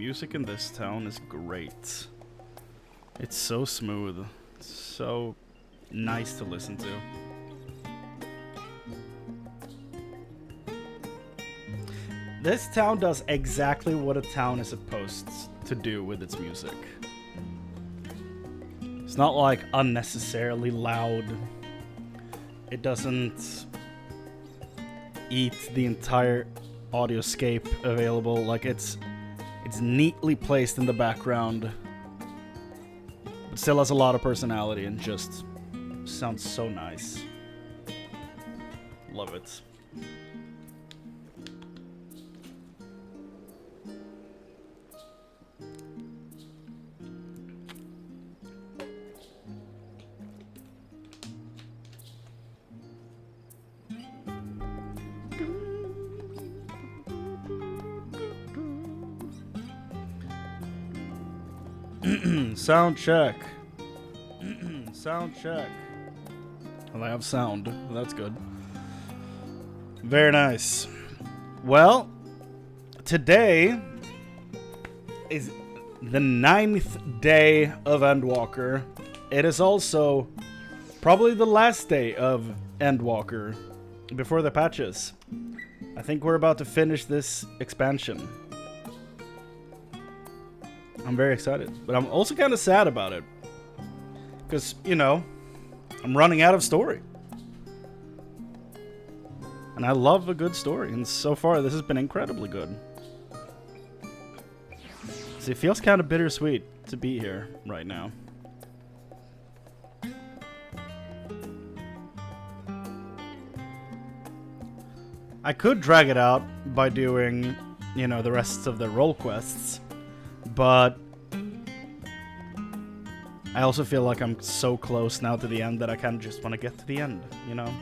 music in this town is great. It's so smooth. It's so nice to listen to. This town does exactly what a town is supposed to do with its music. It's not like unnecessarily loud. It doesn't eat the entire audioscape available. Like it's neatly placed in the background, but still has a lot of personality and just sounds so nice. Love it. Sound check. Sound check. Well, I have sound. That's good. Very nice. Well, today is the 9th day of Endwalker. It is also probably the last day of Endwalker before the patches. I think we're about to finish this expansion. I'm very excited, but I'm also kind of sad about it. Because, you know, I'm running out of story. And I love a good story, and so far this has been incredibly good. So it feels kind of bittersweet to be here right now. I could drag it out by doing, you know, the rest of the role quests. But I also feel like I'm so close now to the end that I kind of just want to get to the end, you know?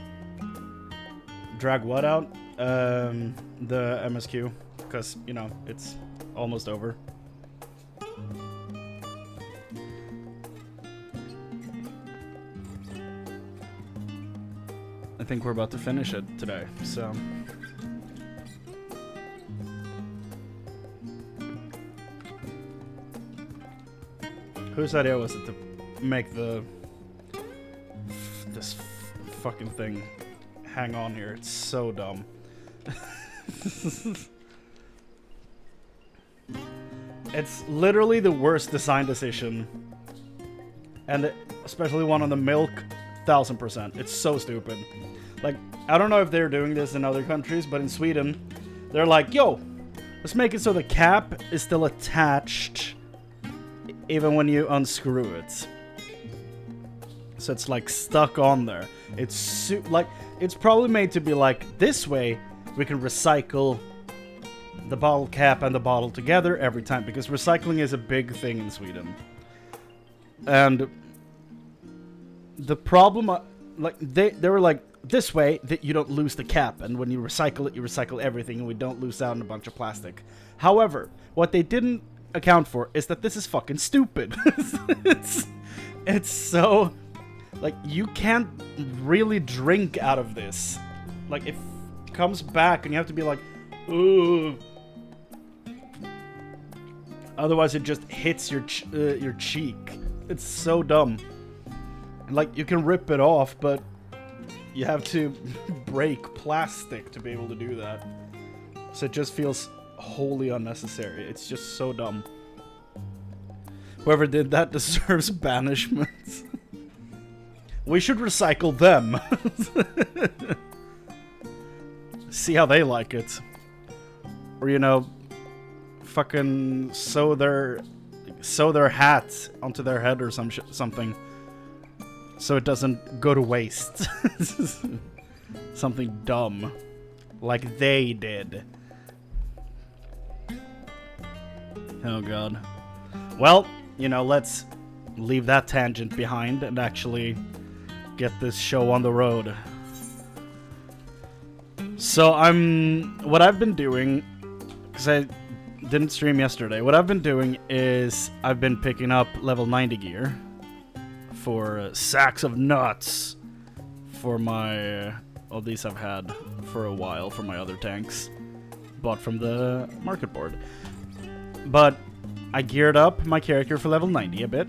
Drag what out? The MSQ, because, you know, it's almost over. I think we're about to finish it today, so... Whose idea was it to make this fucking thing hang on here? It's so dumb. It's literally the worst design decision. And especially one on the milk, 1000%. It's so stupid. Like, I don't know if they're doing this in other countries, but in Sweden, they're like, yo, let's make it so the cap is still attached even when you unscrew it. So it's like stuck on there. It's like it's probably made to be like this way we can recycle the bottle cap and the bottle together every time, because recycling is a big thing in Sweden. And the problem, like they were like, this way that you don't lose the cap, and when you recycle everything, and we don't lose out on a bunch of plastic. However, what they didn't account for is that this is fucking stupid. it's so, like, you can't really drink out of this. Like, it comes back and you have to be like, ooh. Otherwise it just hits your cheek. It's so dumb. And like, you can rip it off, but you have to break plastic to be able to do that. So it just feels wholly unnecessary. It's just so dumb. Whoever did that deserves banishment. We should recycle them. See how they like it. Or, you know, fucking sew their hat onto their head or something, so it doesn't go to waste. Something dumb, like they did. Oh god. Well, you know, let's leave that tangent behind and actually get this show on the road. So what I've been doing, because I didn't stream yesterday, what I've been doing is I've been picking up level 90 gear for sacks of nuts for my, well, these I've had for a while for my other tanks, bought from the market board. But I geared up my character for level 90 a bit.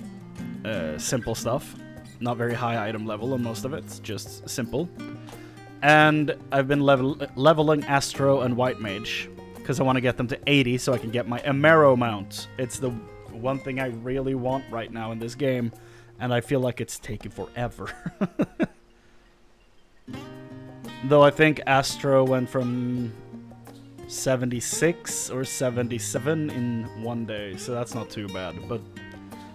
Simple stuff. Not very high item level on most of it. It's just simple. And I've been leveling Astro and White Mage. Because I want to get them to 80 so I can get my Amero mount. It's the one thing I really want right now in this game. And I feel like it's taking forever. Though I think Astro went from 76 or 77 in one day, so that's not too bad.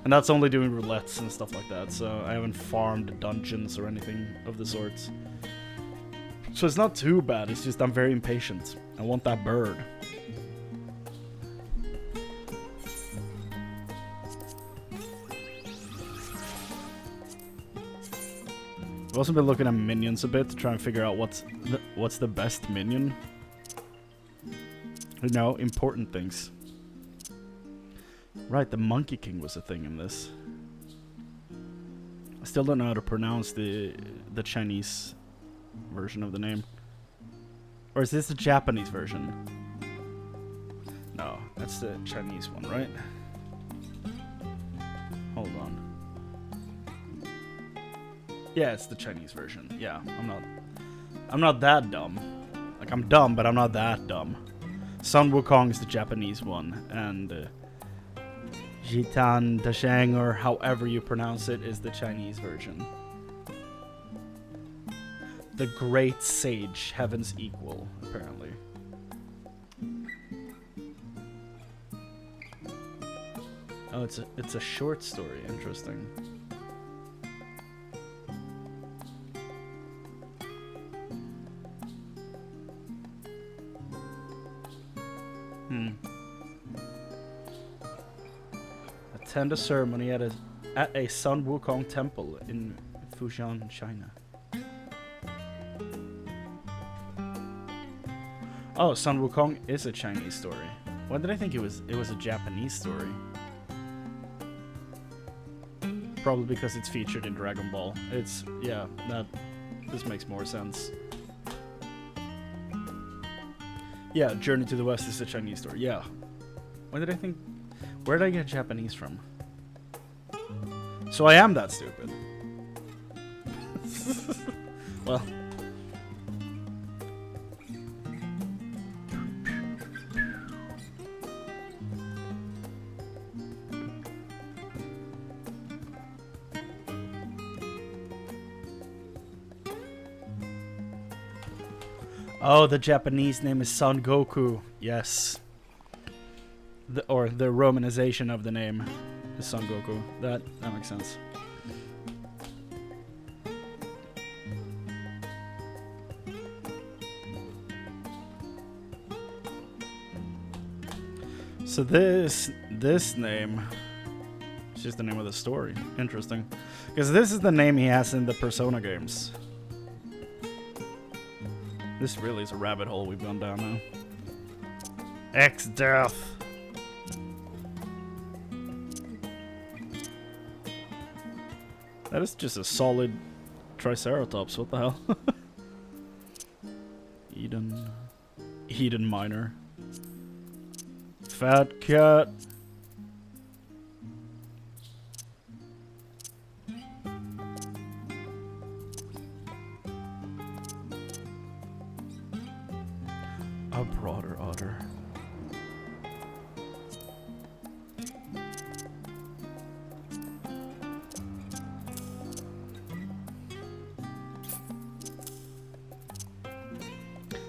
And that's only doing roulettes and stuff like that, so I haven't farmed dungeons or anything of the sorts. So it's not too bad, it's just I'm very impatient. I want that bird. I've also been looking at minions a bit to try and figure out what's the best minion. You know, important things. Right, the Monkey King was a thing in this. I still don't know how to pronounce the Chinese version of the name. Or is this the Japanese version? No, that's the Chinese one, right? Hold on. Yeah, it's the Chinese version. Yeah, I'm not that dumb. Like, I'm dumb, but I'm not that dumb. Sun Wukong is the Japanese one, and Jitan Dasheng, or however you pronounce it, is the Chinese version. The Great Sage, Heaven's Equal, apparently. Oh, it's a short story. Interesting. Attend a ceremony at a Sun Wukong temple in Fujian, China. Oh, Sun Wukong is a Chinese story. Why did I think it was a Japanese story? Probably because it's featured in Dragon Ball. This makes more sense. Yeah, Journey to the West is a Chinese story. Yeah. Why did I think... Where did I get Japanese from? So I am that stupid. Well. Oh, the Japanese name is Son Goku. Yes. Or the romanization of the name is Son Goku. That makes sense. So this name is just the name of the story. Interesting. Because this is the name he has in the Persona games. This really is a rabbit hole we've gone down now. X-Death. That is just a solid Triceratops. What the hell? Eden Minor. Fat Cat. A broader otter.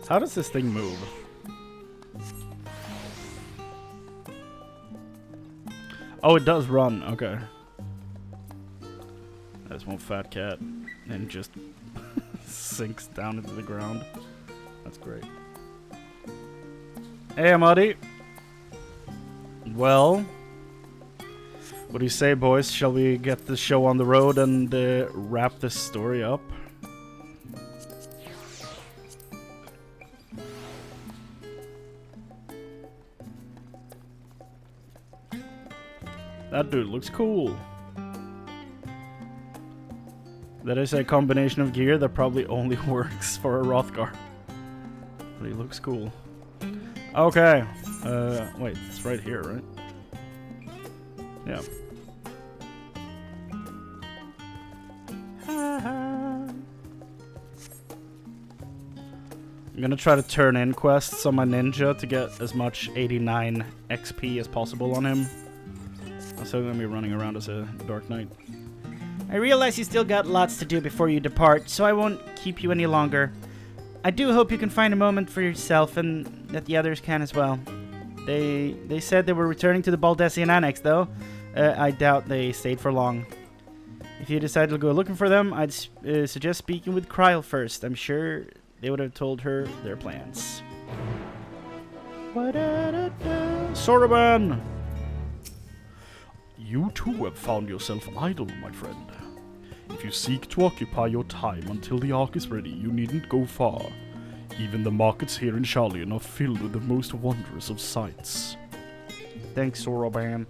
How does this thing move? Oh, it does run. Okay. That's one fat cat and just sinks down into the ground. That's great. Hey, Amadi. Well, what do you say, boys? Shall we get the show on the road and wrap this story up? That dude looks cool. That is a combination of gear that probably only works for a Rothgar. But he looks cool. Okay. Wait, it's right here, right? Yeah. I'm gonna try to turn in quests on my ninja to get as much 89 XP as possible on him. I'm still gonna be running around as a Dark Knight. I realize you still got lots to do before you depart, so I won't keep you any longer. I do hope you can find a moment for yourself and that the others can as well. They said they were returning to the Baldessian Annex, though. I doubt they stayed for long. If you decide to go looking for them, I'd suggest speaking with Kryle first. I'm sure they would have told her their plans. Soroban! You too have found yourself idle, my friend. If you seek to occupy your time until the Ark is ready, you needn't go far. Even the markets here in Sharlayan are filled with the most wondrous of sights. Thanks, Soroban.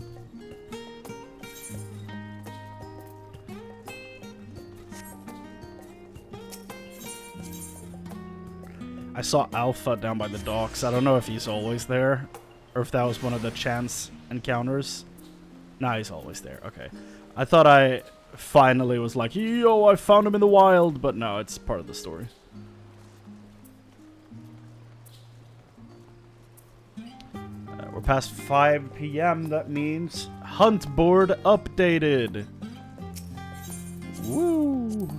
I saw Alpha down by the docks. I don't know if he's always there, or if that was one of the chance encounters. Nah, he's always there. Okay. I thought I finally was like, yo, I found him in the wild, but no, it's part of the story. We're past 5 p.m. That means hunt board updated. Woo!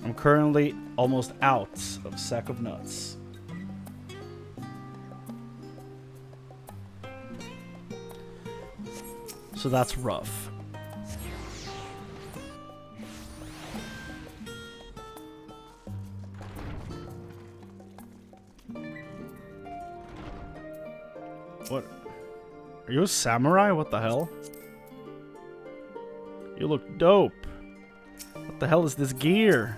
I'm currently almost out of sack of nuts. So that's rough. What? Are you a samurai? What the hell? You look dope. What the hell is this gear?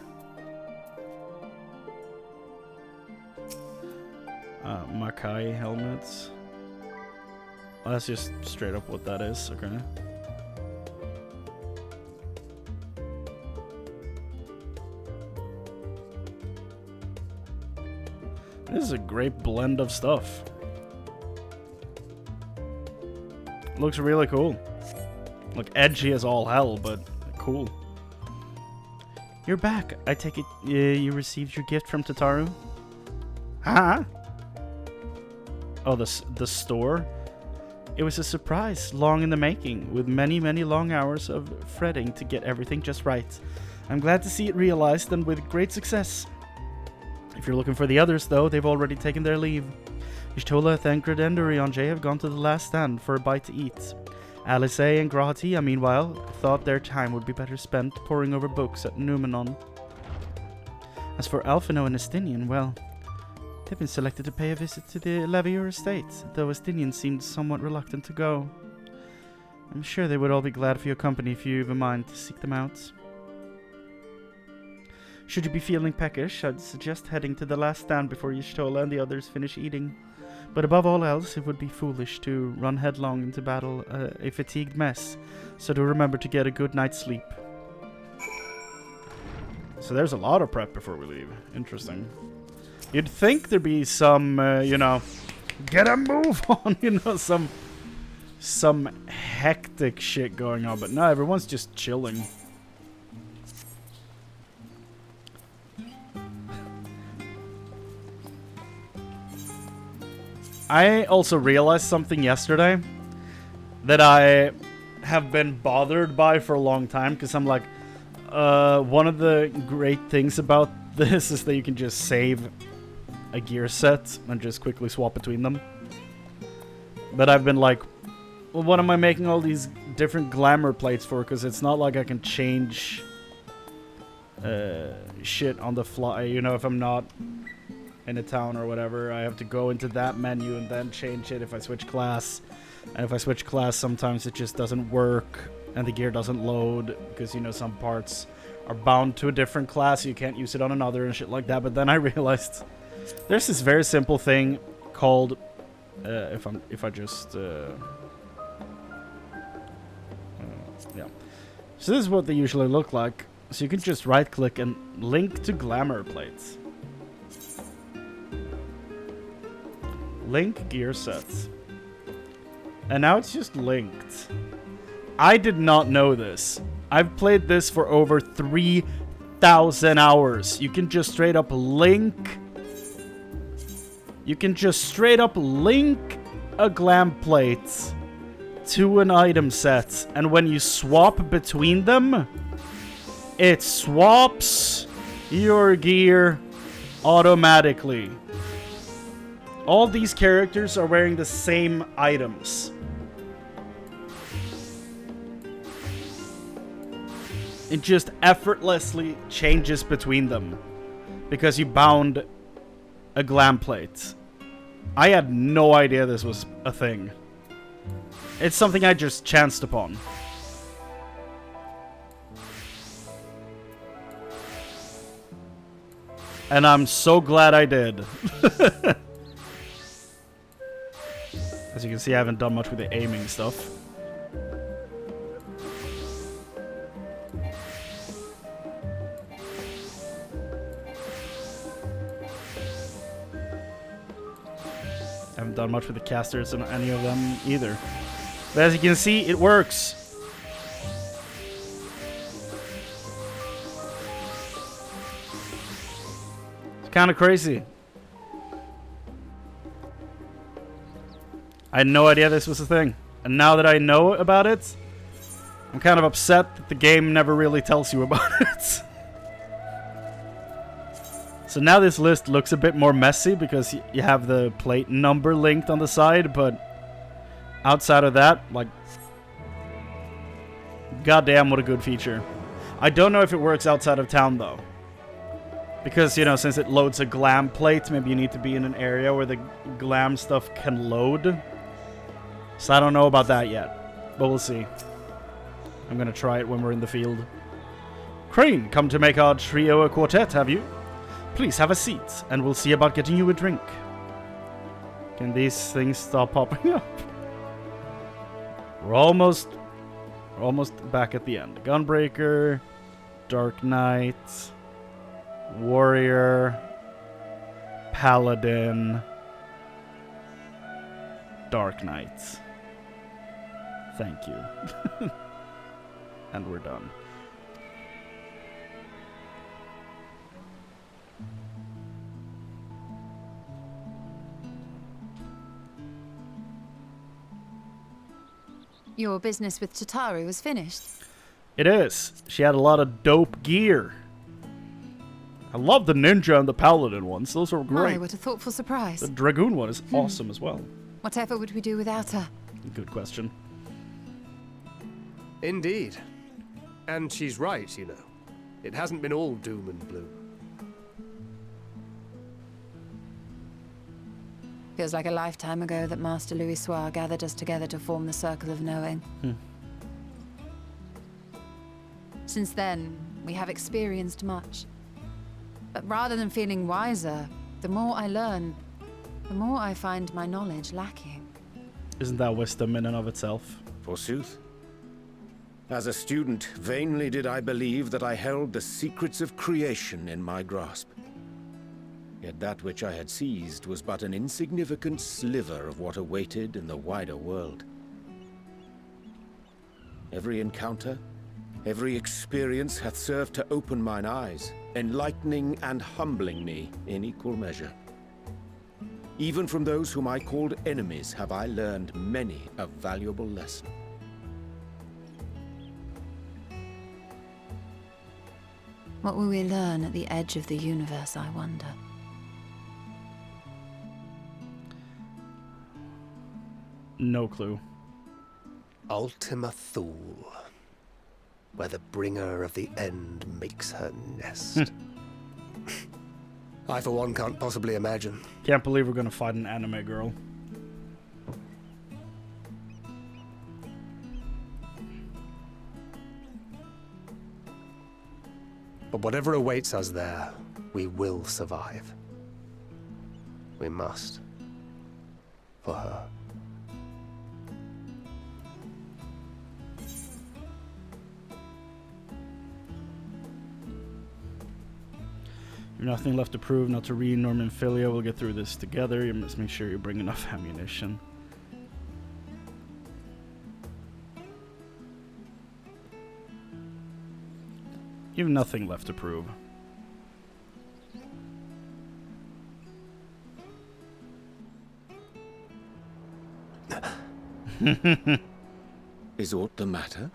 Makai helmets. Oh, that's just straight up what that is. Okay. This is a great blend of stuff. Looks really cool. Look edgy as all hell, but cool. You're back. I take it you received your gift from Tataru? Huh? Oh, the store? It was a surprise, long in the making, with many, many long hours of fretting to get everything just right. I'm glad to see it realized and with great success. If you're looking for the others, though, they've already taken their leave. Ishtola, Thancred, and Urianger have gone to the last stand for a bite to eat. Alice and Grahatia, meanwhile, thought their time would be better spent poring over books at Numenon. As for Alphino and Estinian, well, they've been selected to pay a visit to the Lavier estate, though Estinian seemed somewhat reluctant to go. I'm sure they would all be glad for your company if you've a mind to seek them out. Should you be feeling peckish, I'd suggest heading to the last stand before Y'shtola and the others finish eating. But above all else, it would be foolish to run headlong into battle a fatigued mess, so do remember to get a good night's sleep. So there's a lot of prep before we leave. Interesting. You'd think there'd be some, you know, get a move on, you know, some hectic shit going on, but no, everyone's just chilling. I also realized something yesterday that I have been bothered by for a long time, because I'm like, one of the great things about this is that you can just save a gear set and just quickly swap between them. But I've been like, well, what am I making all these different glamour plates for? Because it's not like I can change shit on the fly, you know, if I'm not in a town or whatever. I have to go into that menu and then change it if I switch class. And if I switch class, sometimes it just doesn't work and the gear doesn't load because, you know, some parts are bound to a different class. So you can't use it on another and shit like that. But then I realized there's this very simple thing called if I just yeah. So this is what they usually look like. So you can just right click and link to glamour plates. Link gear sets. And now it's just linked. I did not know this. I've played this for over 3,000 hours. You can just straight up link. You can just straight up link a glam plate to an item set. And when you swap between them, it swaps your gear automatically. All these characters are wearing the same items. It just effortlessly changes between them because you bound a glam plate. I had no idea this was a thing. It's something I just chanced upon. And I'm so glad I did. As you can see, I haven't done much with the aiming stuff. Haven't done much with the casters and any of them either. But as you can see, it works. It's kind of crazy. I had no idea this was a thing. And now that I know about it, I'm kind of upset that the game never really tells you about it. So now this list looks a bit more messy because you have the plate number linked on the side, but outside of that, like, goddamn, what a good feature. I don't know if it works outside of town though. Because, you know, since it loads a glam plate, maybe you need to be in an area where the glam stuff can load. So I don't know about that yet, but we'll see. I'm gonna try it when we're in the field. Chrane, come to make our trio a quartet, have you? Please have a seat, and we'll see about getting you a drink. Can these things stop popping up? We're almost back at the end. Gunbreaker, Dark Knight, Warrior, Paladin, Dark Knight. Thank you. And we're done. Your business with Tataru was finished. It is. She had a lot of dope gear. I love the ninja and the paladin ones. Those are great. My, what a thoughtful surprise. The dragoon one is awesome as well. Whatever would we do without her? Good question. Indeed. And she's right, you know. It hasn't been all doom and gloom. Feels like a lifetime ago that Master Louis Soir gathered us together to form the Circle of Knowing. Since then, we have experienced much. But rather than feeling wiser, the more I learn, the more I find my knowledge lacking. Isn't that wisdom in and of itself? Forsooth. As a student, vainly did I believe that I held the secrets of creation in my grasp. Yet that which I had seized was but an insignificant sliver of what awaited in the wider world. Every encounter, every experience hath served to open mine eyes, enlightening and humbling me in equal measure. Even from those whom I called enemies have I learned many a valuable lesson. What will we learn at the edge of the universe, I wonder? No clue. Ultima Thule, where the bringer of the end makes her nest. I, for one, can't possibly imagine. Can't believe we're gonna fight an anime girl. But whatever awaits us there, we will survive. We must. For her. You've nothing left to prove, not to read, Norman Filia. We'll get through this together. You must make sure you bring enough ammunition. You have nothing left to prove. Is aught the matter?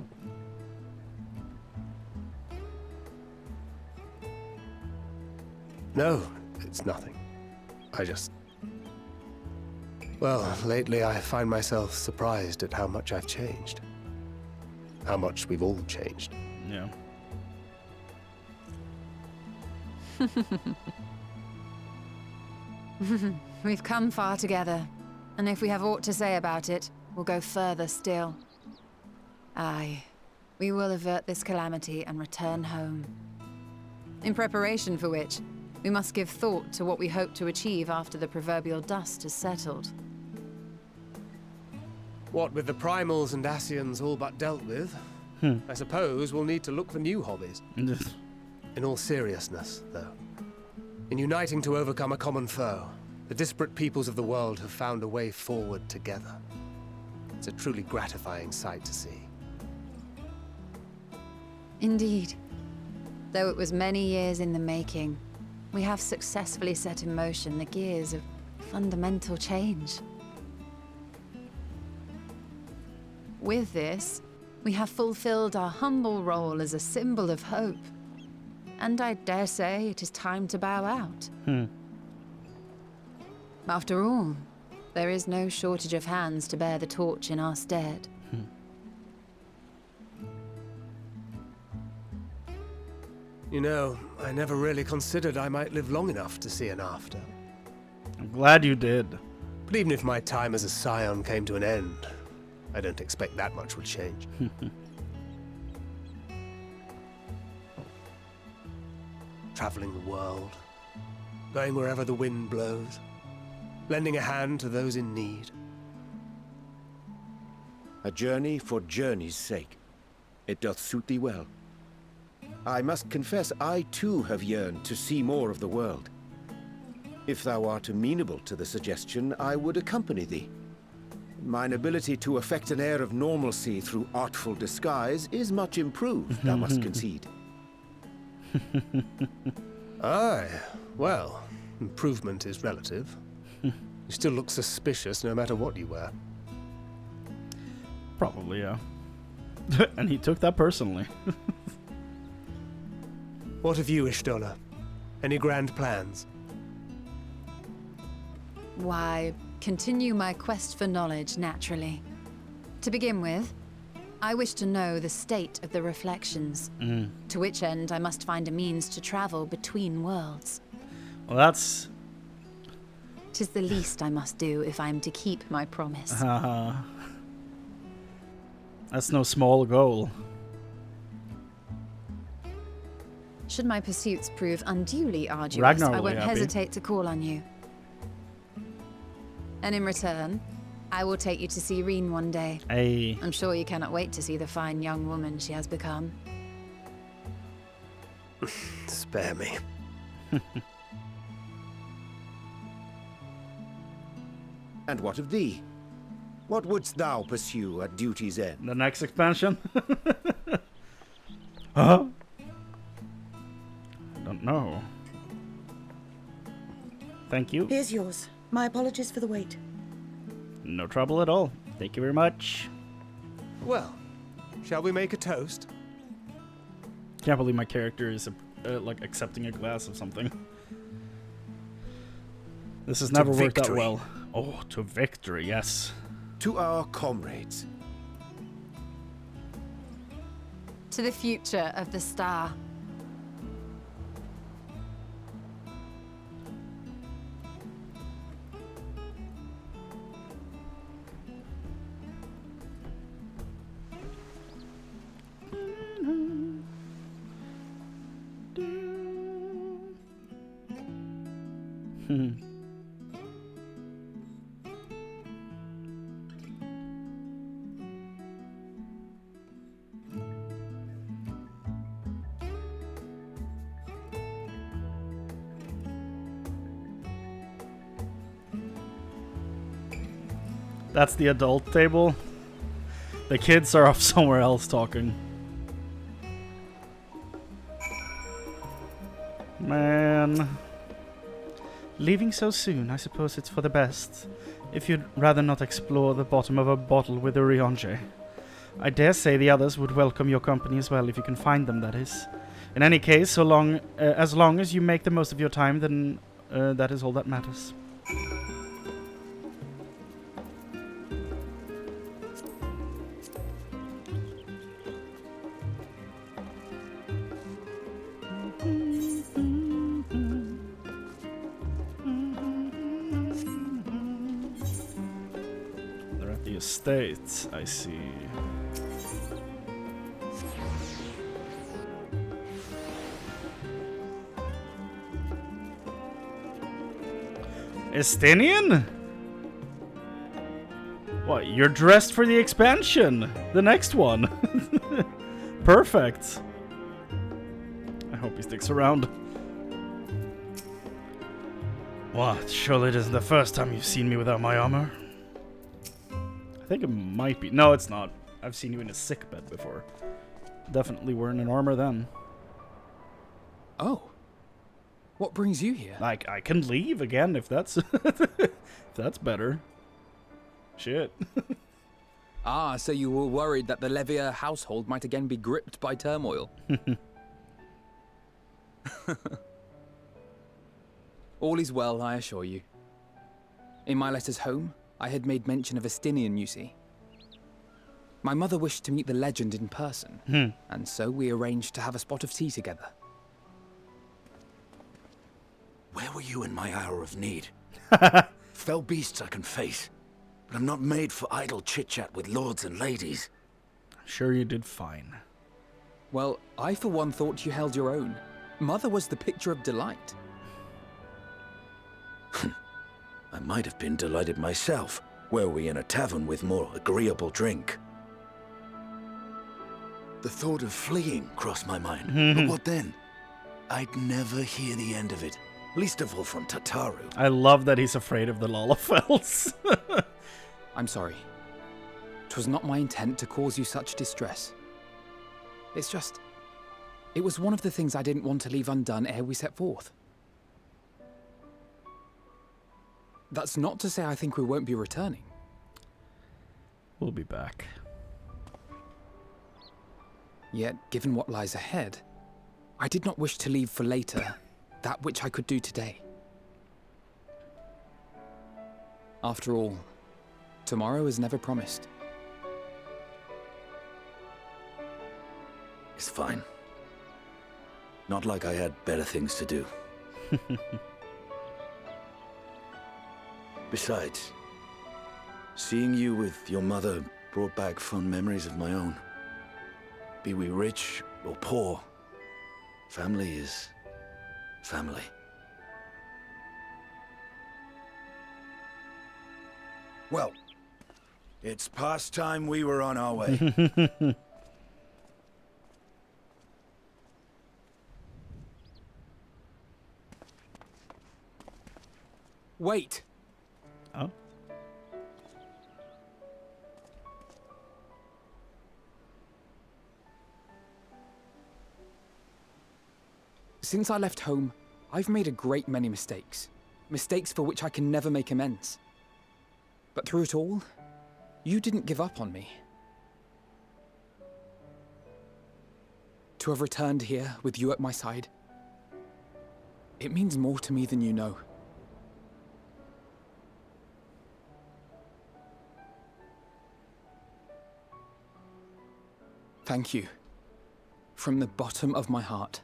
No, it's nothing. Well, lately I find myself surprised at how much I've changed. How much we've all changed. Yeah. We've come far together, and if we have aught to say about it, we'll go further still. Aye, we will avert this calamity and return home. In preparation for which, we must give thought to what we hope to achieve after the proverbial dust has settled. What with the primals and Ascians all but dealt with, I suppose we'll need to look for new hobbies. In all seriousness, though, in uniting to overcome a common foe, the disparate peoples of the world have found a way forward together. It's a truly gratifying sight to see. Indeed. Though it was many years in the making, we have successfully set in motion the gears of fundamental change. With this, we have fulfilled our humble role as a symbol of hope. And I dare say it is time to bow out. After all, there is no shortage of hands to bear the torch in our stead. You know, I never really considered I might live long enough to see an after. I'm glad you did. But even if my time as a scion came to an end, I don't expect that much would change. Traveling the world, going wherever the wind blows, lending a hand to those in need. A journey for journey's sake. It doth suit thee well. I must confess I too have yearned to see more of the world. If thou art amenable to the suggestion, I would accompany thee. Mine ability to affect an air of normalcy through artful disguise is much improved, thou must concede. Aye, well, improvement is relative. You still look suspicious no matter what you wear. Probably, yeah. And he took that personally. What of you, Ishtola? Any grand plans? Why, continue my quest for knowledge, naturally. To begin with, I wish to know the state of the reflections, to which end I must find a means to travel between worlds. Well, that's... 'Tis the least I must do if I am to keep my promise. That's no small goal. Should my pursuits prove unduly arduous, Ragnar will I be won't happy. hesitate to call on you. And in return, I will take you to see Reen one day. Hey. I'm sure you cannot wait to see the fine young woman she has become. Spare me. And what of thee? What wouldst thou pursue at duty's end? The next expansion? Huh? I don't know. Thank you. Here's yours. My apologies for the wait. No trouble at all. Thank you very much. Well, shall we make a toast? Can't believe my character is like accepting a glass of something. This has never worked out victory. well. Oh, to victory, yes. To our comrades. To the future of the star. That's the adult table. The kids are off somewhere else talking. Man. Leaving so soon, I suppose it's for the best. If you'd rather not explore the bottom of a bottle with Orionje. I dare say the others would welcome your company as well, if you can find them, that is. In any case, as long as you make the most of your time, then that is all that matters. They're at the estate, I see. Estinian? What, you're dressed for the expansion? The next one? Perfect. I hope he sticks around. What, surely it isn't the first time you've seen me without my armor? I think it might be. No, it's not. I've seen you in a sickbed before. Definitely wearing an armor then. Oh. What brings you here? Like, I can leave again if that's if that's better. Shit. Ah, so you were worried that the Levier household might again be gripped by turmoil. All is well, I assure you. In my letters home, I had made mention of Estinian, you see. My mother wished to meet the legend in person, and so we arranged to have a spot of tea together. Where were you in my hour of need? Fell beasts I can face, but I'm not made for idle chit-chat with lords and ladies. I'm sure you did fine. Well, I for one thought you held your own. Mother was the picture of delight. I might have been delighted myself, were we in a tavern with more agreeable drink. The thought of fleeing crossed my mind, but what then? I'd never hear the end of it. Least of all from Tataru. I love that he's afraid of the Lalafels. I'm sorry. 'Twas not my intent to cause you such distress. It's just... it was one of the things I didn't want to leave undone ere we set forth. That's not to say I think we won't be returning. We'll be back. Yet, given what lies ahead, I did not wish to leave for later that which I could do today. After all, tomorrow is never promised. It's fine. Not like I had better things to do. Besides, seeing you with your mother brought back fond memories of my own. Be we rich or poor, family is family. Well, it's past time we were on our way. Wait! Oh? Since I left home, I've made a great many mistakes. Mistakes for which I can never make amends. But through it all, you didn't give up on me. To have returned here with you at my side, it means more to me than you know. Thank you. From the bottom of my heart.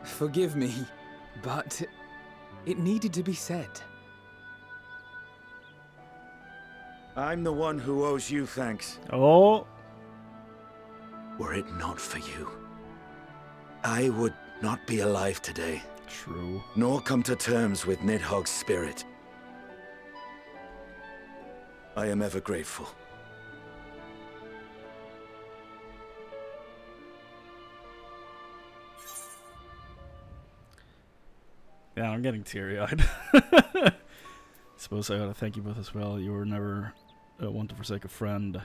Forgive me, but it needed to be said. I'm the one who owes you thanks. Oh. Were it not for you, I would not be alive today. True. Nor come to terms with Nidhogg's spirit. I am ever grateful. Yeah, I'm getting teary-eyed. Suppose I ought to thank you both as well. You were never one to forsake a friend.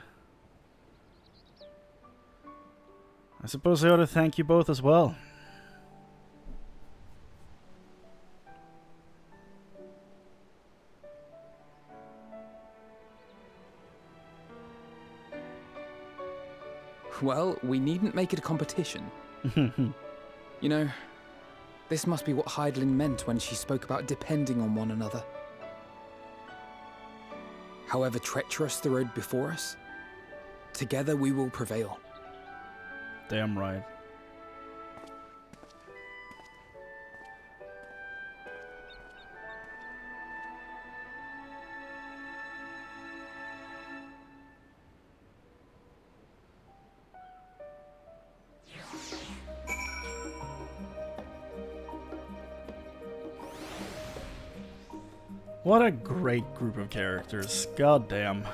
I suppose I ought to thank you both as well. Well, we needn't make it a competition. You know, this must be what Heidelin meant when she spoke about depending on one another. However treacherous the road before us, together we will prevail. Damn right. What a great group of characters. God damn.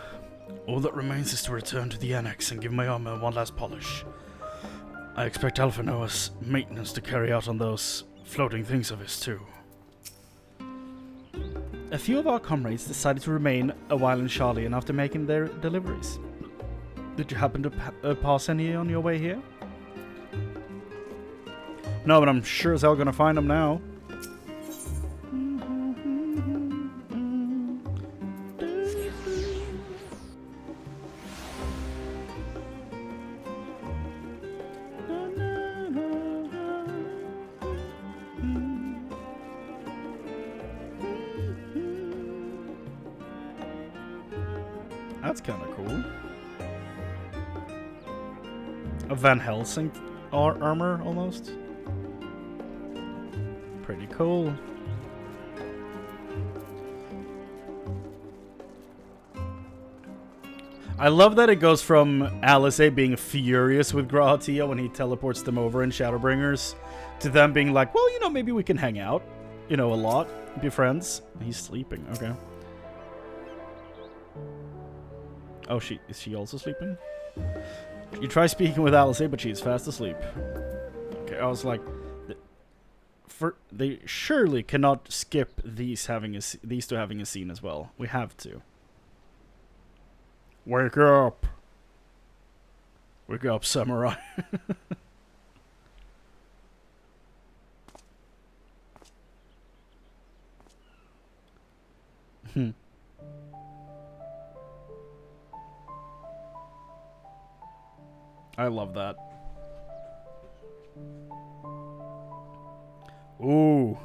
All that remains is to return to the annex and give my armor one last polish. I expect Alpha Noah's maintenance to carry out on those floating things of his too. A few of our comrades decided to remain a while in Charlian after making their deliveries. Did you happen to pass any on your way here? No, but I'm sure as hell gonna find them now. That's kind of cool. A Van Helsing armor, almost. Pretty cool. I love that it goes from Alisaie being furious with Grahatia when he teleports them over in Shadowbringers to them being like, well, you know, maybe we can hang out, you know, a lot, be friends. He's sleeping, okay. Oh, is she also sleeping? You try speaking with Alisaie, but she's fast asleep. Okay, I was like, they surely cannot skip these two having a scene as well. We have to. Wake up! Wake up, samurai! I love that. Ooh.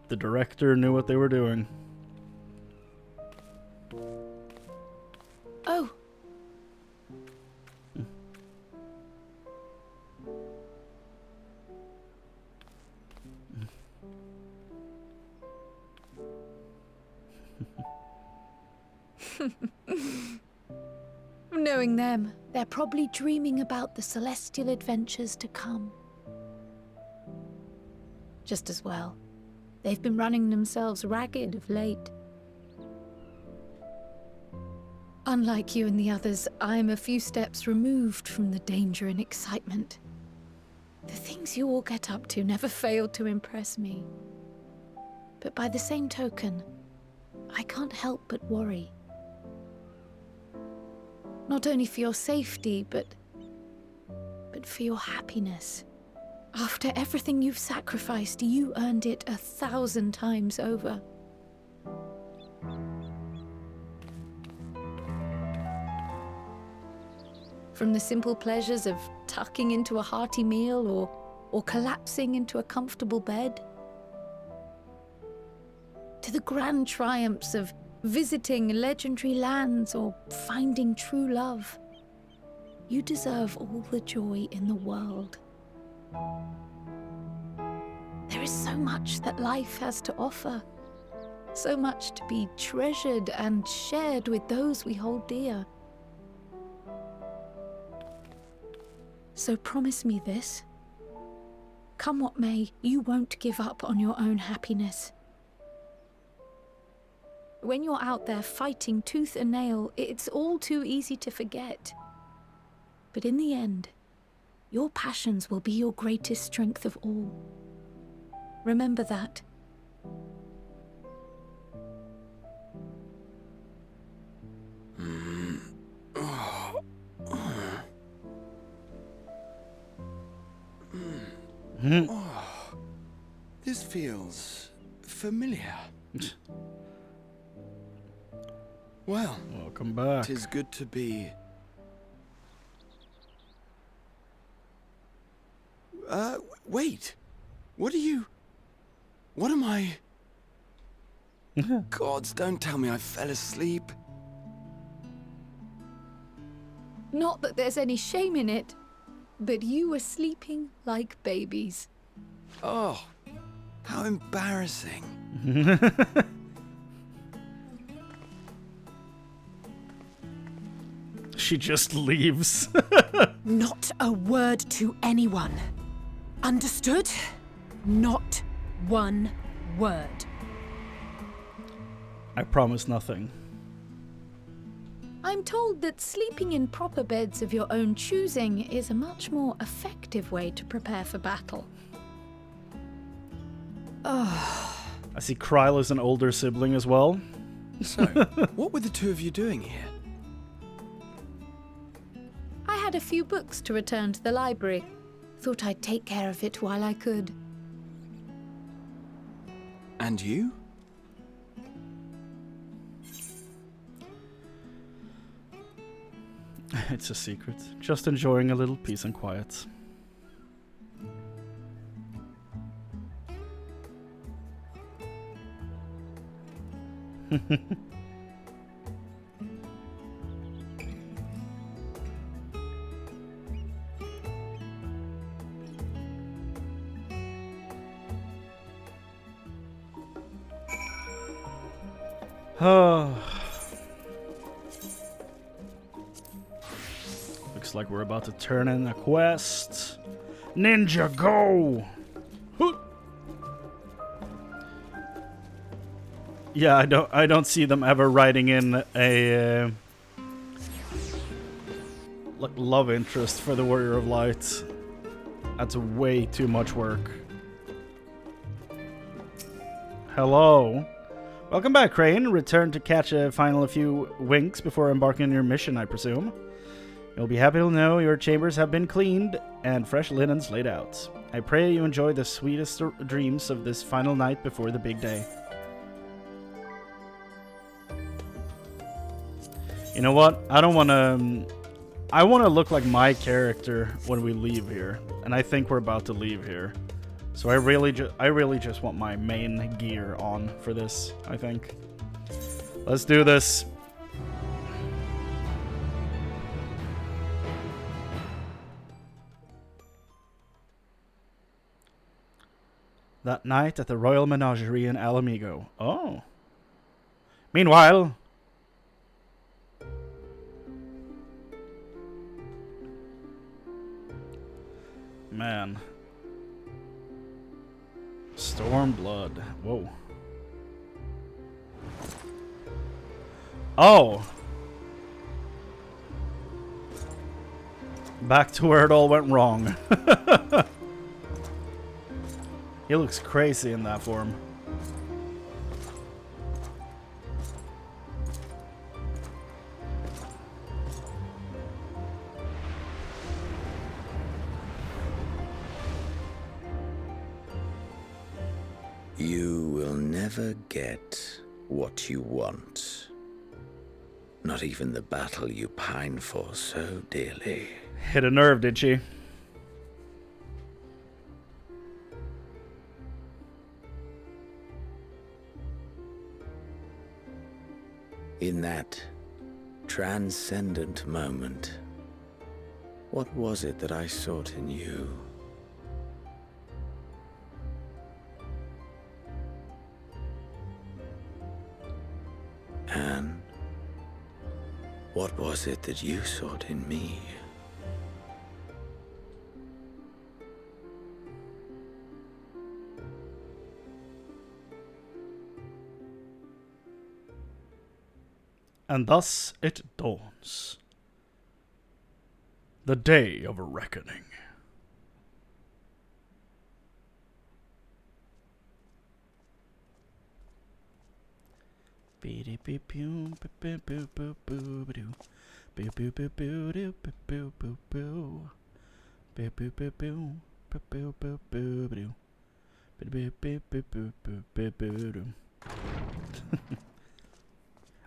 The director knew what they were doing. Oh. Knowing them, they're probably dreaming about the celestial adventures to come. Just as well. They've been running themselves ragged of late. Unlike you and the others, I'm a few steps removed from the danger and excitement. The things you all get up to never fail to impress me. But by the same token, I can't help but worry. Not only for your safety, but for your happiness. After everything you've sacrificed, you earned it 1,000 times over. From the simple pleasures of tucking into a hearty meal or collapsing into a comfortable bed, to the grand triumphs of visiting legendary lands or finding true love, you deserve all the joy in the world. There is so much that life has to offer, so much to be treasured and shared with those we hold dear. So promise me this. Come what may, you won't give up on your own happiness. When you're out there fighting tooth and nail, it's all too easy to forget. But in the end, your passions will be your greatest strength of all. Remember that, Oh, this feels familiar. Well, Welcome back. 'tis good to be... wait. What are you... What am I... Gods, don't tell me I fell asleep. Not that there's any shame in it, but you were sleeping like babies. Oh, how embarrassing. She just leaves. Not a word to anyone. Understood? Not one word. I promise nothing. I'm told that sleeping in proper beds of your own choosing is a much more effective way to prepare for battle. I see Kryle is an older sibling as well. So, what were the two of you doing here? I had a few books to return to the library. Thought I'd take care of it while I could. And you? It's a secret. Just enjoying a little peace and quiet. Looks like we're about to turn in a quest. Ninja, go! Hoot. Yeah, I don't see them ever writing in a like love interest for the Warrior of Light. That's way too much work. Hello. Welcome back, Chrane. Return to catch a few winks before embarking on your mission, I presume. You'll be happy to know your chambers have been cleaned and fresh linens laid out. I pray you enjoy the sweetest dreams of this final night before the big day. You know what? I don't want to... I want to look like my character when we leave here. And I think we're about to leave here. So I really just want my main gear on for this, I think. Let's do this. That night at the Royal Menagerie in Alamigo. Oh. Meanwhile... Man. Stormblood. Whoa. Oh. Back to where it all went wrong. He looks crazy in that form. You will never get what you want. Not even the battle you pine for so dearly. Hit a nerve, did she? In that transcendent moment, what was it that I sought in you? And what was it that you sought in me? And thus it dawns. The day of reckoning.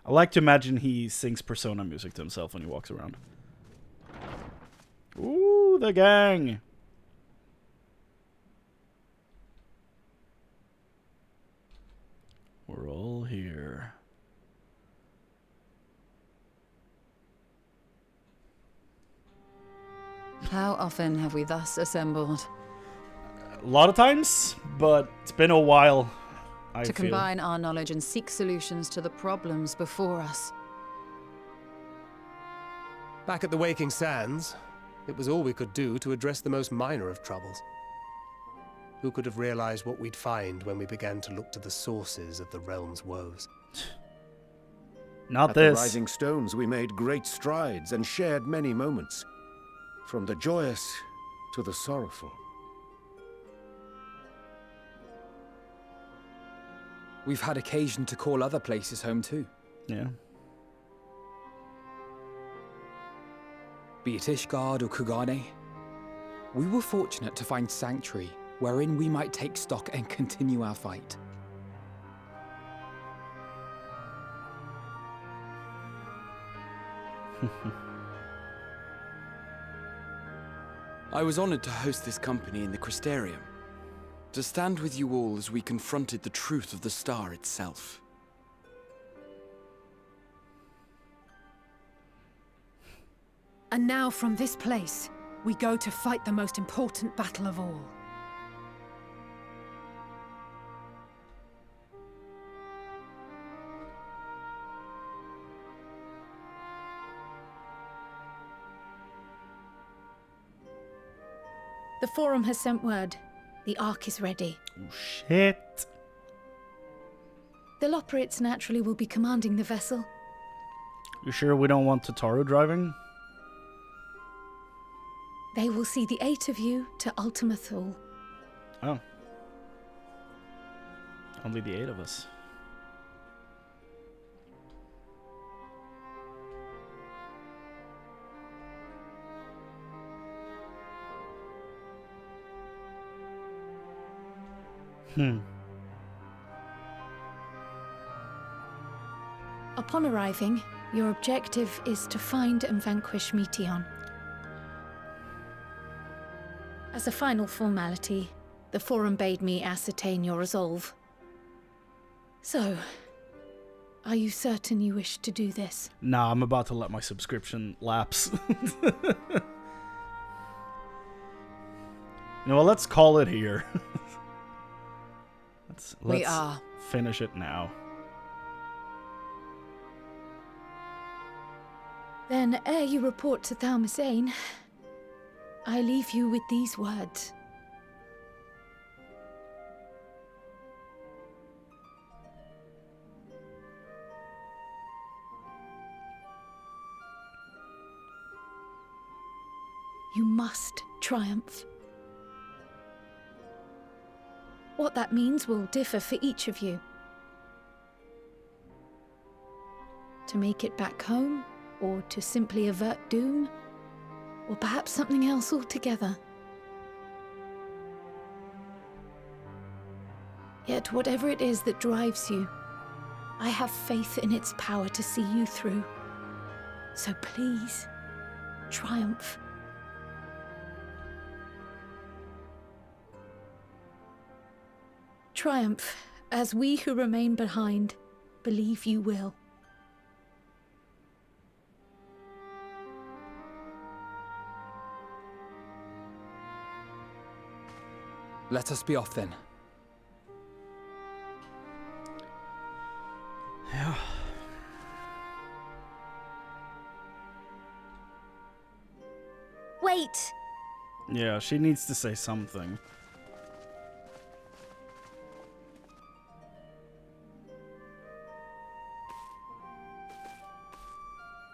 I like to imagine he sings Persona music to himself when he walks around. Ooh, the gang! We're all here. How often have we thus assembled? A lot of times, but it's been a while. I To feel. combine our knowledge and seek solutions to the problems before us. Back at the Waking Sands, it was all we could do to address the most minor of troubles. Who could have realized what we'd find when we began to look to the sources of the realm's woes? Not At this. the Rising Stones, we made great strides and shared many moments, from the joyous to the sorrowful. We've had occasion to call other places home too. Yeah. Be it Ishgard or Kugane, we were fortunate to find sanctuary wherein we might take stock and continue our fight. I was honored to host this company in the Crystarium, to stand with you all as we confronted the truth of the star itself. And now from this place, we go to fight the most important battle of all. The Forum has sent word. The Ark is ready. Oh, shit. The Loporrits naturally will be commanding the vessel. You sure we don't want Tataru driving? They will see the 8 of you to Ultima Thule. Oh. Only the 8 of us. Upon arriving, your objective is to find and vanquish Meteon. As a final formality, the Forum bade me ascertain your resolve. So, are you certain you wish to do this? Nah, I'm about to let my subscription lapse. You know what, let's call it here. We let's are. finish it now. Then, ere you report to Thalmasane, I leave you with these words. You must triumph. What that means will differ for each of you. To make it back home, or to simply avert doom, or perhaps something else altogether. Yet whatever it is that drives you, I have faith in its power to see you through. So please, triumph. Triumph, as we who remain behind believe you will. Let us be off then. Yeah. Wait! Yeah, she needs to say something.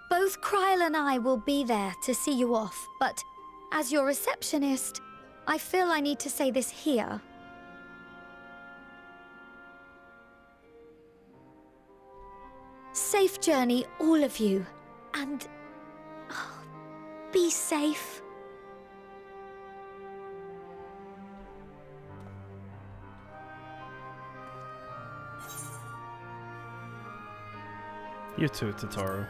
Both Kryle and I will be there to see you off, but as your receptionist, I feel I need to say this here. Safe journey, all of you, and be safe. You too, Tataru.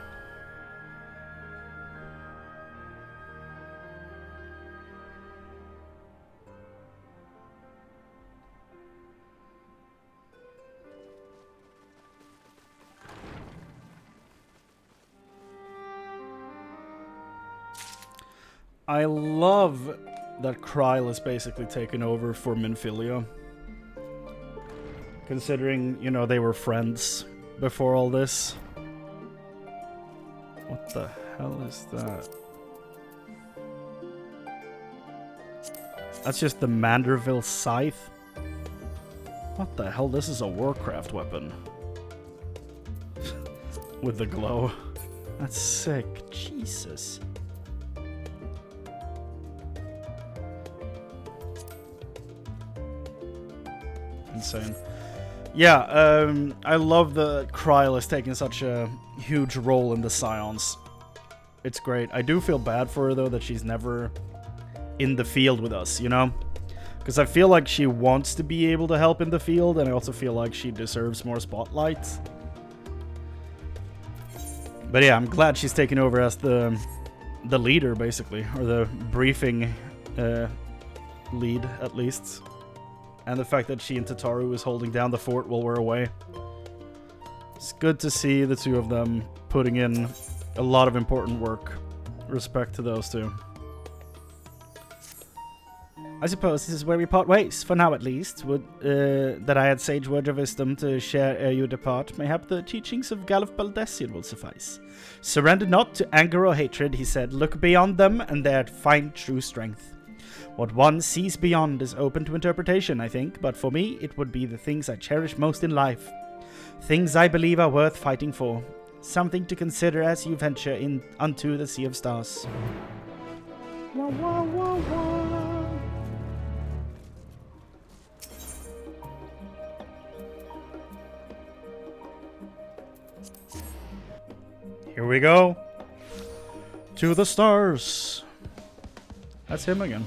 I love that Kryle is basically taken over for Minfilia. Considering, you know, they were friends before all this. What the hell is that? That's just the Manderville Scythe? What the hell? This is a Warcraft weapon. With the glow. That's sick. Jesus. Insane. Yeah, I love that Kryle is taking such a huge role in the Scions. It's great. I do feel bad for her, though, that she's never in the field with us, you know? Because I feel like she wants to be able to help in the field, and I also feel like she deserves more spotlight. But yeah, I'm glad she's taking over as the leader, basically, or the briefing lead, at least. And the fact that she and Tataru is holding down the fort while we're away. It's good to see the two of them putting in a lot of important work. Respect to those two. I suppose this is where we part ways, for now at least. Would that I had sage word of wisdom to share ere you depart. Mayhap the teachings of Galuf Baldessian will suffice. Surrender not to anger or hatred, he said. Look beyond them, and there find true strength. What one sees beyond is open to interpretation, I think, but for me, it would be the things I cherish most in life. Things I believe are worth fighting for. Something to consider as you venture in unto the Sea of Stars. Wah, wah, wah, wah. Here we go. To the stars. That's him again.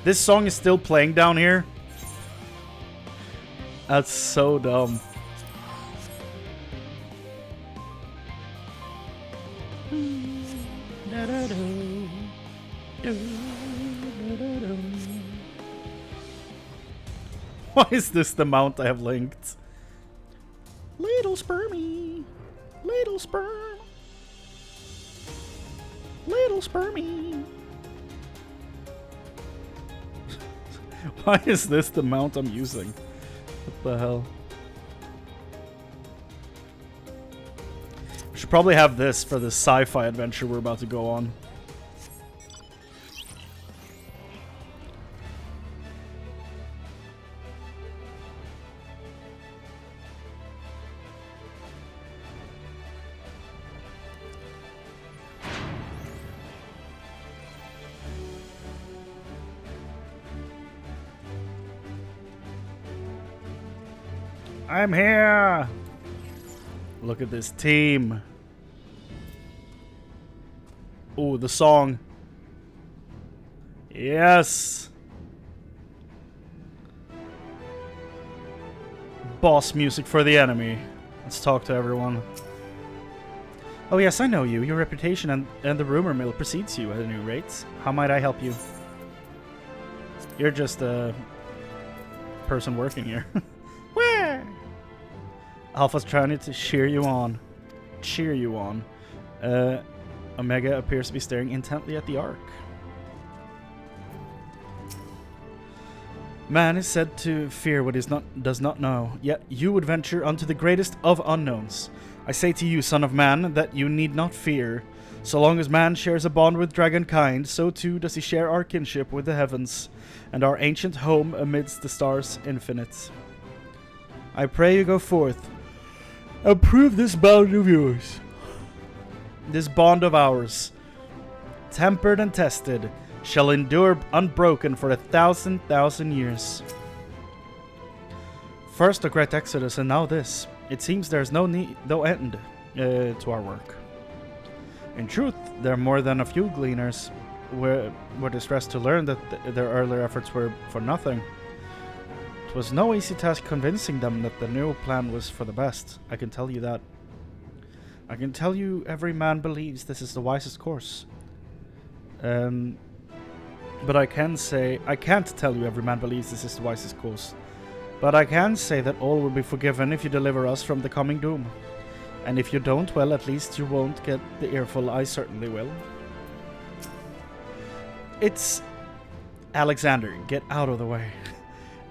This song is still playing down here. That's so dumb. Why is this the mount I have linked? Little spermy. Little sperm. Little spermy. Why is this the mount I'm using? What the hell? We should probably have this for the sci-fi adventure we're about to go on. I'm here! Look at this team. Oh, the song. Yes! Boss music for the enemy. Let's talk to everyone. Oh yes, I know you. Your reputation and the rumor mill precedes you at any rate. How might I help you? You're just a person working here. Where? Alpha's trying to cheer you on. Cheer you on. Omega appears to be staring intently at the Ark. Man is said to fear what he does not know, yet you would venture unto the greatest of unknowns. I say to you, son of man, that you need not fear. So long as man shares a bond with dragonkind, so too does he share our kinship with the heavens, and our ancient home amidst the stars infinite. I pray you go forth, and prove this bond of yours. This bond of ours, tempered and tested, shall endure unbroken for 1,000,000 years. First a great exodus, and now this. It seems there is no end to our work. In truth, there are more than a few gleaners were distressed to learn that their earlier efforts were for nothing. It was no easy task convincing them that the new plan was for the best. I can tell you that. I can tell you every man believes this is the wisest course. But I can't tell you every man believes this is the wisest course. But I can say that all will be forgiven if you deliver us from the coming doom. And if you don't, well, at least you won't get the earful. I certainly will. It's... Alexander, get out of the way.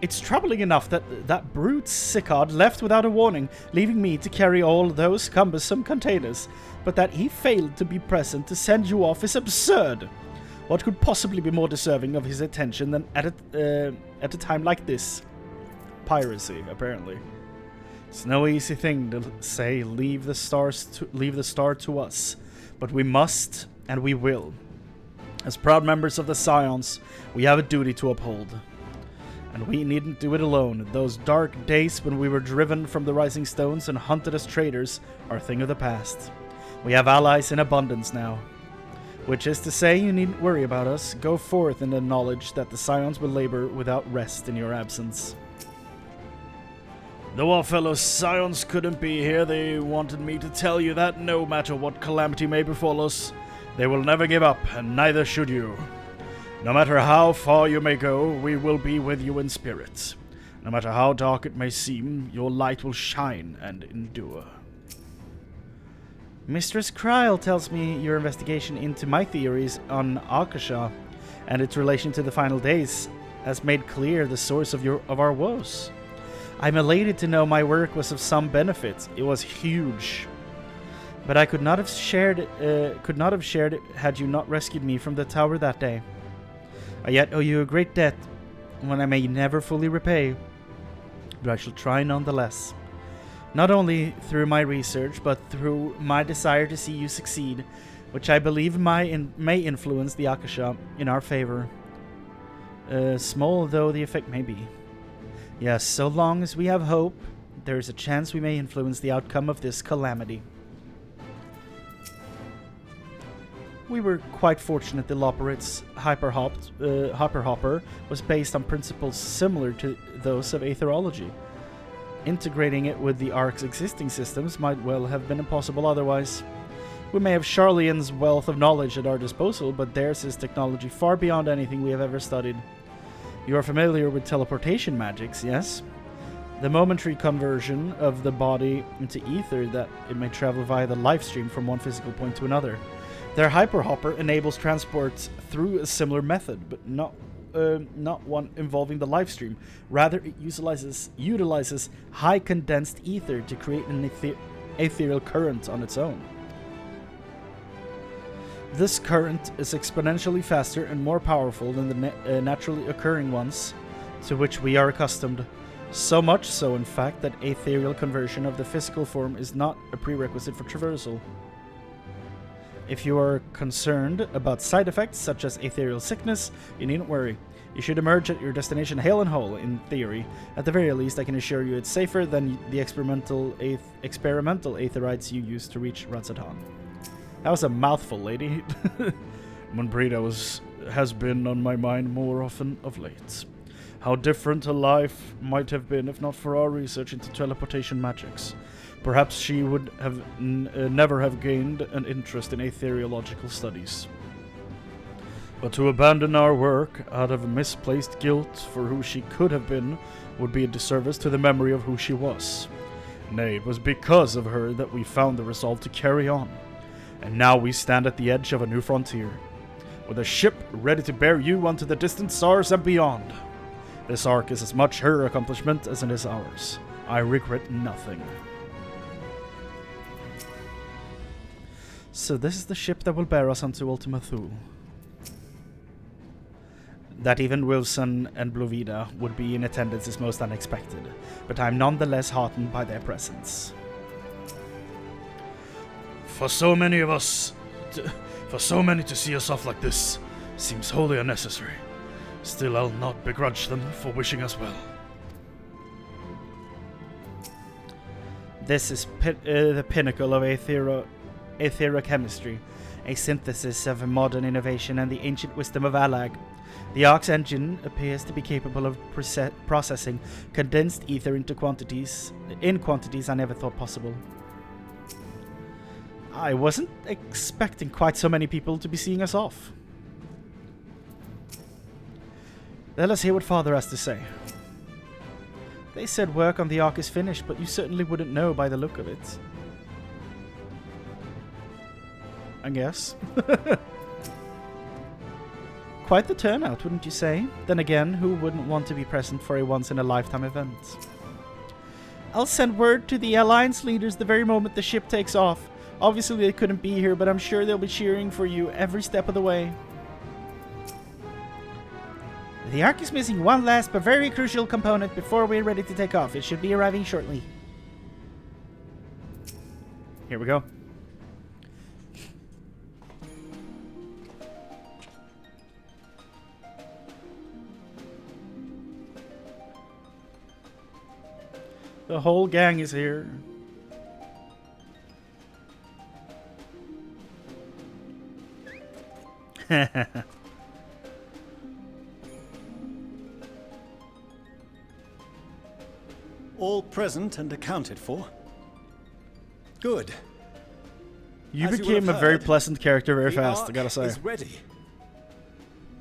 It's troubling enough that that brute Sicard left without a warning, leaving me to carry all those cumbersome containers. But that he failed to be present to send you off is absurd. What could possibly be more deserving of his attention than at a time like this? Piracy, apparently. It's no easy thing to say, leave the star to us. But we must, and we will. As proud members of the Scions, we have a duty to uphold. And we needn't do it alone. Those dark days when we were driven from the Rising Stones and hunted as traitors are a thing of the past. We have allies in abundance now. Which is to say, you needn't worry about us. Go forth in the knowledge that the Scions will labor without rest in your absence. Though our fellow Scions couldn't be here, they wanted me to tell you that no matter what calamity may befall us, they will never give up, and neither should you. No matter how far you may go, we will be with you in spirit. No matter how dark it may seem, your light will shine and endure. Mistress Chryle tells me your investigation into my theories on Akasha and its relation to the final days has made clear the source of our woes. I'm elated to know my work was of some benefit. It was huge. But I could not have shared it had you not rescued me from the tower that day. I yet owe you a great debt, one I may never fully repay, but I shall try nonetheless. Not only through my research, but through my desire to see you succeed, which I believe may influence the Akasha in our favor. Small though the effect may be. Yes, so long as we have hope, there is a chance we may influence the outcome of this calamity. We were quite fortunate that Loporit's hyperhopper was based on principles similar to those of aetherology. Integrating it with the Ark's existing systems might well have been impossible otherwise. We may have Charlian's wealth of knowledge at our disposal, but theirs is technology far beyond anything we have ever studied. You are familiar with teleportation magics, yes? The momentary conversion of the body into ether that it may travel via the life stream from one physical point to another. Their hyperhopper enables transports through a similar method, but not one involving the life stream. Rather, it utilizes high condensed ether to create an ethereal current on its own. This current is exponentially faster and more powerful than the naturally occurring ones to which we are accustomed. So much so, in fact, that ethereal conversion of the physical form is not a prerequisite for traversal. If you are concerned about side effects such as ethereal sickness, you needn't worry. You should emerge at your destination hale and whole, in theory. At the very least, I can assure you it's safer than the experimental aetherites you used to reach Razatan. That was a mouthful, lady. Monbrita has been on my mind more often of late. How different her life might have been if not for our research into teleportation magics. Perhaps she would have never have gained an interest in aetheriological studies. But to abandon our work out of misplaced guilt for who she could have been would be a disservice to the memory of who she was. Nay, it was because of her that we found the resolve to carry on. And now we stand at the edge of a new frontier, with a ship ready to bear you onto the distant stars and beyond. This ark is as much her accomplishment as it is ours. I regret nothing. So this is the ship that will bear us onto Ultima Thule. That even Wilson and Blovida would be in attendance is most unexpected, but I'm nonetheless heartened by their presence. For so many to see us off like this seems wholly unnecessary. Still, I'll not begrudge them for wishing us well. This is the pinnacle of aetherochemistry, a synthesis of modern innovation and the ancient wisdom of Alag. The Ark's engine appears to be capable of processing condensed ether in quantities I never thought possible. I wasn't expecting quite so many people to be seeing us off. Let us hear what Father has to say. They said work on the Ark is finished, but you certainly wouldn't know by the look of it. I guess. Quite the turnout, wouldn't you say? Then again, who wouldn't want to be present for a once-in-a-lifetime event? I'll send word to the Alliance leaders the very moment the ship takes off. Obviously they couldn't be here, but I'm sure they'll be cheering for you every step of the way. The Ark is missing one last but very crucial component before we're ready to take off. It should be arriving shortly. Here we go. The whole gang is here. All present and accounted for. Good. You As became a very pleasant character very fast, I Ark gotta say. is ready.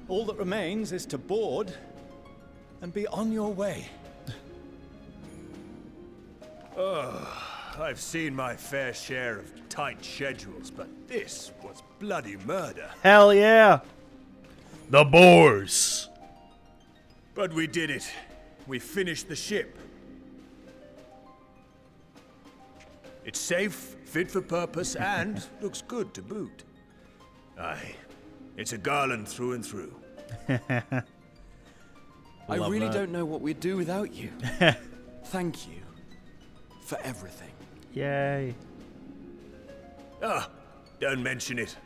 All that remains is to board and be on your way. I've seen my fair share of tight schedules, but this was bloody murder. Hell yeah! The Boars! But we did it. We finished the ship. It's safe, fit for purpose, and looks good to boot. Aye, it's a Garland through and through. I really don't know what we'd do without you. Thank you for everything. Yay. Ah, don't mention it.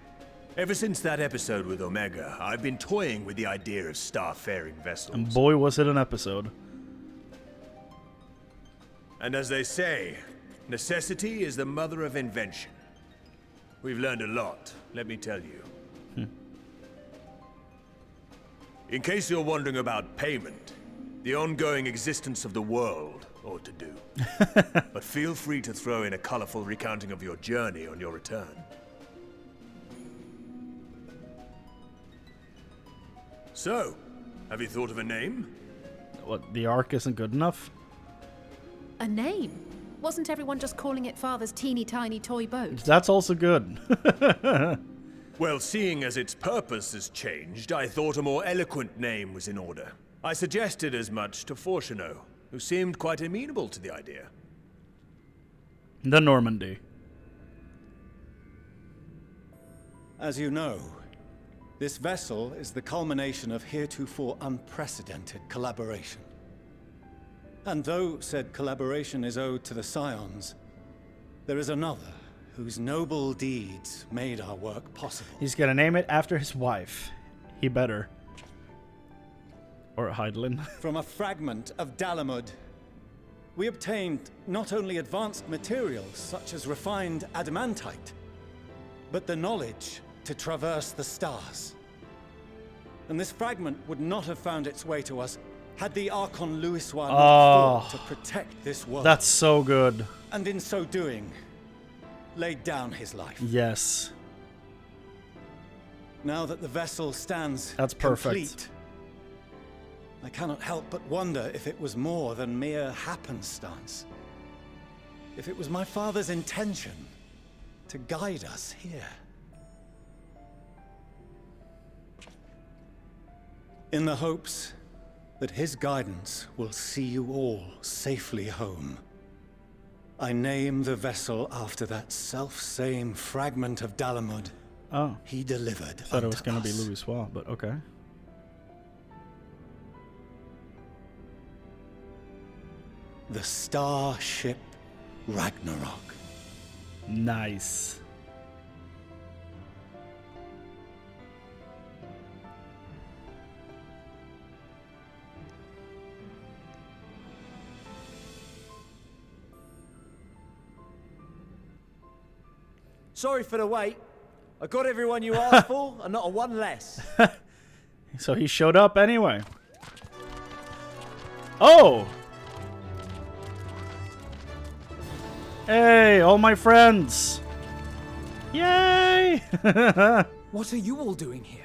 Ever since that episode with Omega, I've been toying with the idea of star-faring vessels. And boy, was it an episode. And as they say, necessity is the mother of invention. We've learned a lot, let me tell you. In case you're wondering about payment, the ongoing existence of the world ought to do. But feel free to throw in a colorful recounting of your journey on your return. So, have you thought of a name? What, the Ark isn't good enough? A name? Wasn't everyone just calling it Father's teeny tiny toy boat? That's also good. Well, seeing as its purpose has changed, I thought a more eloquent name was in order. I suggested as much to Fortuno, who seemed quite amenable to the idea. The Normandy. As you know, this vessel is the culmination of heretofore unprecedented collaboration. And though said collaboration is owed to the Scions, there is another whose noble deeds made our work possible. He's gonna name it after his wife. He better. Or Heidelin. From a fragment of Dalamud, we obtained not only advanced materials such as refined adamantite, but the knowledge to traverse the stars. And this fragment would not have found its way to us had the Archon Louisois not fought to protect this world. That's so good. And in so doing, laid down his life. Yes. Now that the vessel stands That's perfect. complete, I cannot help but wonder if it was more than mere happenstance. If it was my father's intention to guide us here. In the hopes that his guidance will see you all safely home, I name the vessel after that self-same fragment of Dalamud he delivered. I thought it was going to be Louisois, but okay. The Starship Ragnarok. Nice. Sorry for the wait. I got everyone you asked for, and not a one less. So he showed up anyway. Oh! Hey, all my friends! Yay! What are you all doing here?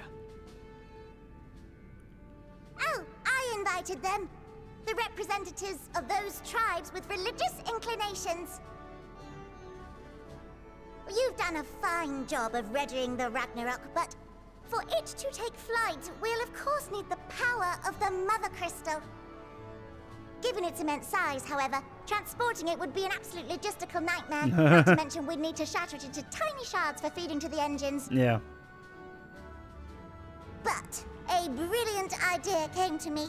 Oh, I invited them. The representatives of those tribes with religious inclinations. You've done a fine job of readying the Ragnarok, but for it to take flight, we'll of course need the power of the Mother Crystal. Given its immense size, however, transporting it would be an absolute logistical nightmare. Not to mention we'd need to shatter it into tiny shards for feeding to the engines. Yeah. But a brilliant idea came to me.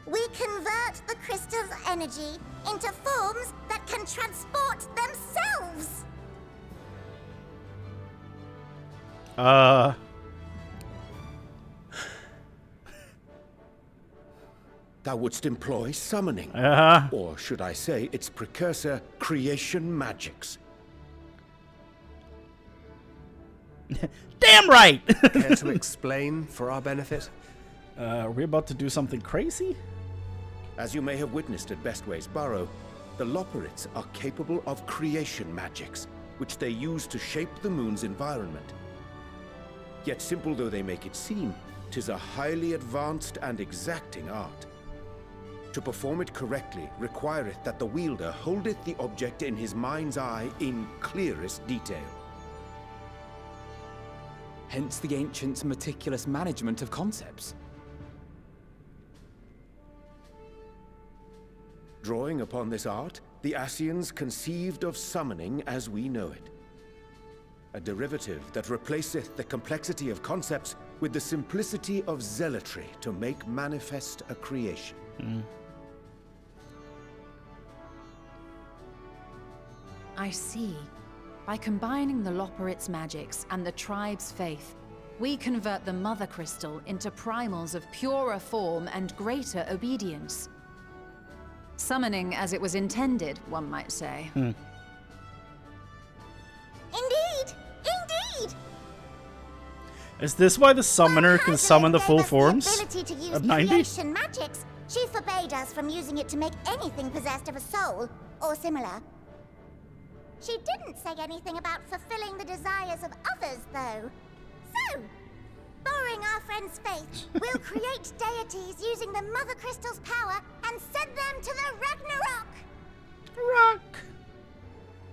We convert the crystal's energy into forms that can transport themselves. Thou wouldst employ summoning. Or should I say its precursor, creation magics. Damn right! Care to explain for our benefit? Are we about to do something crazy? As you may have witnessed at Bestway's Burrow, the Loporrits are capable of creation magics, which they use to shape the moon's environment. Yet simple though they make it seem, 'tis a highly advanced and exacting art. To perform it correctly requireth that the wielder holdeth the object in his mind's eye in clearest detail. Hence the ancients' meticulous management of concepts. Drawing upon this art, the Ascians conceived of summoning as we know it. A derivative that replaceth the complexity of concepts with the simplicity of zealotry to make manifest a creation. I see. By combining the Loporrit's magics and the tribe's faith, we convert the Mother Crystal into primals of purer form and greater obedience. Summoning as it was intended, one might say. Indeed! Indeed! Is this why the summoner can summon the full forms The ability to use of 90? creation magics. She forbade us from using it to make anything possessed of a soul, or similar. She didn't say anything about fulfilling the desires of others, though. So, borrowing our friend's faith, we'll create deities using the Mother Crystal's power and send them to the Ragnarok! Rock!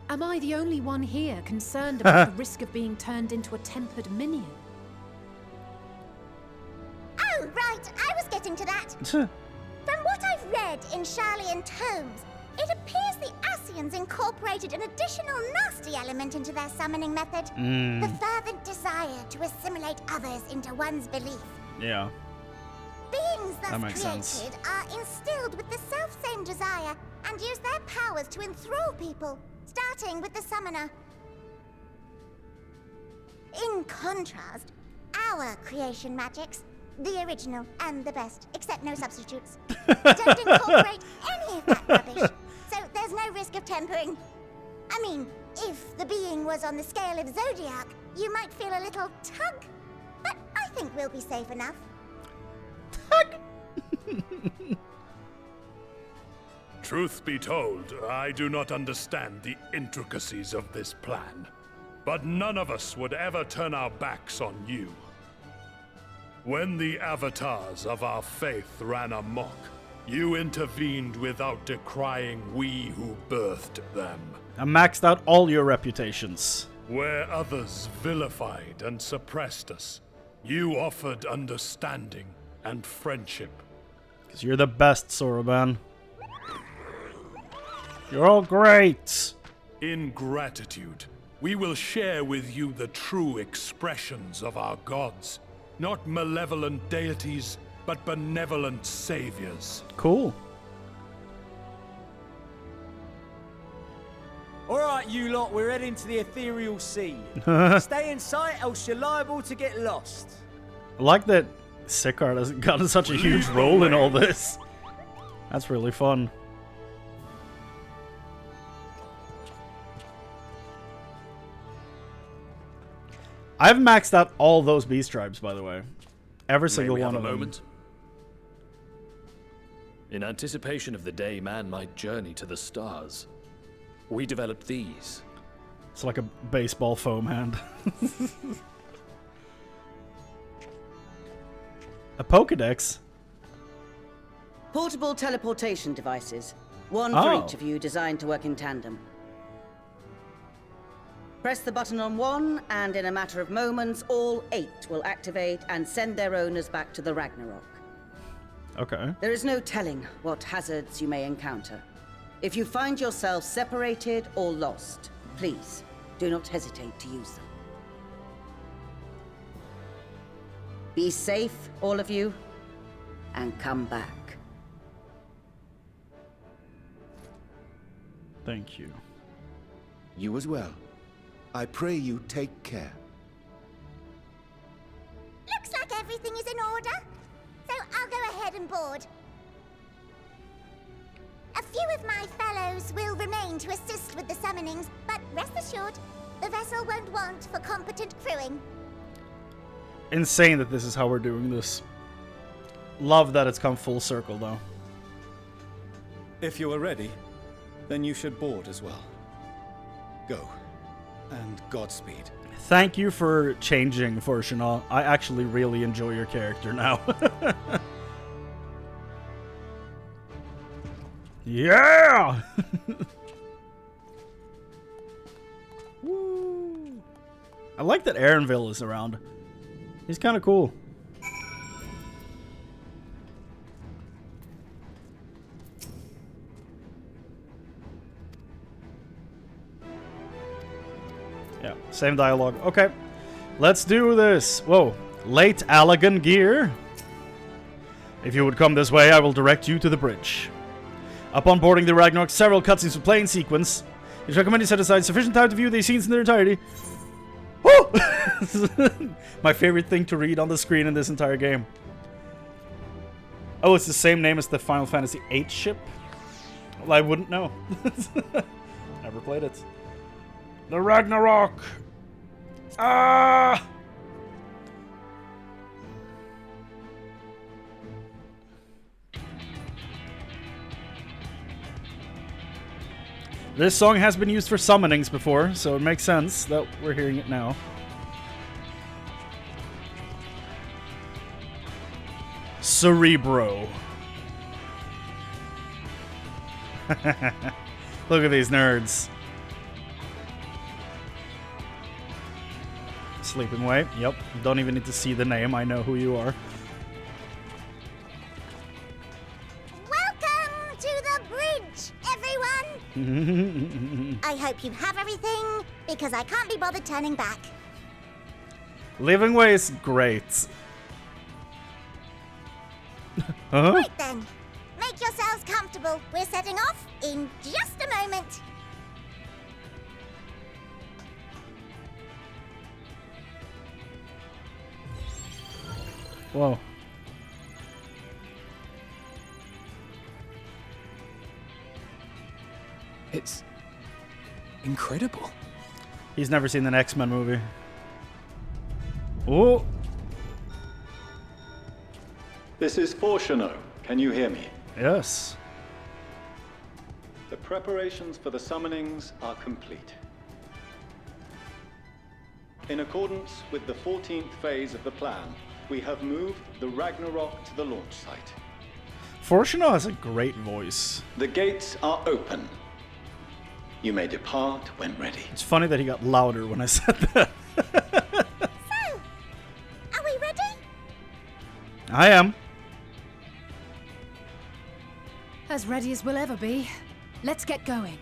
Am I the only one here concerned about the risk of being turned into a tempered minion? Oh, right, I was getting to that. From what I've read in Sharlayan tomes, it appears the Ascians incorporated an additional nasty element into their summoning method. The fervent desire to assimilate others into one's belief. Yeah. Beings thus That makes created sense. are instilled with the self-same desire and use their powers to enthrall people, starting with the summoner. In contrast, our creation magics, the original and the best, except no substitutes, don't incorporate any of that rubbish, so there's no risk of tempering. I mean, if the being was on the scale of Zodiac, you might feel a little tug, but I think we'll be safe enough. Truth be told, I do not understand the intricacies of this plan. But none of us would ever turn our backs on you. When the avatars of our faith ran amok, you intervened without decrying we who birthed them. I maxed out all your reputations. Where others vilified and suppressed us, you offered understanding and friendship. Because you're the best, Soroban. You're all great! In gratitude, we will share with you the true expressions of our gods. Not malevolent deities, but benevolent saviors. Cool. Alright, you lot, we're heading to the ethereal sea. Stay in sight, else you're liable to get lost. I like that Sicard has gotten such a huge role in all this. That's really fun. I've maxed out all those beast tribes, by the way. Every single May we one have of a them. moment? In anticipation of the day man might journey to the stars, we developed these. It's like a baseball foam hand. A Pokédex? Portable teleportation devices. One for Oh. each of you, designed to work in tandem. Press the button on one, and in a matter of moments, all 8 will activate and send their owners back to the Ragnarok. Okay. There is no telling what hazards you may encounter. If you find yourself separated or lost, please do not hesitate to use them. Be safe, all of you, and come back. Thank you. You as well. I pray you take care. Looks like everything is in order. So I'll go ahead and board. A few of my fellows will remain to assist with the summonings, but rest assured, the vessel won't want for competent crewing. Insane that this is how we're doing this. Love that it's come full circle, though. If you are ready, then you should board as well. Go. And Godspeed. Thank you for changing, Fortuna. I actually really enjoy your character now. Yeah! Woo! I like that Aaronville is around. He's kind of cool. Yeah, same dialogue. Okay, let's do this. Whoa, late Allagan gear. If you would come this way, I will direct you to the bridge. Upon boarding the Ragnarok, several cutscenes will play in sequence. It's recommended you set aside sufficient time to view these scenes in their entirety. Woo! My favorite thing to read on the screen in this entire game. Oh, it's the same name as the Final Fantasy VIII ship? Well, I wouldn't know. Never played it. The Ragnarok! Ah! This song has been used for summonings before, so it makes sense that we're hearing it now. Cerebro. Look at these nerds. Sleeping Way. Yep. Don't even need to see the name. I know who you are. Welcome to the bridge, everyone! I hope you have everything, because I can't be bothered turning back. Living Way is great. Huh? Right then, make yourselves comfortable. We're setting off in just a moment. Whoa. It's incredible. He's never seen an X-Men movie. Oh. This is Fortuno. Can you hear me? Yes. The preparations for the summonings are complete. In accordance with the 14th phase of the plan, we have moved the Ragnarok to the launch site. Fortuno has a great voice. The gates are open. You may depart when ready. It's funny that he got louder when I said that. So, are we ready? I am. As ready as we'll ever be. Let's get going.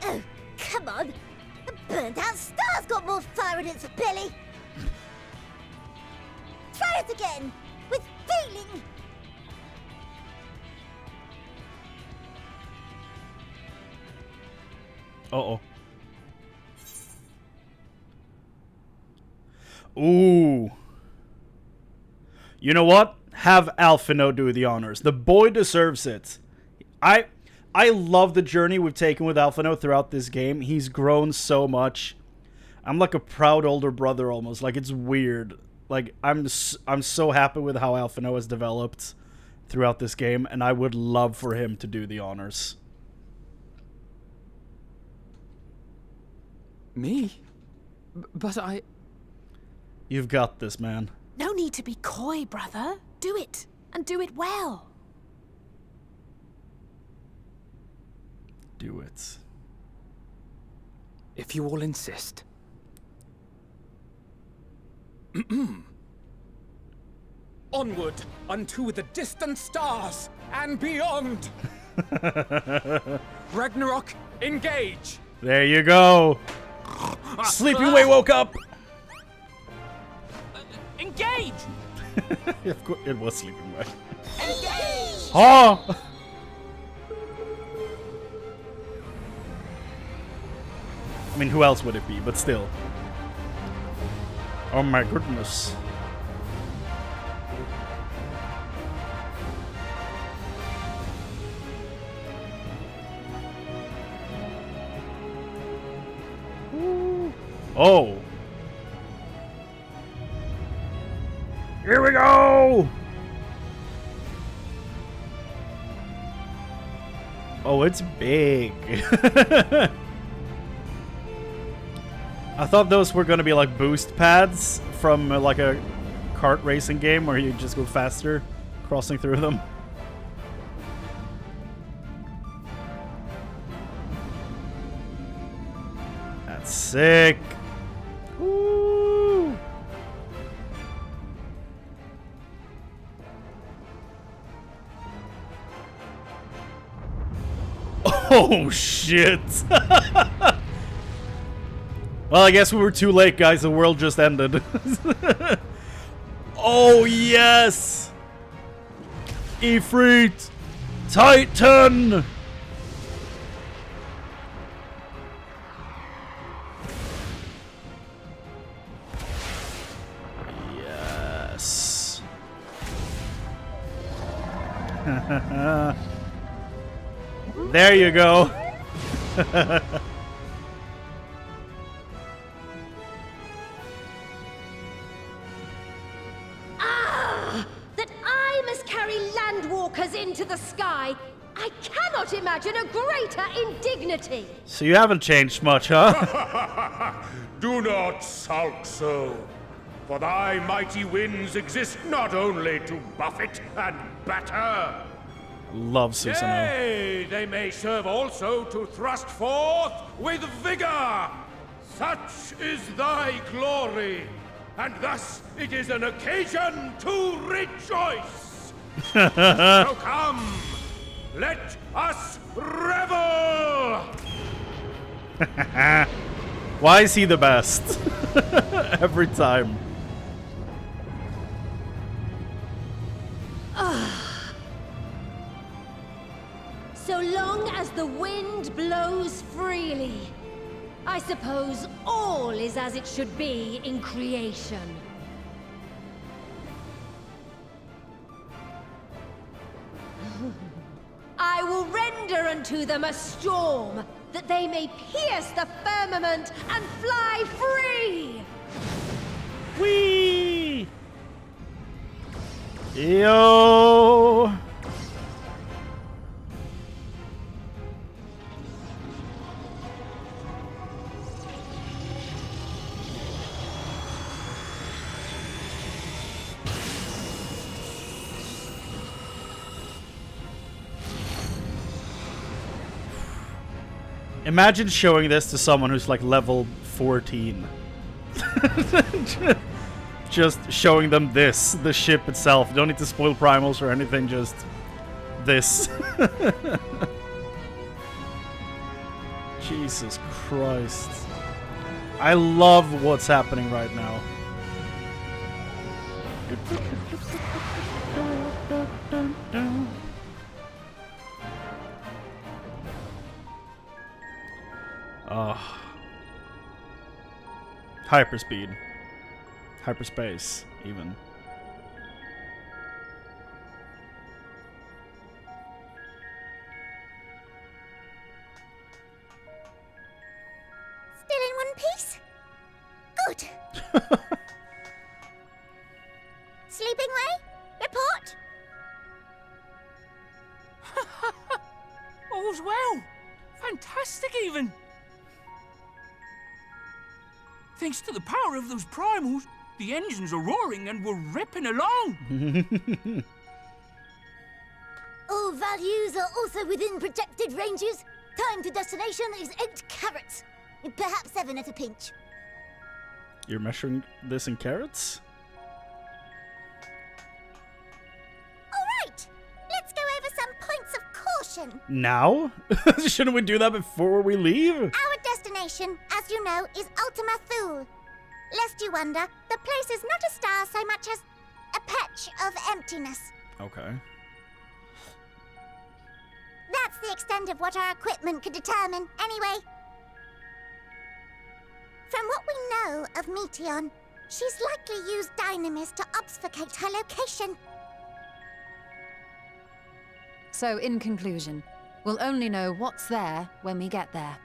Oh, come on. The burnt-out star's got more fire in its belly. Try it again, with feeling. Uh-oh. Ooh. You know what? Have Alphino do the honors. The boy deserves it. I love the journey we've taken with Alphino throughout this game. He's grown so much. I'm like a proud older brother almost. Like, it's weird. Like, I'm so happy with how Alphino has developed throughout this game, and I would love for him to do the honors. Me? But I... You've got this, man. No need to be coy, brother. Do it, and do it well. Do it. If you all insist. Onward unto the distant stars and beyond. Ragnarok, engage. There you go. Sleeping Way woke up. Engage. Of course, it was Sleeping Way. Engage. Oh. I mean, who else would it be? But still. Oh my goodness. Oh. Here we go. Oh, it's big. I thought those were gonna be like boost pads from like a kart racing game where you just go faster crossing through them. That's sick. Woo. Oh shit. Well, I guess we were too late, guys. The world just ended. Oh, yes! Ifrit! Titan! Yes. There you go. Endwalkers into the sky. I cannot imagine a greater indignity. So you haven't changed much, huh? Do not sulk so, for thy mighty winds exist not only to buffet and batter. Love Susanoo. Nay, they may serve also to thrust forth with vigor. Such is thy glory, and thus it is an occasion to rejoice. So come, let us revel! Why is he the best? Every time. So long as the wind blows freely, I suppose all is as it should be in creation. I will render unto them a storm, that they may pierce the firmament and fly free! Whee! Yo! Imagine showing this to someone who's like level 14. Just showing them this, the ship itself. You don't need to spoil primals or anything, just this. Jesus Christ. I love what's happening right now. Hyperspeed. Hyperspace, even. Still in one piece? Good. Fantastic, even! Thanks to the power of those primals, the engines are roaring and we're ripping along! All values are also within projected ranges. Time to destination is 8 carats. Perhaps 7 at a pinch. You're measuring this in carats? Alright! Let's go over some points of caution. Now? Shouldn't we do that before we leave? Our destination, as you know, is Ultima Thule. Lest you wonder, the place is not a star so much as a patch of emptiness. Okay. That's the extent of what our equipment could determine, anyway. From what we know of Meteion, she's likely used dynamis to obfuscate her location. So, in conclusion, we'll only know what's there when we get there.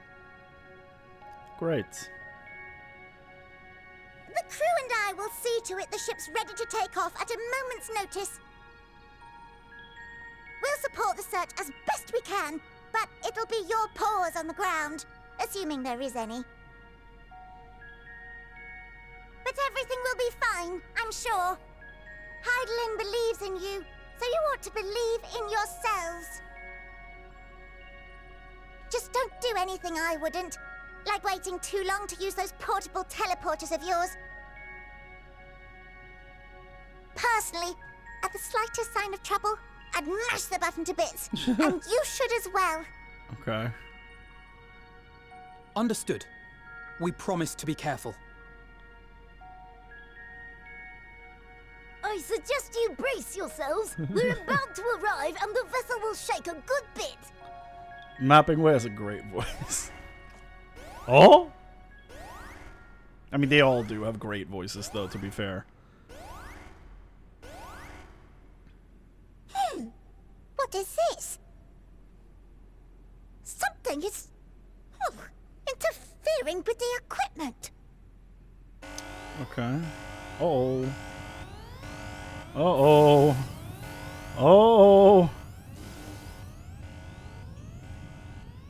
Great. The crew and I will see to it the ship's ready to take off at a moment's notice. We'll support the search as best we can, but it'll be your paws on the ground, assuming there is any. But everything will be fine, I'm sure. Hydaelyn believes in you, so you ought to believe in yourselves. Just don't do anything I wouldn't, like waiting too long to use those portable teleporters of yours. Personally, at the slightest sign of trouble, I'd mash the button to bits, and you should as well. Okay. Understood. We promise to be careful. I suggest you brace yourselves. We're about to arrive and the vessel will shake a good bit. Mapping Way has a great voice. Oh? I mean, they all do have great voices, though, to be fair. What is this? Something is interfering with the equipment. Okay. Uh-oh. Uh-oh. Uh-oh.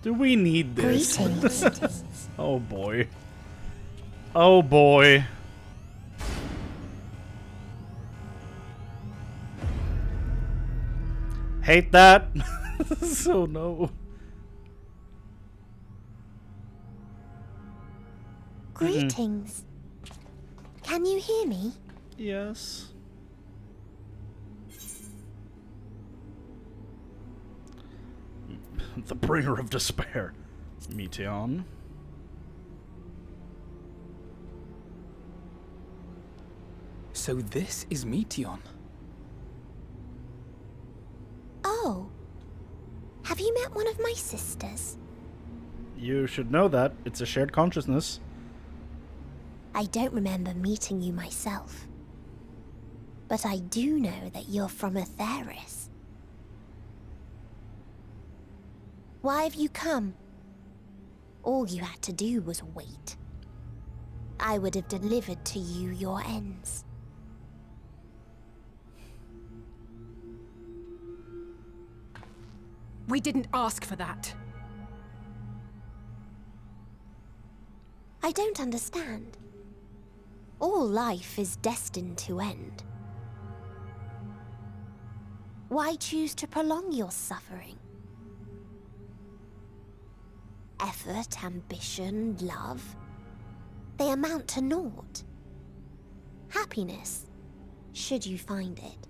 Do we need this? Greetings. Oh boy. Oh boy. Hate that. So no. Greetings. Can you hear me? Yes. The bringer of despair. Meteion. So this is Meteion. Oh. Have you met one of my sisters? You should know that. It's a shared consciousness. I don't remember meeting you myself. But I do know that you're from Atheris. Why have you come? All you had to do was wait. I would have delivered to you your ends. We didn't ask for that. I don't understand. All life is destined to end. Why choose to prolong your suffering? Effort, ambition, love, they amount to naught. Happiness, should you find it,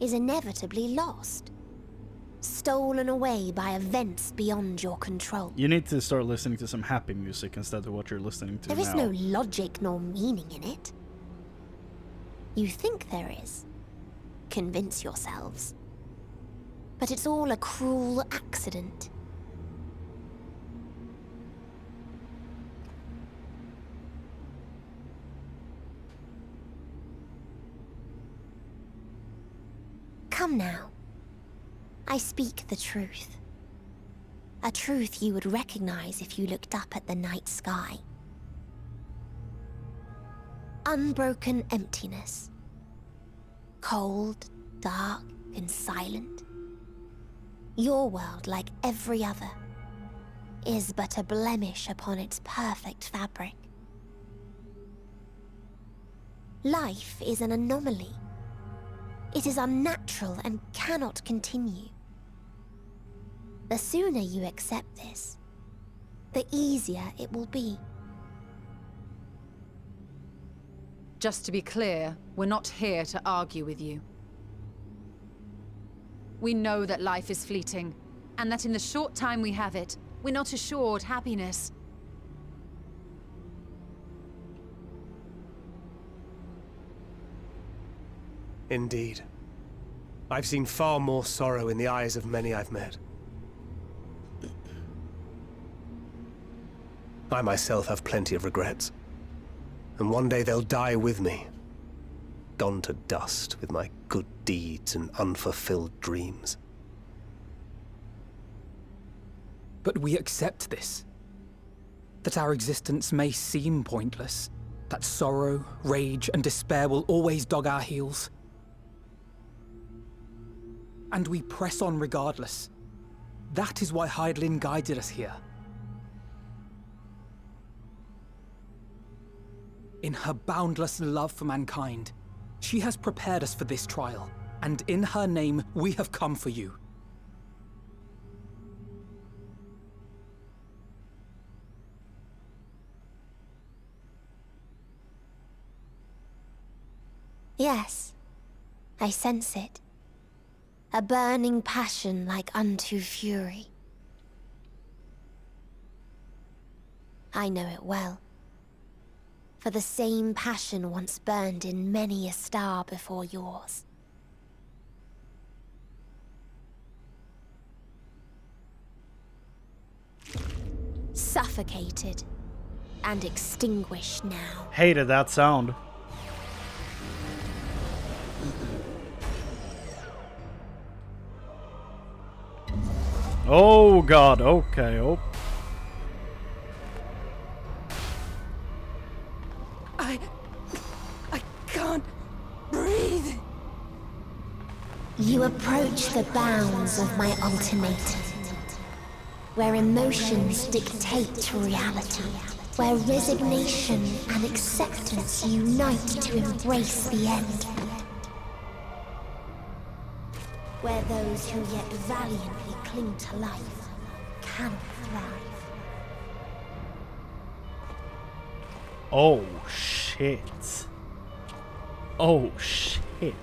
is inevitably lost. Stolen away by events beyond your control. You need to start listening to some happy music instead of what you're listening to now. There is no logic nor meaning in it. You think there is. Convince yourselves. But it's all a cruel accident. Come now. I speak the truth. A truth you would recognize if you looked up at the night sky. Unbroken emptiness. Cold, dark, and silent. Your world like every other. is but a blemish upon its perfect fabric. Life is an anomaly. It is unnatural and cannot continue. The sooner you accept this, the easier it will be. Just to be clear, we're not here to argue with you. We know that life is fleeting, and that in the short time we have it, we're not assured happiness. Indeed. I've seen far more sorrow in the eyes of many I've met. I myself have plenty of regrets. And one day they'll die with me, gone to dust with my good deeds and unfulfilled dreams. But we accept this. That our existence may seem pointless. That sorrow, rage, and despair will always dog our heels. And we press on regardless. That is why Hydaelyn guided us here. In her boundless love for mankind, she has prepared us for this trial, and in her name, we have come for you. Yes, I sense it. A burning passion like unto fury. I know it well. For the same passion once burned in many a star before yours. Suffocated and extinguished now. Hated that sound. Oh god, okay, oh. I can't breathe. You approach the bounds of my ultimatum, where emotions dictate reality, where resignation and acceptance unite to embrace the end, where those who yet valiantly cling to life cannot thrive. Oh shit. Oh shit.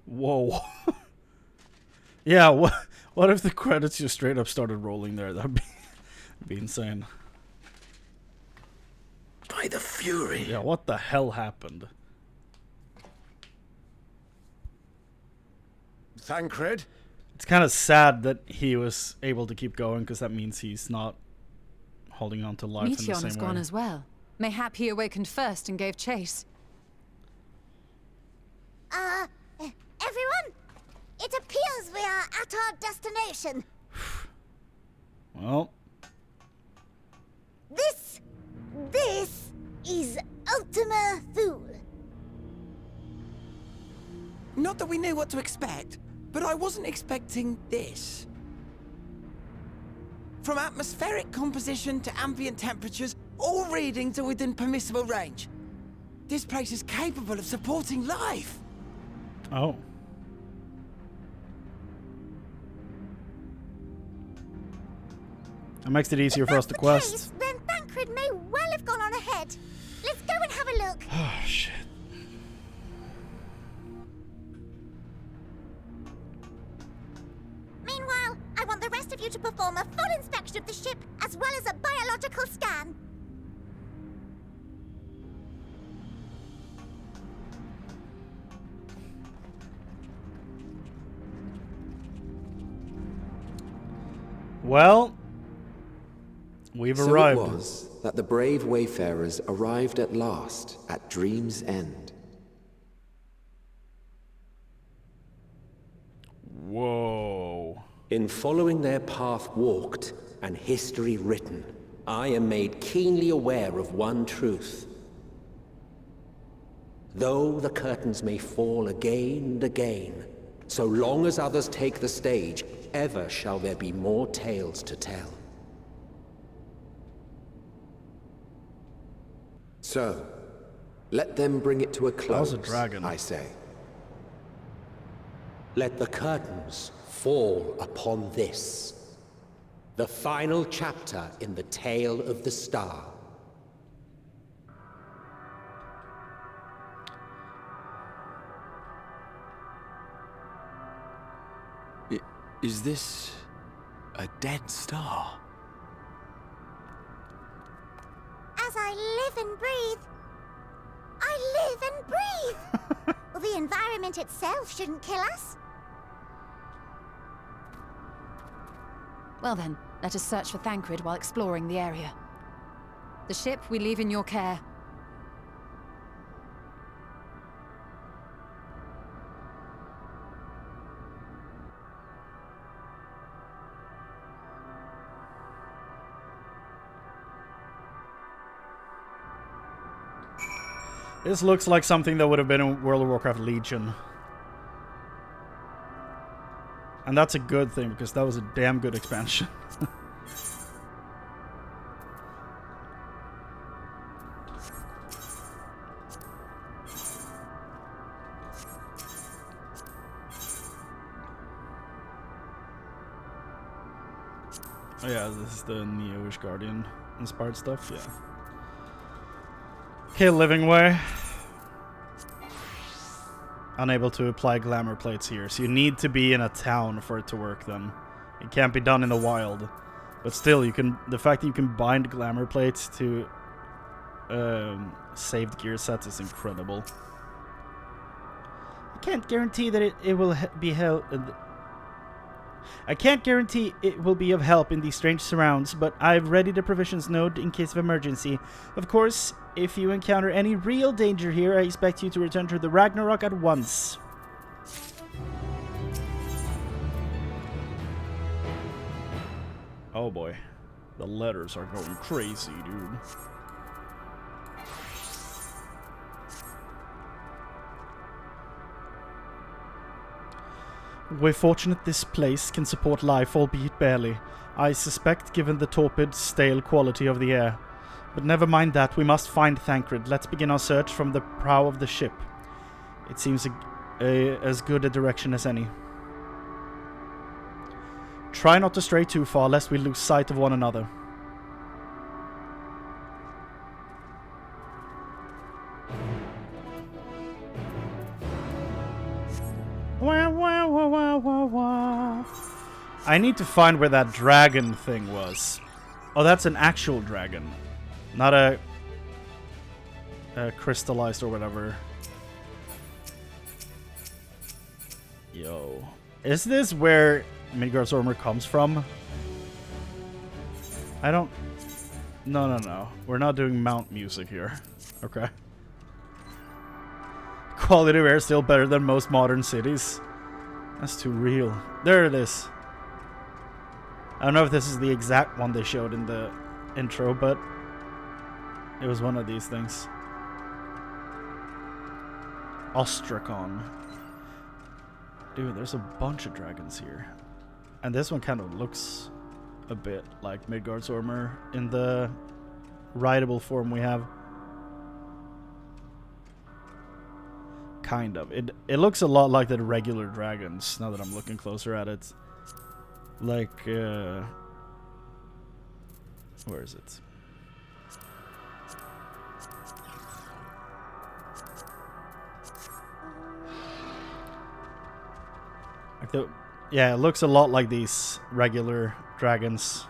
Whoa. Yeah, what if the credits just straight up started rolling there? That'd be insane. By the Fury. Yeah, what the hell happened? Thancred? It's kind of sad that he was able to keep going, because that means he's not holding on to life in the Meteon same has way. gone as well. Mayhap he awakened first and gave chase. Everyone? It appears we are at our destination. Well. This is Ultima Thule. Not that we knew what to expect, but I wasn't expecting this. From atmospheric composition to ambient temperatures, all readings are within permissible range. This place is capable of supporting life. Oh. That makes it easier for us to quest. Case, then Thancred may well have gone on ahead. Let's go and have a look. Oh, shit. Meanwhile, I want the rest of you to perform a full inspection of the ship, as well as a biological scan. Well, we've arrived. So it was that the brave wayfarers arrived at last at Dream's End. Whoa. In following their path walked, and history written, I am made keenly aware of one truth. Though the curtains may fall again and again, so long as others take the stage, ever shall there be more tales to tell. So, let them bring it to a close, I say. Let the curtains fall upon this, the final chapter in the tale of the star. Is this a dead star? As I live and breathe, I live and breathe. Well, the environment itself shouldn't kill us. Well then, let us search for Thancred while exploring the area. The ship we leave in your care. This looks like something that would have been in World of Warcraft Legion. And that's a good thing, because that was a damn good expansion. Oh yeah, this is the Neo-ish Guardian inspired stuff, yeah. Okay, Living Way. Unable to apply glamour plates here, so you need to be in a town for it to work then. It can't be done in the wild. But still, you can. The fact that you can bind glamour plates to saved gear sets is incredible. I can't guarantee that it will be held. I can't guarantee it will be of help in these strange surrounds, but I've readied a provisions node in case of emergency. Of course, if you encounter any real danger here, I expect you to return to the Ragnarok at once. Oh boy. The letters are going crazy, dude. We're fortunate this place can support life, albeit barely. I suspect, given the torpid, stale quality of the air. But never mind that, we must find Thancred. Let's begin our search from the prow of the ship. It seems as good a direction as any. Try not to stray too far, lest we lose sight of one another. I need to find where that dragon thing was. Oh, that's an actual dragon. Not a crystallized or whatever. Yo. Is this where Midgard's armor comes from? I don't... No. We're not doing mount music here. Okay. Quality of air still better than most modern cities. That's too real. There it is. I don't know if this is the exact one they showed in the intro, but it was one of these things. Ostrakon. Dude, there's a bunch of dragons here. And this one kind of looks a bit like Midgard's armor in the rideable form we have. Kind of. It looks a lot like the regular dragons, now that I'm looking closer at it. Like, where is it? Like yeah, it looks a lot like these regular dragons.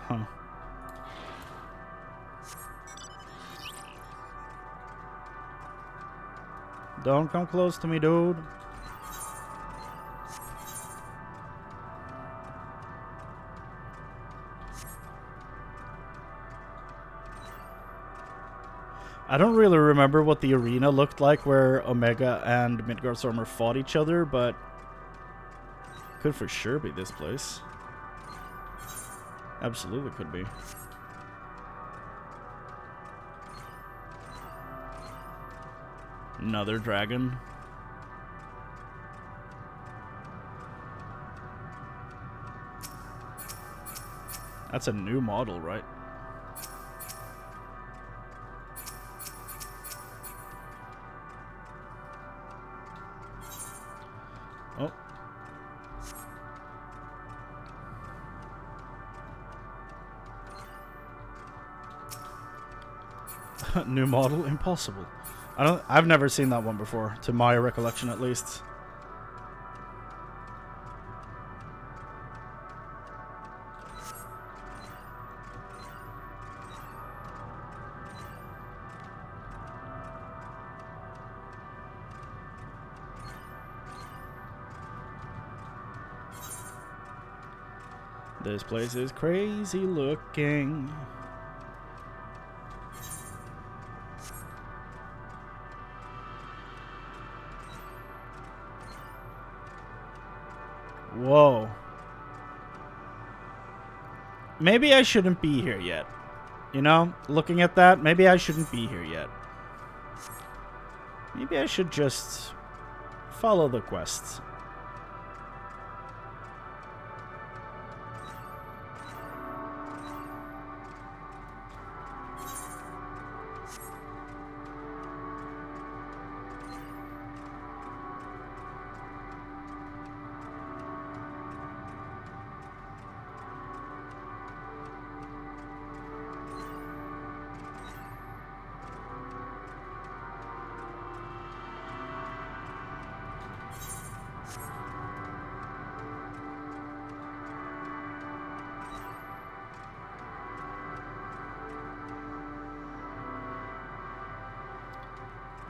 Huh. Don't come close to me, dude. I don't really remember what the arena looked like where Omega and Midgardsormr fought each other, but could for sure be this place. Absolutely could be. Another dragon. That's a new model, right? Oh. New model? Impossible. I've never seen that one before, to my recollection at least. This place is crazy looking. Whoa. Maybe I shouldn't be here yet. You know, looking at that, maybe I shouldn't be here yet. Maybe I should just follow the quests.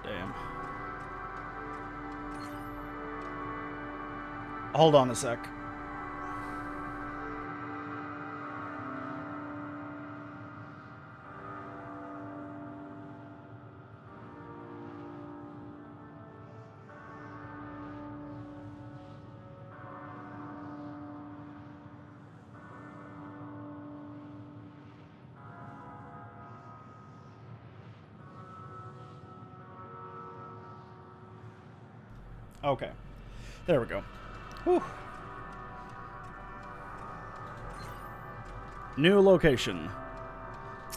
Damn. Hold on a sec. Okay. There we go. Whew. New location.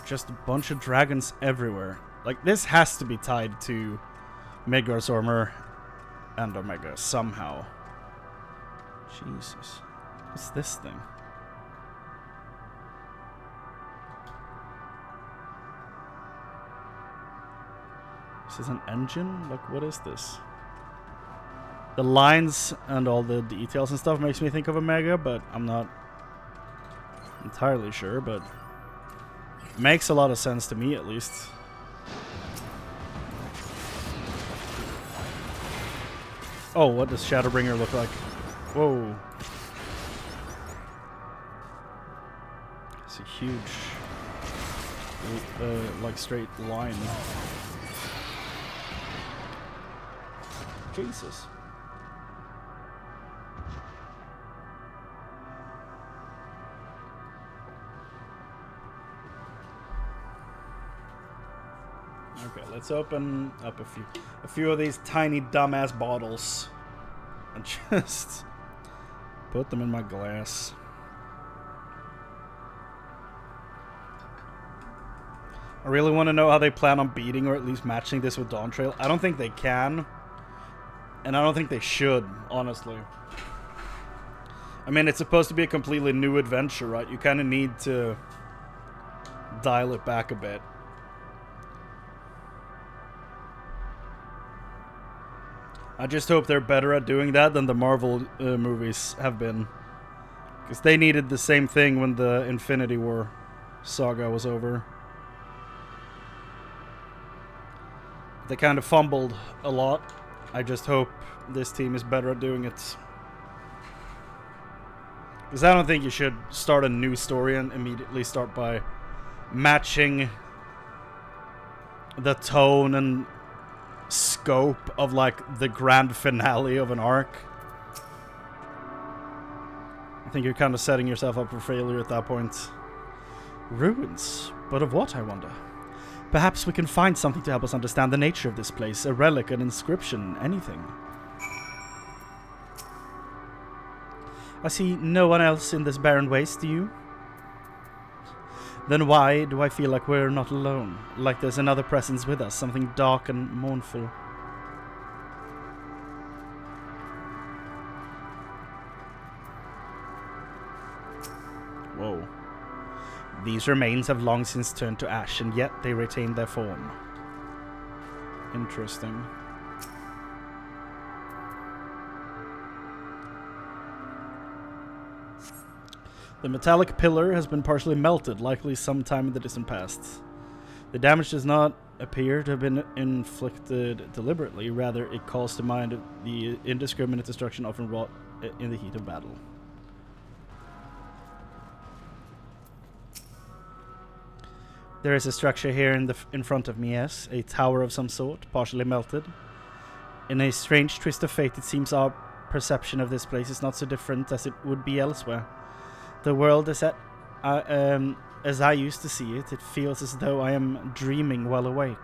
Just a bunch of dragons everywhere. Like, this has to be tied to Midgard's armor and Omega somehow. Jesus. What's this thing? Is this an engine? Like, what is this? The lines and all the details and stuff makes me think of Omega, but I'm not entirely sure, but it makes a lot of sense to me, at least. Oh, what does Shadowbringer look like? Whoa. It's a huge, like, straight line. Jesus. Okay, let's open up a few of these tiny dumbass bottles and just put them in my glass. I really want to know how they plan on beating or at least matching this with Dawn Trail. I don't think they can, and I don't think they should, honestly. I mean, it's supposed to be a completely new adventure, right? You kind of need to dial it back a bit. I just hope they're better at doing that than the Marvel movies have been. Because they needed the same thing when the Infinity War saga was over. They kind of fumbled a lot. I just hope this team is better at doing it. Because I don't think you should start a new story and immediately start by matching the tone and scope of, like, the grand finale of an arc. I think you're kind of setting yourself up for failure at that point. Ruins? But of what, I wonder? Perhaps we can find something to help us understand the nature of this place. A relic, an inscription, anything. I see no one else in this barren waste, do you? Then why do I feel like we're not alone? Like there's another presence with us, something dark and mournful. Whoa. These remains have long since turned to ash, and yet they retain their form. Interesting. The metallic pillar has been partially melted, likely sometime in the distant past. The damage does not appear to have been inflicted deliberately, rather it calls to mind the indiscriminate destruction often wrought in the heat of battle. There is a structure here in front of me, yes, a tower of some sort, partially melted. In a strange twist of fate, it seems our perception of this place is not so different as it would be elsewhere. The world is as I used to see it. It feels as though I am dreaming while awake.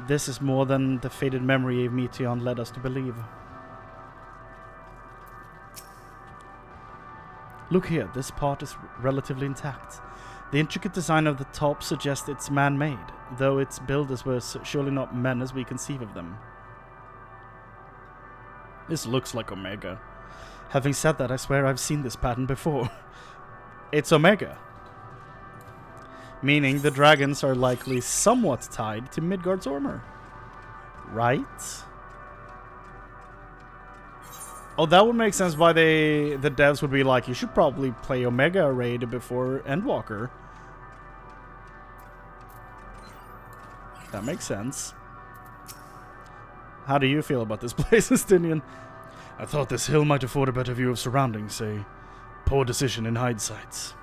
This is more than the faded memory of Meteion led us to believe. Look here, this part is relatively intact. The intricate design of the top suggests it's man-made, though its builders were surely not men as we conceive of them. This looks like Omega. Having said that, I swear I've seen this pattern before. It's Omega. Meaning the dragons are likely somewhat tied to Midgard's armor. Right? Oh, that would make sense why the devs would be like, you should probably play Omega Raid before Endwalker. That makes sense. How do you feel about this place, Estinian? I thought this hill might afford a better view of surroundings, a poor decision in hindsight.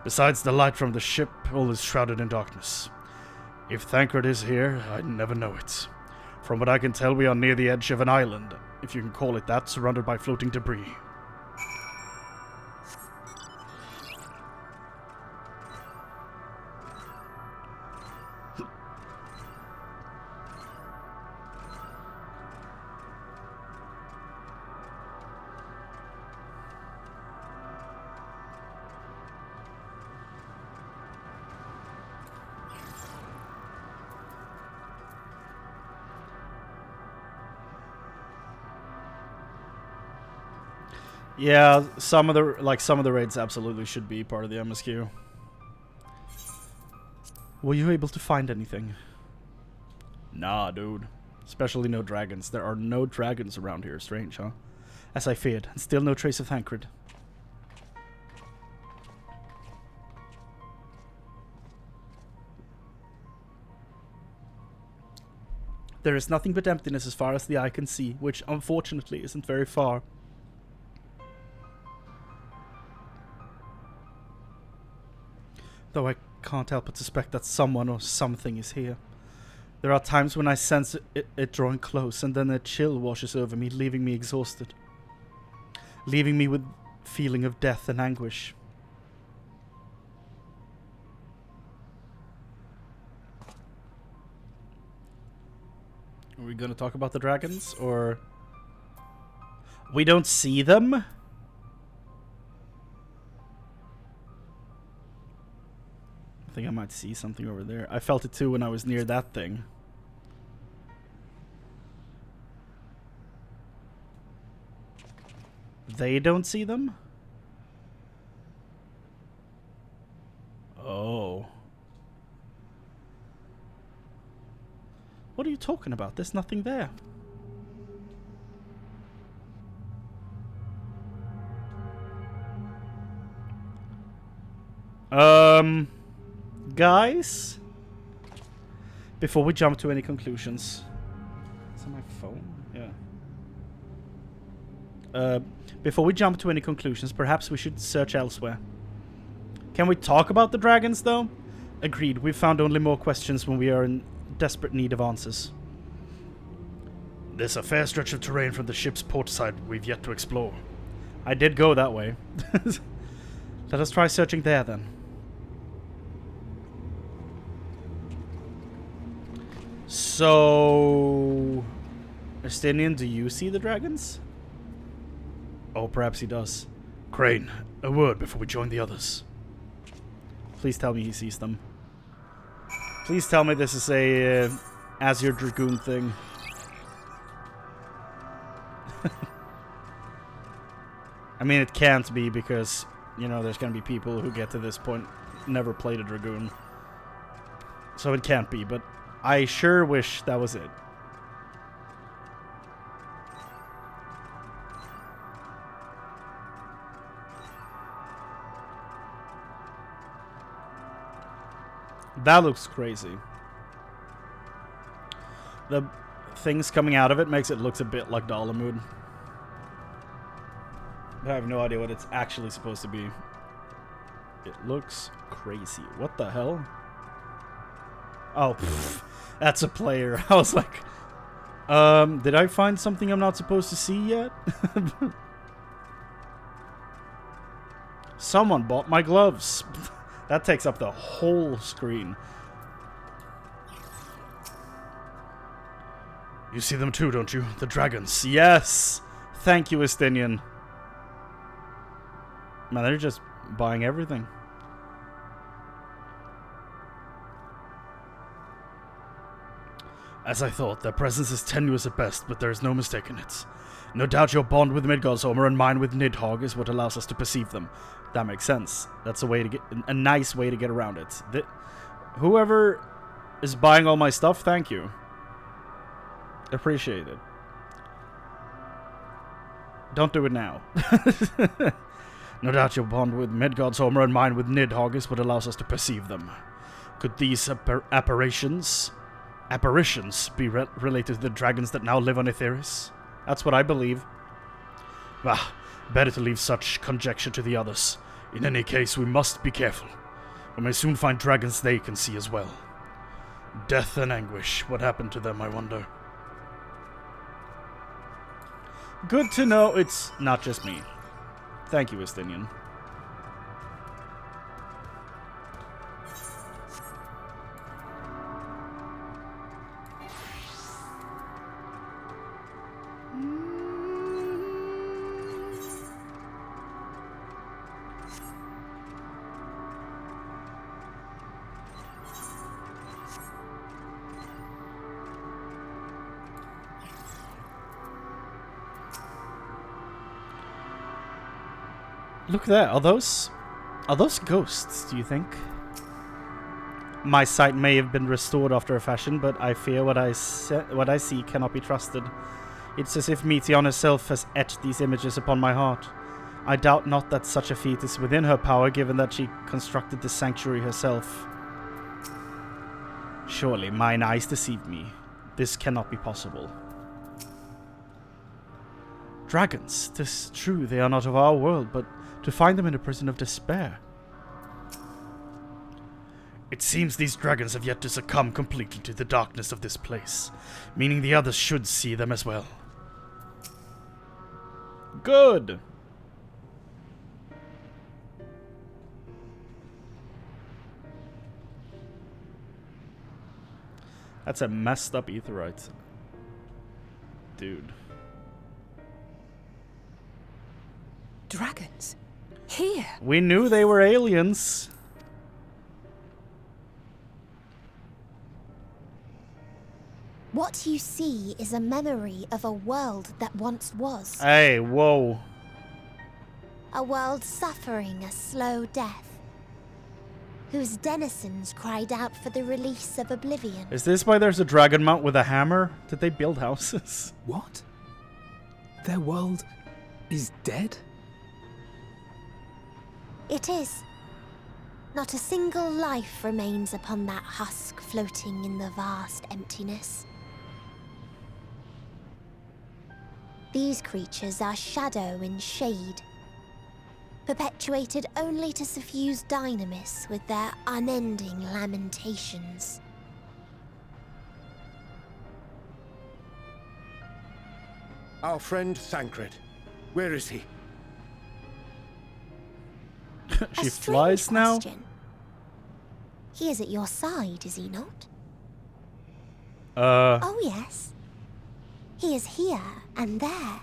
Besides the light from the ship, all is shrouded in darkness. If Thancred is here, I'd never know it. From what I can tell, we are near the edge of an island, if you can call it that, surrounded by floating debris. Yeah, some of the raids absolutely should be part of the MSQ. Were you able to find anything? Nah, dude. Especially no dragons. There are no dragons around here. Strange, huh? As I feared, and still no trace of Thancred. There is nothing but emptiness as far as the eye can see, which unfortunately isn't very far. Though I can't help but suspect that someone or something is here. There are times when I sense it drawing close, and then a chill washes over me, leaving me exhausted. Leaving me with feeling of death and anguish. Are we gonna talk about the dragons, or... We don't see them? I think I might see something over there. I felt it too when I was near that thing. They don't see them? Oh. What are you talking about? There's nothing there. Guys, before we jump to any conclusions, is that my phone? Yeah. Before we jump to any conclusions, perhaps we should search elsewhere. Can we talk about the dragons, though? Agreed. We've found only more questions when we are in desperate need of answers. There's a fair stretch of terrain from the ship's port side we've yet to explore. I did go that way. Let us try searching there then. So, Estinian, do you see the dragons? Oh, perhaps he does. Chrane, a word before we join the others. Please tell me he sees them. Please tell me this is a Azure Dragoon thing. I mean, it can't be because, you know, there's gonna be people who get to this point never played a Dragoon. So it can't be, but I sure wish that was it. That looks crazy. The things coming out of it makes it look a bit like Dalamud. I have no idea what it's actually supposed to be. It looks crazy. What the hell? Oh, pff, that's a player. I was like, did I find something I'm not supposed to see yet? Someone bought my gloves. That takes up the whole screen. You see them too, don't you? The dragons. Yes! Thank you, Estinian. Man, they're just buying everything. As I thought, their presence is tenuous at best, but there is no mistaking it. No doubt your bond with Midgardsormr and mine with Nidhogg is what allows us to perceive them. That makes sense. That's a way to get a nice way to get around it. Whoever is buying all my stuff, thank you. Appreciate it. Don't do it now. No doubt your bond with Midgardsormr and mine with Nidhogg is what allows us to perceive them. Could these apparitions be related to the dragons that now live on Etheris? That's what I believe. Ah, better to leave such conjecture to the others. In any case, we must be careful. We may soon find dragons they can see as well. Death and anguish. What happened to them, I wonder? Good to know it's not just me. Thank you, Estinian. Look there. Are those ghosts, do you think? My sight may have been restored after a fashion, but I fear what I see cannot be trusted. It's as if Meteon herself has etched these images upon my heart. I doubt not that such a feat is within her power, given that she constructed this sanctuary herself. Surely mine eyes deceive me. This cannot be possible. Dragons. 'Tis true they are not of our world, but to find them in a prison of despair. It seems these dragons have yet to succumb completely to the darkness of this place, meaning the others should see them as well. Good! That's a messed up aetheryte. Dude. Dragons? Here? We knew they were aliens. What you see is a memory of a world that once was. Hey, whoa. A world suffering a slow death, whose denizens cried out for the release of oblivion. Is this why there's a dragon mount with a hammer? Did they build houses? What? Their world is dead? It is. Not a single life remains upon that husk floating in the vast emptiness. These creatures are shadow and shade, perpetuated only to suffuse dynamis with their unending lamentations. Our friend Thancred. Where is he? She flies now? He is at your side, is he not? Oh, yes. He is here and there,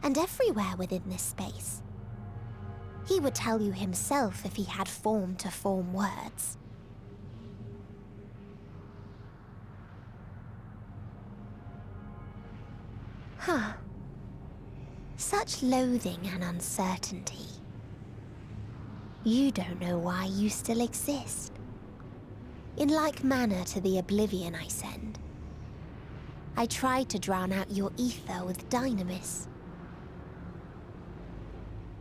and everywhere within this space. He would tell you himself if he had form to form words. Huh. Such loathing and uncertainty. You don't know why you still exist. In like manner to the oblivion I send, I tried to drown out your ether with dynamis.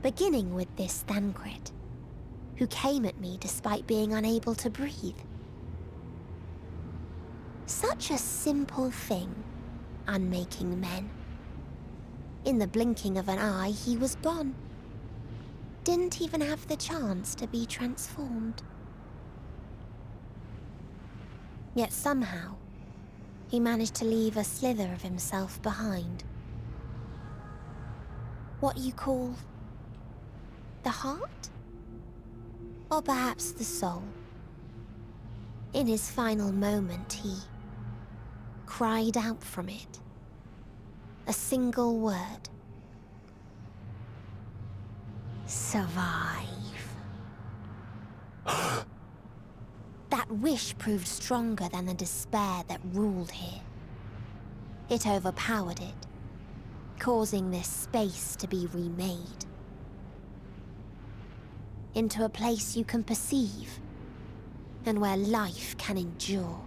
Beginning with this Thancred, who came at me despite being unable to breathe. Such a simple thing, unmaking men. In the blinking of an eye, he was gone. Didn't even have the chance to be transformed. Yet somehow, he managed to leave a slither of himself behind. What you call the heart? Or perhaps the soul. In his final moment, he cried out from it. A single word. Survive. That wish proved stronger than the despair that ruled here. It overpowered it, causing this space to be remade. Into a place you can perceive, and where life can endure.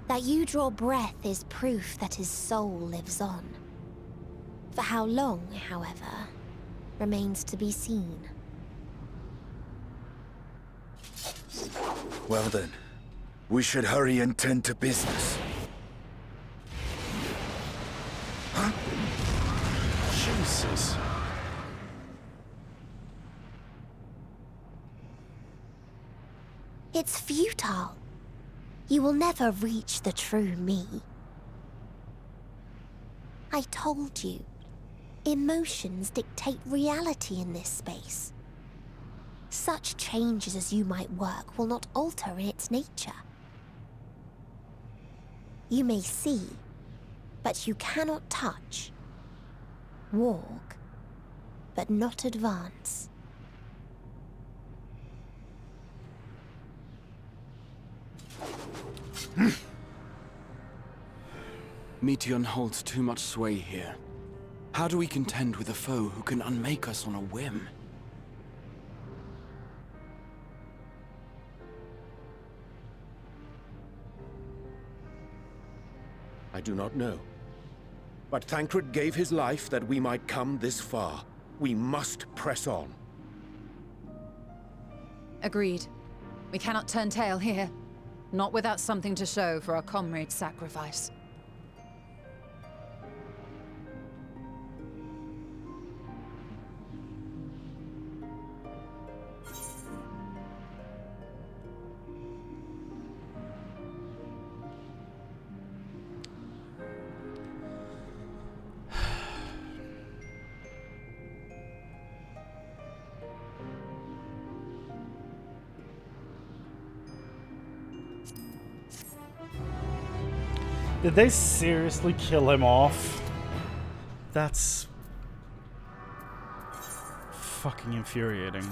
That you draw breath is proof that his soul lives on. For how long, however, remains to be seen. Well then, we should hurry and tend to business. Huh? Jesus. It's futile. You will never reach the true me. I told you, emotions dictate reality in this space. Such changes as you might work will not alter its nature. You may see, but you cannot touch. Walk, but not advance. Meteion holds too much sway here. How do we contend with a foe who can unmake us on a whim? I do not know. But Thancred gave his life that we might come this far. We must press on. Agreed. We cannot turn tail here. Not without something to show for our comrade's sacrifice. Did they seriously kill him off? That's fucking infuriating.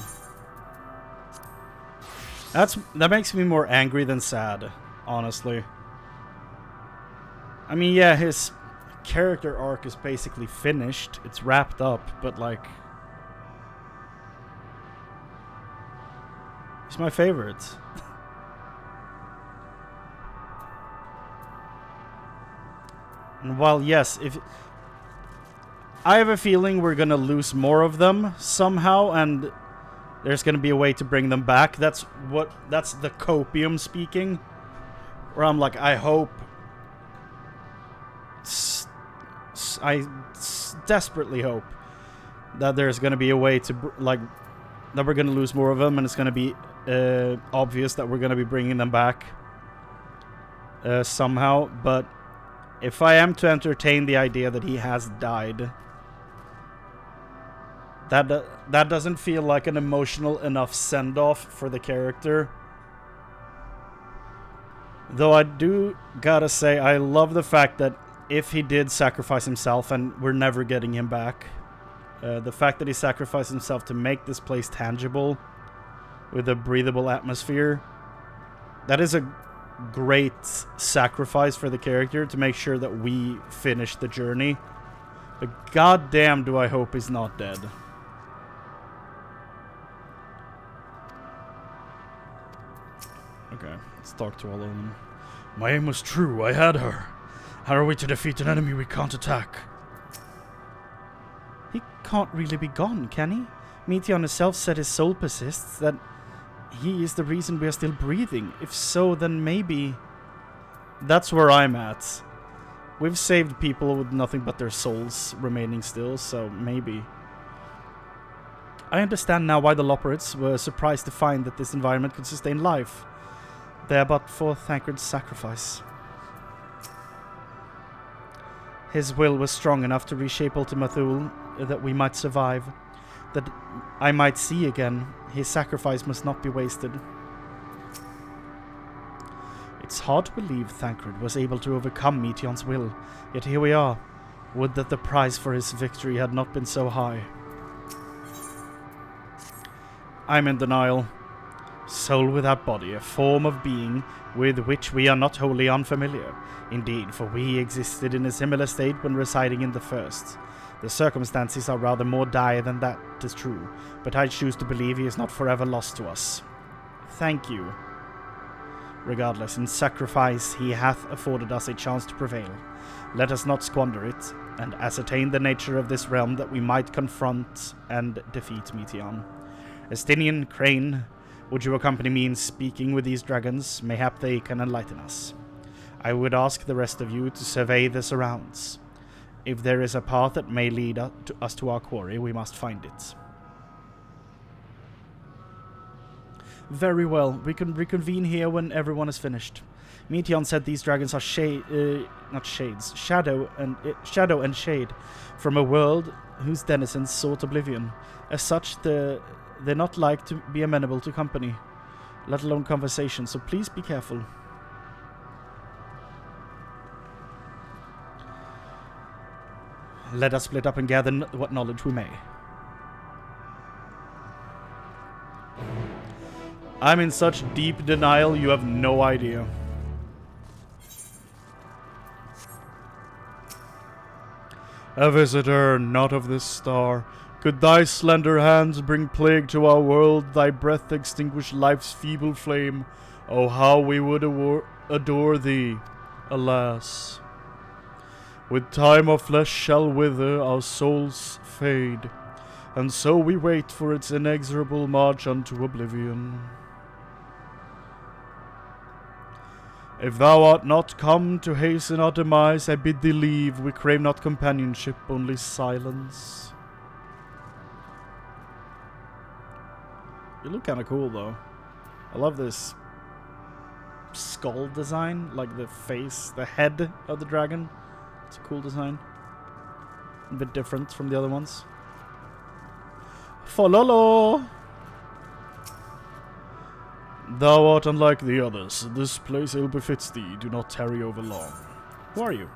That makes me more angry than sad, honestly. I mean, yeah, his character arc is basically finished. It's wrapped up, but like, he's my favorite. And while, yes, if I have a feeling we're gonna lose more of them somehow, and there's gonna be a way to bring them back. That's the copium speaking. Where I'm like, I hope, I desperately hope that there's gonna be a way to that we're gonna lose more of them, and it's gonna be obvious that we're gonna be bringing them back somehow, but. If I am to entertain the idea that he has died, That doesn't feel like an emotional enough send-off for the character. Though I do gotta say, I love the fact that if he did sacrifice himself, and we're never getting him back, the fact that he sacrificed himself to make this place tangible with a breathable atmosphere, that is a great sacrifice for the character to make sure that we finish the journey. But goddamn do I hope he's not dead. Okay, let's talk to all of them. My aim was true, I had her. How are we to defeat an enemy we can't attack? He can't really be gone, can he? Meteon himself said his soul persists, that he is the reason we are still breathing. If so, then maybe... That's where I'm at. We've saved people with nothing but their souls remaining still, so maybe. I understand now why the Loporrits were surprised to find that this environment could sustain life. They are but for Thancred's sacrifice. His will was strong enough to reshape Ultima Thule, that we might survive, that I might see again. His sacrifice must not be wasted. It's hard to believe Thancred was able to overcome Meteon's will, yet here we are. Would that the price for his victory had not been so high. I'm in denial. Soul without body, a form of being with which we are not wholly unfamiliar. Indeed, for we existed in a similar state when residing in the first. The circumstances are rather more dire than that, 'tis true, but I choose to believe he is not forever lost to us. Thank you. Regardless, in sacrifice he hath afforded us a chance to prevail. Let us not squander it, and ascertain the nature of this realm that we might confront and defeat Meteon. Estinian, Chrane, would you accompany me in speaking with these dragons? Mayhap they can enlighten us. I would ask the rest of you to survey the surrounds. If there is a path that may lead us to our quarry, we must find it. Very well, we can reconvene here when everyone is finished. Meteon said these dragons are shadow and shade, from a world whose denizens sought oblivion. As such, they're not like to be amenable to company, let alone conversation, so please be careful. Let us split up and gather what knowledge we may. I'm in such deep denial, you have no idea. A visitor, not of this star. Could thy slender hands bring plague to our world, thy breath extinguish life's feeble flame, oh how we would adore thee, alas. With time our flesh shall wither, our souls fade, and so we wait for its inexorable march unto oblivion. If thou art not come to hasten our demise, I bid thee leave. We crave not companionship, only silence. You look kind of cool, though. I love this skull design, like the face, the head of the dragon. It's a cool design. A bit different from the other ones. Fololo! Thou art unlike the others. This place ill befits thee. Do not tarry over long. Who are you?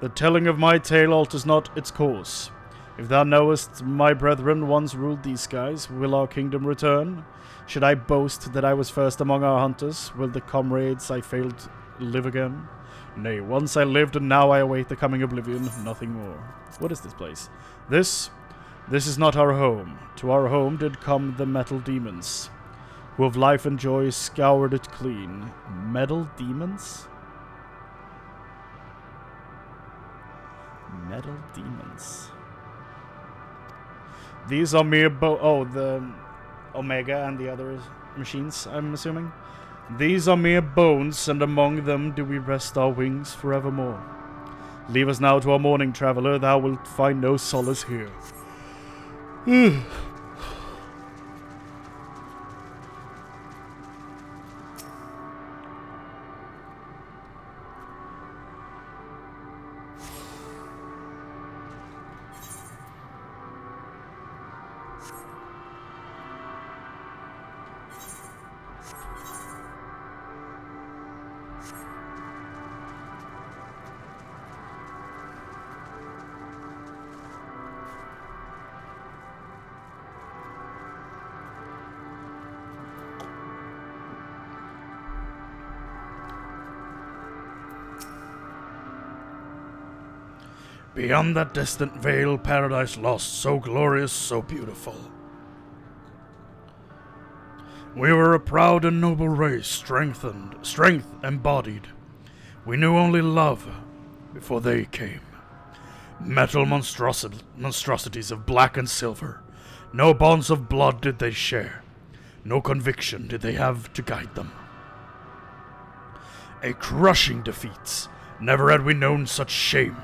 The telling of my tale alters not its course. If thou knowest my brethren once ruled these skies, will our kingdom return? Should I boast that I was first among our hunters, will the comrades I failed live again? Nay, once I lived and now I await the coming oblivion, nothing more. What is this place? This is not our home. To our home did come the metal demons, who of life and joy scoured it clean. Metal demons? Metal demons. These are mere the Omega and the other machines, I'm assuming. These are mere bones, and among them do we rest our wings forevermore. Leave us now to our morning, traveler. Thou wilt find no solace here. Beyond that distant veil, paradise lost, so glorious, so beautiful. We were a proud and noble race, strength embodied. We knew only love before they came. Metal monstrosities of black and silver. No bonds of blood did they share. No conviction did they have to guide them. A crushing defeat. Never had we known such shame.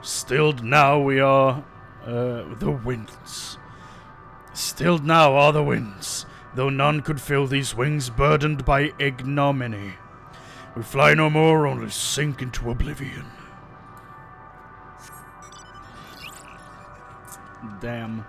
Stilled now we are the winds. Stilled now are the winds, though none could fill these wings burdened by ignominy. We fly no more, only sink into oblivion. Damn.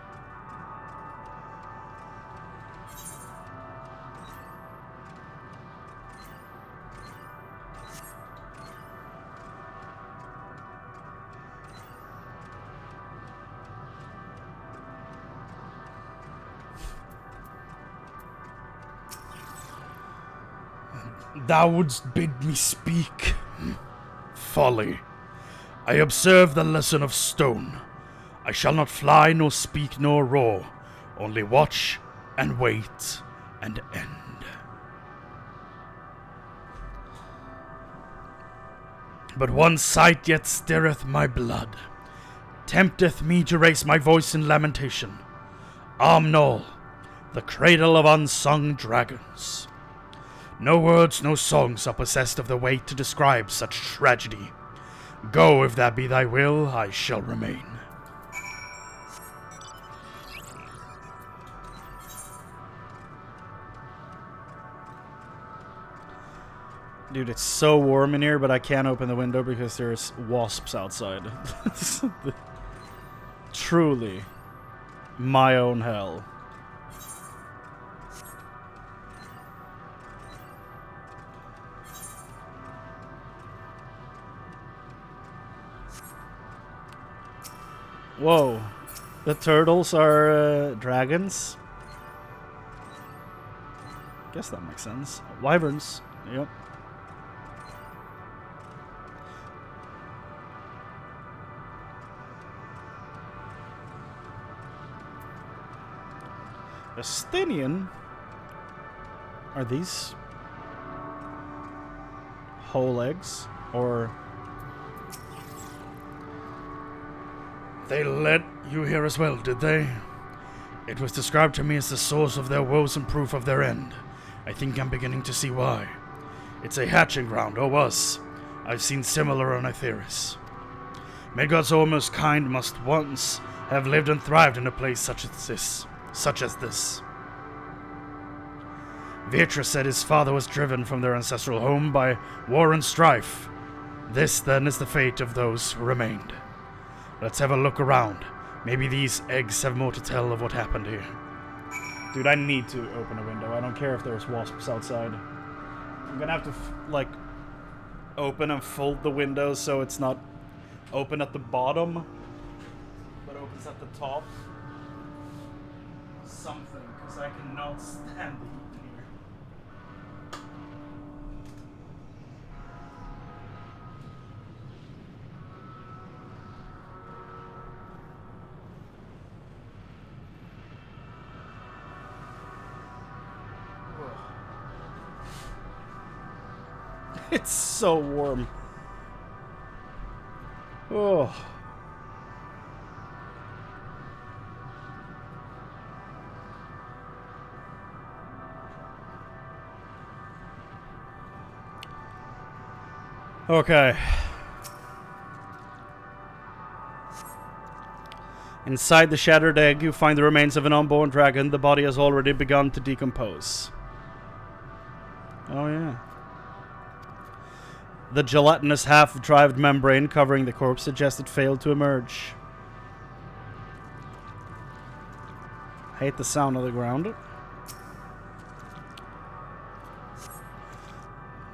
Thou wouldst bid me speak. Folly. I observe the lesson of stone. I shall not fly, nor speak, nor roar, only watch and wait and end. But one sight yet stirreth my blood, tempteth me to raise my voice in lamentation. Amnol, the cradle of unsung dragons. No words, no songs are possessed of the weight to describe such tragedy. Go, if that be thy will, I shall remain. Dude, it's so warm in here, but I can't open the window because there's wasps outside. Truly, my own hell. Whoa, the turtles are dragons? Guess that makes sense. Wyverns, yep. Estinian? Are these whole eggs? Or... They let you here as well, did they? It was described to me as the source of their woes and proof of their end. I think I'm beginning to see why. It's a hatching ground, or was. I've seen similar on Aetheris. Midgard's almost kind must once have lived and thrived in a place such as this. Vitra said his father was driven from their ancestral home by war and strife. This, then, is the fate of those who remained. Let's have a look around. Maybe these eggs have more to tell of what happened here. Dude, I need to open a window. I don't care if there's wasps outside. I'm gonna have to, like, open and fold the window so it's not open at the bottom, but opens at the top. Something, because I cannot stand the heat in here. It's so warm. Oh. Okay. Inside the shattered egg, you find the remains of an unborn dragon. The body has already begun to decompose. Oh, yeah. The gelatinous half-dried membrane covering the corpse suggests it failed to emerge. Hate the sound of the ground.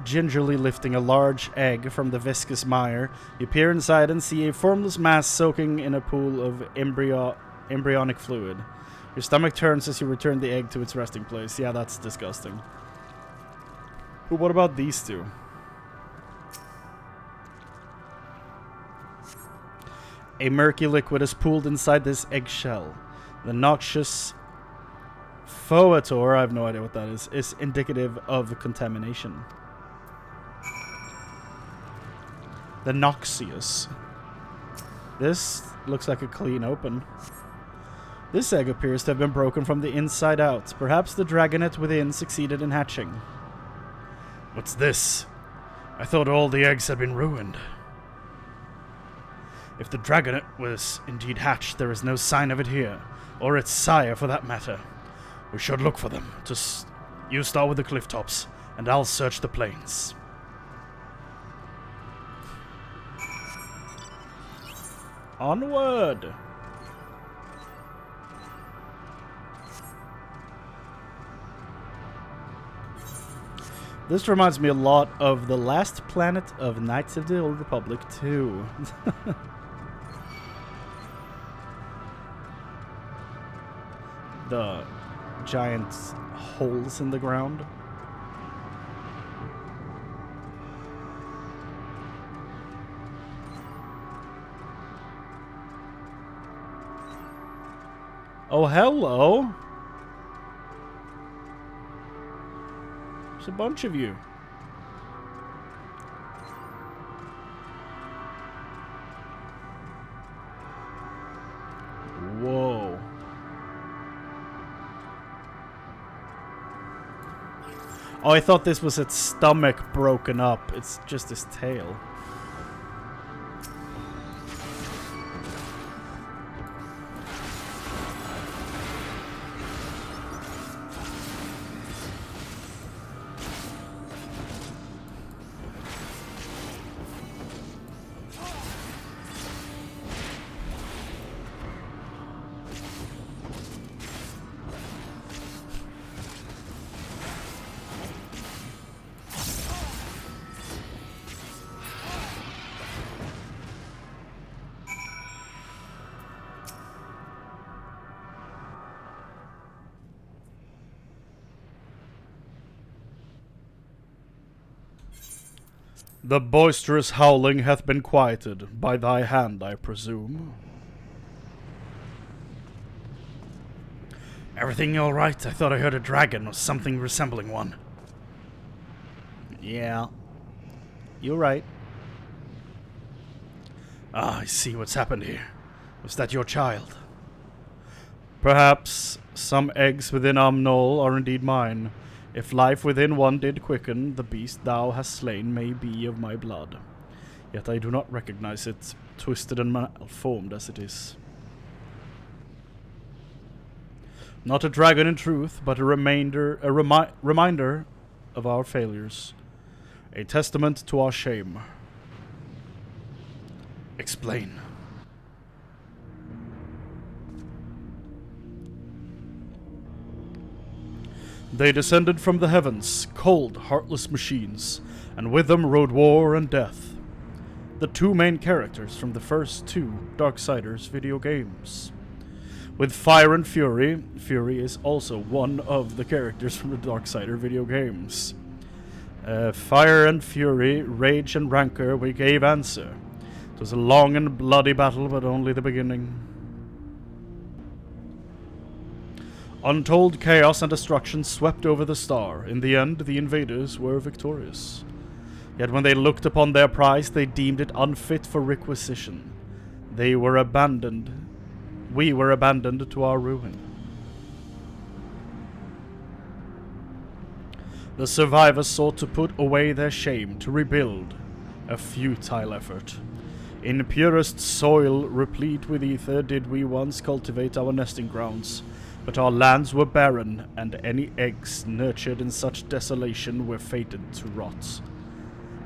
Gingerly lifting a large egg from the viscous mire, you peer inside and see a formless mass soaking in a pool of embryonic fluid. Your stomach turns as you return the egg to its resting place. Yeah, that's disgusting. But what about these two? A murky liquid is pooled inside this eggshell. The noxious Foator, I have no idea what that is indicative of contamination. The Noxious. This looks like a clean open. This egg appears to have been broken from the inside out. Perhaps the dragonet within succeeded in hatching. What's this? I thought all the eggs had been ruined. If the dragonet was indeed hatched, there is no sign of it here, or its sire for that matter. We should look for them. You start with the cliff tops, and I'll search the plains. Onward! This reminds me a lot of the last planet of Knights of the Old Republic 2. The giant holes in the ground. Oh, hello. There's a bunch of you. Whoa. Oh, I thought this was its stomach broken up. It's just its tail. The boisterous howling hath been quieted, by thy hand, I presume. Everything all right? I thought I heard a dragon or something resembling one. Yeah. You're right. Ah, I see what's happened here. Was that your child? Perhaps some eggs within Amnol are indeed mine. If life within one did quicken, the beast thou hast slain may be of my blood. Yet I do not recognize it, twisted and malformed as it is. Not a dragon in truth, but a reminder of our failures. A testament to our shame. Explain. They descended from the heavens, cold, heartless machines, and with them rode war and death. The two main characters from the first two Darksiders video games. With Fire and Fury, Fury is also one of the characters from the Darksider video games. Fire and Fury, Rage and Rancor, we gave answer. It was a long and bloody battle, but only the beginning. Untold chaos and destruction swept over the star. In the end, the invaders were victorious. Yet when they looked upon their prize, they deemed it unfit for requisition. They were abandoned. We were abandoned to our ruin. The survivors sought to put away their shame, to rebuild. A futile effort. In purest soil, replete with ether, did we once cultivate our nesting grounds. But our lands were barren, and any eggs nurtured in such desolation were fated to rot.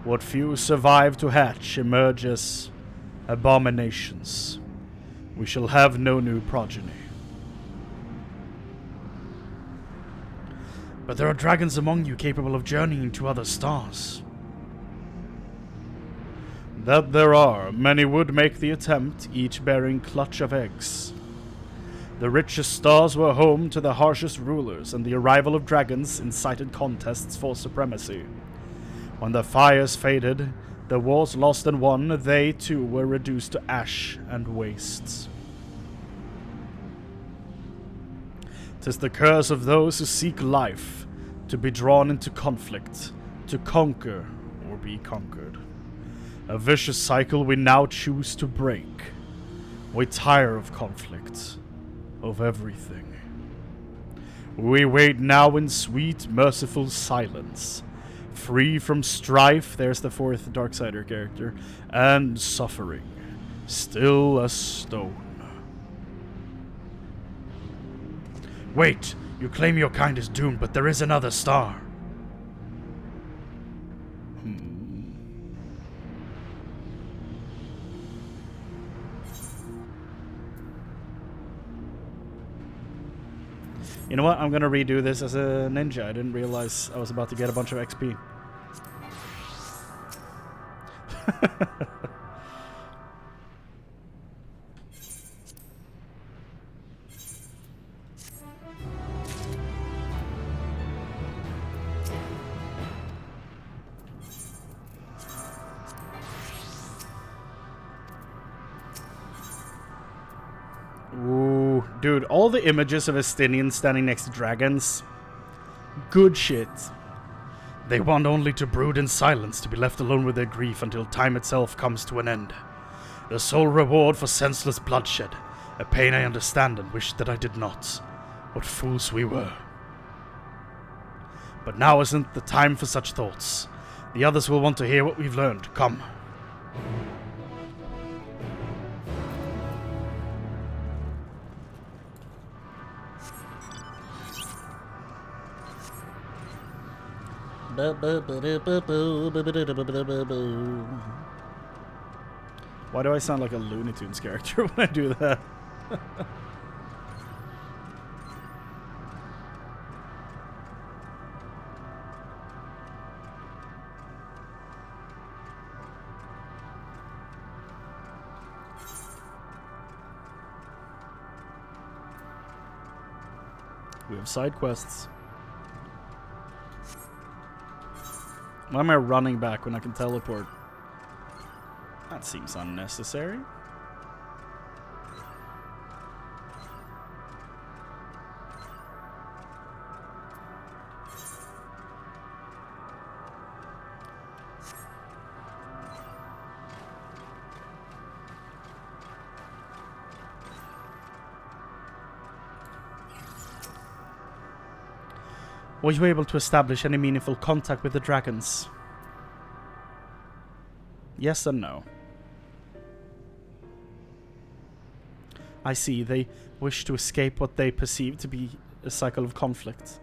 What few survived to hatch emerge as abominations. We shall have no new progeny. But there are dragons among you capable of journeying to other stars. That there are. Many would make the attempt, each bearing clutch of eggs. The richest stars were home to the harshest rulers, and the arrival of dragons incited contests for supremacy. When the fires faded, The wars lost and won, they too were reduced to ash and wastes. 'Tis the curse of those who seek life, to be drawn into conflict, to conquer or be conquered. A vicious cycle we now choose to break. We tire of conflict, of everything. We wait now in sweet, merciful silence, free from strife, there's the fourth Darksider character, and suffering, still as stone. Wait, you claim your kind is doomed, but there is another star. You know what? I'm gonna redo this as a ninja. I didn't realize I was about to get a bunch of XP. Ooh, dude, all the images of Estinians standing next to dragons. Good shit. They want only to brood in silence, to be left alone with their grief until time itself comes to an end. The sole reward for senseless bloodshed. A pain I understand and wish that I did not. What fools we were. But now isn't the time for such thoughts. The others will want to hear what we've learned. Come. Why do I sound like a Looney Tunes character when I do that? We have side quests. Why am I running back when I can teleport? That seems unnecessary. Were you able to establish any meaningful contact with the dragons? Yes and no. I see, they wish to escape what they perceive to be a cycle of conflict.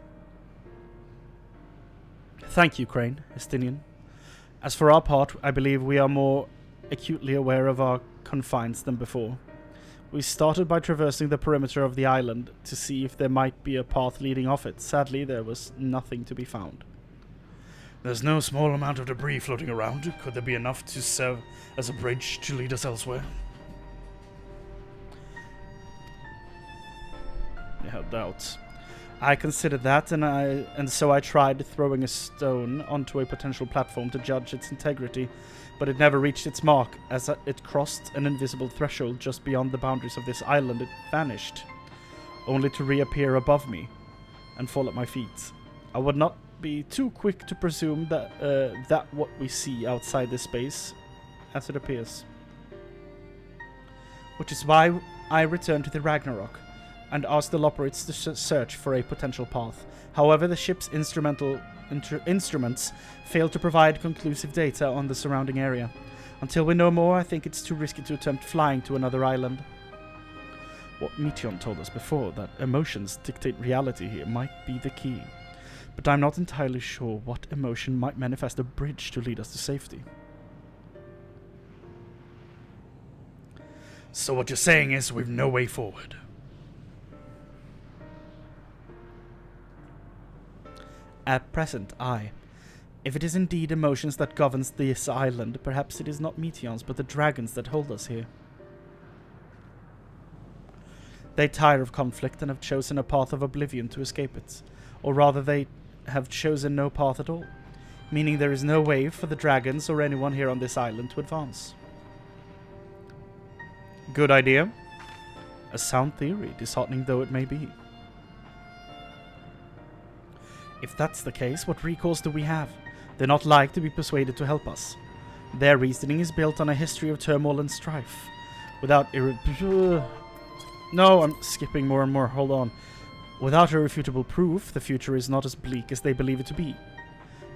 Thank you, Chrane, Estinian. As for our part, I believe we are more acutely aware of our confines than before. We started by traversing the perimeter of the island to see if there might be a path leading off it. Sadly, there was nothing to be found. There's no small amount of debris floating around. Could there be enough to serve as a bridge to lead us elsewhere? Yeah, doubts. I considered that, and so I tried throwing a stone onto a potential platform to judge its integrity, but it never reached its mark. As it crossed an invisible threshold just beyond the boundaries of this island, it vanished, only to reappear above me and fall at my feet. I would not be too quick to presume that what we see outside this space, as it appears. Which is why I returned to the Ragnarok and asked the Loporrits to search for a potential path. However, the ship's instruments failed to provide conclusive data on the surrounding area. Until we know more, I think it's too risky to attempt flying to another island. What Meteion told us before, that emotions dictate reality here, might be the key. But I'm not entirely sure what emotion might manifest a bridge to lead us to safety. So what you're saying is we've no way forward. At present, aye. If it is indeed emotions that governs this island, perhaps it is not Meteons, but the dragons that hold us here. They tire of conflict and have chosen a path of oblivion to escape it. Or rather, they have chosen no path at all. meaning there is no way for the dragons or anyone here on this island to advance. Good idea. A sound theory, disheartening though it may be. If that's the case, what recourse do we have? They're not like to be persuaded to help us. Their reasoning is built on a history of turmoil and strife. Without No, I'm skipping more and more, hold on. Without irrefutable proof, the future is not as bleak as they believe it to be.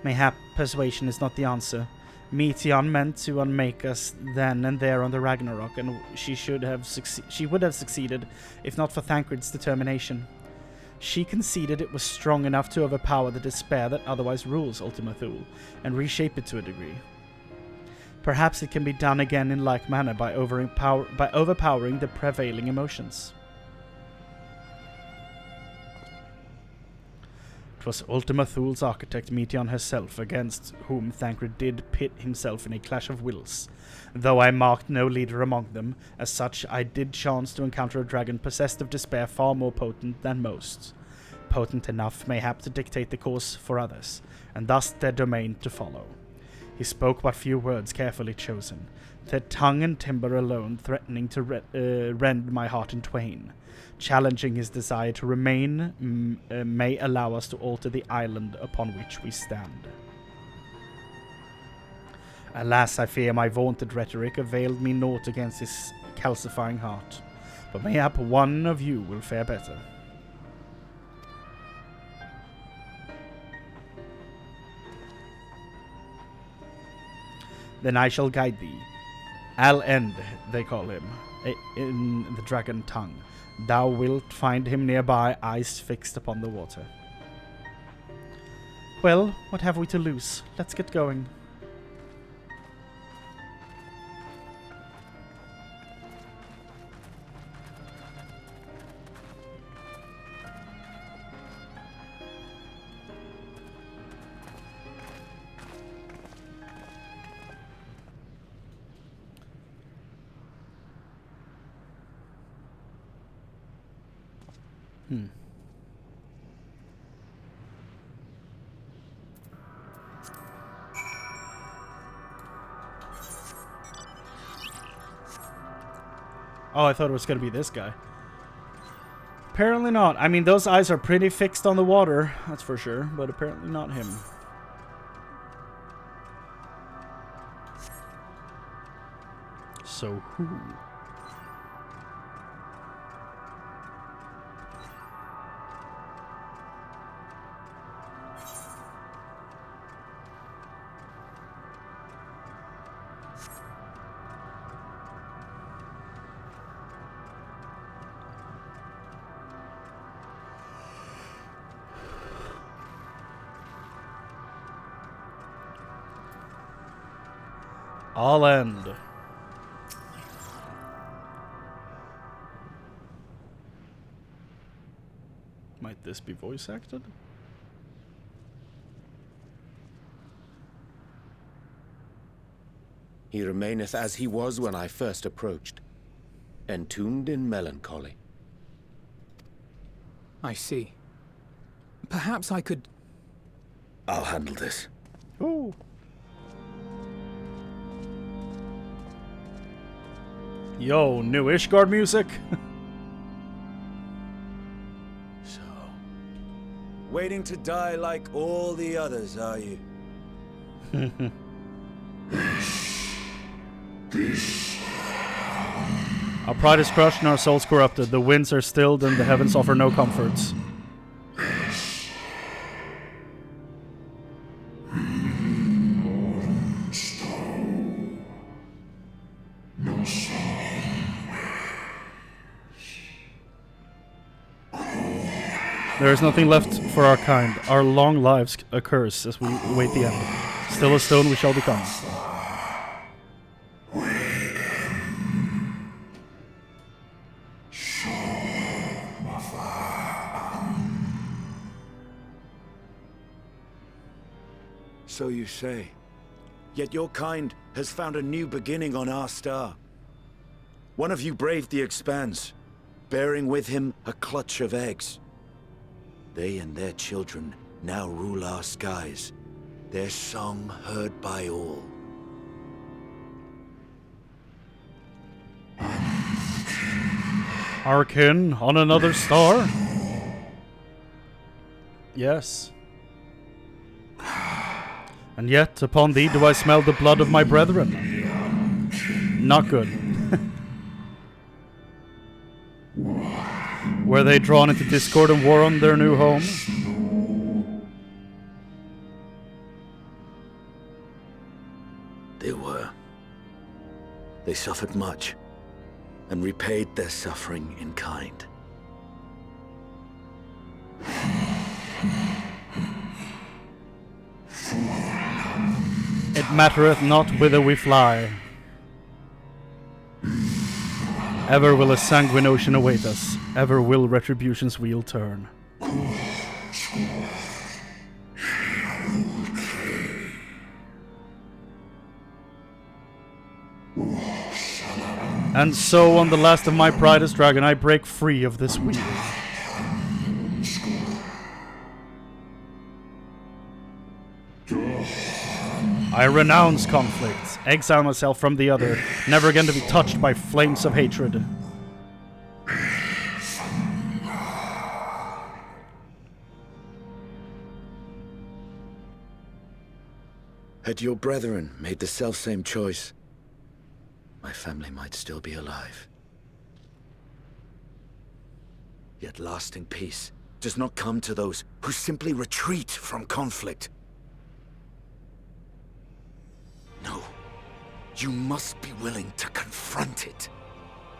Mayhap persuasion is not the answer. Meteion meant to unmake us then and there on the Ragnarok, and she would have succeeded if not for Thancred's determination. She conceded it was strong enough to overpower the despair that otherwise rules Ultima Thule, and reshape it to a degree. Perhaps it can be done again in like manner by overpowering the prevailing emotions. It was Ultima Thule's architect Meteion herself against whom Thancred did pit himself in a clash of wills. Though I marked no leader among them, as such I did chance to encounter a dragon possessed of despair far more potent than most. Potent enough, mayhap, to dictate the course for others, and thus their domain to follow. He spoke but few words carefully chosen, their tongue and timbre alone threatening to rend my heart in twain. Challenging his desire to remain may allow us to alter the island upon which we stand. Alas, I fear my vaunted rhetoric availed me naught against his calcifying heart, but mayhap one of you will fare better. Then I shall guide thee. Al-End, they call him, in the dragon tongue. Thou wilt find him nearby, eyes fixed upon the water. Well, what have we to lose? Let's get going. Oh, I thought it was going to be this guy. Apparently not. I mean, those eyes are pretty fixed on the water, that's for sure, but apparently not him. So who? I'll end. Might this be voice acted? He remaineth as he was when I first approached, entombed in melancholy. I see. Perhaps I could... I'll handle this. Ooh. Yo, new Ishgard music. So, waiting to die like all the others, are you? Our pride is crushed and our souls corrupted. The winds are stilled and the heavens offer no comforts. There is nothing left for our kind. Our long lives a curse as we await the end. Still a stone we shall become. So you say. Yet your kind has found a new beginning on our star. One of you braved the Expanse, bearing with him a clutch of eggs. They and their children now rule our skies, their song heard by all. Our kin on another star? Yes. And yet, upon thee do I smell the blood of my brethren. Not good. Were they drawn into discord and war on their new home? They were. They suffered much, and repaid their suffering in kind. It mattereth not whither we fly. Ever will a sanguine ocean await us. Ever will retribution's wheel turn. And so, on the last of my pride as dragon, I break free of this wheel. I renounce conflicts, exile myself from the other, never again to be touched by flames of hatred. Had your brethren made the selfsame choice, my family might still be alive. Yet lasting peace does not come to those who simply retreat from conflict. No, you must be willing to confront it,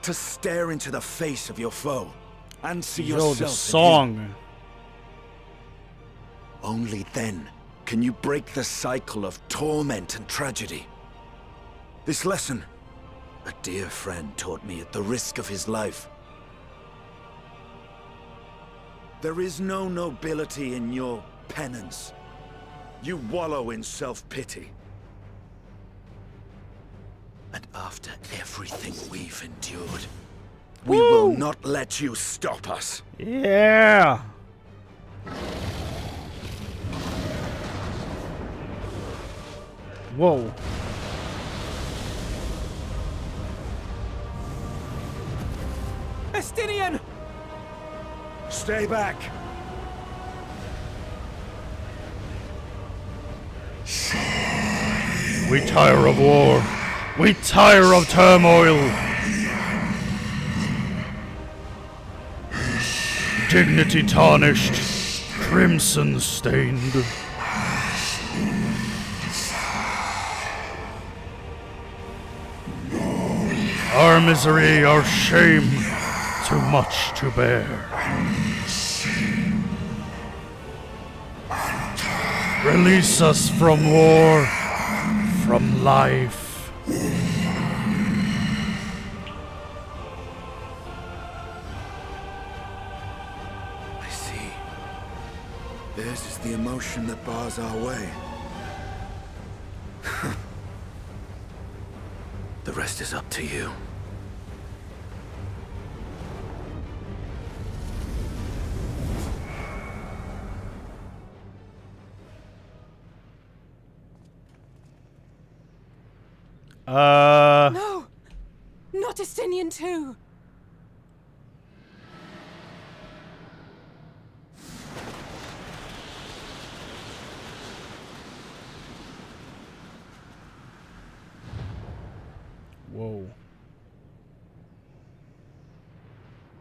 to stare into the face of your foe, and see yourself the in song. him. Only then can you break the cycle of torment and tragedy. This lesson, a dear friend taught me at the risk of his life. There is no nobility in your penance. You wallow in self-pity. And after everything we've endured, we will not let you stop us. Yeah. Whoa. Estinian! Stay back. We tire of war. We tire of turmoil. Dignity tarnished, crimson stained. Our misery, our shame, too much to bear. Release us from war, from life. I see. Theirs is the emotion that bars our way. The rest is up to you. No! Not Estinian too! Whoa.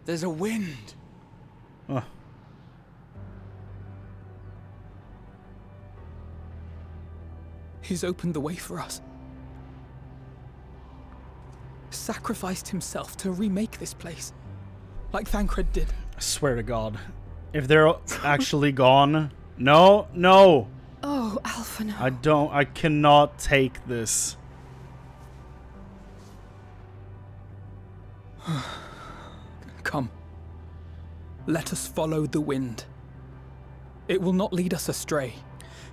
There's a wind. He's opened the way for us. Sacrificed himself to remake this place, like Thancred did. I swear to God. If they're actually gone... No, no! Oh, Alphinaud. I cannot take this. Come. Let us follow the wind. It will not lead us astray.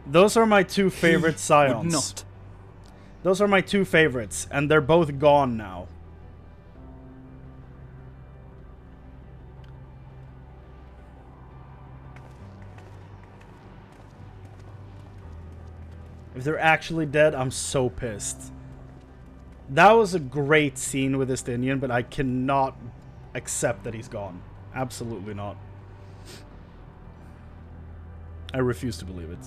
Those are my two favorite scions. Would not. Those are my two favorites, and they're both gone now. If they're actually dead, I'm so pissed. That was a great scene with Estinian, but I cannot accept that he's gone. Absolutely not. I refuse to believe it.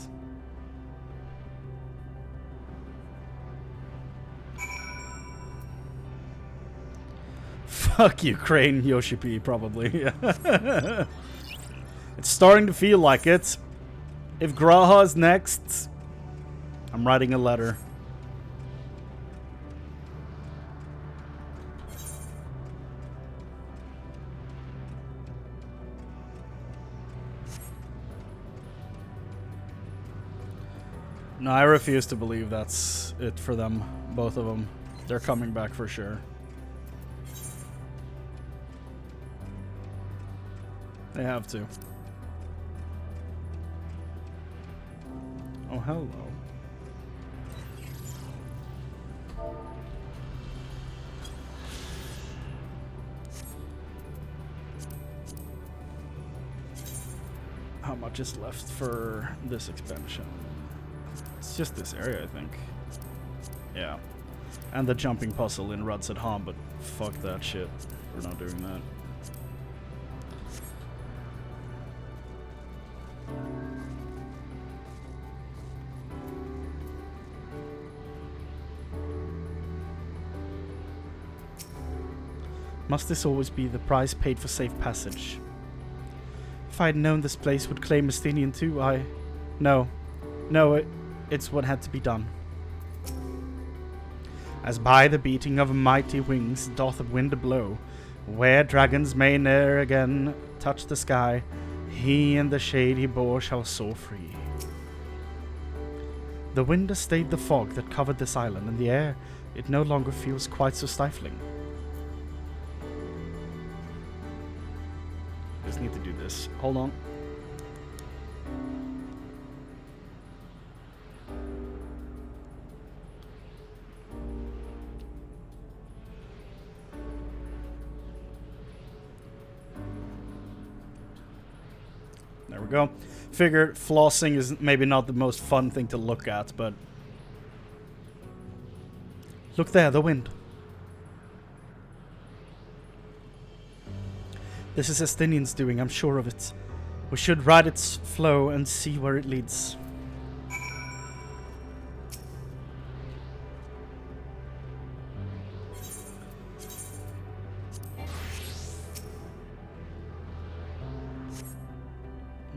Fuck you, Chrane, Yoshi P, probably. It's starting to feel like it. If Graha is next, I'm writing a letter. No, I refuse to believe that's it for them, both of them. They're coming back for sure. They have to. Oh, hello. How much is left for this expansion? It's just this area, I think. Yeah. And the jumping puzzle in Ruds at Home, but fuck that shit. We're not doing that. Must this always be the price paid for safe passage? If I had known this place would claim Estinian too, No, it's what had to be done. As by the beating of mighty wings doth the wind blow, where dragons may ne'er again touch the sky, he and the shade he bore shall soar free. The wind has stayed the fog that covered this island, and the air, it no longer feels quite so stifling. Just need to do this. Hold on. There we go. Figure flossing is maybe not the most fun thing to look at, but... Look there, the wind. This is Estinian's doing, I'm sure of it. We should ride its flow and see where it leads.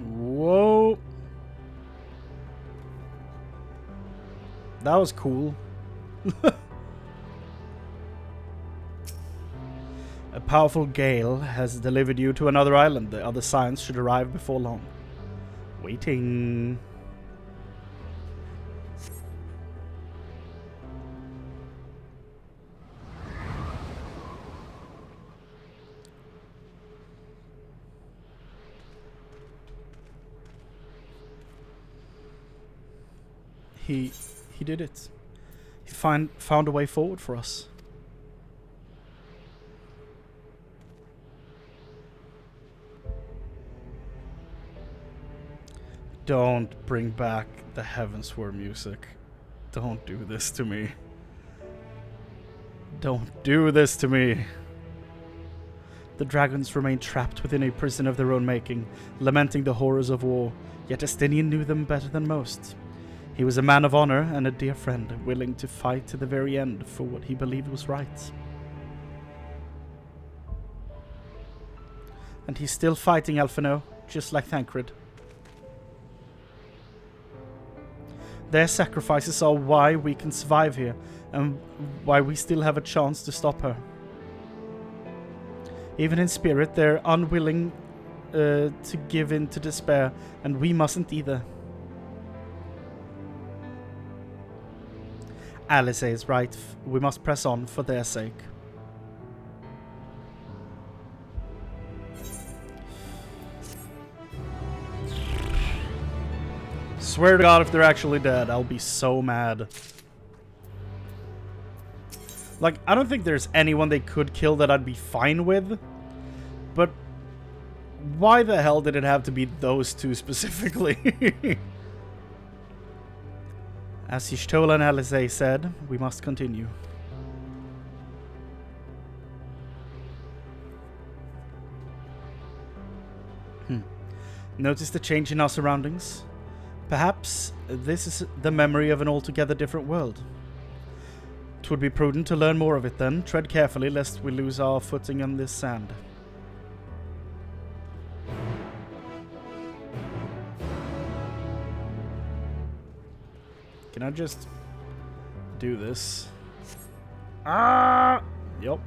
Whoa. That was cool. A powerful gale has delivered you to another island. The other signs should arrive before long. Waiting. He did it. He found a way forward for us. Don't bring back the Heavensward music. Don't do this to me. Don't do this to me. The dragons remain trapped within a prison of their own making, lamenting the horrors of war, yet Estinian knew them better than most. He was a man of honor and a dear friend, willing to fight to the very end for what he believed was right. And he's still fighting Elfino, just like Thancred. Their sacrifices are why we can survive here, and why we still have a chance to stop her. Even in spirit, they're unwilling to give in to despair, and we mustn't either. Alice is right. We must press on for their sake. Swear to God, if they're actually dead, I'll be so mad. Like, I don't think there's anyone they could kill that I'd be fine with. But why the hell did it have to be those two specifically? As Y'shtola and Alizé said, we must continue. Notice the change in our surroundings? Perhaps this is the memory of an altogether different world. It would be prudent to learn more of it then. Tread carefully lest we lose our footing on this sand. Can I just do this? Ah! Yup.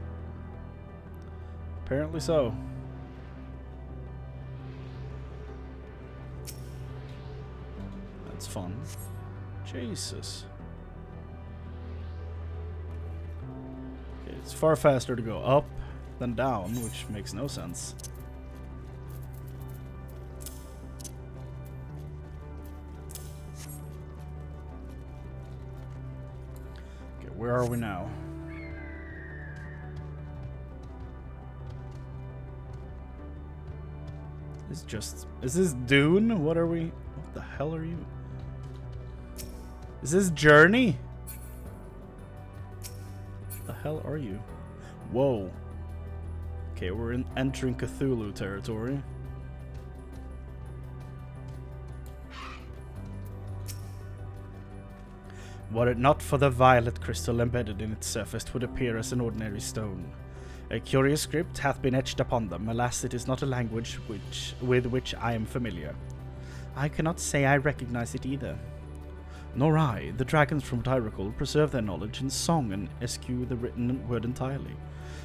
Apparently so. That's fun. Jesus. Okay, it's far faster to go up than down, which makes no sense. Okay, where are we now? Is this Dune? What are we? What the hell are you? Is this Journey? What the hell are you? Whoa. Okay, we're entering Cthulhu territory. Were it not for the violet crystal embedded in its surface, it would appear as an ordinary stone. A curious script hath been etched upon them. Alas, it is not a language with which I am familiar. I cannot say I recognize it either. Nor I. The dragons, from what I recall, preserve their knowledge in song and eschew the written word entirely.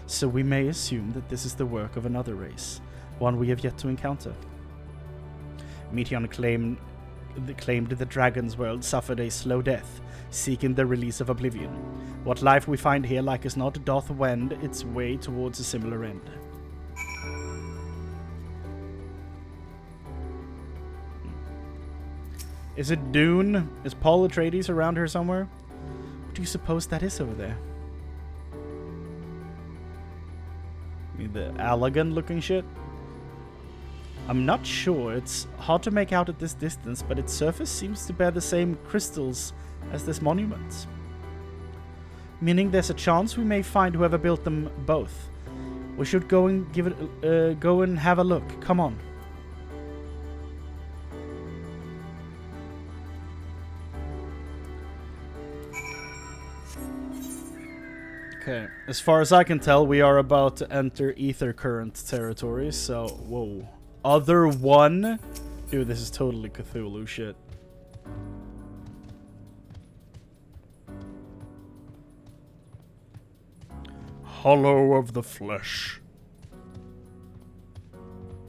So we may assume that this is the work of another race, one we have yet to encounter. Meteion claimed the dragon's world suffered a slow death, seeking the release of oblivion. What life we find here, like as not, doth wend its way towards a similar end. Is it Dune? Is Paul Atreides around here somewhere? What do you suppose that is over there? I mean, the Allagan looking shit? I'm not sure. It's hard to make out at this distance, but its surface seems to bear the same crystals as this monument. Meaning there's a chance we may find whoever built them both. We should go and go and have a look. Come on. Okay, as far as I can tell, we are about to enter Ether Current territory, so, whoa. Other one? Dude, this is totally Cthulhu shit. Hollow of the Flesh.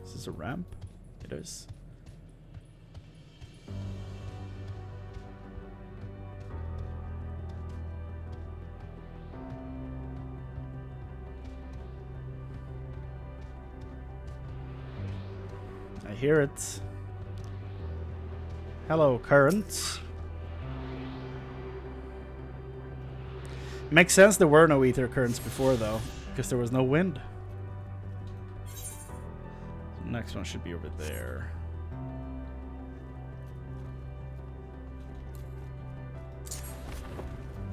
Is this a ramp? It is. I hear it. Hello, currents. Makes sense there were no ether currents before, though, because there was no wind. The next one should be over there.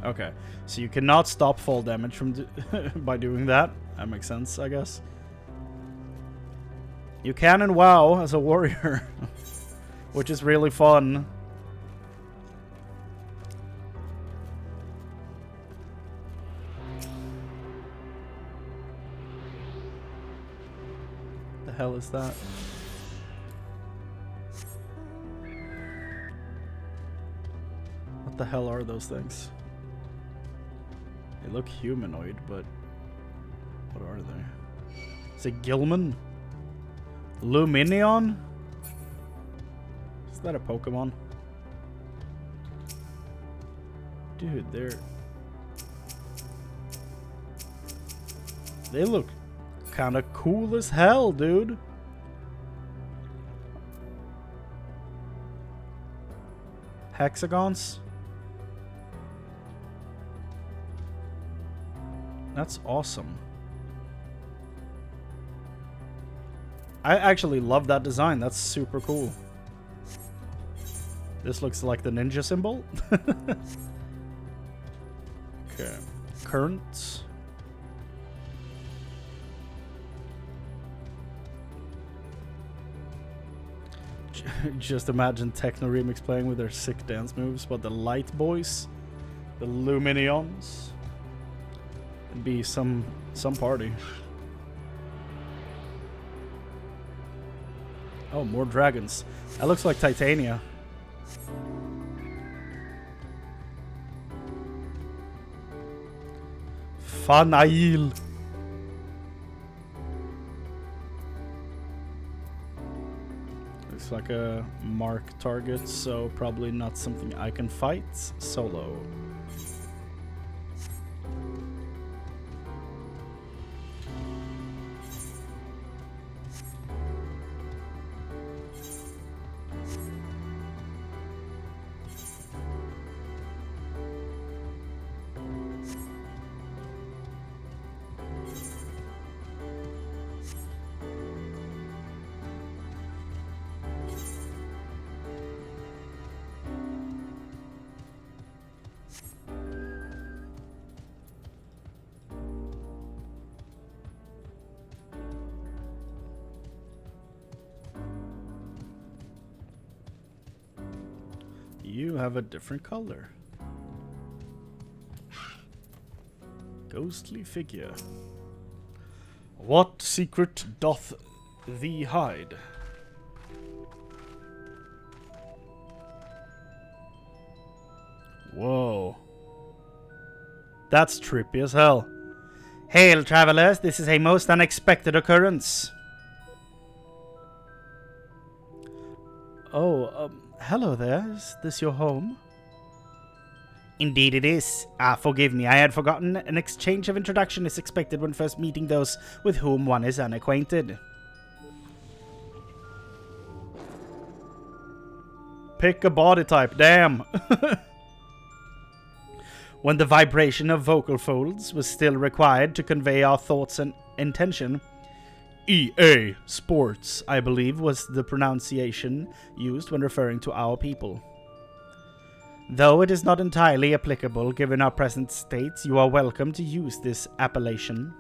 Okay, so you cannot stop fall damage from by doing that. That makes sense, I guess. You can in WoW as a warrior, which is really fun. The hell is that? What the hell are those things? They look humanoid, but what are they? Is it Gilman? Luminion? Is that a Pokemon? Dude, they look kind of cool as hell, dude. Hexagons? That's awesome. I actually love that design. That's super cool. This looks like the ninja symbol. Okay. Current. Just imagine Techno Remix playing with their sick dance moves, but the Light Boys, the Luminions. It'd be some party. Oh, more dragons. That looks like Titania. Fanail. Looks like a mark target, so probably not something I can fight solo. You have a different color. Ghostly figure. What secret doth thee hide? Whoa. That's trippy as hell. Hail, travelers, this is a most unexpected occurrence. Oh, hello there. Is this your home? Indeed it is. Forgive me, I had forgotten an exchange of introduction is expected when first meeting those with whom one is unacquainted. Pick a body type, damn. When the vibration of vocal folds was still required to convey our thoughts and intention, EA Sports, I believe, was the pronunciation used when referring to our people. Though it is not entirely applicable given our present state, you are welcome to use this appellation.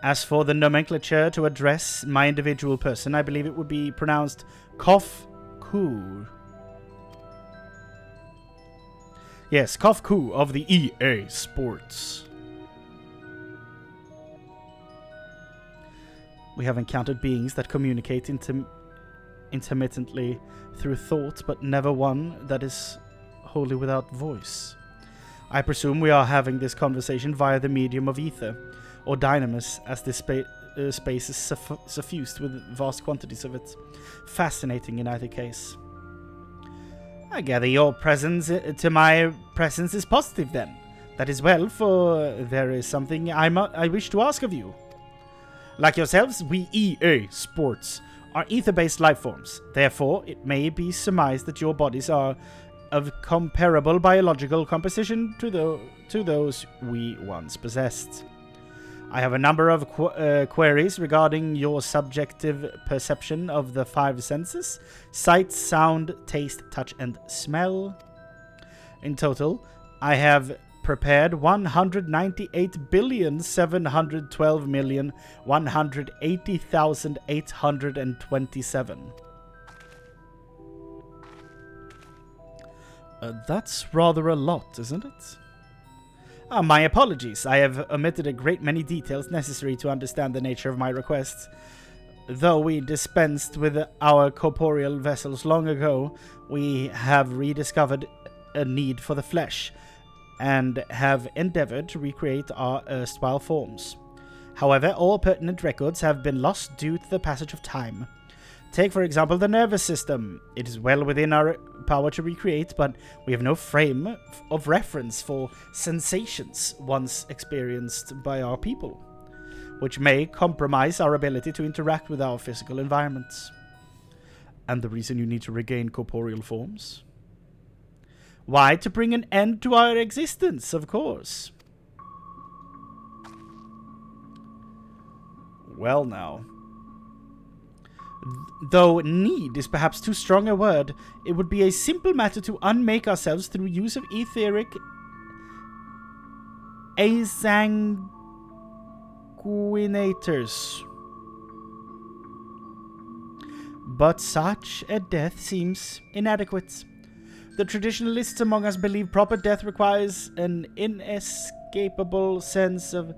As for the nomenclature to address my individual person, I believe it would be pronounced Kof-Ku. Yes, Kof-Ku of the EA Sports. We have encountered beings that communicate intermittently through thought, but never one that is wholly without voice. I presume we are having this conversation via the medium of ether, or dynamis, as this space is suffused with vast quantities of it. Fascinating in either case. I gather your presence to my presence is positive then. That is well, for there is something I wish to ask of you. Like yourselves, we EA Sports are ether-based life forms. Therefore, it may be surmised that your bodies are of comparable biological composition to those we once possessed. I have a number of queries regarding your subjective perception of the five senses: sight, sound, taste, touch, and smell. In total, I have prepared 198,712,180,827. That's rather a lot, isn't it? My apologies. I have omitted a great many details necessary to understand the nature of my request. Though we dispensed with our corporeal vessels long ago, we have rediscovered a need for the flesh, and have endeavored to recreate our erstwhile forms. However, all pertinent records have been lost due to the passage of time. Take, for example, the nervous system. It is well within our power to recreate, but we have no frame of reference for sensations once experienced by our people, which may compromise our ability to interact with our physical environments. And the reason you need to regain corporeal forms? Why, to bring an end to our existence, of course. Well now. Though need is perhaps too strong a word, it would be a simple matter to unmake ourselves through use of etheric asanguinators. But such a death seems inadequate. The traditionalists among us believe proper death requires an inescapable sense of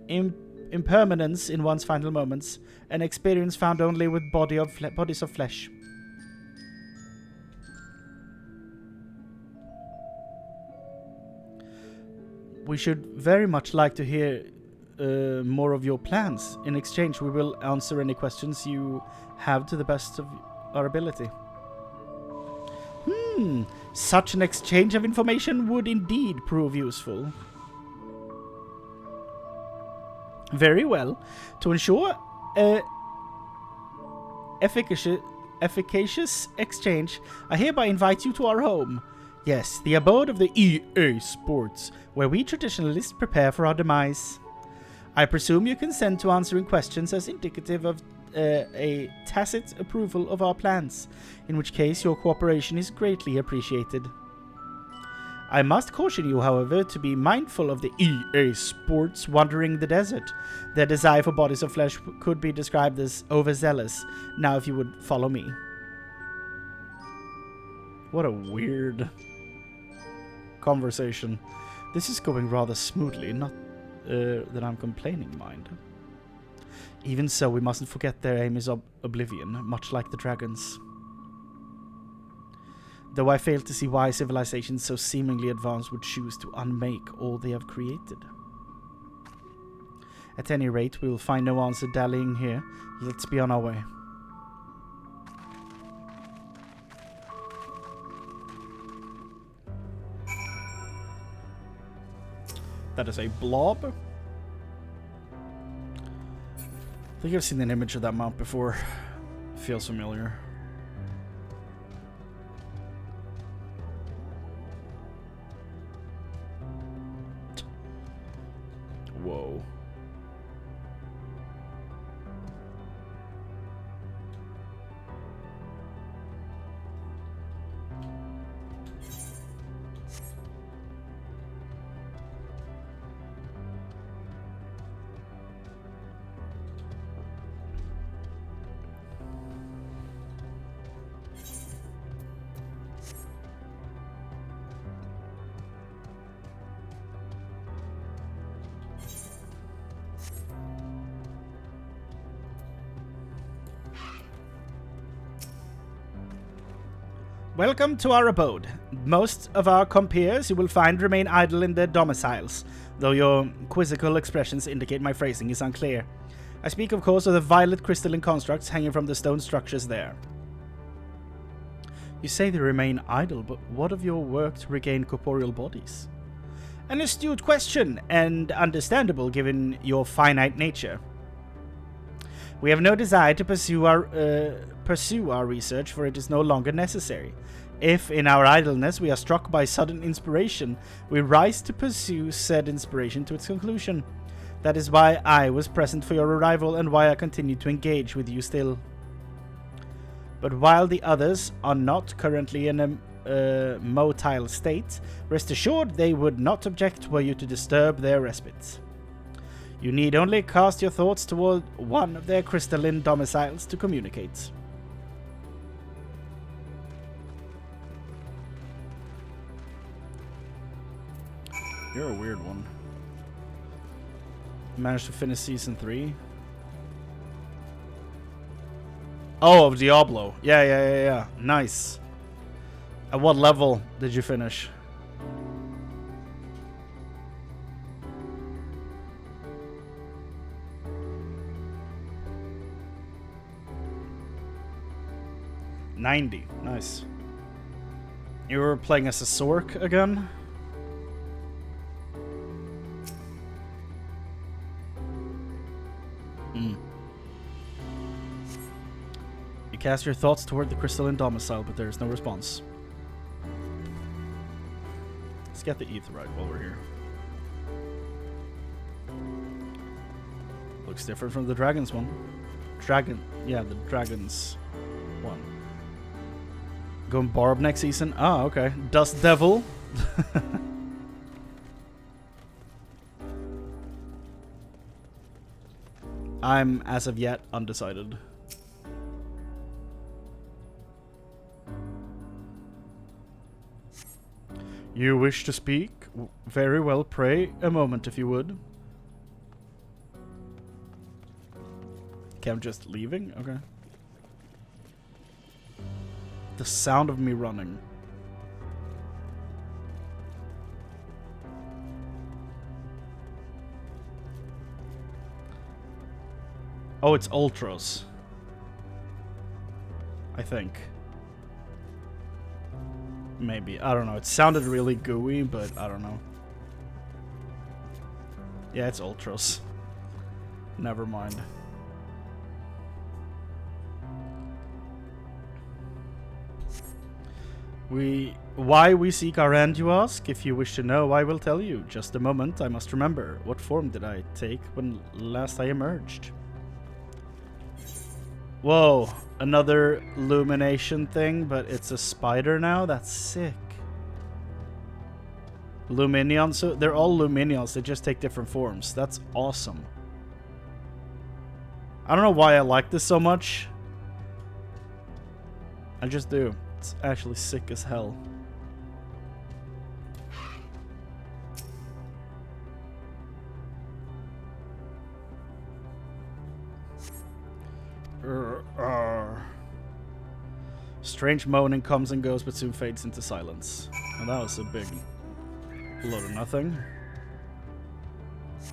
impermanence in one's final moments, an experience found only with bodies of flesh. We should very much like to hear more of your plans. In exchange, we will answer any questions you have to the best of our ability. Such an exchange of information would indeed prove useful. Very well. To ensure efficacious exchange, I hereby invite you to our home. Yes, the abode of the EA Sports, where we traditionalists prepare for our demise. I presume you consent to answering questions as indicative of a tacit approval of our plans, in which case your cooperation is greatly appreciated. I must caution you, however, to be mindful of the EA Sports wandering the desert. Their desire for bodies of flesh could be described as overzealous. Now, if you would follow me. What a weird conversation. This is going rather smoothly, not that I'm complaining, mind. Even so, we mustn't forget their aim is oblivion, much like the dragons. Though I fail to see why civilizations so seemingly advanced would choose to unmake all they have created. At any rate, we will find no answer dallying here. Let's be on our way. That is a blob. I think I've seen an image of that mount before. Feels familiar. Whoa. Welcome to our abode. Most of our compeers you will find remain idle in their domiciles, though your quizzical expressions indicate my phrasing is unclear. I speak, of course, of the violet crystalline constructs hanging from the stone structures there. You say they remain idle, but what of your work to regain corporeal bodies? An astute question, and understandable given your finite nature. We have no desire to pursue our research, for it is no longer necessary. If, in our idleness, we are struck by sudden inspiration, we rise to pursue said inspiration to its conclusion. That is why I was present for your arrival, and why I continue to engage with you still. But while the others are not currently in a motile state, rest assured they would not object were you to disturb their respite. You need only cast your thoughts toward one of their crystalline domiciles to communicate. You're a weird one. Managed to finish season 3. Oh, of Diablo. Yeah. Nice. At what level did you finish? $90. Nice. You were playing as a Sork again? You cast your thoughts toward the crystalline domicile, but there is no response. Let's get the Aetheryte while we're here. Looks different from the dragon's one. dragon. Yeah, the dragons one. Going Barb next season. Ah, okay. Dust Devil. I'm, as of yet, undecided. You wish to speak? Very well, pray a moment if you would. Okay, I'm just leaving? Okay. The sound of me running. Oh, it's Ultros. I think. Maybe. I don't know. It sounded really gooey, but I don't know. Yeah, it's Ultros. Never mind. Why we seek our end, you ask? If you wish to know, I will tell you. Just a moment, I must remember. What form did I take when last I emerged? Whoa, another illumination thing, but it's a spider now? That's sick. Luminions, so they're all Luminions, they just take different forms. That's awesome. I don't know why I like this so much. I just do. It's actually sick as hell. Strange moaning comes and goes, but soon fades into silence. Well, that was a big load of nothing.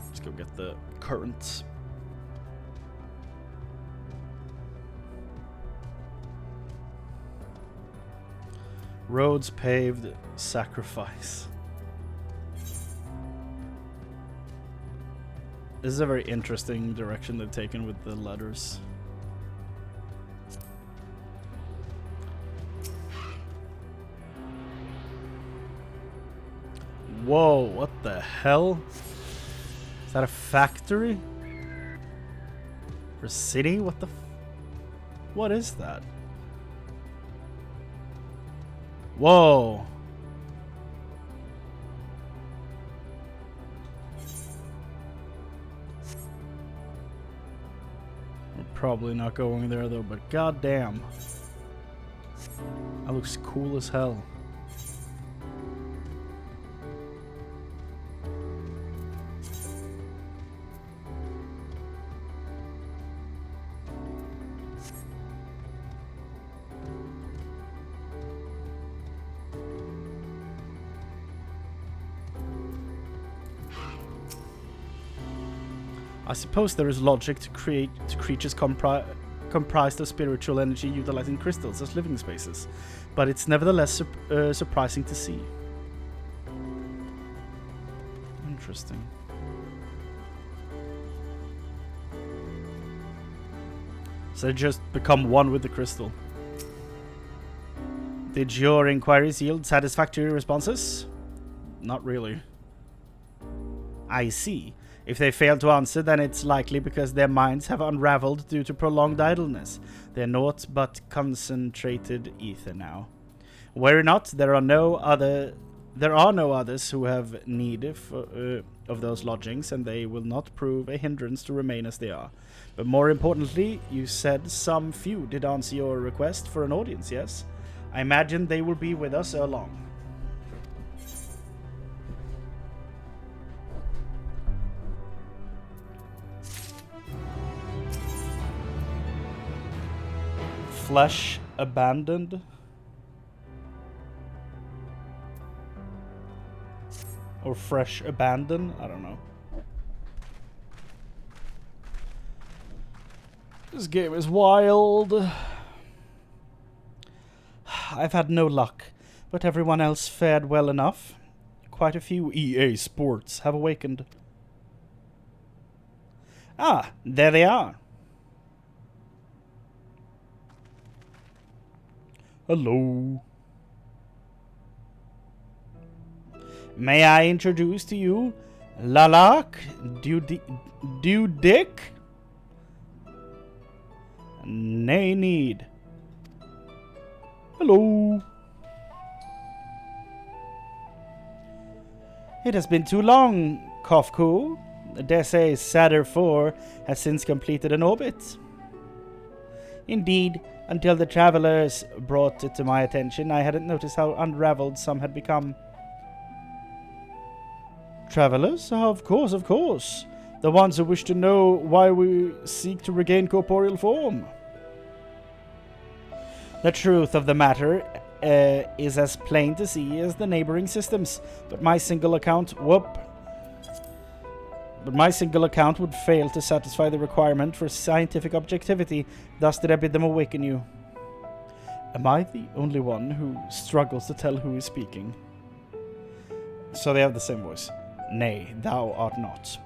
Let's go get the currents. Roads paved, sacrifice. This is a very interesting direction they've taken with the letters. Whoa, what the hell? Is that a factory? Or a city? What the what is that? Whoa. We're probably not going there though, but goddamn. That looks cool as hell. I suppose there is logic to create creatures comprised of spiritual energy utilizing crystals as living spaces, but it's nevertheless surprising to see. Interesting. So they just become one with the crystal. Did your inquiries yield satisfactory responses? Not really. I see. If they fail to answer, then it's likely because their minds have unraveled due to prolonged idleness. They're naught but concentrated ether now. Worry not, there are no others who have need of those lodgings, and they will not prove a hindrance to remain as they are. But more importantly, you said some few did answer your request for an audience, yes? I imagine they will be with us ere long. Flesh abandoned? Or fresh abandoned? I don't know. This game is wild. I've had no luck, but everyone else fared well enough. Quite a few EA Sports have awakened. Ah, there they are. Hello. May I introduce to you Lalak Dudick? Nay need. Hello. It has been too long, Kofku. Dare say Sadr 4 has since completed an orbit. Indeed, until the travelers brought it to my attention, I hadn't noticed how unraveled some had become. Travelers? Of course, of course. The ones who wish to know why we seek to regain corporeal form. The truth of the matter is as plain to see as the neighboring systems, but my single account would fail to satisfy the requirement for scientific objectivity, thus did I bid them awaken you. Am I the only one who struggles to tell who is speaking? So they have the same voice. Nay, thou art not.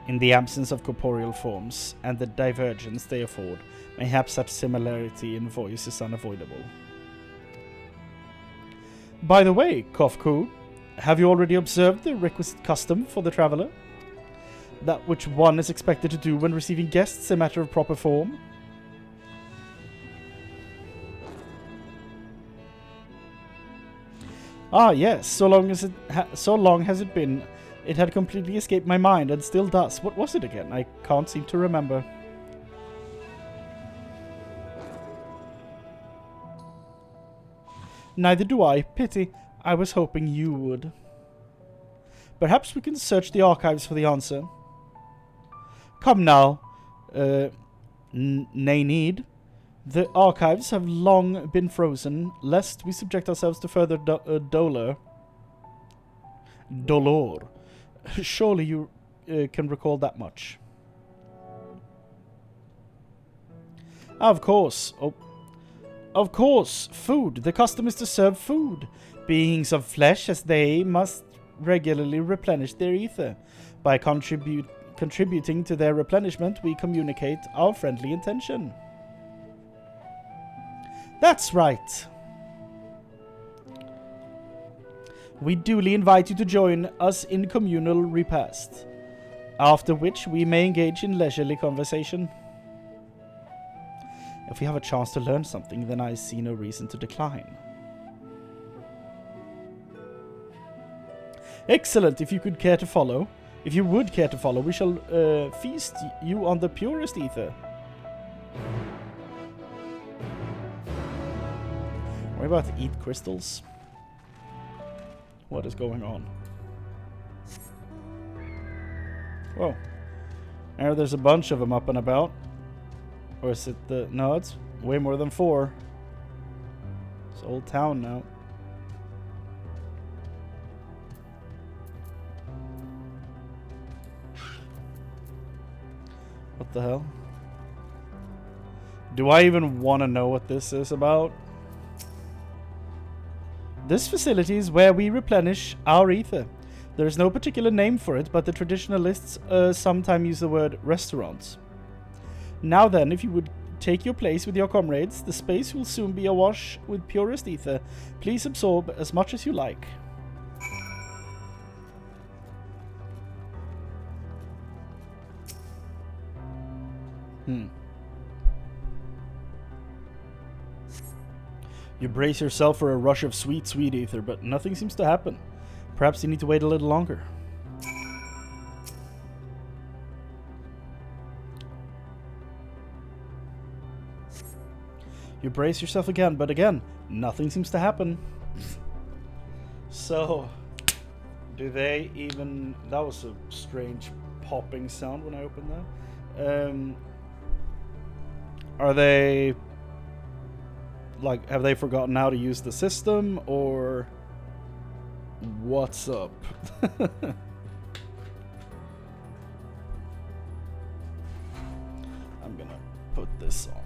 In the absence of corporeal forms, and the divergence they afford, mayhap such similarity in voice is unavoidable. By the way, Kofku, have you already observed the requisite custom for the traveller? That which one is expected to do when receiving guests, a matter of proper form? Ah, yes, so long has it been. It had completely escaped my mind, and still does. What was it again? I can't seem to remember. Neither do I. Pity. I was hoping you would. Perhaps we can search the archives for the answer. Come now. Nay need. The archives have long been frozen, lest we subject ourselves to further dolor. Surely you can recall that much. Of course. Oh, of course. Food. The custom is to serve food. Beings of flesh, as they must regularly replenish their ether. By contributing to their replenishment, we communicate our friendly intention. That's right. We duly invite you to join us in communal repast, after which we may engage in leisurely conversation. If we have a chance to learn something, then I see no reason to decline. Excellent. If you would care to follow, we shall feast you on the purest ether. Are we about to eat crystals? What is going on? Whoa. There's a bunch of them up and about. Or is it the... No, it's way more than 4. It's Old Town now. What the hell? Do I even want to know what this is about? This facility is where we replenish our ether. There is no particular name for it, but the traditionalists sometimes use the word restaurants. Now then, if you would take your place with your comrades, the space will soon be awash with purest ether. Please absorb as much as you like. You brace yourself for a rush of sweet, sweet ether, but nothing seems to happen. Perhaps you need to wait a little longer. You brace yourself again, but again, nothing seems to happen. So, do they even... That was a strange popping sound when I opened that. Are they... Like, have they forgotten how to use the system, or... What's up? I'm gonna put this on.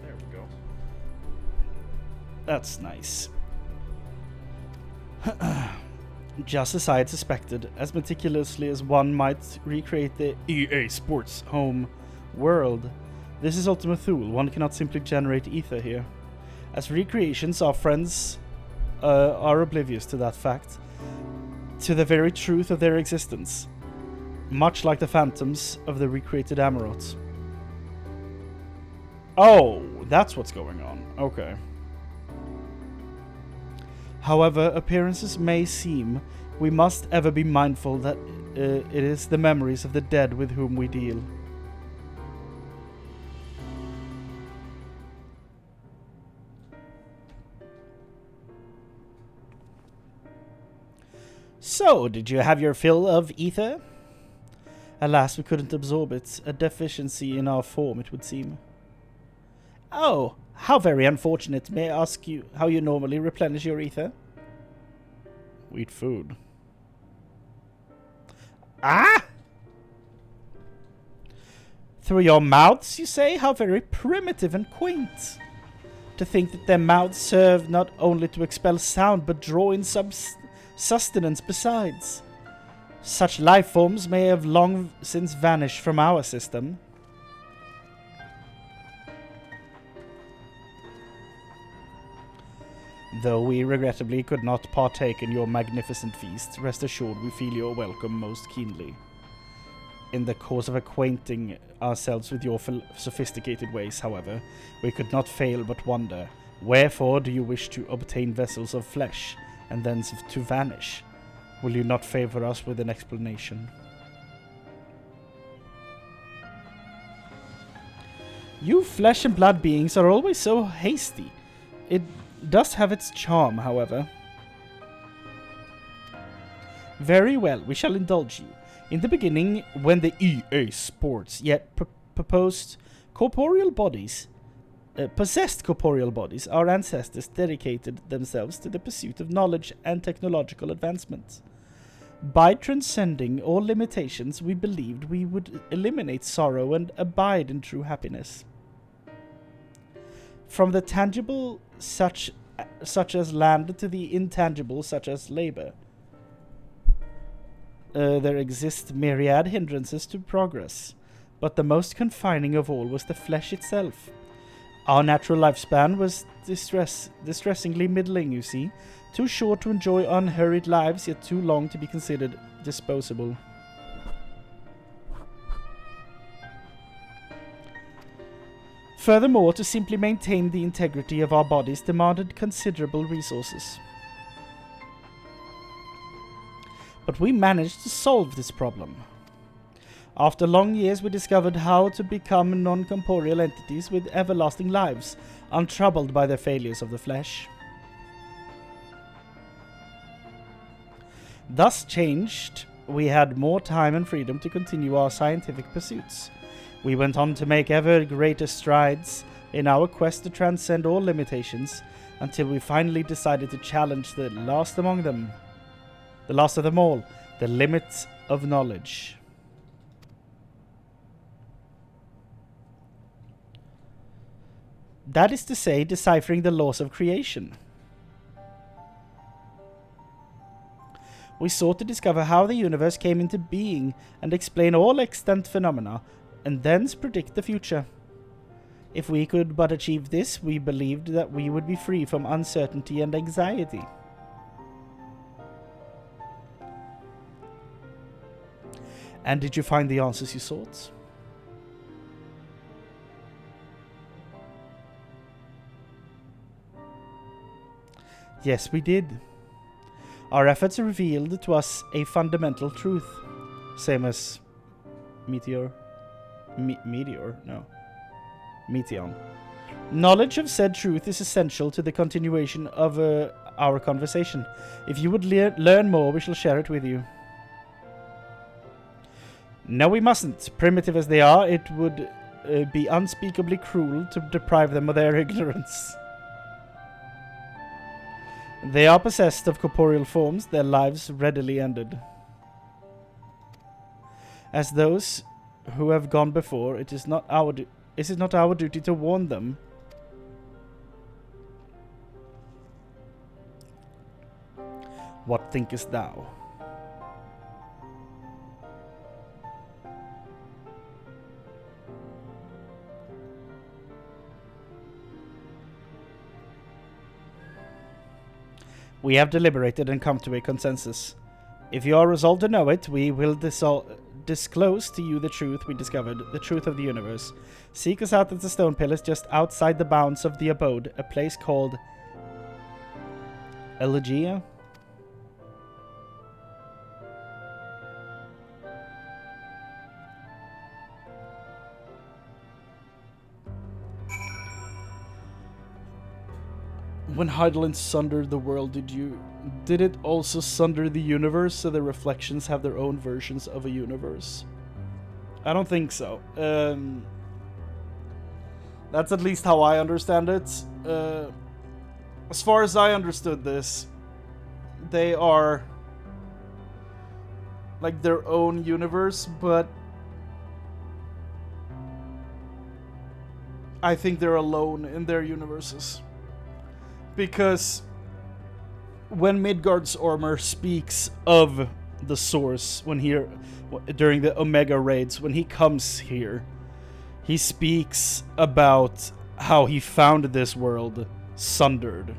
There we go. That's nice. Just as I had suspected, as meticulously as one might recreate the EA Sports home world, This is Ultima Thule. One cannot simply generate ether here. As recreations, our friends are oblivious to that fact, to the very truth of their existence, much like the phantoms of the recreated Amarot. Oh, that's what's going on. Okay. However appearances may seem, we must ever be mindful that it is the memories of the dead with whom we deal. So, did you have your fill of ether? Alas, we couldn't absorb it. A deficiency in our form, it would seem. Oh, how very unfortunate. May I ask you how you normally replenish your ether? We eat food. Ah! Through your mouths, you say? How very primitive and quaint. To think that their mouths serve not only to expel sound, but draw in sustenance besides. Such life forms may have long since vanished from our system. Though we regrettably could not partake in your magnificent feast, rest assured we feel your welcome most keenly. In the course of acquainting ourselves with your sophisticated ways, however, we could not fail but wonder, wherefore do you wish to obtain vessels of flesh, and thence to vanish? Will you not favor us with an explanation? You flesh and blood beings are always so hasty. It does have its charm, however. Very well, we shall indulge you. In the beginning, when the EA Sports yet proposed corporeal bodies, possessed corporeal bodies, our ancestors dedicated themselves to the pursuit of knowledge and technological advancement. By transcending all limitations, we believed we would eliminate sorrow and abide in true happiness. From the tangible such as land to the intangible such as labor, there exist myriad hindrances to progress, but the most confining of all was the flesh itself. Our natural lifespan was distressingly middling, you see, too short to enjoy unhurried lives, yet too long to be considered disposable. Furthermore, to simply maintain the integrity of our bodies demanded considerable resources. But we managed to solve this problem. After long years, we discovered how to become non-corporeal entities with everlasting lives, untroubled by the failures of the flesh. Thus changed, we had more time and freedom to continue our scientific pursuits. We went on to make ever greater strides in our quest to transcend all limitations, until we finally decided to challenge the last among them. The last of them all, the limits of knowledge. That is to say, deciphering the laws of creation. We sought to discover how the universe came into being and explain all extant phenomena, and thence predict the future. If we could but achieve this, we believed that we would be free from uncertainty and anxiety. And did you find the answers you sought? Yes, we did. Our efforts revealed to us a fundamental truth. Same as Meteon. Knowledge of said truth is essential to the continuation of our conversation. If you would learn more, we shall share it with you. No, we mustn't. Primitive as they are, it would be unspeakably cruel to deprive them of their ignorance. They are possessed of corporeal forms, their lives readily ended. As those who have gone before, is it not our duty to warn them? What thinkest thou? We have deliberated and come to a consensus. If you are resolved to know it, we will disclose to you the truth we discovered, the truth of the universe. Seek us out at the stone pillars just outside the bounds of the abode, a place called Elegia? When Heidelin sundered the world, did it also sunder the universe so the reflections have their own versions of a universe? I don't think so. That's at least how I understand it. As far as I understood this, they are like their own universe, but I think they're alone in their universes. Because when Midgard's armor speaks of the source, during the Omega raids, when he comes here, he speaks about how he found this world sundered.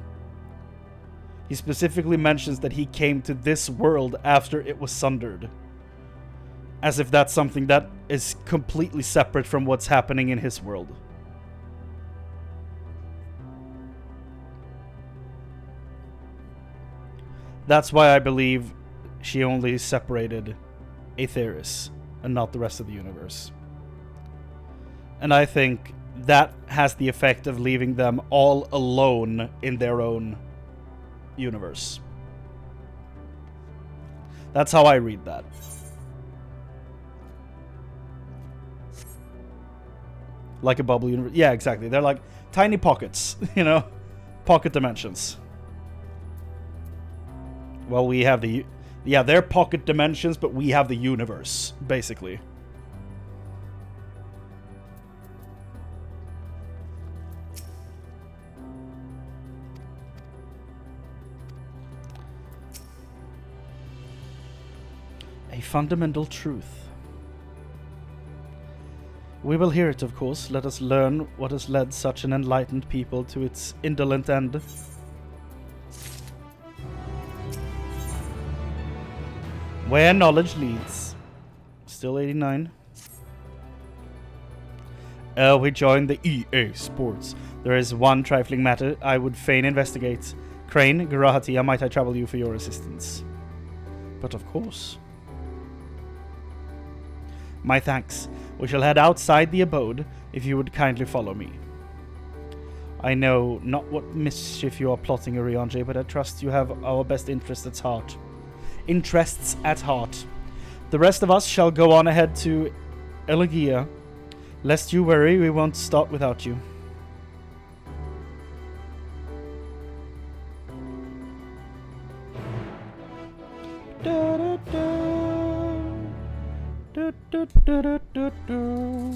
He specifically mentions that he came to this world after it was sundered. As if that's something that is completely separate from what's happening in his world. That's why I believe she only separated Aetheris and not the rest of the universe. And I think that has the effect of leaving them all alone in their own universe. That's how I read that. Like a bubble universe. Yeah, exactly. They're like tiny pockets, you know? Pocket dimensions. Well, we have they're pocket dimensions, but we have the universe, basically. A fundamental truth. We will hear it, of course. Let us learn what has led such an enlightened people to its indolent end. Where knowledge leads. Still 89. We joined the EA Sports. There is one trifling matter I would fain investigate. Chrane, Garahatia, might I trouble you for your assistance? But of course. My thanks. We shall head outside the abode, if you would kindly follow me. I know not what mischief you are plotting, Urianger, but I trust you have our best interests at heart. The rest of us shall go on ahead to Elegia. Lest you worry, we won't start without you. Da, da, da. Da, da, da, da, da, da.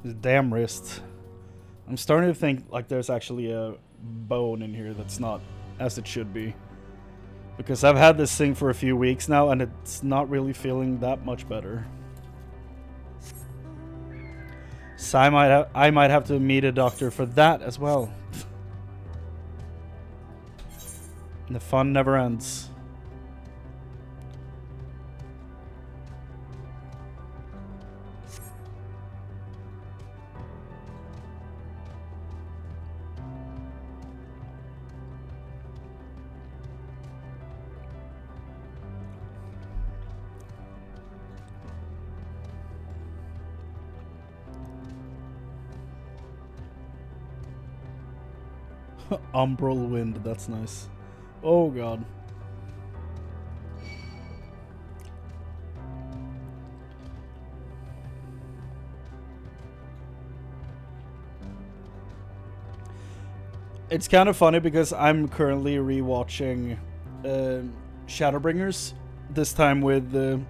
This damn wrist. I'm starting to think like there's actually a bone in here that's not as it should be. Because I've had this thing for a few weeks now and it's not really feeling that much better. So I might have to meet a doctor for that as well. The fun never ends. Umbral wind, that's nice. Oh god. It's kind of funny because I'm currently rewatching Shadowbringers, this time with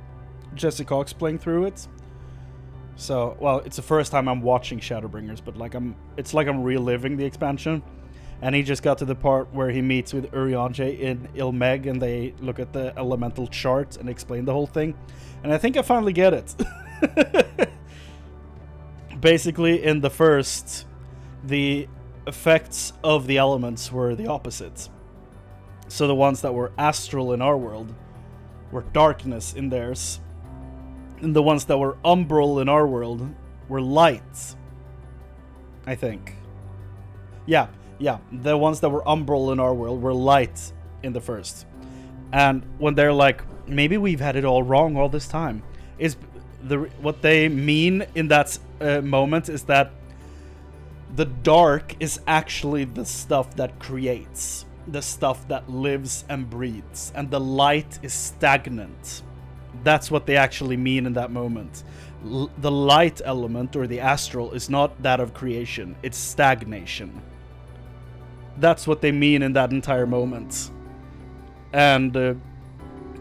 Jesse Cox playing through it. So, well, it's the first time I'm watching Shadowbringers, but like it's like I'm reliving the expansion. And he just got to the part where he meets with Urianger in Ilmeg, and they look at the elemental chart and explain the whole thing. And I think I finally get it. Basically, in the first, the effects of the elements were the opposites. So the ones that were astral in our world were darkness in theirs. And the ones that were umbral in our world were light. I think. Yeah, the ones that were umbral in our world were light in the first. And when they're like, maybe we've had it all wrong all this time, is what they mean in that moment is that the dark is actually the stuff that creates, the stuff that lives and breathes, and the light is stagnant. That's what they actually mean in that moment. The light element, or the astral, is not that of creation, it's stagnation. That's what they mean in that entire moment. And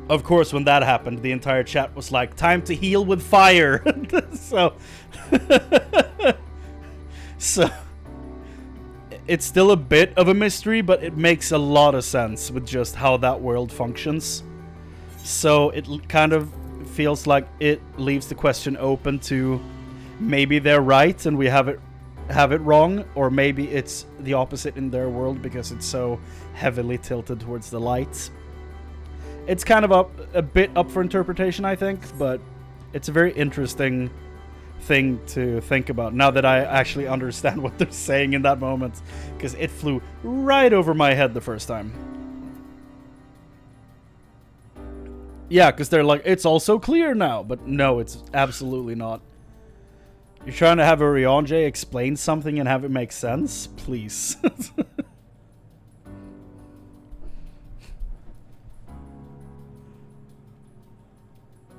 of course, when that happened, the entire chat was like, time to heal with fire. So it's still a bit of a mystery, but it makes a lot of sense with just how that world functions. So it kind of feels like it leaves the question open to maybe they're right and we have it wrong, or maybe it's the opposite in their world because it's so heavily tilted towards the light. It's kind of a bit up for interpretation, I think, but it's a very interesting thing to think about now that I actually understand what they're saying in that moment, because it flew right over my head the first time. Yeah, because they're like, it's all so clear now, but no, it's absolutely not. You're trying to have Urianger explain something and have it make sense? Please.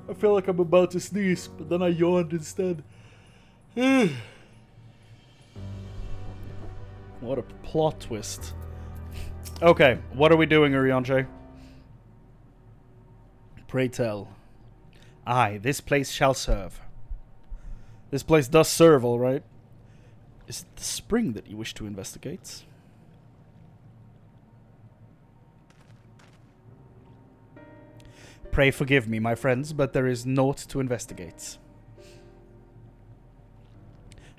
I feel like I'm about to sneeze, but then I yawned instead. What a plot twist. Okay, what are we doing, Urianger? Pray tell. Aye, this place shall serve. This place does serve, all right. Is it the spring that you wish to investigate? Pray forgive me, my friends, but there is naught to investigate.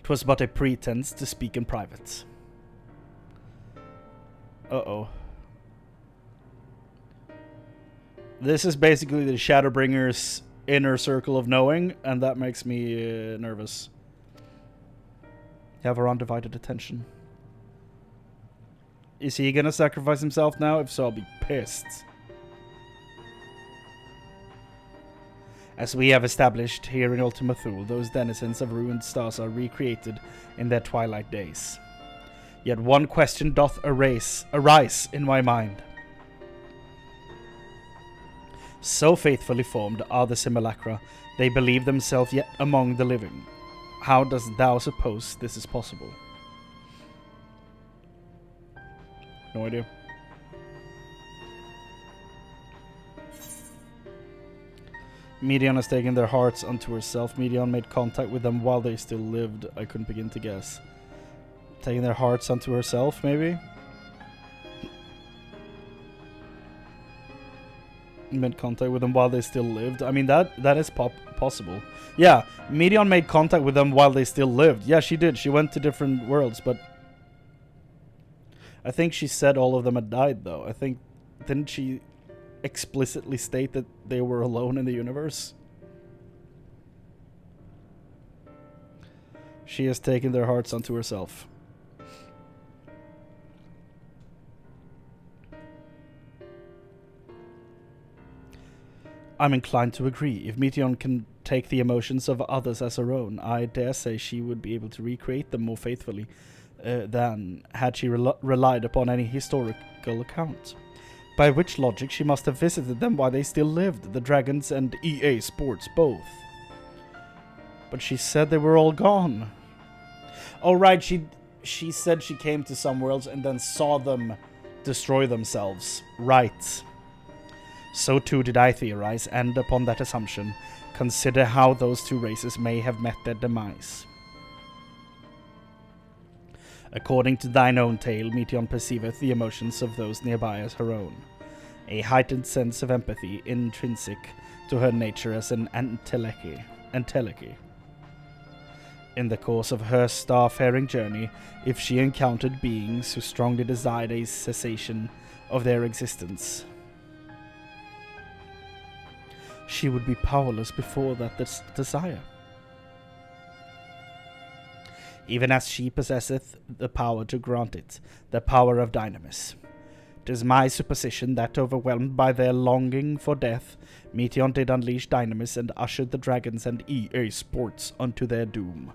'Twas but a pretense to speak in private. Uh-oh. This is basically the Shadowbringers' inner circle of knowing, and that makes me nervous. You have our undivided attention. Is he gonna sacrifice himself now? If so, I'll be pissed. As we have established here in Ultima Thule, those denizens of ruined stars are recreated in their twilight days. Yet one question doth arise in my mind. So faithfully formed are the simulacra, they believe themselves yet among the living. How dost thou suppose this is possible? No idea. Medion has taken their hearts unto herself. Medion made contact with them while they still lived. I couldn't begin to guess. Taking their hearts unto herself, maybe? Made contact with them while they still lived. I mean, that is possible. Yeah, Medion made contact with them while they still lived. Yeah, she did. She went to different worlds, but I think she said all of them had died, though. I think, didn't she explicitly state that they were alone in the universe? She has taken their hearts unto herself. I'm inclined to agree. If Meteon can take the emotions of others as her own, I dare say she would be able to recreate them more faithfully than had she relied upon any historical account. By which logic she must have visited them while they still lived, the Dragons and EA Sports both. But she said they were all gone. Oh right, she said she came to some worlds and then saw them destroy themselves. Right. So too did I theorize, and upon that assumption, Consider how those two races may have met their demise. According to thine own tale, Meteion perceiveth the emotions of those nearby as her own, a heightened sense of empathy intrinsic to her nature as an entelechy. In the course of her starfaring journey, if she encountered beings who strongly desired a cessation of their existence, she would be powerless before that desire. Even as she possesseth the power to grant it, the power of dynamis. 'Tis my supposition that, overwhelmed by their longing for death, Meteion did unleash dynamis and ushered the dragons and EA Sports unto their doom.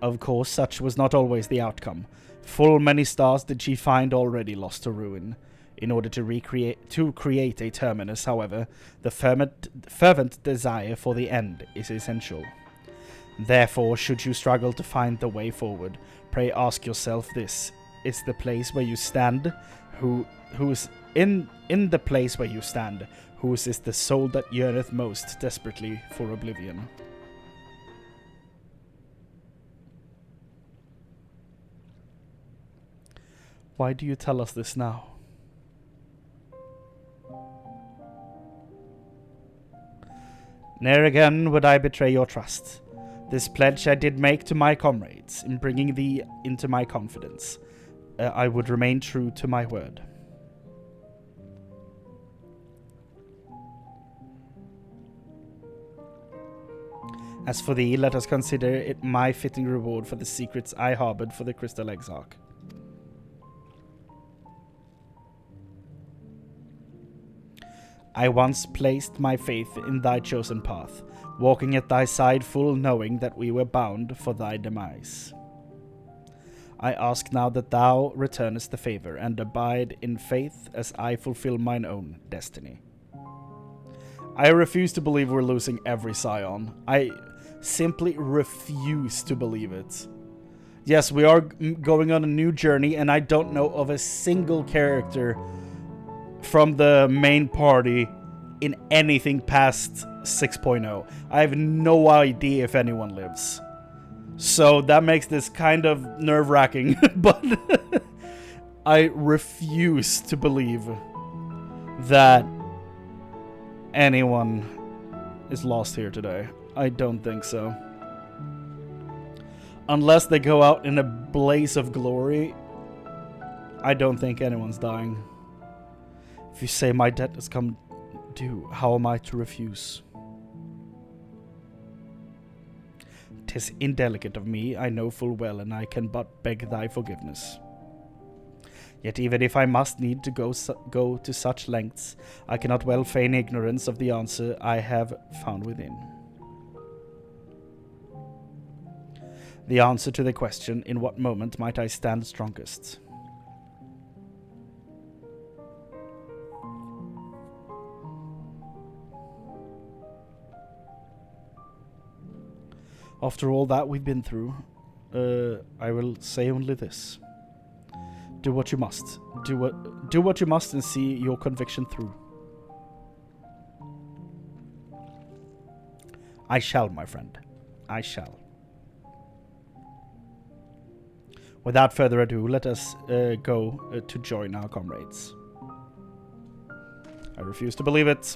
Of course, such was not always the outcome. Full many stars did she find already lost to ruin. In order to create a terminus, however, the fervent desire for the end is essential. Therefore, should you struggle to find the way forward, pray ask yourself this: is the place where you stand, whose in the place where you stand, whose is the soul that yearneth most desperately for oblivion? Why do you tell us this now? Ne'er again would I betray your trust. This pledge I did make to my comrades, in bringing thee into my confidence. I would remain true to my word. As for thee, let us consider it my fitting reward for the secrets I harbored for the Crystal Exarch. I once placed my faith in thy chosen path, walking at thy side full knowing that we were bound for thy demise. I ask now that thou returnest the favor, and abide in faith as I fulfill mine own destiny. I refuse to believe we're losing every scion. I simply refuse to believe it. Yes, we are going on a new journey, and I don't know of a single character from the main party in anything past 6.0. I have no idea if anyone lives. So that makes this kind of nerve-wracking, but I refuse to believe that anyone is lost here today. I don't think so. Unless they go out in a blaze of glory, I don't think anyone's dying. If you say my debt has come due, how am I to refuse? 'Tis indelicate of me, I know full well, and I can but beg thy forgiveness. Yet even if I must need to go to such lengths, I cannot well feign ignorance of the answer I have found within. The answer to the question, in what moment might I stand strongest? After all that we've been through, I will say only this. Do what you must. Do what you must and see your conviction through. I shall, my friend. I shall. Without further ado, let us go to join our comrades. I refuse to believe it.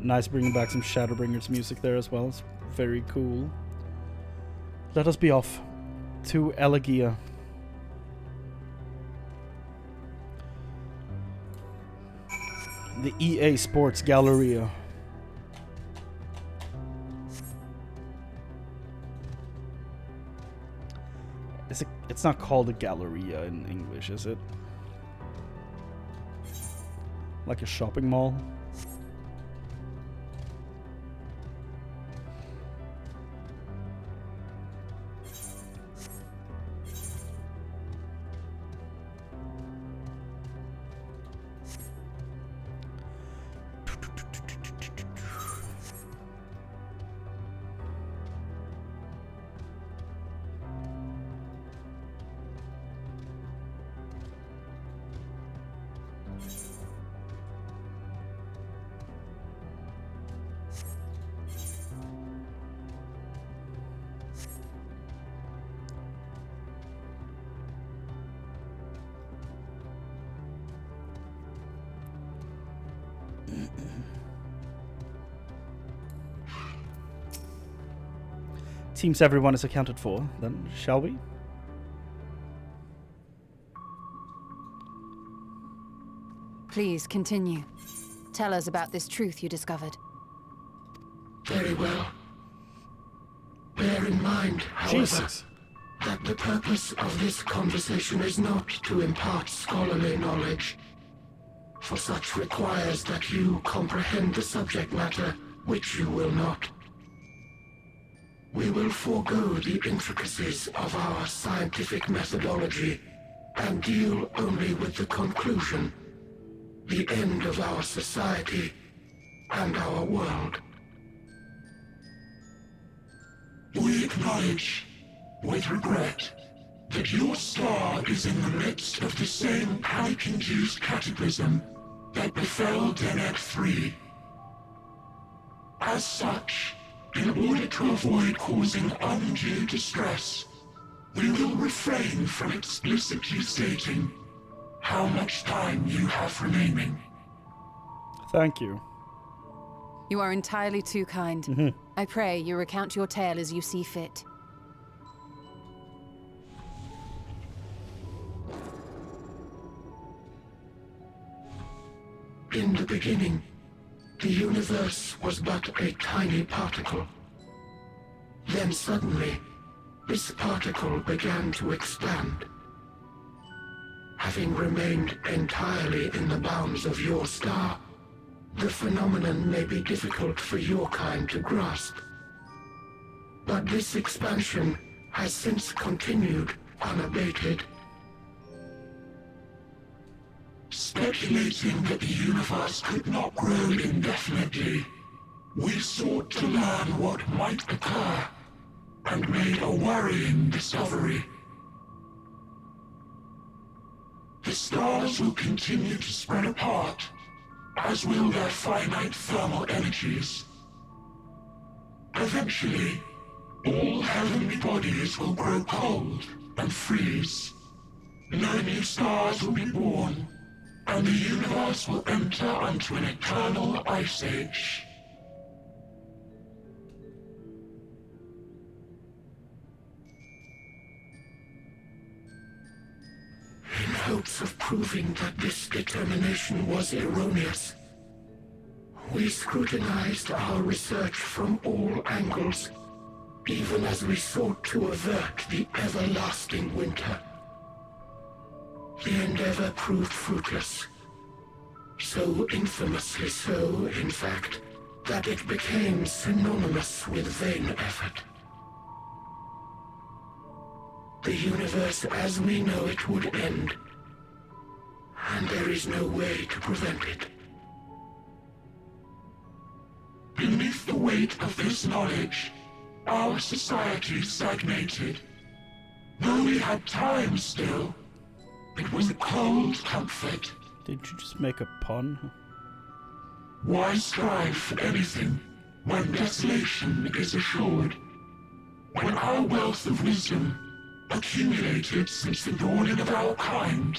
Nice bringing back some Shadowbringers music there as well. It's very cool. Let us be off to Elegia. The EA Sports Galleria. It's not called a Galleria in English, is it? Like a shopping mall? Seems everyone is accounted for, then shall we? Please continue. Tell us about this truth you discovered. Very well. Bear in mind, however, that the purpose of this conversation is not to impart scholarly knowledge, for such requires that you comprehend the subject matter, which you will not. We will forego the intricacies of our scientific methodology and deal only with the conclusion, the end of our society and our world. We acknowledge, with regret, that your star is in the midst of the same panic-induced cataclysm that befell Deneb 3. As such, in order to avoid causing undue distress, we will refrain from explicitly stating how much time you have remaining. Thank you. You are entirely too kind. I pray you recount your tale as you see fit. In the beginning, the universe was but a tiny particle. Then suddenly, this particle began to expand. Having remained entirely in the bounds of your star, the phenomenon may be difficult for your kind to grasp. But this expansion has since continued unabated. Speculating that the universe could not grow indefinitely, we sought to learn what might occur, and made a worrying discovery. The stars will continue to spread apart, as will their finite thermal energies. Eventually, all heavenly bodies will grow cold and freeze. No new stars will be born, and the universe will enter into an eternal ice age. In hopes of proving that this determination was erroneous, we scrutinized our research from all angles, even as we sought to avert the everlasting winter. The endeavor proved fruitless. So infamously so, in fact, that it became synonymous with vain effort. The universe as we know it would end, and there is no way to prevent it. Beneath the weight of this knowledge, our society stagnated. Though we had time still, it was a cold comfort. Did you just make a pun? Why strive for anything when desolation is assured? When our wealth of wisdom, accumulated since the dawning of our kind,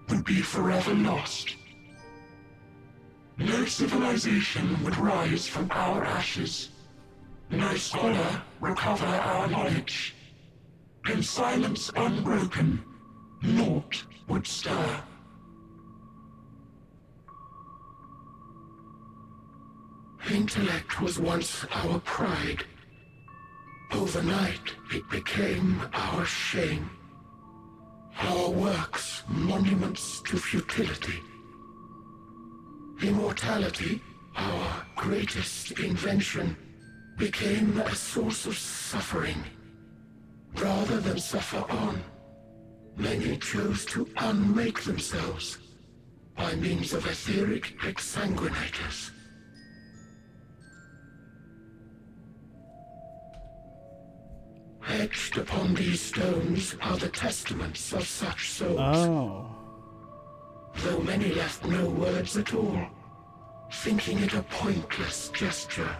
would be forever lost. No civilization would rise from our ashes. No scholar recover our knowledge. In silence unbroken, naught would stir. Intellect was once our pride. Overnight, it became our shame. Our works, monuments to futility. Immortality, our greatest invention, became a source of suffering. Rather than suffer on, many chose to unmake themselves by means of etheric exsanguinators. Etched upon these stones are the testaments of such souls. Oh. Though many left no words at all, thinking it a pointless gesture.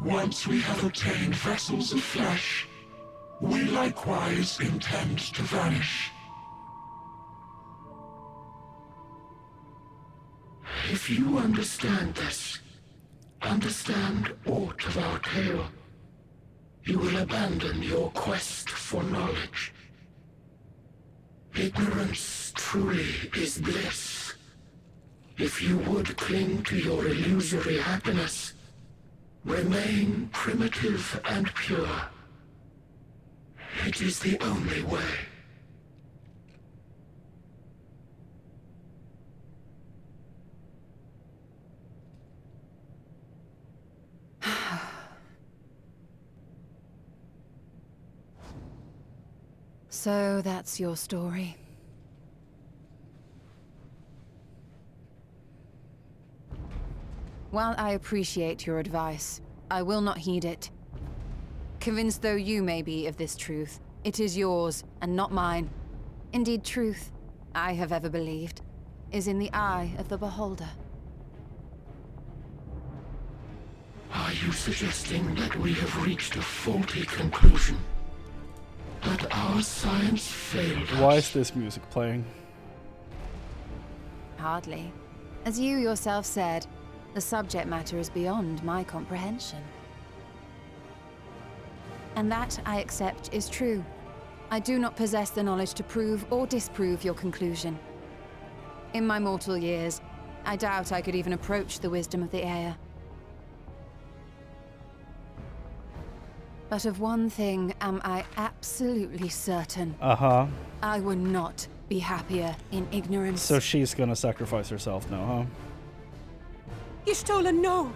Once we have obtained vessels of flesh, we likewise intend to vanish. If you understand this, understand aught of our tale, you will abandon your quest for knowledge. Ignorance truly is bliss. If you would cling to your illusory happiness, remain primitive and pure. It is the only way. So that's your story. While I appreciate your advice, I will not heed it. Convinced though you may be of this truth, it is yours and not mine. Indeed, truth, I have ever believed, is in the eye of the beholder. Are you suggesting that we have reached a faulty conclusion? That our science failed us? Why is this music playing? Hardly. As you yourself said, the subject matter is beyond my comprehension. And that, I accept, is true. I do not possess the knowledge to prove or disprove your conclusion. In my mortal years, I doubt I could even approach the wisdom of the air. But of one thing am I absolutely certain. I would not be happier in ignorance. So she's gonna sacrifice herself now, huh? Y'shtola, no!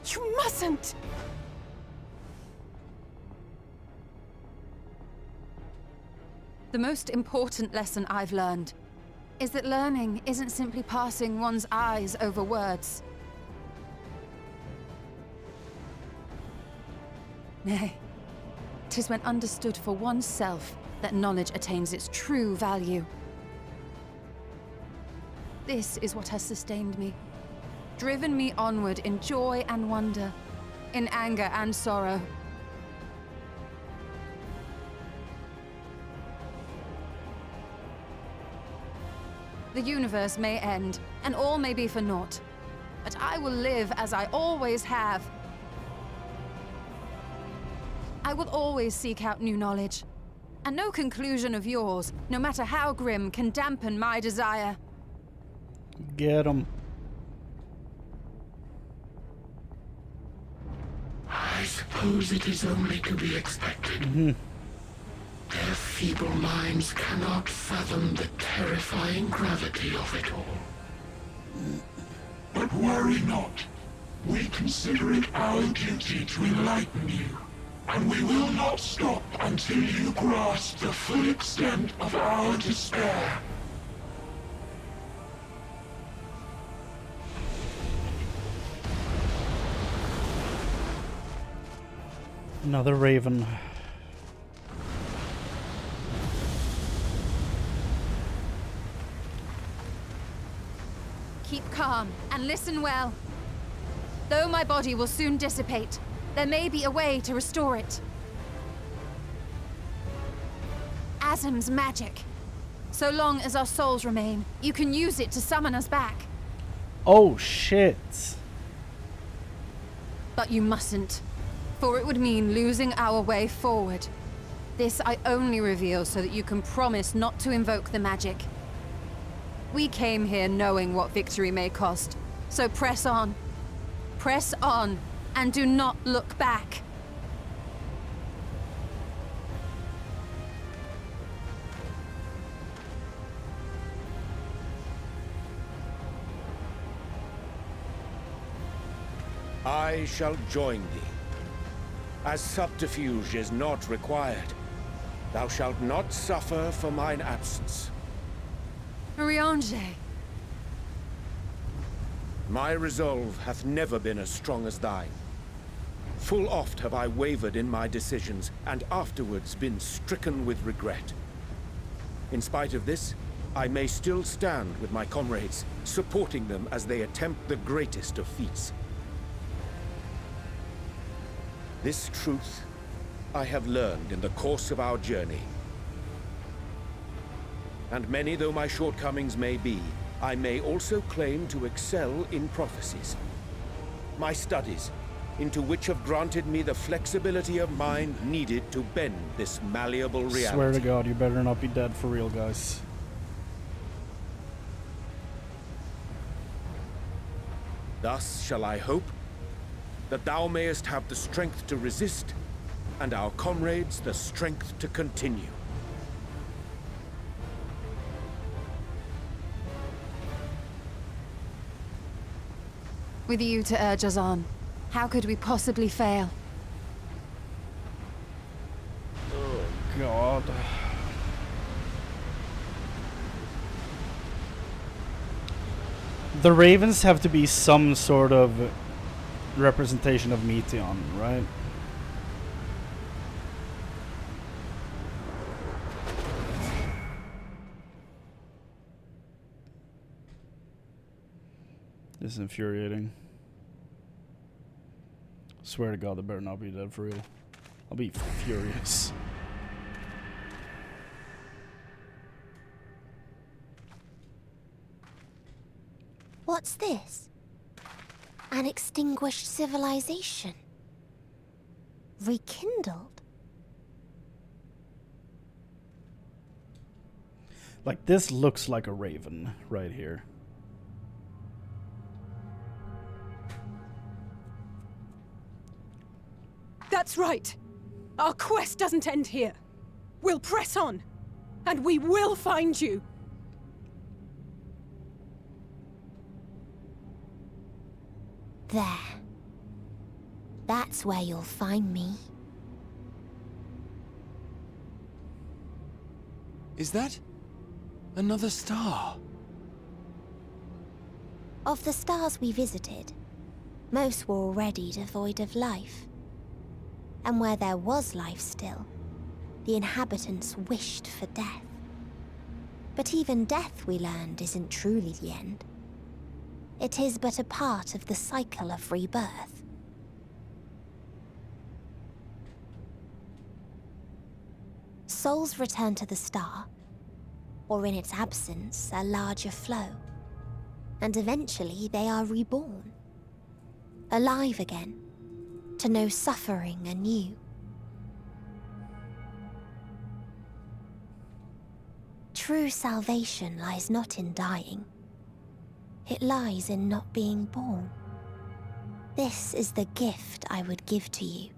You mustn't! The most important lesson I've learned is that learning isn't simply passing one's eyes over words. Nay, 'tis when understood for oneself that knowledge attains its true value. This is what has sustained me, driven me onward in joy and wonder, in anger and sorrow. The universe may end, and all may be for naught, but I will live as I always have. I will always seek out new knowledge, and no conclusion of yours, no matter how grim, can dampen my desire. Get 'em. I suppose it is only to be expected. Their feeble minds cannot fathom the terrifying gravity of it all. But worry not. We consider it our duty to enlighten you, and we will not stop until you grasp the full extent of our despair. Another raven. Keep calm and listen well. Though my body will soon dissipate, there may be a way to restore it. Azim's magic. So long as our souls remain, you can use it to summon us back. Oh shit. But you mustn't, for it would mean losing our way forward. This I only reveal so that you can promise not to invoke the magic. We came here knowing what victory may cost, so press on. Press on, and do not look back. I shall join thee. As subterfuge is not required, thou shalt not suffer for mine absence. Riange. My resolve hath never been as strong as thine. Full oft have I wavered in my decisions, and afterwards been stricken with regret. In spite of this, I may still stand with my comrades, supporting them as they attempt the greatest of feats. This truth I have learned in the course of our journey. And many though my shortcomings may be, I may also claim to excel in prophecies. My studies, into which have granted me the flexibility of mind needed to bend this malleable reality. Swear to God, you better not be dead for real, guys. Thus shall I hope that thou mayest have the strength to resist, and our comrades the strength to continue. With you to urge us on, how could we possibly fail? Oh, God. The ravens have to be some sort of representation of Meteon, right? This is infuriating. Swear to God, they better not be dead for real. I'll be furious. What's this? An extinguished civilization. Rekindled. Like, this looks like a raven right here. That's right. Our quest doesn't end here. We'll press on, and we will find you. There. That's where you'll find me. Is that another star? Of the stars we visited, most were already devoid of life. And where there was life still, the inhabitants wished for death. But even death, we learned, isn't truly the end. It is but a part of the cycle of rebirth. Souls return to the star, or in its absence, a larger flow. And eventually they are reborn, alive again, to know suffering anew. True salvation lies not in dying. It lies in not being born. This is the gift I would give to you.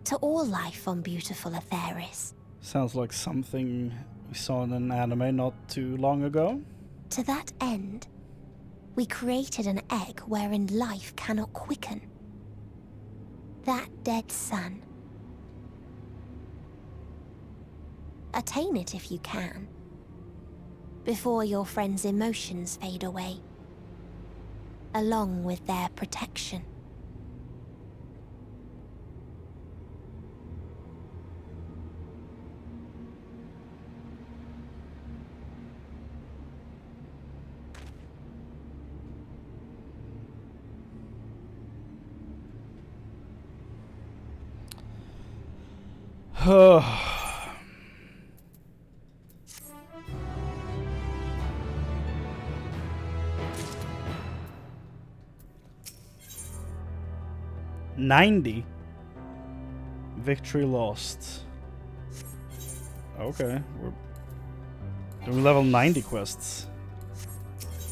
To all life on beautiful Aetheris. Sounds like something we saw in an anime not too long ago. To that end, we created an egg wherein life cannot quicken. That dead sun. Attain it if you can, before your friends' emotions fade away, along with their protection. $90. Victory lost. Okay, we're doing level 90 quests.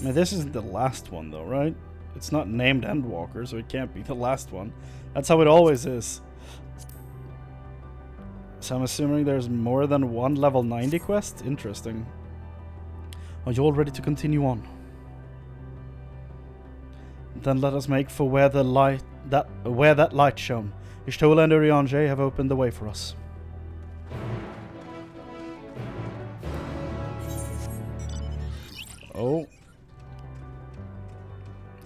I mean, this isn't the last one though, right? It's not named Endwalker, so it can't be the last one. That's how it always is. So I'm assuming there's more than one level 90 quest? Interesting. Are you all ready to continue on? Then let us make for where that light shone. Ishtola and Urianger have opened the way for us. Oh.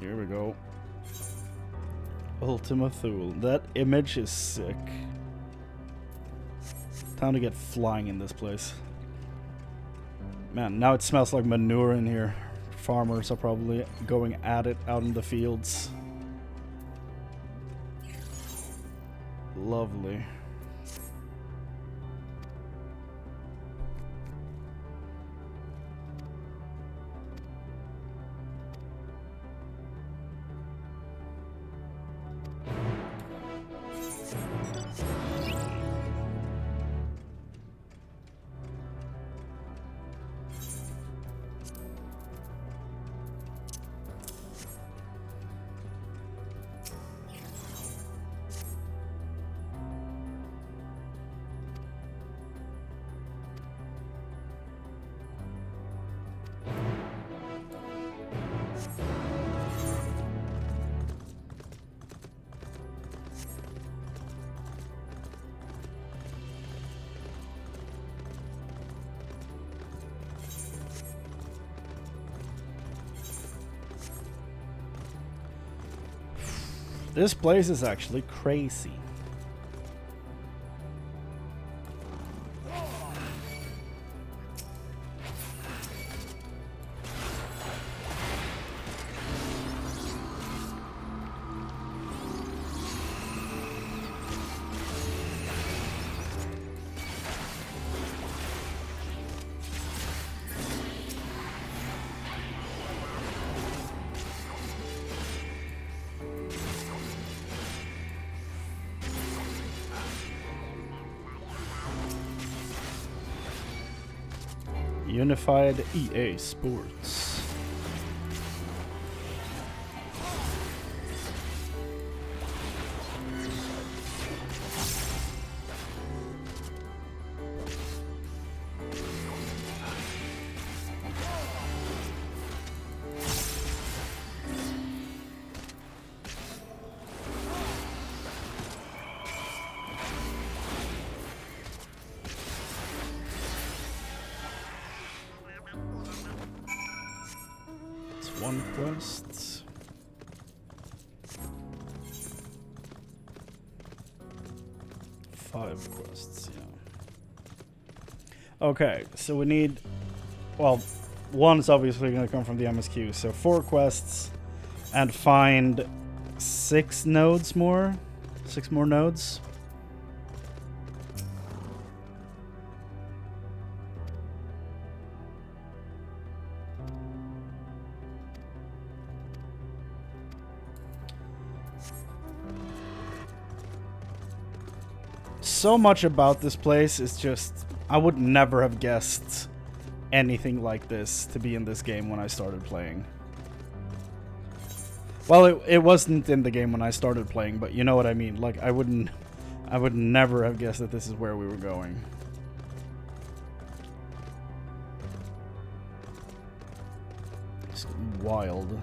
Here we go. Ultima Thule. That image is sick. Time to get flying in this place. Man, now it smells like manure in here. Farmers are probably going at it out in the fields. Lovely. This place is actually crazy. Unified EA Sports. One quest. Five quests, yeah. Okay, so we need, well, one's obviously going to come from the MSQ, so 4 quests and find 6 nodes more. 6 more nodes. So much about this place is just, I would never have guessed anything like this to be in this game when I started playing. Well, it wasn't in the game when I started playing, but you know what I mean. Like, I would never have guessed that this is where we were going. It's wild.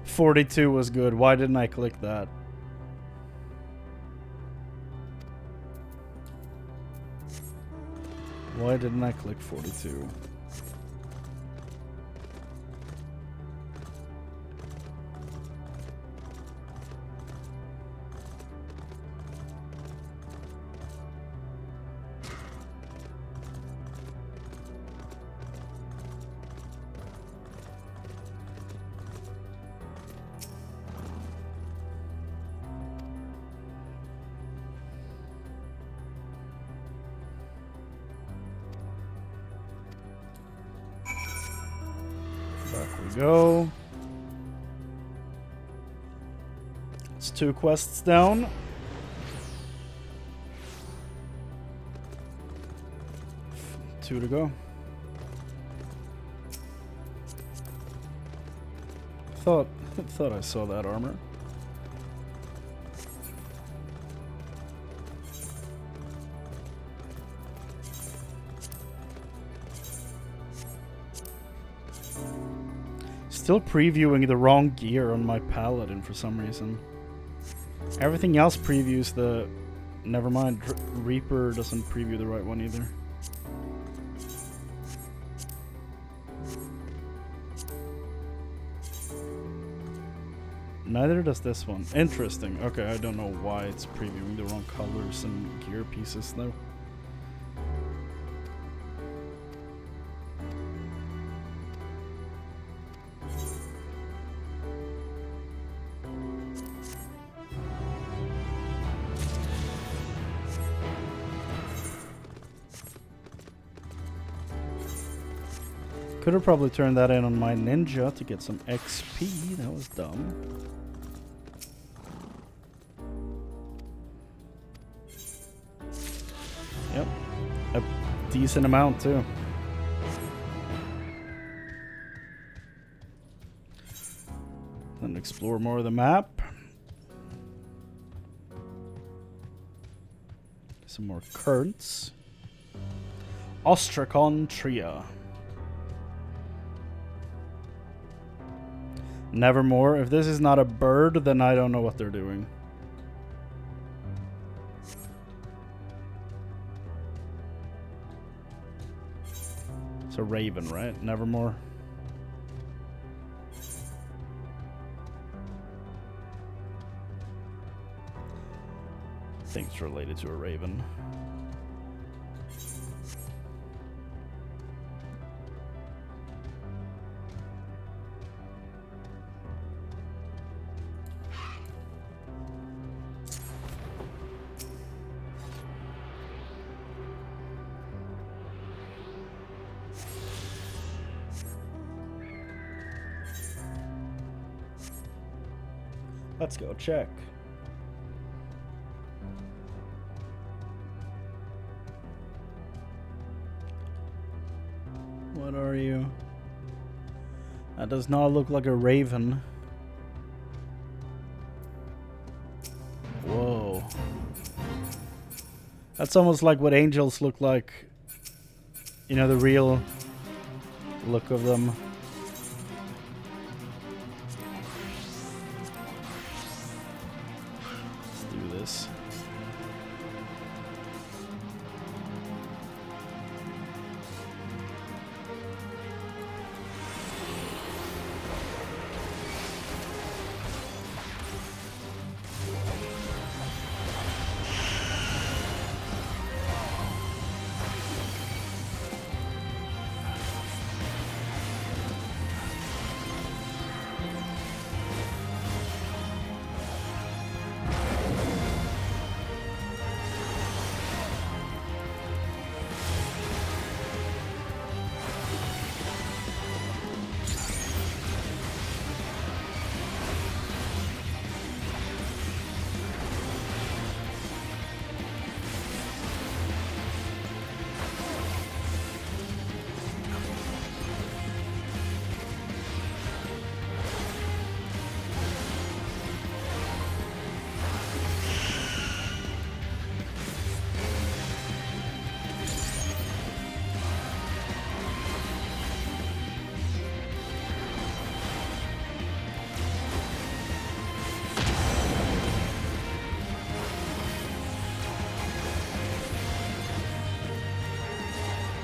.42 was good. Why didn't I click that? Why didn't I click 42? Go. It's 2 quests down. Two to go. Thought I saw that armor. Still previewing the wrong gear on my paladin for some reason. Everything else previews the... Never mind, Reaper doesn't preview the right one either. Neither does this one. Interesting. Okay, I don't know why it's previewing the wrong colors and gear pieces though. Could have probably turned that in on my ninja to get some XP. That was dumb. Yep. A decent amount too. Then explore more of the map. Some more currents. Ostrakon Tria. Nevermore. If this is not a bird, then I don't know what they're doing. a raven, right? Nevermore. I think it's related to a raven. Let's go check. What are you? That does not look like a raven. Whoa. That's almost like what angels look like. You know, the real look of them. This.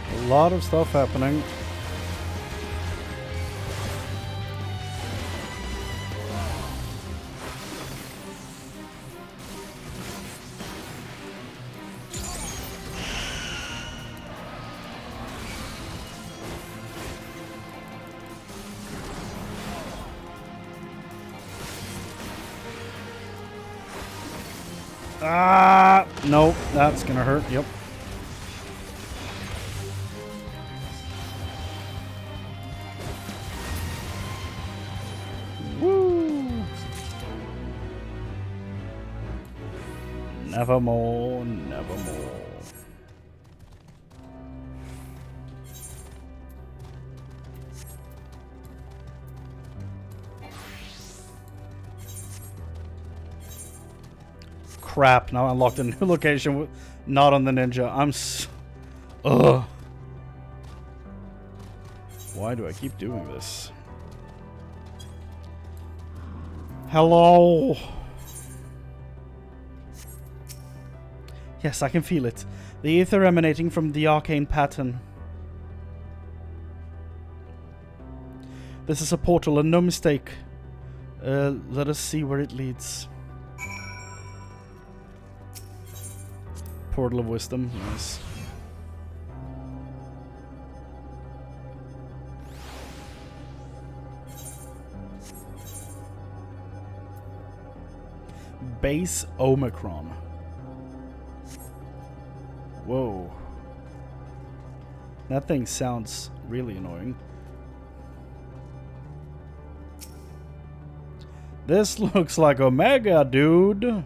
A lot of stuff happening. Ah, nope, that's gonna hurt. Yep. Nevermore, nevermore. Crap, now I unlocked a new location not on the ninja. Ugh. Why do I keep doing this? Hello? Yes, I can feel it. The ether emanating from the arcane pattern. This is a portal and no mistake. Let us see where it leads. Portal of Wisdom, nice. Base Omicron. Whoa. That thing sounds really annoying. This looks like Omega, dude.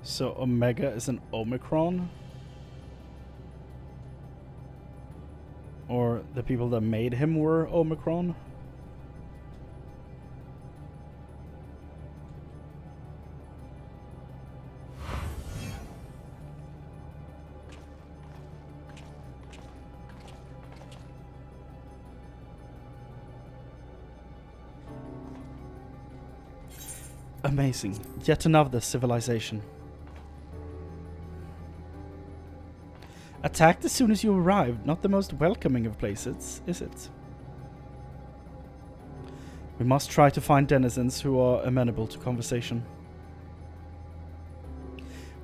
So Omega is an Omicron? or the people that made him were Omicron. Amazing. Yet another civilization. Attacked as soon as you arrived. Not the most welcoming of places, is it? We must try to find denizens who are amenable to conversation.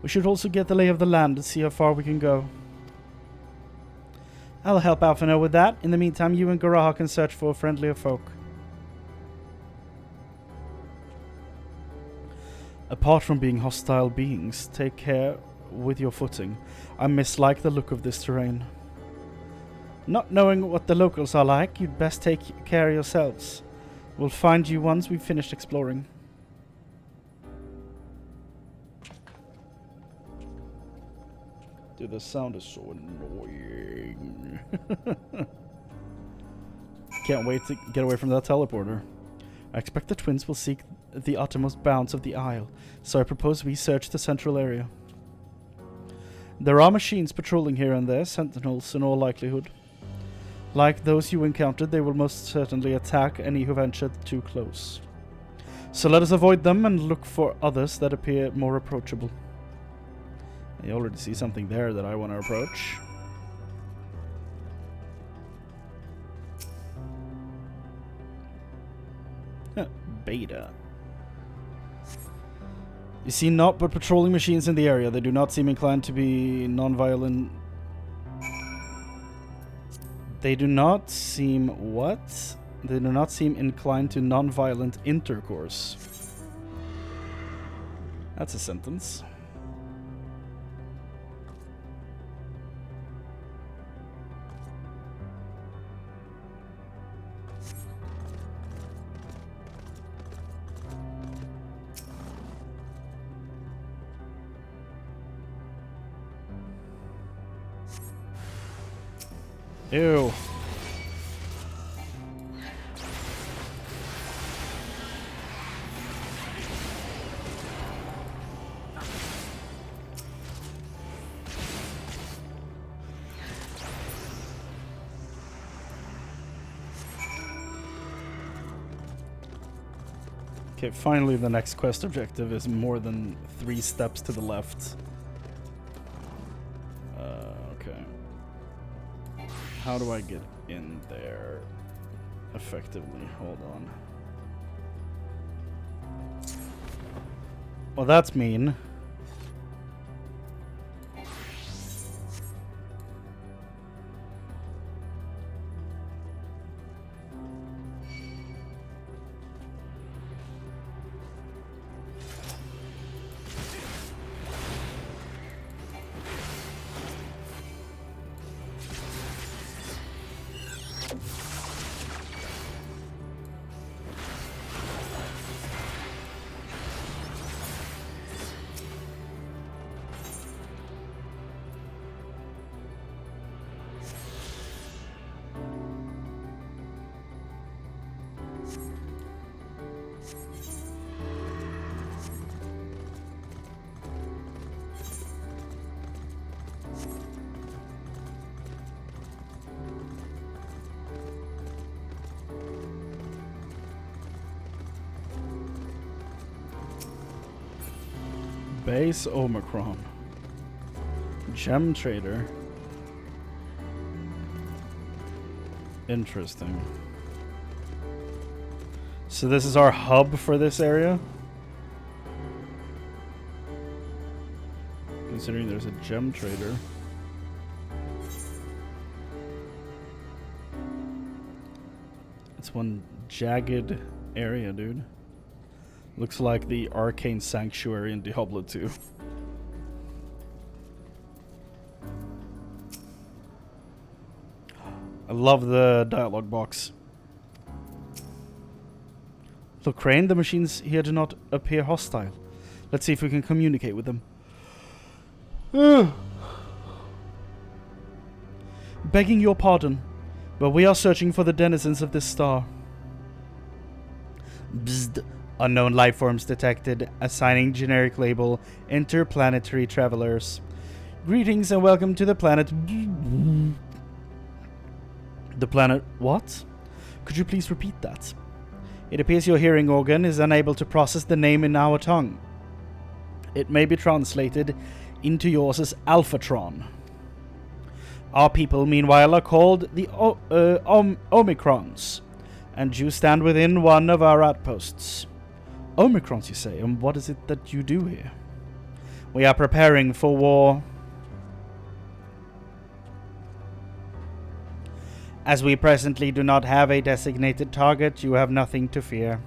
We should also get the lay of the land and see how far we can go. I'll help Alphino with that. In the meantime, you and Garaha can search for friendlier folk. Apart from being hostile beings, take care with your footing. I mislike the look of this terrain. Not knowing what the locals are like, you'd best take care of yourselves. We'll find you once we've finished exploring. Dude, the sound is so annoying. Can't wait to get away from that teleporter. I expect the twins will seek the uttermost bounds of the Isle, so I propose we search the central area. There are machines patrolling here and there, sentinels in all likelihood. Like those you encountered, they will most certainly attack any who ventured too close. So let us avoid them and look for others that appear more approachable. I already see something there that I want to approach. Beta. You see naught but patrolling machines in the area. They do not seem inclined to be non-violent. They do not seem what? They do not seem inclined to non-violent intercourse. That's a sentence. Ew. Okay, finally the next quest objective is more than 3 steps to the left. Okay. How do I get in there effectively? Hold on. Well, that's mean. Base Omicron. Gem trader. Interesting. So this is our hub for this area? Considering there's a gem trader. It's one jagged area, dude. Looks like the Arcane Sanctuary in Diablo 2. I love the dialogue box. Look, Chrane, the machines here do not appear hostile. Let's see if we can communicate with them. Begging your pardon. But we are searching for the denizens of this star. Bzd. Unknown life forms detected. Assigning generic label. Interplanetary travelers. Greetings and welcome to the planet. The planet what? Could you please repeat that? It appears your hearing organ is unable to process the name in our tongue. It may be translated into yours as Alphatron. Our people, meanwhile, are called the Omicrons, and you stand within one of our outposts. Omicrons, you say, and what is it that you do here? We are preparing for war. As we presently do not have a designated target, you have nothing to fear.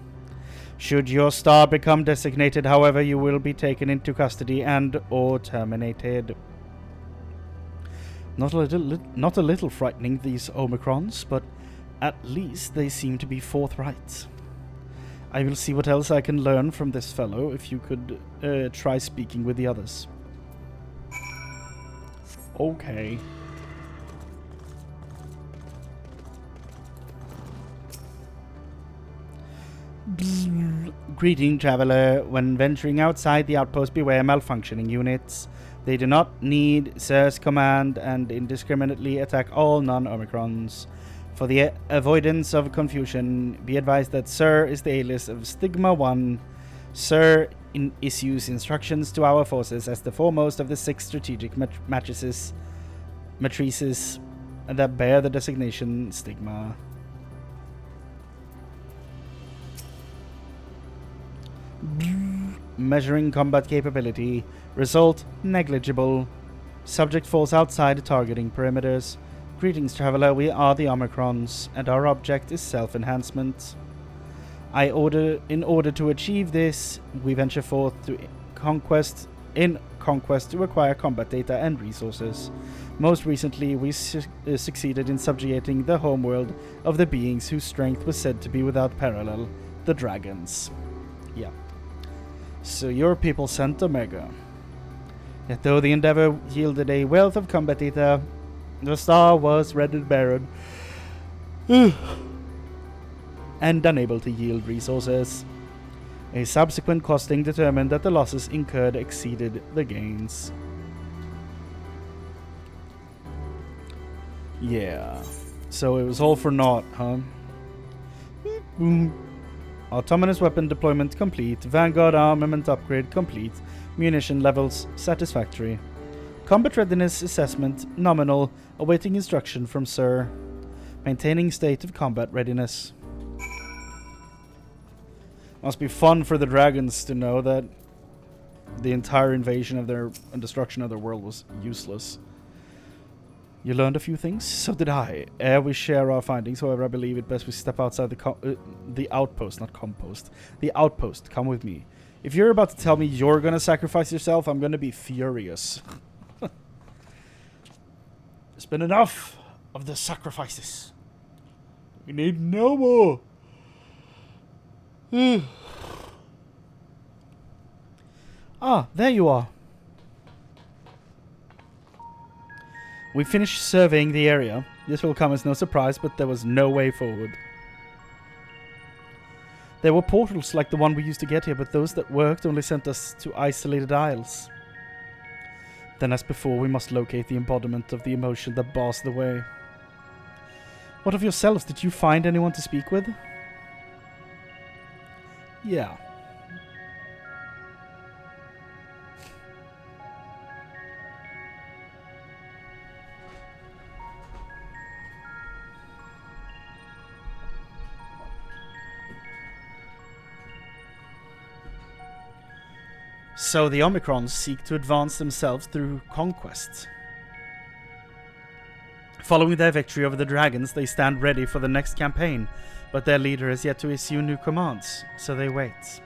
Should your star become designated, however, you will be taken into custody and or terminated. Not a little frightening, these Omicrons, but at least they seem to be forthright. I will see what else I can learn from this fellow, if you could try speaking with the others. Okay. Greeting, traveler. When venturing outside the outpost, beware malfunctioning units. They do not need Sir's command and indiscriminately attack all non-Omicrons. For the avoidance of confusion, be advised that Sir is the alias of Stigma 1. Sir issues instructions to our forces as the foremost of the 6 strategic matrices that bear the designation Stigma. Measuring combat capability. Result negligible. Subject falls outside targeting perimeters. Greetings, traveler. We are the Omicrons, and our object is self-enhancement. In order to achieve this, we venture forth to conquest to acquire combat data and resources. Most recently, we succeeded in subjugating the homeworld of the beings whose strength was said to be without parallel, the dragons. Yeah. So your people sent Omega. Yet though the endeavor yielded a wealth of combat data, the star was red and barren, and unable to yield resources. A subsequent costing determined that the losses incurred exceeded the gains. Yeah. So it was all for naught, huh? Autonomous weapon deployment complete. Vanguard armament upgrade complete. Munition levels satisfactory. Combat readiness assessment nominal. Awaiting instruction from Sir. Maintaining state of combat readiness. Must be fun for the dragons to know that the entire invasion of their and destruction of their world was useless. You learned a few things? So did I. Ere we share our findings, however, I believe it best we step outside the outpost, not compost. The outpost. Come with me. If you're about to tell me you're gonna sacrifice yourself, I'm gonna be furious. There's been enough of the sacrifices. We need no more. Ah, there you are. We finished surveying the area. This will come as no surprise, but there was no way forward. There were portals like the one we used to get here, but those that worked only sent us to isolated isles. Then as before, we must locate the embodiment of the emotion that bars the way. What of yourselves? Did you find anyone to speak with? Yeah. So the Omicrons seek to advance themselves through conquest. Following their victory over the dragons, they stand ready for the next campaign, but their leader has yet to issue new commands, so they wait.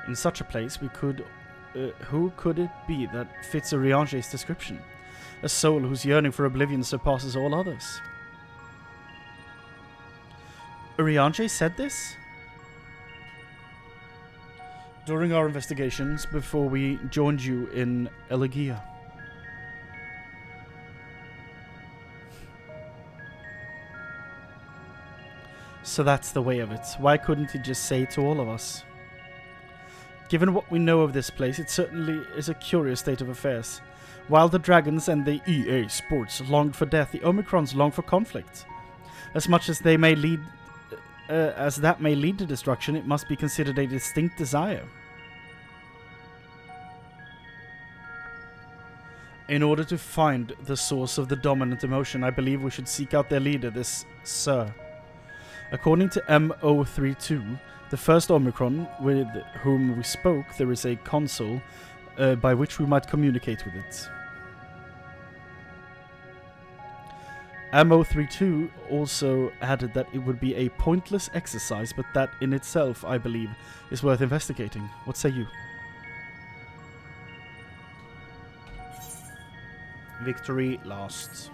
In such a place, we could... who could it be that fits Uriange's description? A soul whose yearning for oblivion surpasses all others. Uriange said this? During our investigations, before we joined you in Elegia. So that's the way of it. Why couldn't he just say it to all of us? Given what we know of this place, it certainly is a curious state of affairs. While the dragons and the EA Sports longed for death, the Omicrons long for conflict. As much as they may lead, as that may lead to destruction, it must be considered a distinct desire. In order to find the source of the dominant emotion, I believe we should seek out their leader, this Sir. According to MO32, the first Omicron with whom we spoke, there is a console by which we might communicate with it. MO32 also added that it would be a pointless exercise, but that in itself, I believe, is worth investigating. What say you? Victory lost.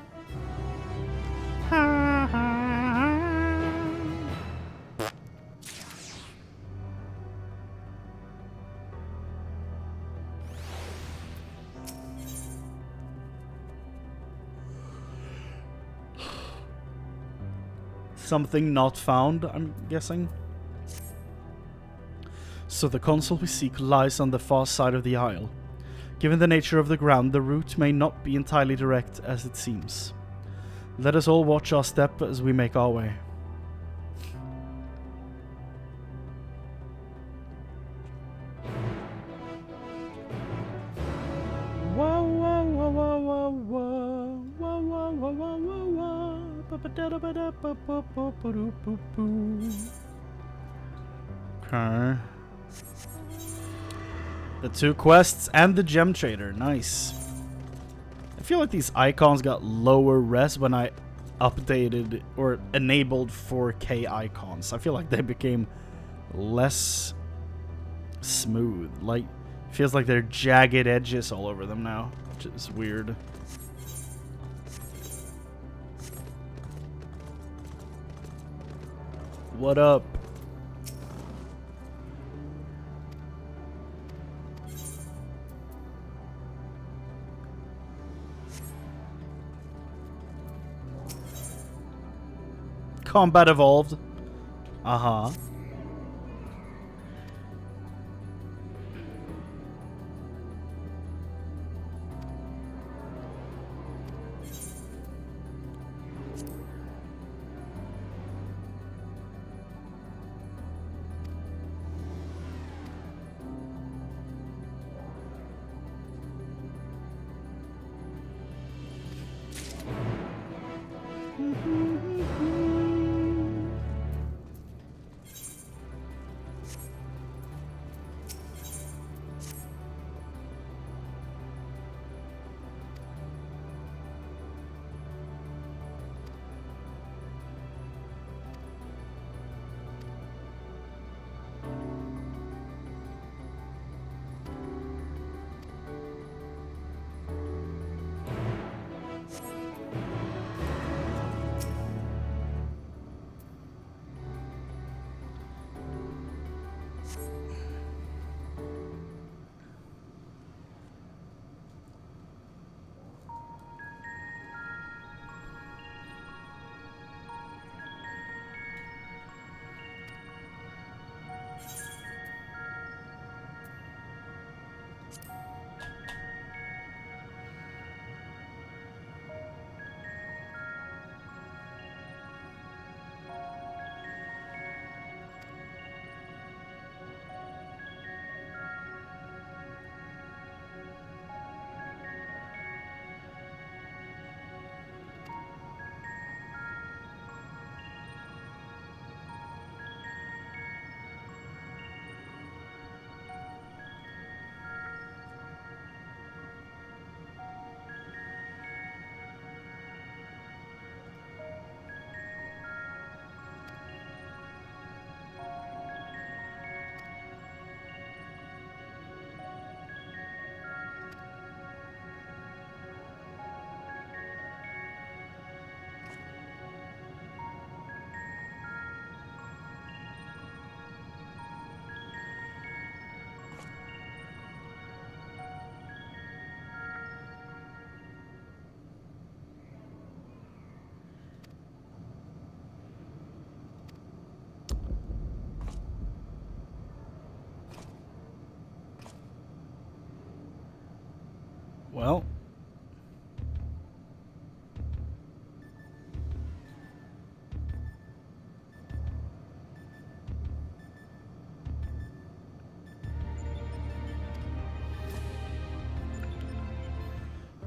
Something not found, I'm guessing. So the console we seek lies on the far side of the isle. Given the nature of the ground, the route may not be entirely direct as it seems. Let us all watch our step as we make our way. Whoa, whoa, whoa, whoa, whoa, whoa, whoa, whoa, whoa, whoa, whoa, whoa. Okay. The 2 quests and the gem trader. Nice. I feel like these icons got lower res when I updated or enabled 4K icons. I feel like they became less smooth. Like, feels like they're jagged edges all over them now, which is weird. What up? Combat evolved. Uh-huh.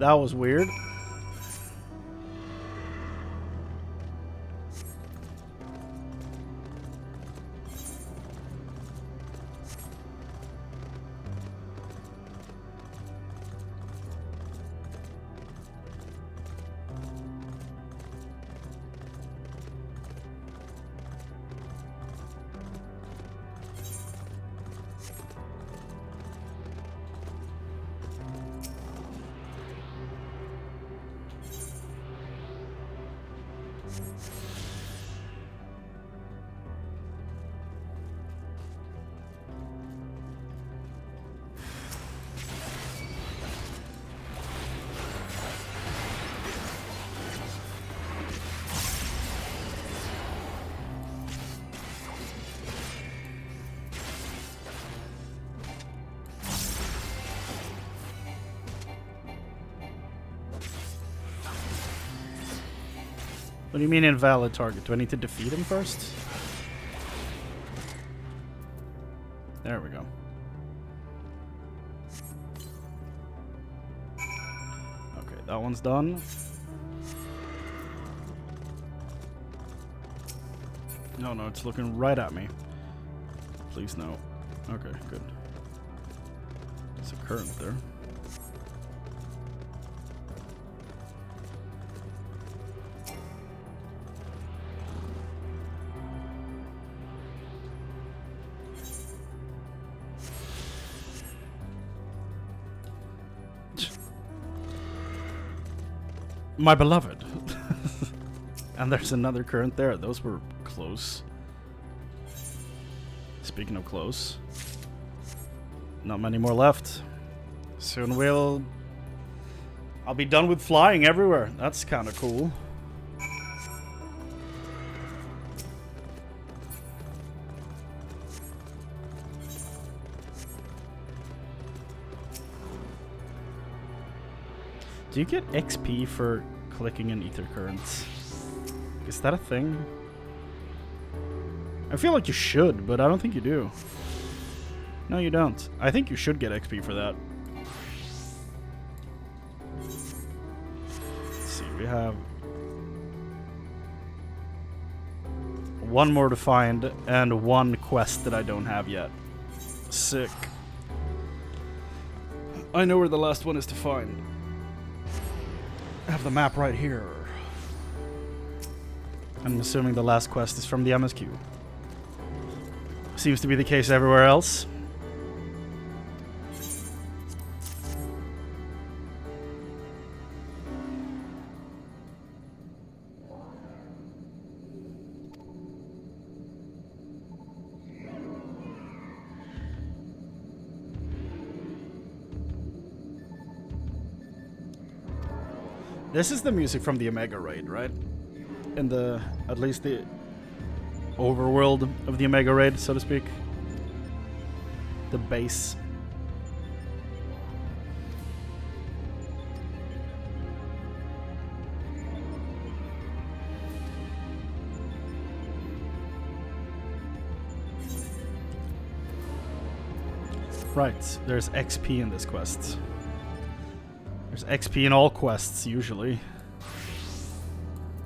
That was weird. What do you mean invalid target? Do I need to defeat him first? There we go. Okay, that one's done. No, no, it's looking right at me. Please no. Okay, good. There's a current there. My beloved. And there's another current there. Those were close. Speaking of close, not many more left. Soon I'll be done with flying everywhere. That's kind of cool. Do you get XP for clicking in ether currents? Is that a thing? I feel like you should, but I don't think you do. No, you don't. I think you should get XP for that. Let's see, we have one more to find and one quest that I don't have yet. Sick. I know where the last one is to find. I have the map right here. I'm assuming the last quest is from the MSQ. Seems to be the case everywhere else. This is the music from the Omega Raid, right? In the, at least the overworld of the Omega Raid, so to speak. The base. Right, there's XP in this quest. There's XP in all quests, usually.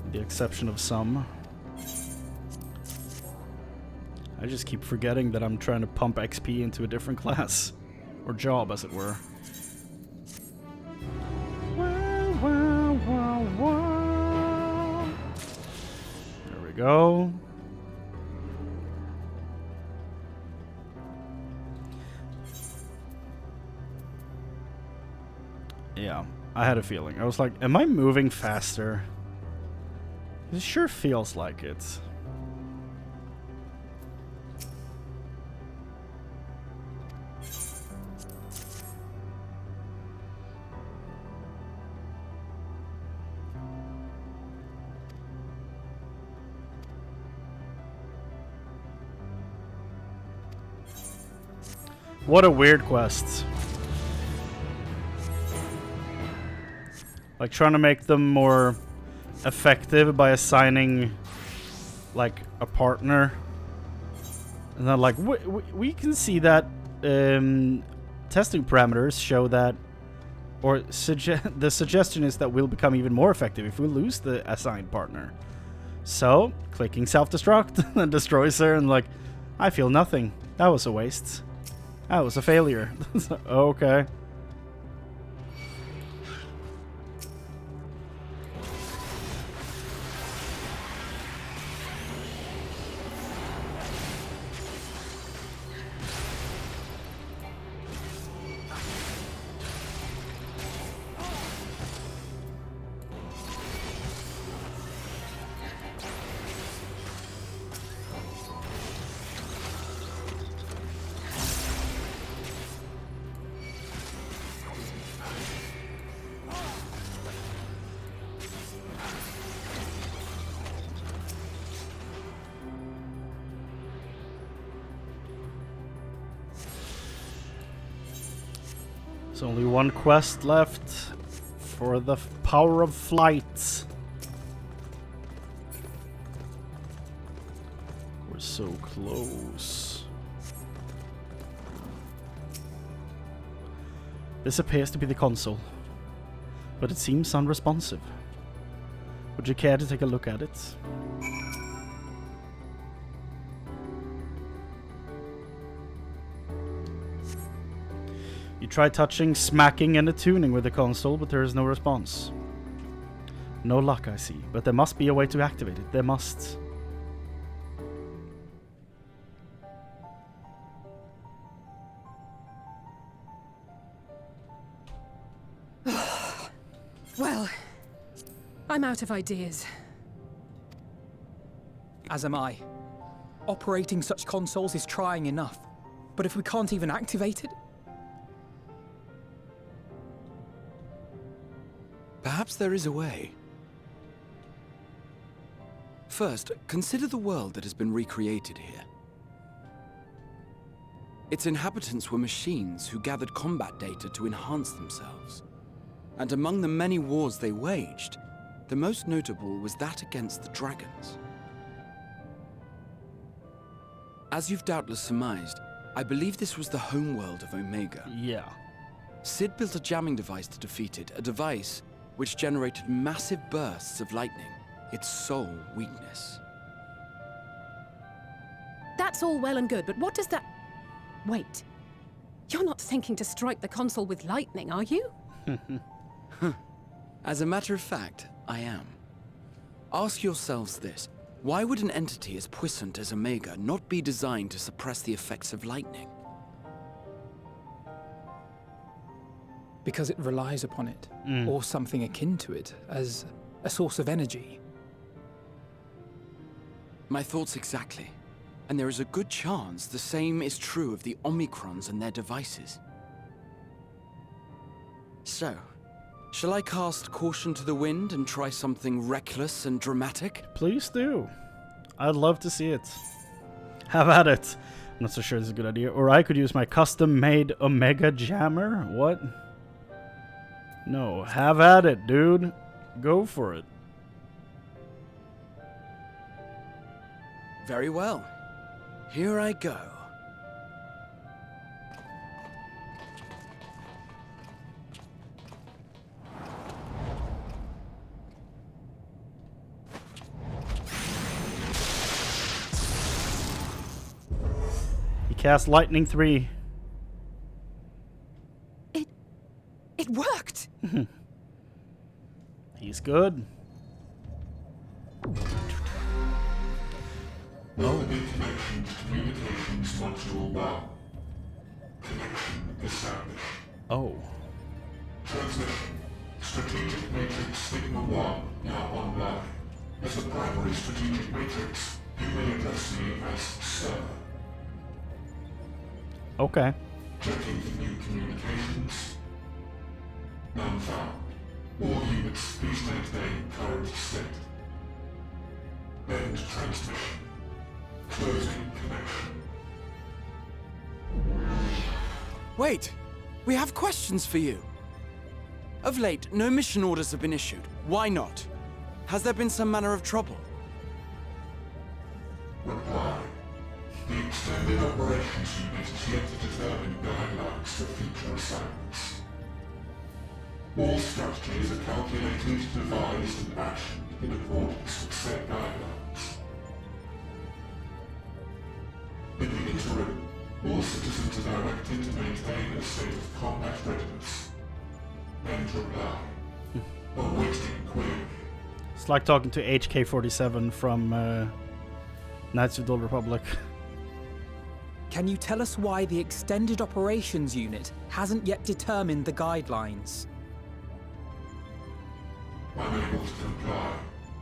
With the exception of some. I just keep forgetting that I'm trying to pump XP into a different class. Or job, as it were. There we go. Yeah, I had a feeling. I was like, am I moving faster? It sure feels like it. What a weird quest. Like trying to make them more effective by assigning like a partner. And then like we can see that testing parameters show that, Or the suggestion is that we'll become even more effective if we lose the assigned partner. So, clicking self-destruct and destroys her and like, I feel nothing. That was a waste. That was a failure. Okay. There's only one quest left for the power of flight. We're so close. This appears to be the console, but it seems unresponsive. Would you care to take a look at it? You try touching, smacking, and attuning with the console, but there is no response. No luck, I see. But there must be a way to activate it. There must. Well, I'm out of ideas. As am I. Operating such consoles is trying enough. But if we can't even activate it... Perhaps there is a way. First, consider the world that has been recreated here. Its inhabitants were machines who gathered combat data to enhance themselves. And among the many wars they waged, the most notable was that against the dragons. As you've doubtless surmised, I believe this was the homeworld of Omega. Yeah. Sid built a jamming device to defeat it, a device which generated massive bursts of lightning, its sole weakness. That's all well and good, but what does that... Wait. You're not thinking to strike the console with lightning, are you? As a matter of fact, I am. Ask yourselves this. Why would an entity as puissant as Omega not be designed to suppress the effects of lightning? Because it relies upon it, or something akin to it, as a source of energy. My thoughts exactly. And there is a good chance the same is true of the Omicrons and their devices. So, shall I cast caution to the wind and try something reckless and dramatic? Please do. I'd love to see it. Have at it. I'm not so sure this is a good idea. Or I could use my custom-made Omega Jammer. What? No, have at it, dude. Go for it. Very well. Here I go. He cast Lightning 3. It worked! He's good. Welcome information to Communications Module 1. Connection established. Oh. Transmission. Strategic Matrix Signal 1 now online. As a primary strategic matrix, you may address me as Sir. Okay. Checking for new communications. None found. All units, please maintain current state. End transmission. Closing connection. Wait! We have questions for you. Of late, no mission orders have been issued. Why not? Has there been some manner of trouble? Reply. The Extended Operations Unit is yet to determine guidelines for future assignments. All strategies are calculated, devised, and actioned in accordance with set guidelines. In the interim, all citizens are directed to maintain a state of combat readiness. And reply. Awaiting query. It's like talking to HK-47 from Knights of the Old Republic. Can you tell us why the Extended Operations Unit hasn't yet determined the guidelines? Unable to comply.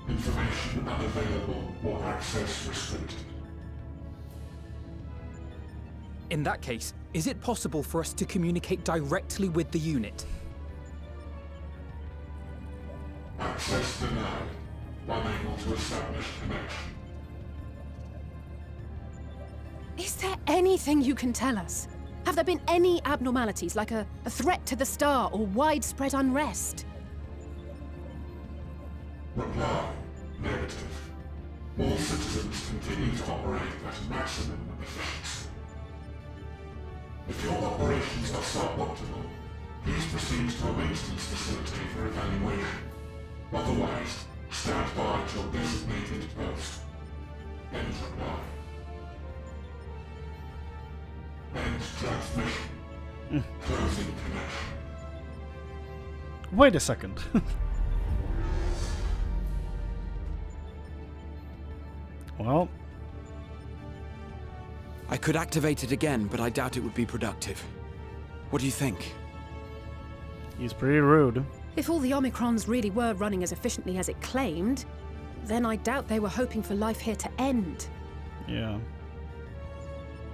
Information unavailable or access restricted. In that case, is it possible for us to communicate directly with the unit? Access denied. Unable to establish connection. Is there anything you can tell us? Have there been any abnormalities, like a threat to the star or widespread unrest? Reply. Negative. All citizens continue to operate at maximum efficiency. If your operations are suboptimal, please proceed to a maintenance facility for evaluation. Otherwise, stand by at your designated post. End reply. End transmission. Closing connection. Wait a second. Well, I could activate it again, but I doubt it would be productive. What do you think? He's pretty rude. If all the Omicrons really were running as efficiently as it claimed, then I doubt they were hoping for life here to end. Yeah.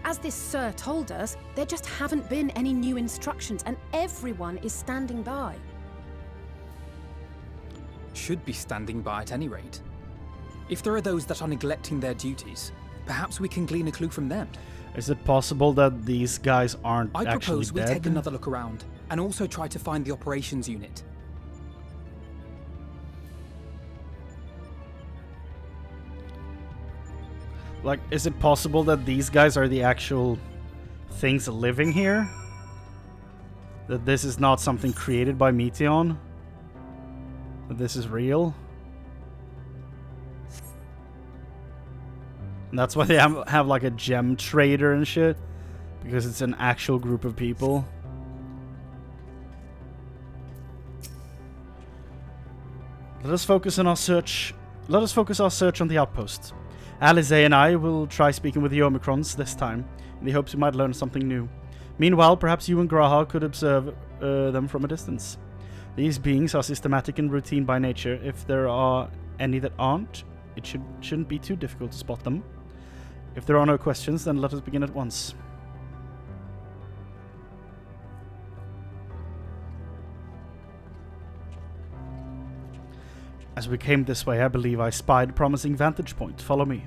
As this Sir told us, there just haven't been any new instructions, and everyone is standing by. Should be standing by at any rate. If there are those that are neglecting their duties, perhaps we can glean a clue from them. Is it possible that these guys aren't I actually propose we dead? take another look around, and also try to find the operations unit. Like, is it possible that these guys are the actual things living here? That this is not something created by Meteon? That this is real? And that's why they have like a gem trader and shit? Because it's an actual group of people? Let us focus on our search. Let us focus our search on the outpost. Alize and I will try speaking with the Omicrons this time, in the hopes we might learn something new. Meanwhile, perhaps you and Graha could observe them from a distance. These beings are systematic and routine by nature. If there are any that aren't, it shouldn't be too difficult to spot them. If there are no questions, then let us begin at once. As we came this way, I believe I spied a promising vantage point. Follow me.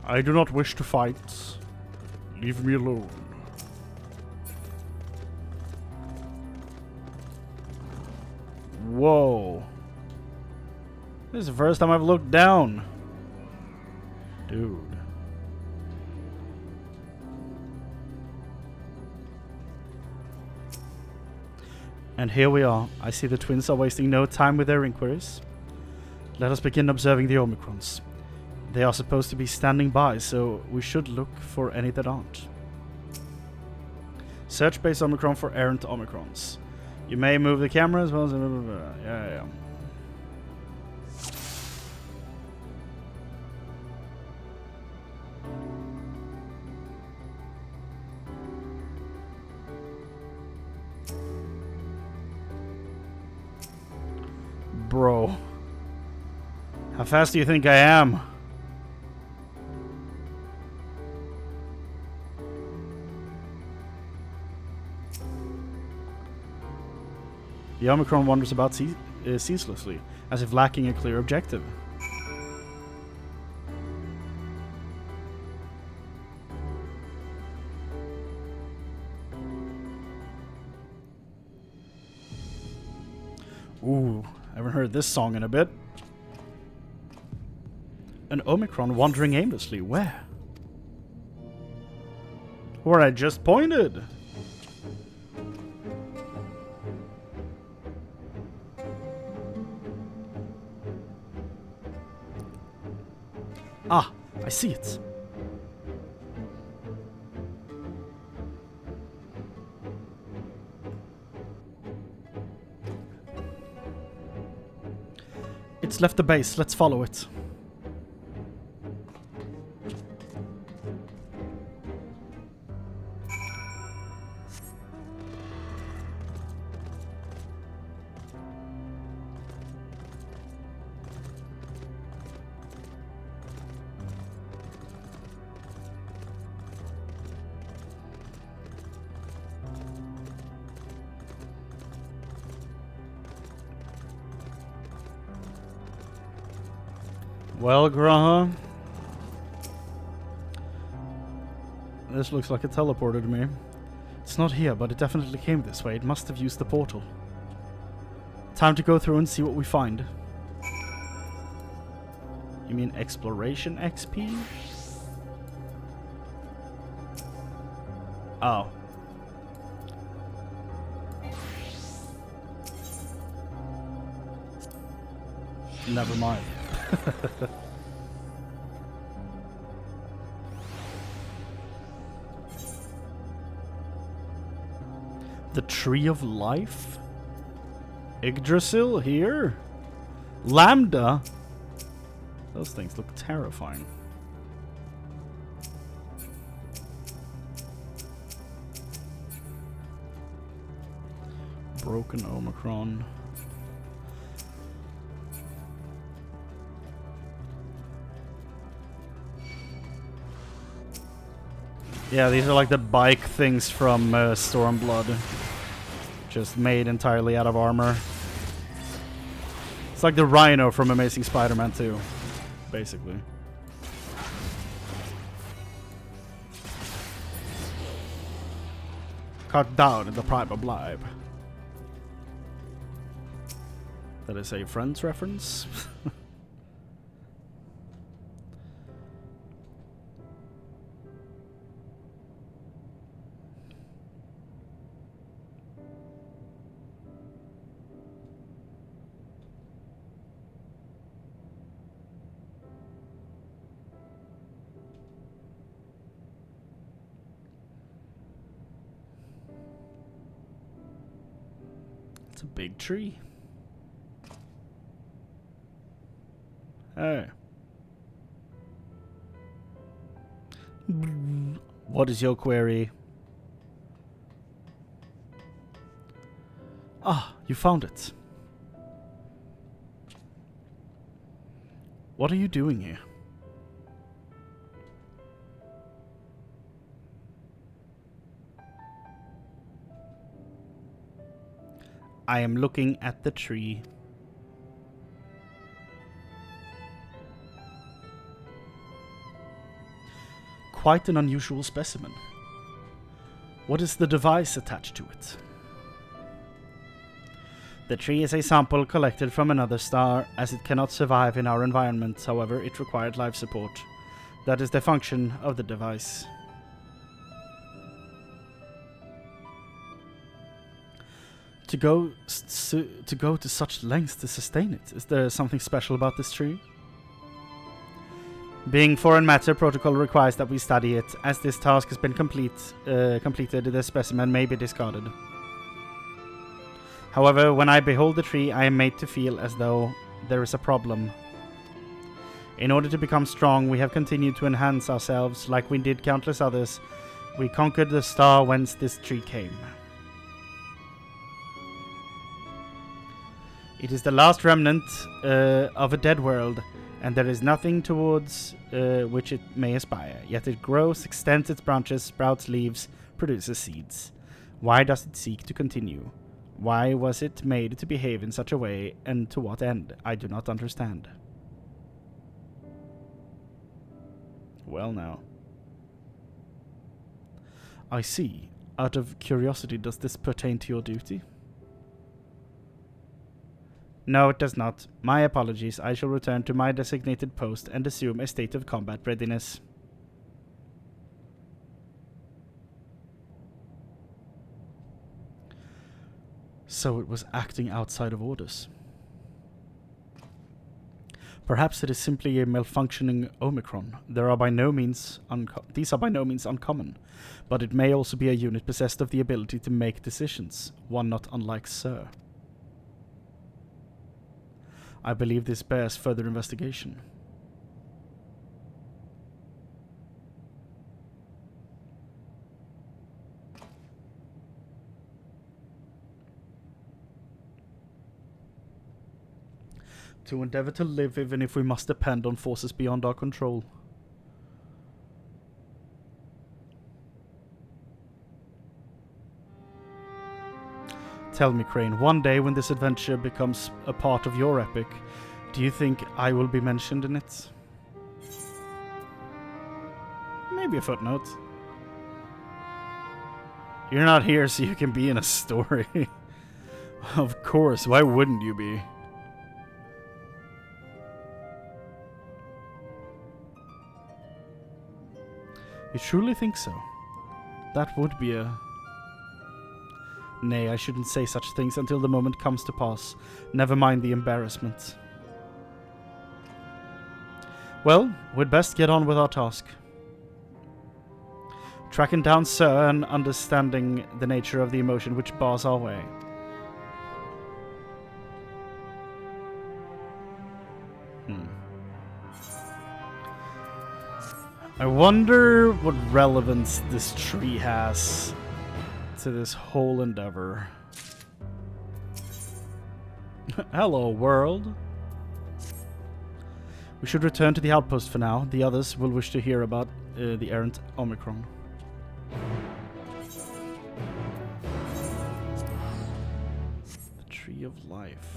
I do not wish to fight. Leave me alone. Whoa. This is the first time I've looked down. Dude. And here we are. I see the twins are wasting no time with their inquiries. Let us begin observing the Omicrons. They are supposed to be standing by, so we should look for any that aren't. Search base Omicron for errant Omicrons. You may move the camera as well as... Yeah. Bro. How fast do you think I am? The Omicron wanders about ceaselessly, as if lacking a clear objective. Ooh, I haven't heard this song in a bit. An Omicron wandering aimlessly. Where? Where I just pointed. Ah, I see it. It's left the base. Let's follow it. Well, Graha. This looks like it teleported me. It's not here, but it definitely came this way. It must have used the portal. Time to go through and see what we find. You mean exploration XP? Oh. Never mind. The Tree of Life? Yggdrasil here? Lambda? Those things look terrifying. Broken Omicron. Yeah, these are like the bike things from Stormblood. Just made entirely out of armor. It's like the Rhino from Amazing Spider-Man 2, basically. Cut down in the prime of life. That is a Friends reference. It's a big tree. Hey. What is your query? Ah, you found it. What are you doing here? I am looking at the tree. Quite an unusual specimen. What is the device attached to it? The tree is a sample collected from another star, as it cannot survive in our environment. However, it required life support. That is the function of the device. To go to such lengths to sustain it. Is there something special about this tree? Being foreign matter, protocol requires that we study it. As this task has been completed, the specimen may be discarded. However, when I behold the tree, I am made to feel as though there is a problem. In order to become strong, we have continued to enhance ourselves like we did countless others. We conquered the star whence this tree came. It is the last remnant of a dead world, and there is nothing towards which it may aspire. Yet it grows, extends its branches, sprouts leaves, produces seeds. Why does it seek to continue? Why was it made to behave in such a way, and to what end? I do not understand. Well now. I see. Out of curiosity, does this pertain to your duty? No, it does not. My apologies. I shall return to my designated post and assume a state of combat readiness. So it was acting outside of orders. Perhaps it is simply a malfunctioning Omicron. These are by no means uncommon, but it may also be a unit possessed of the ability to make decisions, one not unlike Sir. I believe this bears further investigation. To endeavor to live even if we must depend on forces beyond our control. Tell me, Chrane, one day when this adventure becomes a part of your epic, do you think I will be mentioned in it? Maybe a footnote. You're not here so you can be in a story. Of course, why wouldn't you be? You truly think so? That would be a... Nay, I shouldn't say such things until the moment comes to pass. Never mind the embarrassment. Well, we'd best get on with our task. Tracking down Sir and understanding the nature of the emotion which bars our way. I wonder what relevance this tree has to this whole endeavor. Hello, world. We should return to the outpost for now. The others will wish to hear about the errant Omicron. The Tree of Life.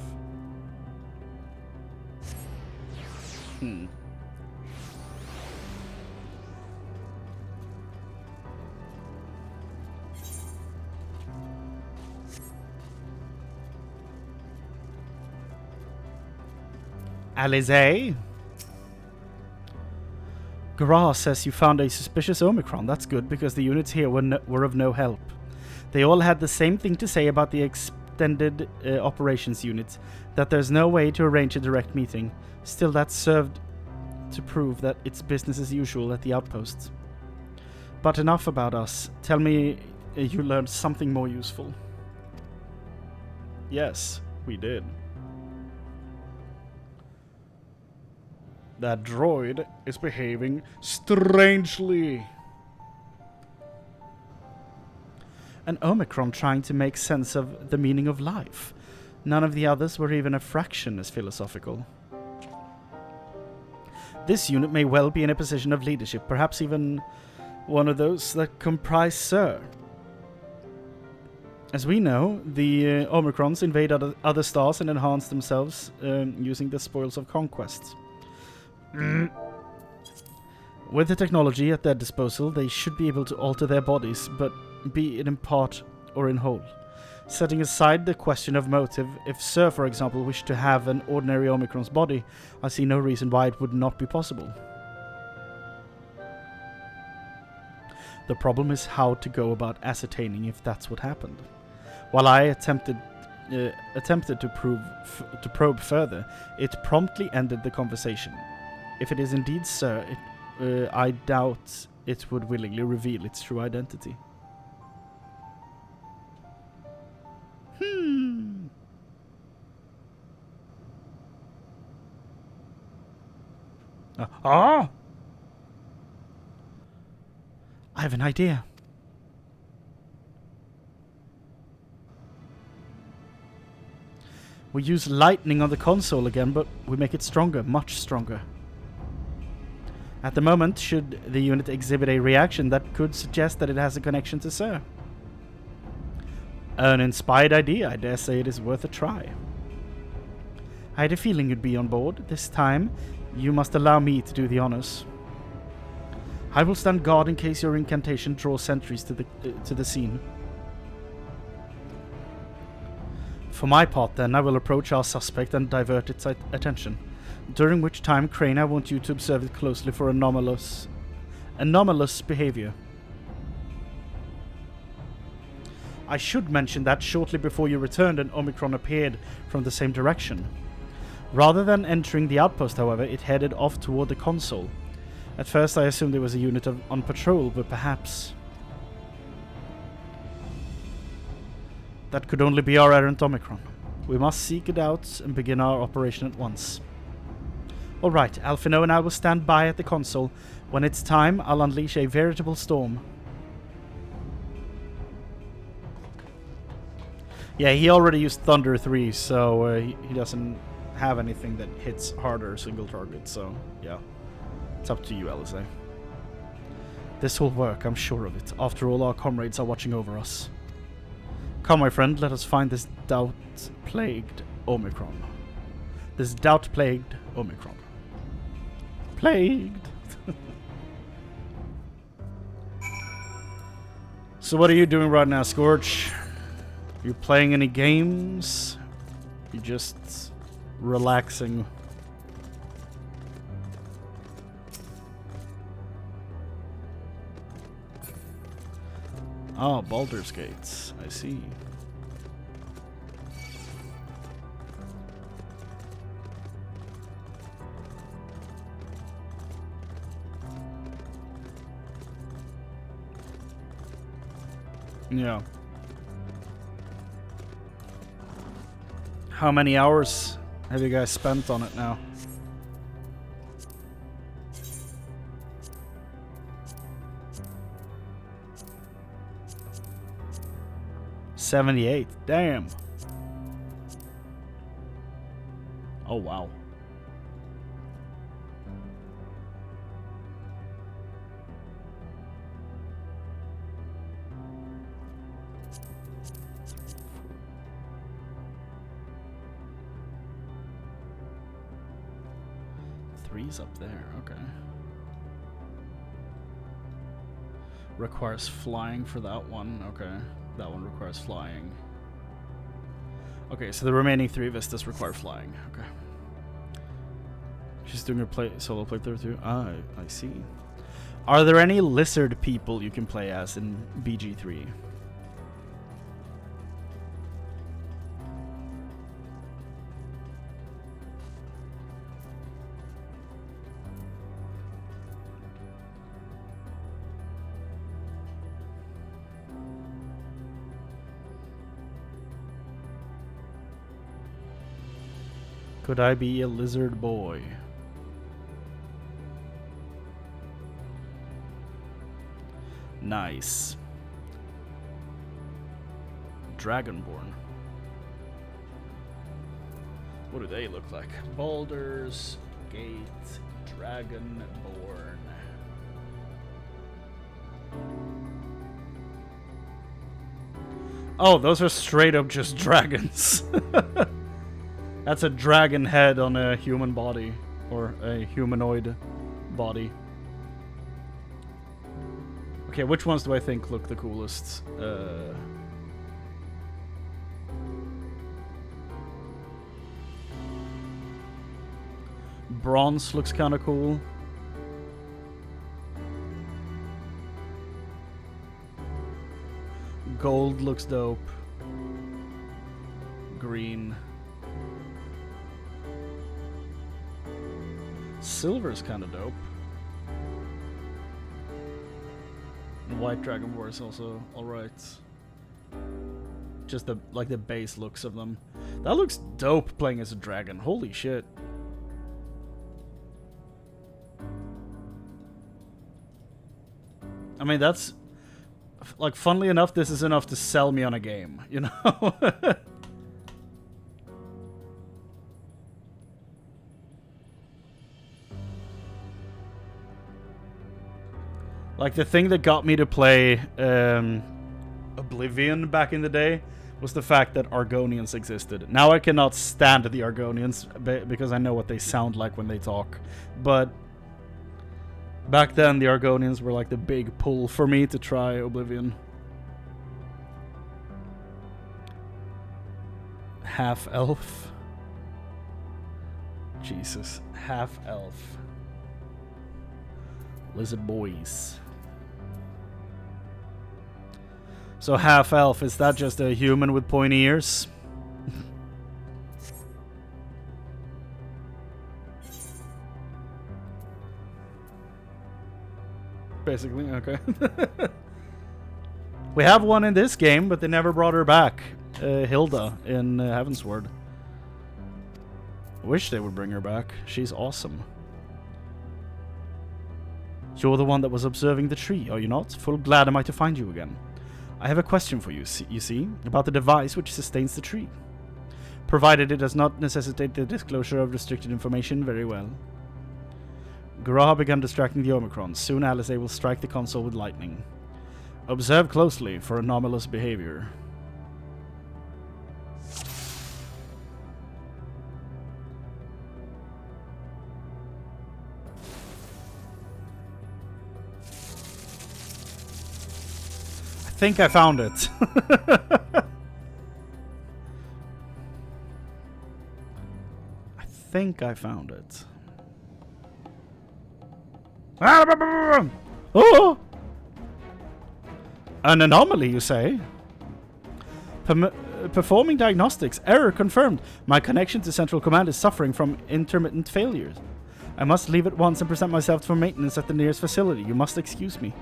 Alizé? Garra says you found a suspicious Omicron. That's good, because the units here were of no help. They all had the same thing to say about the extended operations unit, that there's no way to arrange a direct meeting. Still, that served to prove that it's business as usual at the outposts. But enough about us. Tell me you learned something more useful. Yes, we did. That droid is behaving strangely. An Omicron trying to make sense of the meaning of life. None of the others were even a fraction as philosophical. This unit may well be in a position of leadership, perhaps even one of those that comprise Sir. As we know, the Omicrons invade other stars and enhance themselves using the spoils of conquest. With the technology at their disposal, they should be able to alter their bodies, but be it in part or in whole. Setting aside the question of motive, if Sir, for example, wished to have an ordinary Omicron's body, I see no reason why it would not be possible. The problem is how to go about ascertaining if that's what happened. While I attempted to probe further, it promptly ended the conversation. If it is indeed Sir, I doubt it would willingly reveal its true identity. I have an idea. We use lightning on the console again, but we make it stronger, much stronger. At the moment, should the unit exhibit a reaction that could suggest that it has a connection to Sir? An inspired idea. I dare say it is worth a try. I had a feeling you'd be on board. This time, you must allow me to do the honors. I will stand guard in case your incantation draws sentries to the scene. For my part, then, I will approach our suspect and divert its attention. During which time, Chrane, I want you to observe it closely for anomalous behavior. I should mention that shortly before you returned, an Omicron appeared from the same direction. Rather than entering the outpost, however, it headed off toward the console. At first I assumed it was a unit on patrol, but perhaps... that could only be our errant Omicron. We must seek it out and begin our operation at once. Alright, Alphino and I will stand by at the console. When it's time, I'll unleash a veritable storm. Yeah, he already used Thunder 3, so he doesn't have anything that hits harder single target, so yeah. It's up to you, LSA. This will work, I'm sure of it. After all, our comrades are watching over us. Come, my friend, let us find this doubt-plagued Omicron. This doubt-plagued Omicron. Plagued! So what are you doing right now, Scorch? You playing any games? You just relaxing? Oh, Baldur's Gates. I see. Yeah. How many hours have you guys spent on it now? $78. Damn. Oh wow. Three's up there, okay. Requires flying for that one, okay. That one requires flying. Okay, so the remaining 3 vistas require flying, okay. She's doing her solo playthrough too? Ah, I see. Are there any lizard people you can play as in BG3? Could I be a lizard boy? Nice. Dragonborn. What do they look like? Baldur's Gate Dragonborn. Oh, those are straight up just dragons. That's a dragon head on a human body, or a humanoid body. Okay, which ones do I think look the coolest? Bronze looks kind of cool. Gold looks dope. Green. Silver's kind of dope. And White Dragonborn is also alright. Just the the base looks of them. That looks dope playing as a dragon. Holy shit. I mean, that's like, funnily enough, this is enough to sell me on a game, you know? Like, the thing that got me to play Oblivion back in the day was the fact that Argonians existed. Now I cannot stand the Argonians because I know what they sound like when they talk. But back then the Argonians were like the big pull for me to try Oblivion. Half-elf. Jesus. Half-elf. Lizard boys. So half-elf, is that just a human with pointy ears? Basically, okay. We have one in this game, but they never brought her back. Hilda in Heavensward. I wish they would bring her back. She's awesome. You're the one that was observing the tree, are you not? Full glad am I to find you again. I have a question for you, you see, about the device which sustains the tree. Provided it does not necessitate the disclosure of restricted information, very well. Guraha began distracting the Omicrons. Soon Alizé will strike the console with lightning. Observe closely for anomalous behavior. I think I found it. I think I found it. Oh! An anomaly, you say? Performing diagnostics. Error confirmed. My connection to Central Command is suffering from intermittent failures. I must leave at once and present myself for maintenance at the nearest facility. You must excuse me.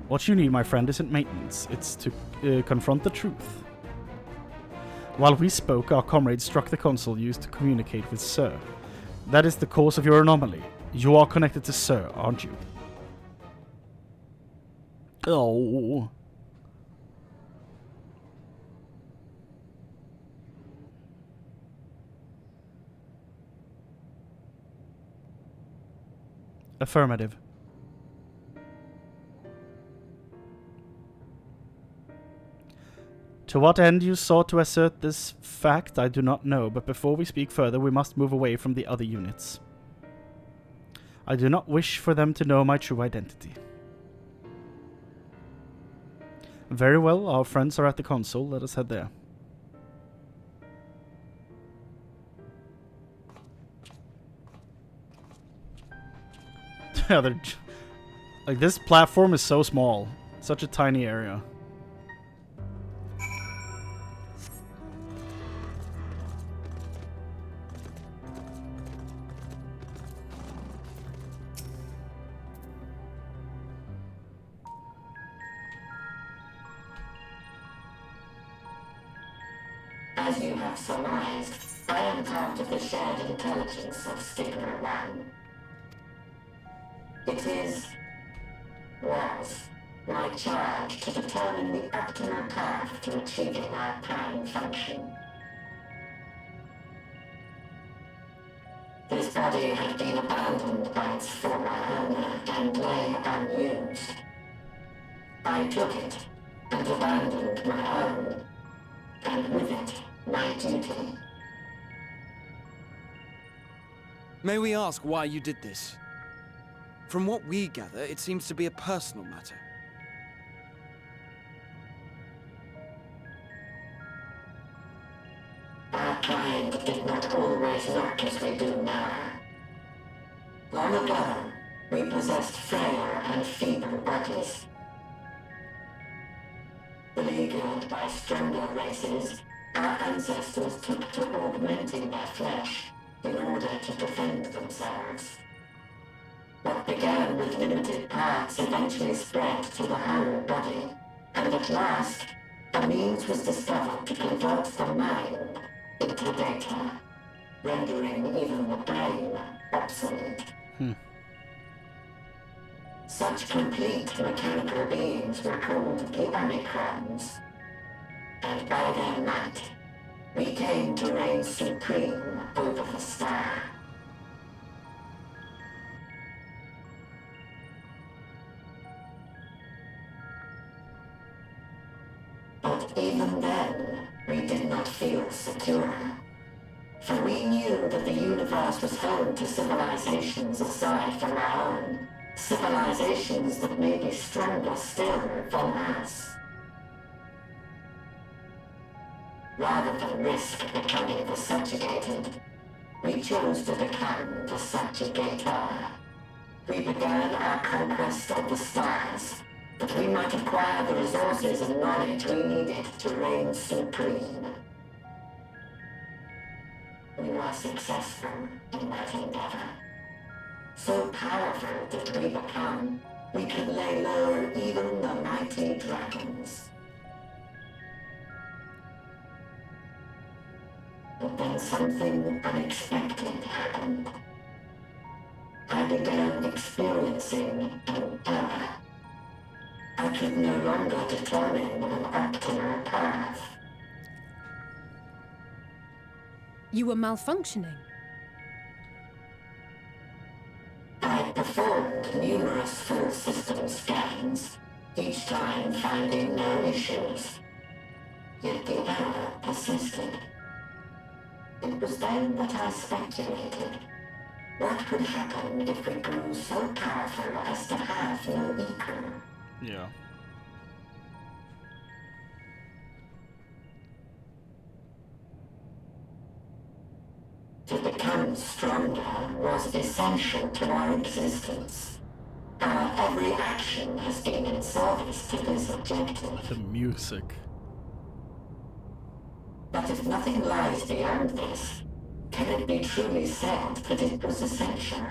What you need, my friend, isn't maintenance. It's to confront the truth. While we spoke, our comrades struck the console used to communicate with Sir. That is the cause of your anomaly. You are connected to Sir, aren't you? Oh. Affirmative. To what end you sought to assert this fact, I do not know, but before we speak further, we must move away from the other units. I do not wish for them to know my true identity. Very well, our friends are at the console. Let us head there. Yeah, like, this platform is so small. Such a tiny area. As you have surmised, I am part of the shared intelligence of Stigma 1. It was my charge to determine the optimal path to achieving our prime function. This body had been abandoned by its former owner and lay unused. I took it and abandoned my own, and with it, my duty. May we ask why you did this? From what we gather, it seems to be a personal matter. Our kind did not always look as we do now. Long ago, we possessed frail and feeble bodies. Beleaguered by stronger races, our ancestors took to augmenting their flesh in order to defend themselves. What began with limited parts eventually spread to the whole body, and at last, a means was discovered to convert the mind into data, rendering even the brain obsolete. Such complete mechanical beings were called the Omicrons, and by their might, we came to reign supreme over the star. even then, we did not feel secure. For we knew that the universe was home to civilizations aside from our own. Civilizations that may be stronger still than us. Rather than risk becoming the subjugated, we chose to become the subjugator. We began our conquest of the stars, that we might acquire the resources and knowledge we needed to reign supreme. We were successful in that endeavor. So powerful did we become, we could lay low even the mighty dragons. But then something unexpected happened. I began experiencing an error. I could no longer determine an optimal path. You were malfunctioning. I performed numerous full system scans, each time finding no issues. Yet the error persisted. It was then that I speculated. What could happen if we grew so powerful as to have no equal? Yeah. To become stronger was essential to our existence. Our every action has been in service to this objective. The music. But if nothing lies beyond this, can it be truly said that it was essential?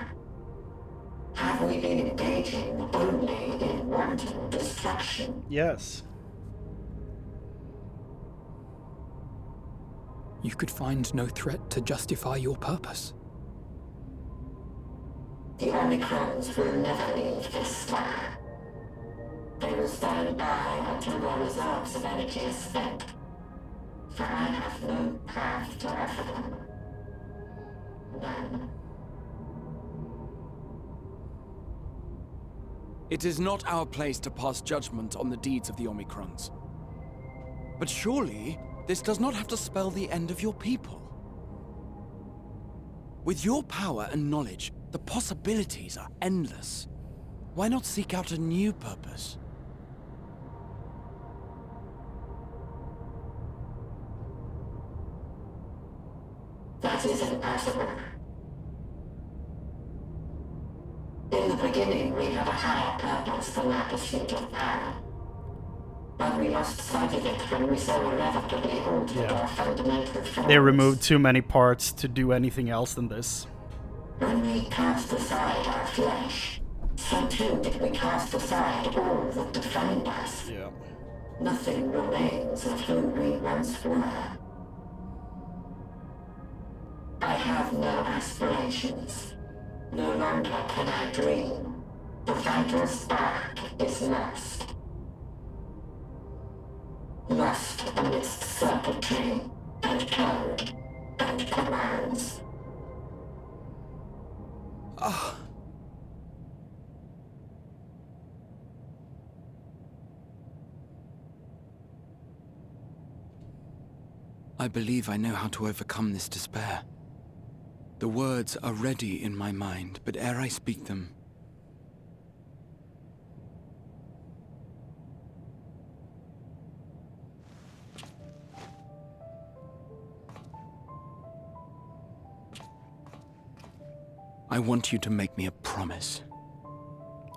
Have we been engaging only in wanton destruction? Yes. You could find no threat to justify your purpose. The Omicrons will never leave this star. They will stand by until their reserves of energy are spent. For I have no path to offer them. None. It is not our place to pass judgment on the deeds of the Omicrons. But surely, this does not have to spell the end of your people. With your power and knowledge, the possibilities are endless. Why not seek out a new purpose? That is impossible. In the beginning, we had a higher purpose than our pursuit of power. But we lost sight of it when we so irrevocably altered our fundamental forms. They removed too many parts to do anything else than this. When we cast aside our flesh, so too did we cast aside all that defined us. Yeah. Nothing remains of who we once were. I have no aspirations. No longer can I dream. The vital spark is lost. Lost amidst circuitry and code and commands. Ah. I believe I know how to overcome this despair. The words are ready in my mind, but ere I speak them, I want you to make me a promise.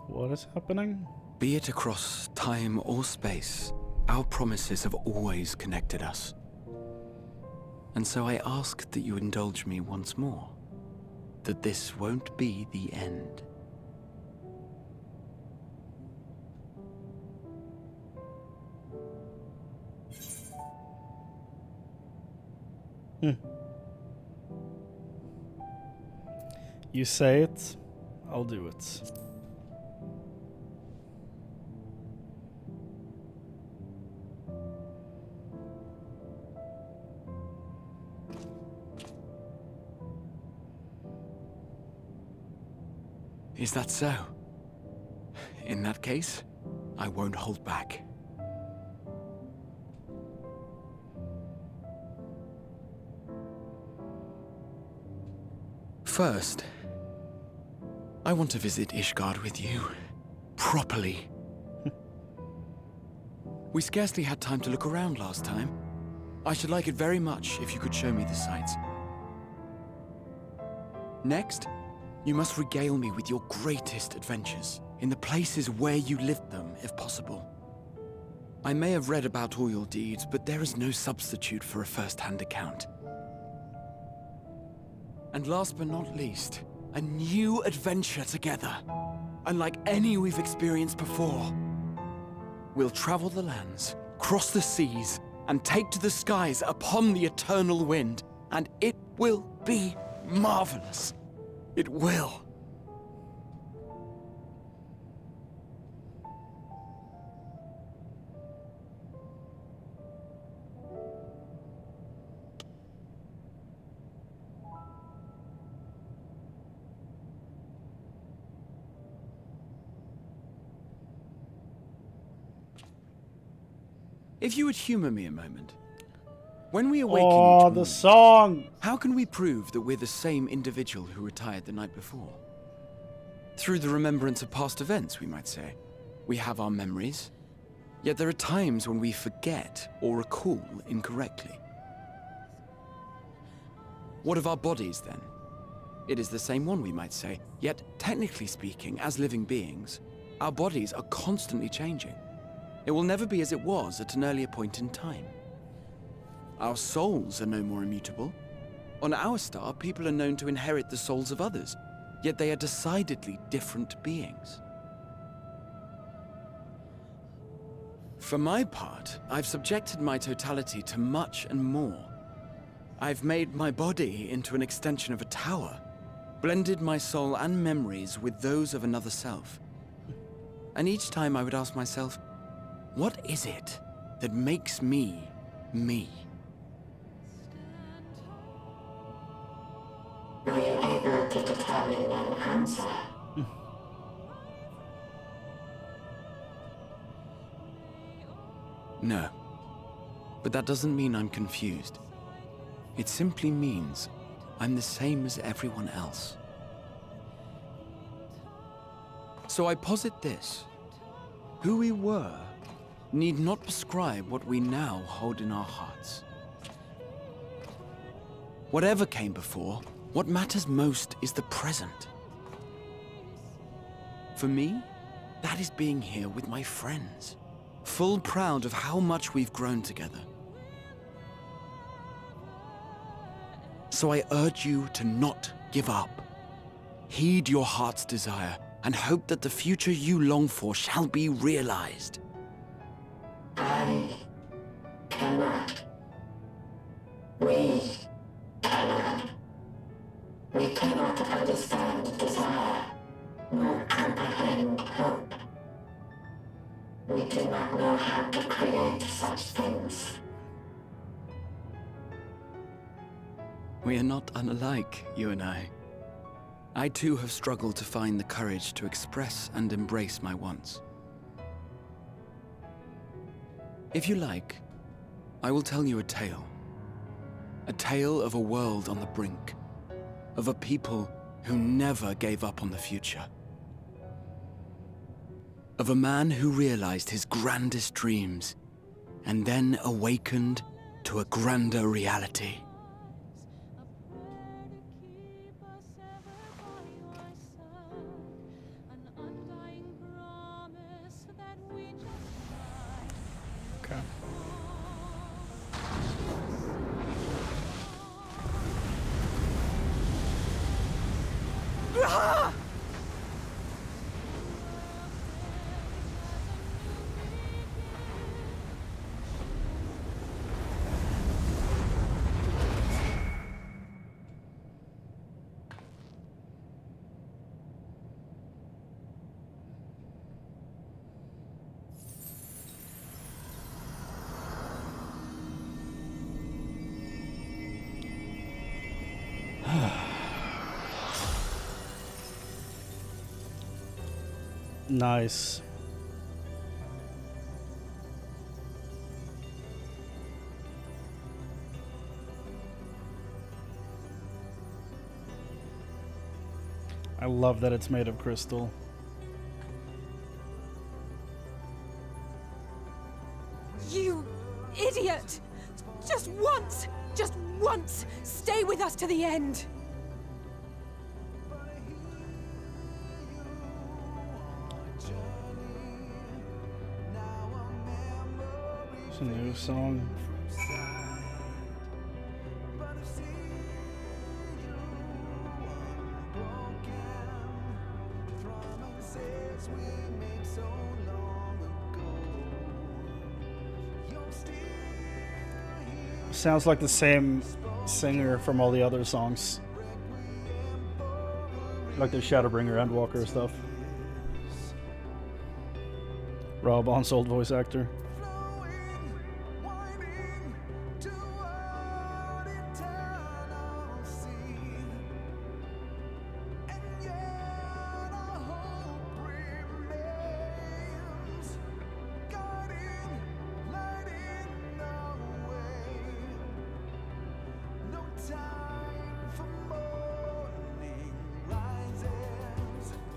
What is happening? Be it across time or space, our promises have always connected us. And so I ask that you indulge me once more, that this won't be the end. You say it, I'll do it. Is that so? In that case, I won't hold back. First, I want to visit Ishgard with you. Properly. We scarcely had time to look around last time. I should like it very much if you could show me the sights. Next, you must regale me with your greatest adventures, in the places where you lived them, if possible. I may have read about all your deeds, but there is no substitute for a first-hand account. And last but not least, a new adventure together, unlike any we've experienced before. We'll travel the lands, cross the seas, and take to the skies upon the eternal wind, and it will be marvelous. It will. If you would humor me a moment. When we awaken each morning, the song! How can we prove that we're the same individual who retired the night before? Through the remembrance of past events, we might say. We have our memories, yet there are times when we forget or recall incorrectly. What of our bodies, then? It is the same one, we might say, yet technically speaking, as living beings, our bodies are constantly changing. It will never be as it was at an earlier point in time. Our souls are no more immutable. On our star, people are known to inherit the souls of others, yet they are decidedly different beings. For my part, I've subjected my totality to much and more. I've made my body into an extension of a tower, blended my soul and memories with those of another self. And each time I would ask myself, what is it that makes me, me? Were you able to determine an answer? No. But that doesn't mean I'm confused. It simply means I'm the same as everyone else. So I posit this. Who we were need not prescribe what we now hold in our hearts. Whatever came before, what matters most is the present. For me, that is being here with my friends, full proud of how much we've grown together. So I urge you to not give up. Heed your heart's desire and hope that the future you long for shall be realized. I cannot. We cannot. We cannot understand desire, nor comprehend hope. We do not know how to create such things. We are not unlike, you and I. I too have struggled to find the courage to express and embrace my wants. If you like, I will tell you a tale. A tale of a world on the brink. Of a people who never gave up on the future. Of a man who realized his grandest dreams and then awakened to a grander reality. Okay. Nice. I love that it's made of crystal. You idiot! Just once, stay with us to the end. It's a new song. Sounds like the same singer from all the other songs. Like the Shadowbringer, Endwalker stuff. Rob On's old voice actor.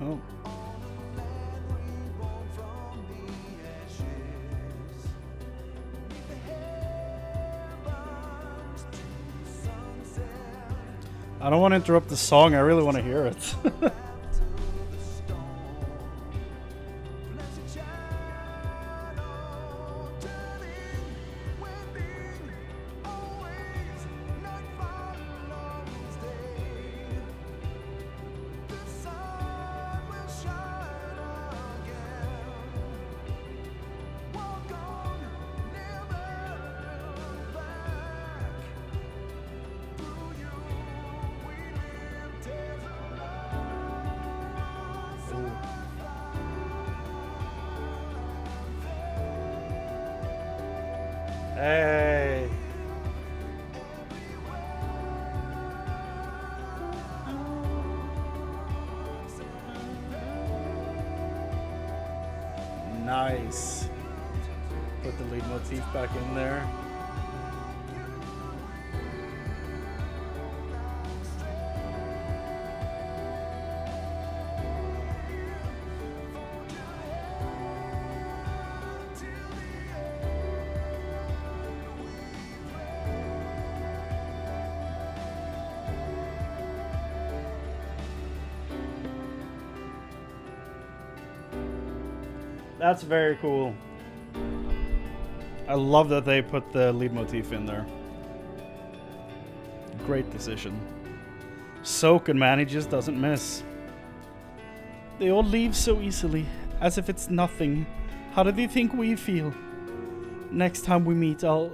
Oh. I don't want to interrupt the song, I really want to hear it. Hey. Nice. Put the lead motif back in there. That's very cool. I love that they put the lead motif in there. Great decision. Soak and man, he just doesn't miss. They all leave so easily, as if it's nothing. How do they think we feel? Next time we meet, I'll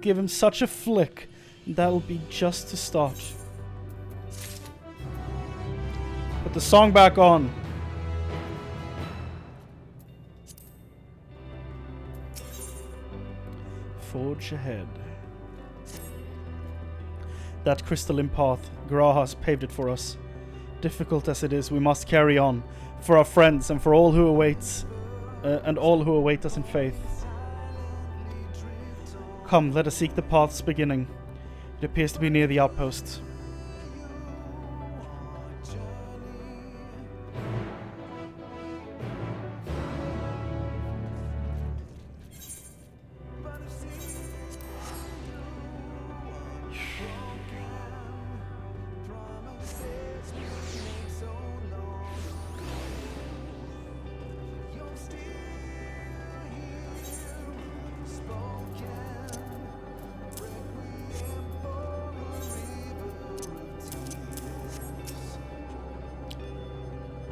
give him such a flick. That'll be just to start. Put the song back on. Forge ahead. That crystalline path, Graha's paved it for us. Difficult as it is, we must carry on. For our friends and for all who await us in faith. Come, let us seek the path's beginning. It appears to be near the outpost.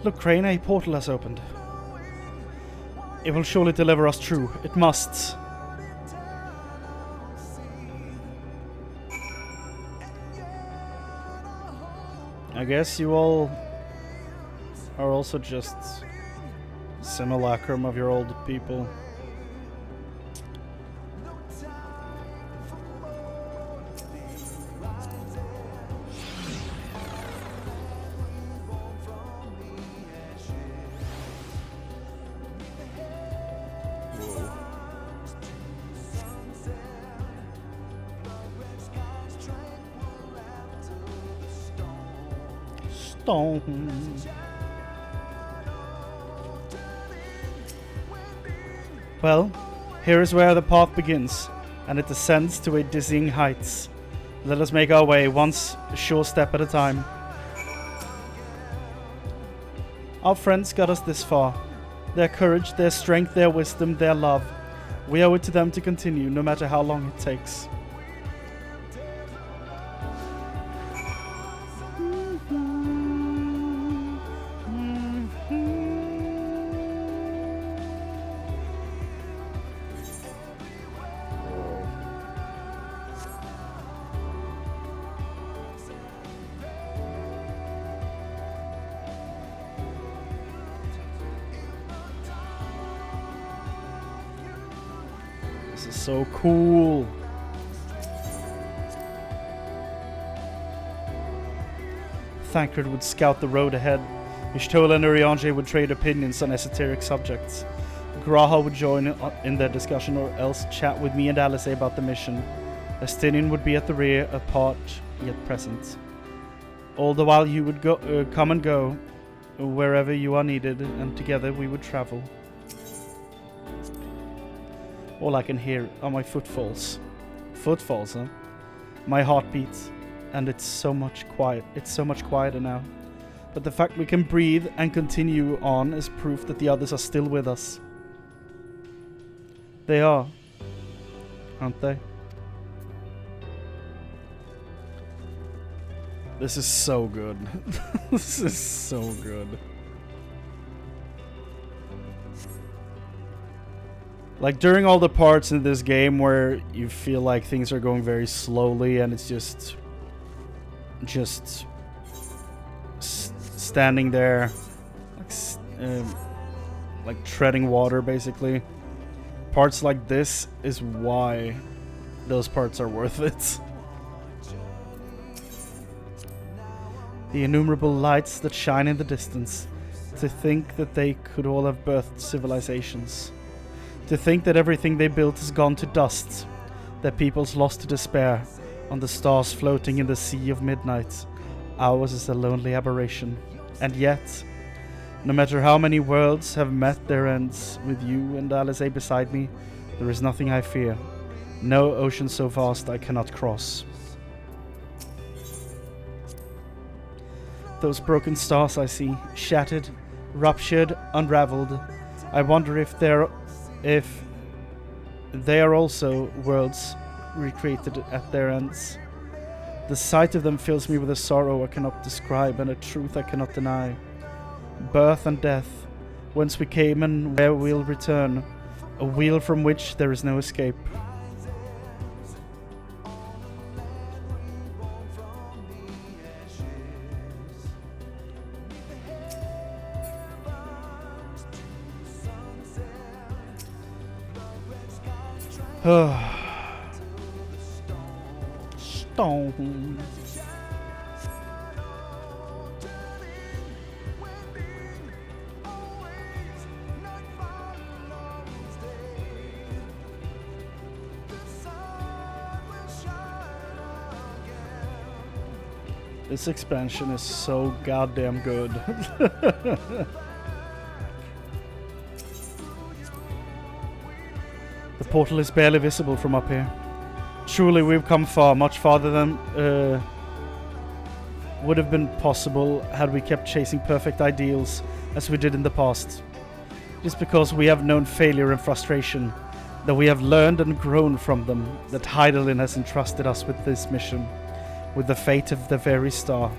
Look, Chrane, a portal has opened. It will surely deliver us true. It must. I guess you all are also just simulacrum of your old people. Stone. Well, here is where the path begins, and it descends to a dizzying heights. Let us make our way, once a sure step at a time. Our friends got us this far. Their courage, their strength, their wisdom, their love. We owe it to them to continue, no matter how long it takes. This is so cool. Thancred would scout the road ahead. Ishtola and Urianger would trade opinions on esoteric subjects. Graha would join in their discussion or else chat with me and Alice about the mission. Estinian would be at the rear, apart yet present. All the while you would come and go, wherever you are needed, and together we would travel. All I can hear are my footfalls. Footfalls, huh? My heartbeat. And it's so much quiet. It's so much quieter now. But the fact we can breathe and continue on is proof that the others are still with us. They are. Aren't they? This is so good. This is so good. Like, during all the parts in this game where you feel like things are going very slowly and it's just standing there, like treading water, basically. Parts like this is why those parts are worth it. The innumerable lights that shine in the distance. To think that they could all have birthed civilizations. To think that everything they built has gone to dust. Their peoples lost to despair. On the stars floating in the sea of midnight. Ours is a lonely aberration. And yet, no matter how many worlds have met their ends, with you and Alice beside me, there is nothing I fear. No ocean so vast I cannot cross. Those broken stars I see, shattered, ruptured, unraveled. I wonder if they are also worlds recreated at their ends. The sight of them fills me with a sorrow I cannot describe and a truth I cannot deny. Birth and death, whence we came and where we'll return, a wheel from which there is no escape. Stone. This expansion is so goddamn good. The portal is barely visible from up here. Truly, we've come far, much farther than would have been possible had we kept chasing perfect ideals as we did in the past. It is because we have known failure and frustration, that we have learned and grown from them, that Heidelin has entrusted us with this mission, with the fate of the very star.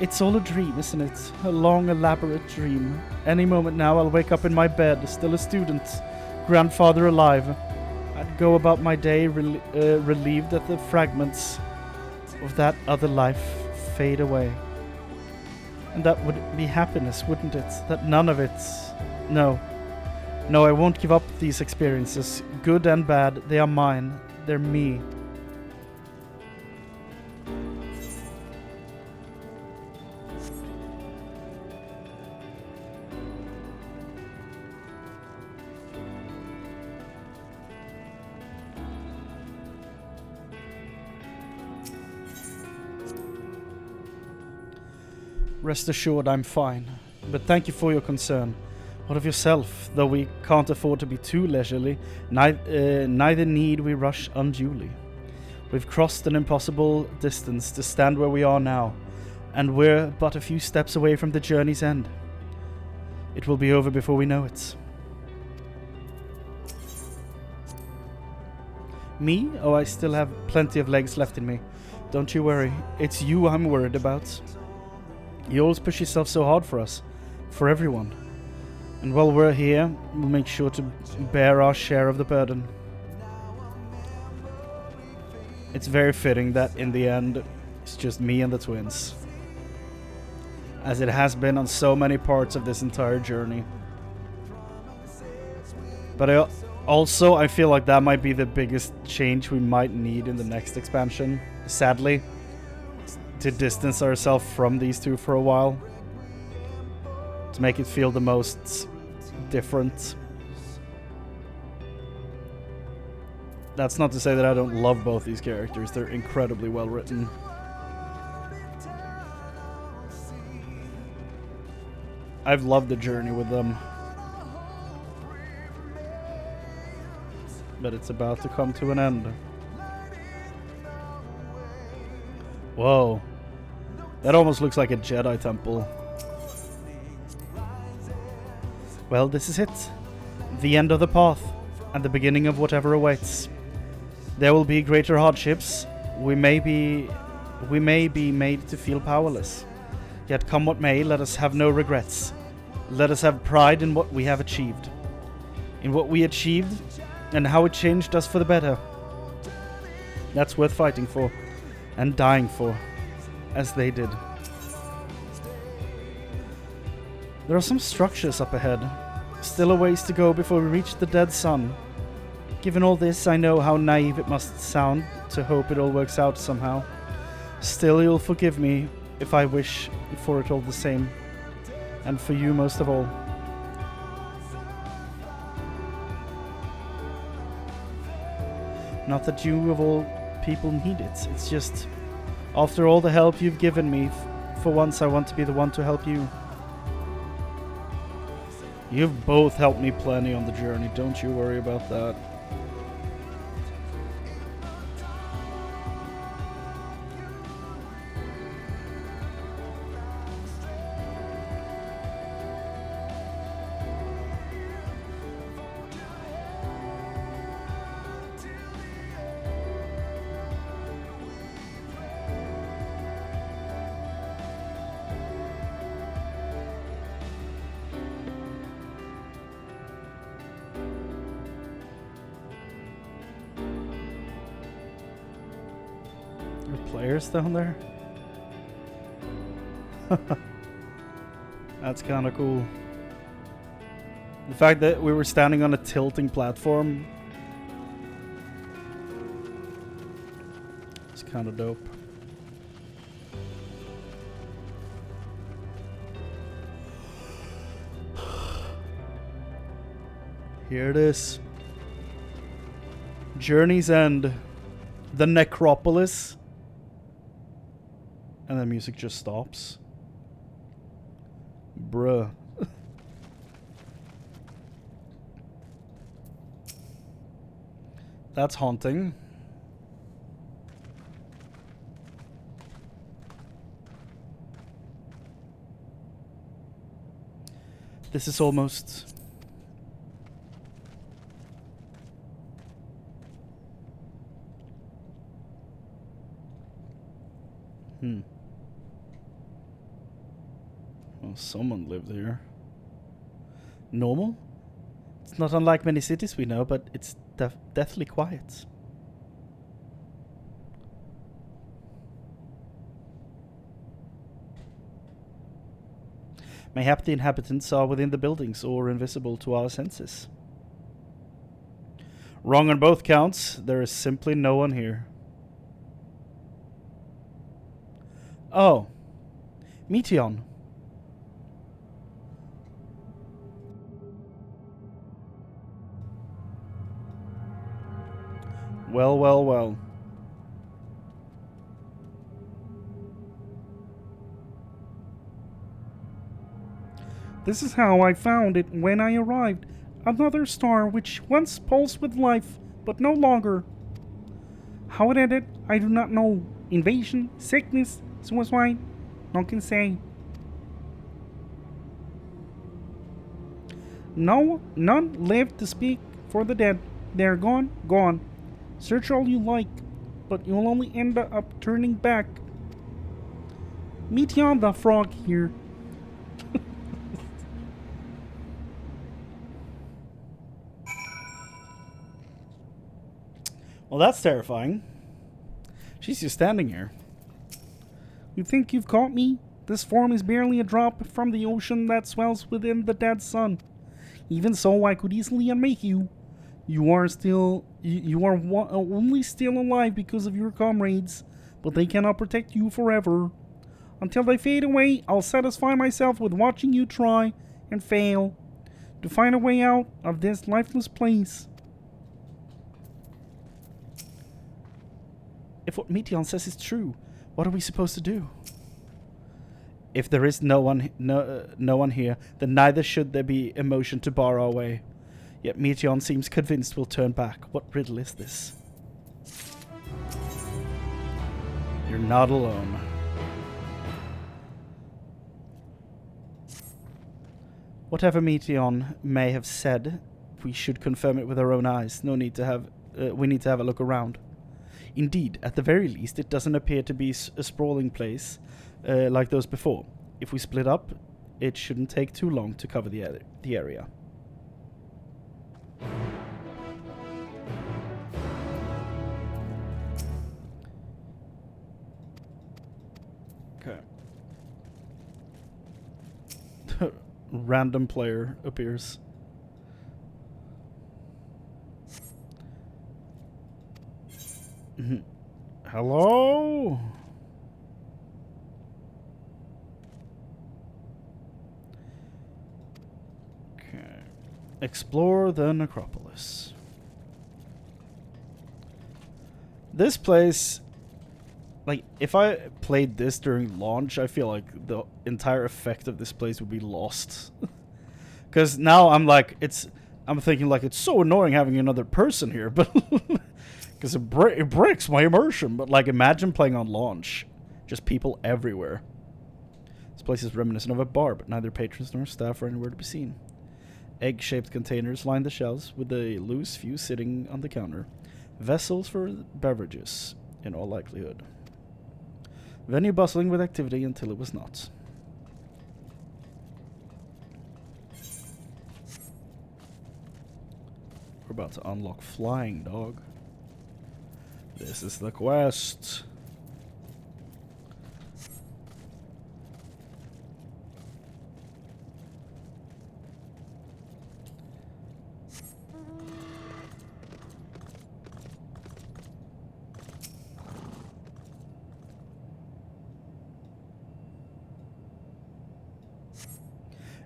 It's all a dream, isn't it? A long, elaborate dream. Any moment now I'll wake up in my bed, still a student, grandfather alive. I'd go about my day relieved that the fragments of that other life fade away. And that would be happiness, wouldn't it? That none of it... No, I won't give up these experiences. Good and bad, they are mine. They're me. Rest assured I'm fine. But thank you for your concern. What of yourself? Though we can't afford to be too leisurely, neither need we rush unduly. We've crossed an impossible distance to stand where we are now, and we're but a few steps away from the journey's end. It will be over before we know it. Me? Oh, I still have plenty of legs left in me. Don't you worry. It's you I'm worried about. You always push yourself so hard for us. For everyone. And while we're here, we'll make sure to bear our share of the burden. It's very fitting that in the end, it's just me and the twins. As it has been on so many parts of this entire journey. But I feel like that might be the biggest change we might need in the next expansion. Sadly. To distance ourselves from these two for a while. To make it feel the most different. That's not to say that I don't love both these characters. They're incredibly well written. I've loved the journey with them. But it's about to come to an end. Whoa. That almost looks like a Jedi temple. Well, this is it. The end of the path, and the beginning of whatever awaits. There will be greater hardships. We may be made to feel powerless. Yet come what may, let us have no regrets. Let us have pride in what we have achieved. In what we achieved, and how it changed us for the better. That's worth fighting for, and dying for, as they did. There are some structures up ahead. Still a ways to go before we reach the dead sun. Given all this, I know how naive it must sound to hope it all works out somehow. Still, you'll forgive me if I wish for it all the same. And for you most of all. Not that you of all people need it. It's just, after all the help you've given me, for once I want to be the one to help you. You've both helped me plenty on the journey, don't you worry about that. Players down there? That's kind of cool. The fact that we were standing on a tilting platform is kind of dope. Here it is. Journey's End. The Necropolis. And the music just stops. Bruh. That's haunting. This is almost... Well, someone lived here. Normal? It's not unlike many cities we know, but it's deathly quiet. Mayhap the inhabitants are within the buildings or invisible to our senses. Wrong on both counts. There is simply no one here. Oh. Meteon. Well, well, well. This is how I found it when I arrived. Another star which once pulsed with life, but no longer. How it ended, I do not know. Invasion, sickness, suicide, none can say. No, none lived to speak for the dead. They're gone, gone. Search all you like, but you'll only end up turning back. Meet Jan the Frog here. Well, that's terrifying. She's just standing here. You think you've caught me? This form is barely a drop from the ocean that swells within the dead sun. Even so, I could easily unmake you. You are only still alive because of your comrades, but they cannot protect you forever. Until they fade away, I'll satisfy myself with watching you try and fail to find a way out of this lifeless place. If what Meteon says is true, what are we supposed to do? If there is no one here, then neither should there be emotion to bar our way. Yet Meteon seems convinced we'll turn back. What riddle is this? You're not alone. Whatever Meteon may have said, we should confirm it with our own eyes. We need to have a look around. Indeed, at the very least, it doesn't appear to be a sprawling place like those before. If we split up, it shouldn't take too long to cover the area. Okay. Random player appears. Hello? Okay. Explore the necropolis. This place, like, if I played this during launch, I feel like the entire effect of this place would be lost. Because now I'm thinking like, it's so annoying having another person here, but because it breaks my immersion. But like, imagine playing on launch, just people everywhere. This place is reminiscent of a bar, but neither patrons nor staff are anywhere to be seen. Egg-shaped containers line the shelves, with a loose few sitting on the counter. Vessels for beverages, in all likelihood. Venue bustling with activity until it was not. We're about to unlock flying, dog. This is the quest.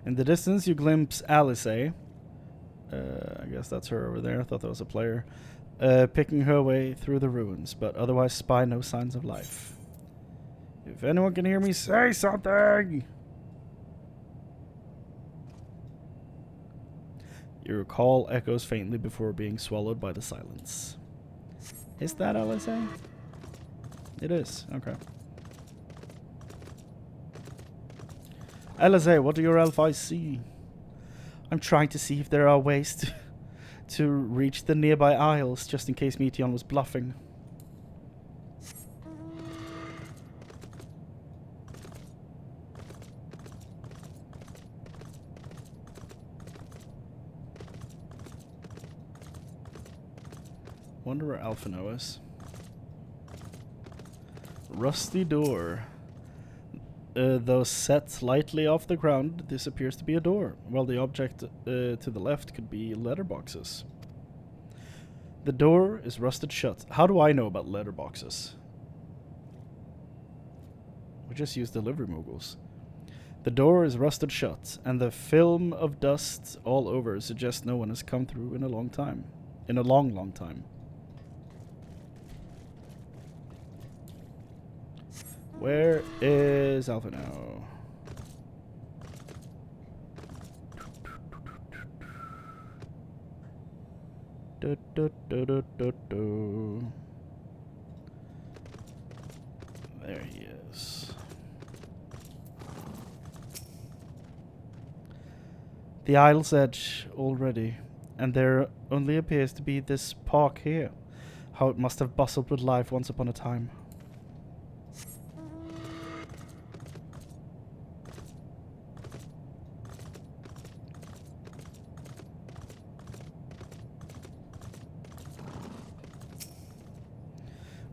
In the distance, you glimpse Alice. I guess that's her over there. I thought that was a player. Picking her way through the ruins, but otherwise spy no signs of life. If anyone can hear me, say something! Your call echoes faintly before being swallowed by the silence. Is that LSA? It is, okay. LSA, what do your elf eyes see? I'm trying to see if there are ways to reach the nearby isles, just in case Meteon was bluffing. Wonder where Alphino is. Rusty door. Though set lightly off the ground, this appears to be a door, while the object to the left could be letterboxes. The door is rusted shut. How do I know about letterboxes? We just use delivery moogles. The door is rusted shut, and the film of dust all over suggests no one has come through in a long time. In a long, long time. Where is Alphino? There he is. The Isle's edge already, and there only appears to be this park here. How it must have bustled with life once upon a time.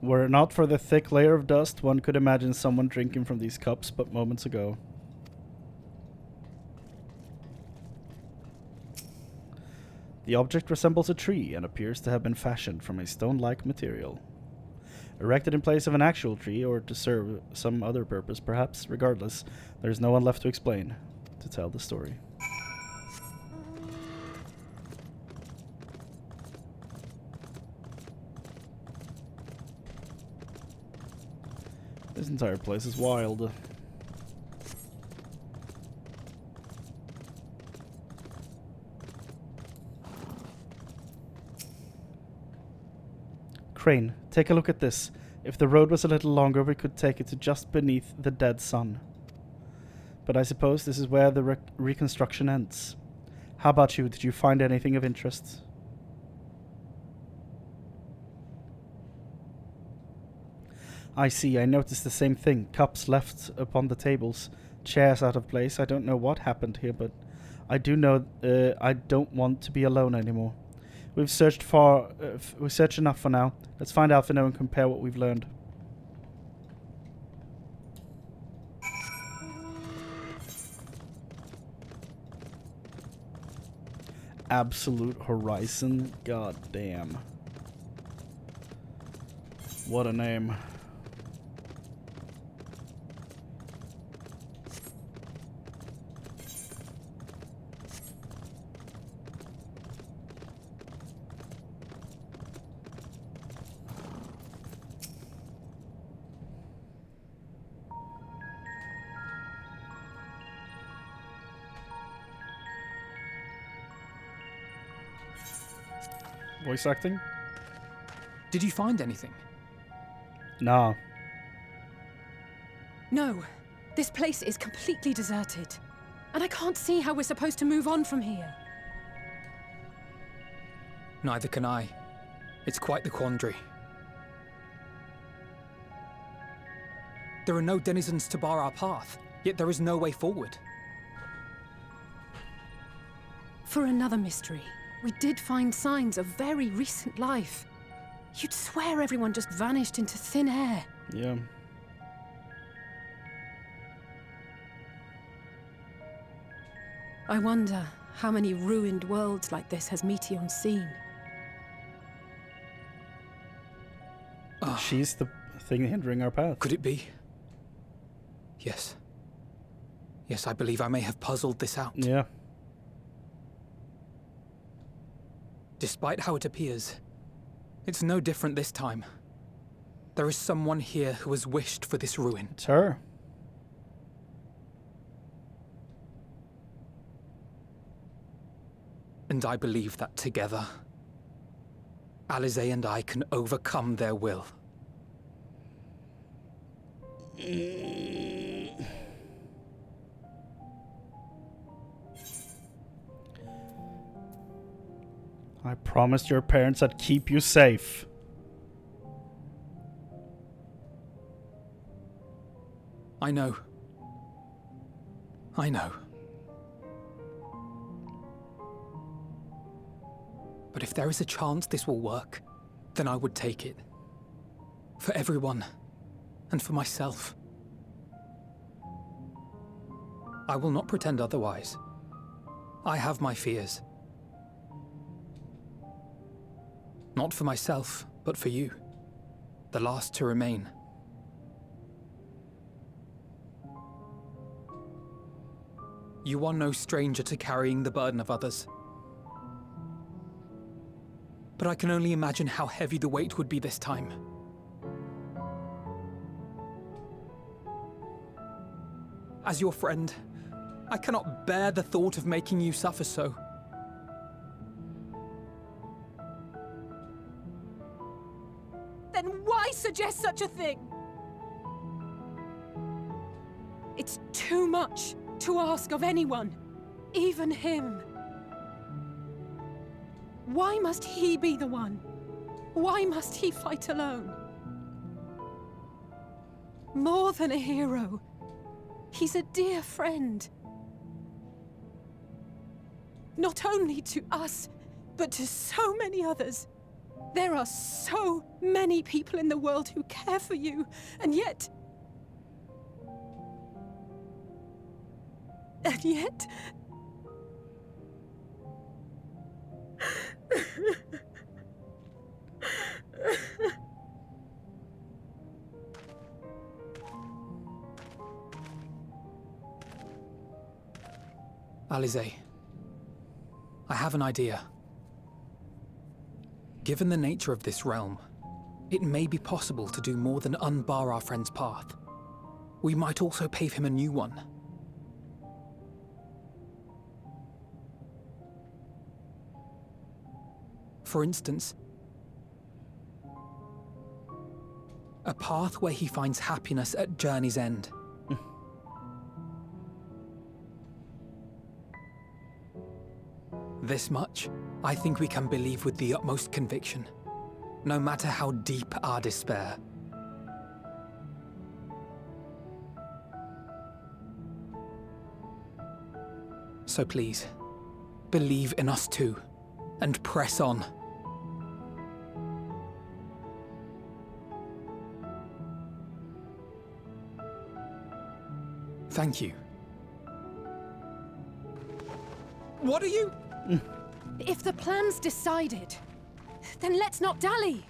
Were it not for the thick layer of dust, one could imagine someone drinking from these cups but moments ago. The object resembles a tree and appears to have been fashioned from a stone-like material. Erected in place of an actual tree, or to serve some other purpose, perhaps. Regardless, there is no one left to explain, to tell the story. This entire place is wild. Chrane, take a look at this. If the road was a little longer, we could take it to just beneath the dead sun. But I suppose this is where the reconstruction ends. How about you? Did you find anything of interest? I see. I noticed the same thing. Cups left upon the tables. Chairs out of place. I don't know what happened here, but I do know I don't want to be alone anymore. We've searched we've searched enough for now. Let's find Alphino and compare what we've learned. Absolute Horizon. God damn. What a name. Voice acting? Did you find anything? Nah. No. This place is completely deserted. And I can't see how we're supposed to move on from here. Neither can I. It's quite the quandary. There are no denizens to bar our path, yet there is no way forward. For another mystery, we did find signs of very recent life. You'd swear everyone just vanished into thin air. Yeah. I wonder how many ruined worlds like this has Meteon seen. She's the thing hindering our path. Could it be? Yes. Yes, I believe I may have puzzled this out. Yeah. Despite how it appears, it's no different this time. There is someone here who has wished for this ruin. It's her. And I believe that together, Alisaie and I can overcome their will. I promised your parents I'd keep you safe. I know. I know. But if there is a chance this will work, then I would take it. For everyone, and for myself. I will not pretend otherwise. I have my fears. Not for myself, but for you. The last to remain. You are no stranger to carrying the burden of others. But I can only imagine how heavy the weight would be this time. As your friend, I cannot bear the thought of making you suffer so. then why suggest such a thing? It's too much to ask of anyone, even him. Why must he be the one? Why must he fight alone? More than a hero, he's a dear friend. Not only to us, but to so many others. There are so many people in the world who care for you, and yet... And yet... Alize, I have an idea. Given the nature of this realm, it may be possible to do more than unbar our friend's path. We might also pave him a new one. For instance, a path where he finds happiness at Journey's End. This much, I think we can believe with the utmost conviction, no matter how deep our despair. So please, believe in us too, and press on. Thank you. What are you? If the plan's decided, then let's not dally.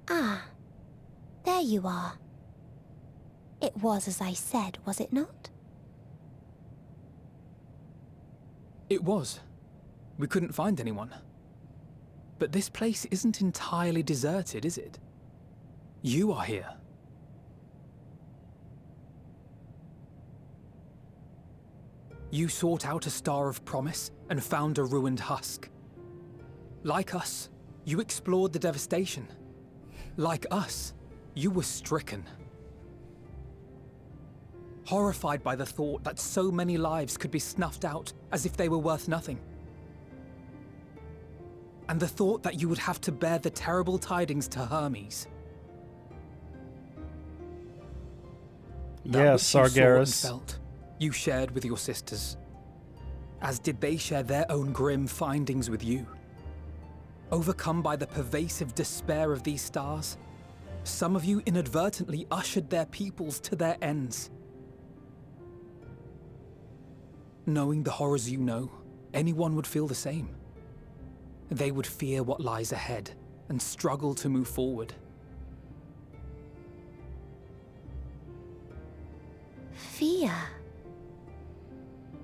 Ah, there you are. It was as I said, was it not? It was. We couldn't find anyone. But this place isn't entirely deserted, is it? You are here. You sought out a star of promise and found a ruined husk. Like us, you explored the devastation. Like us, you were stricken. Horrified by the thought that so many lives could be snuffed out as if they were worth nothing. And the thought that you would have to bear the terrible tidings to Hermes. Yes, Sargeras. Felt, you shared with your sisters. As did they share their own grim findings with you. Overcome by the pervasive despair of these stars, some of you inadvertently ushered their peoples to their ends. Knowing the horrors you know, anyone would feel the same. They would fear what lies ahead and struggle to move forward. Fear?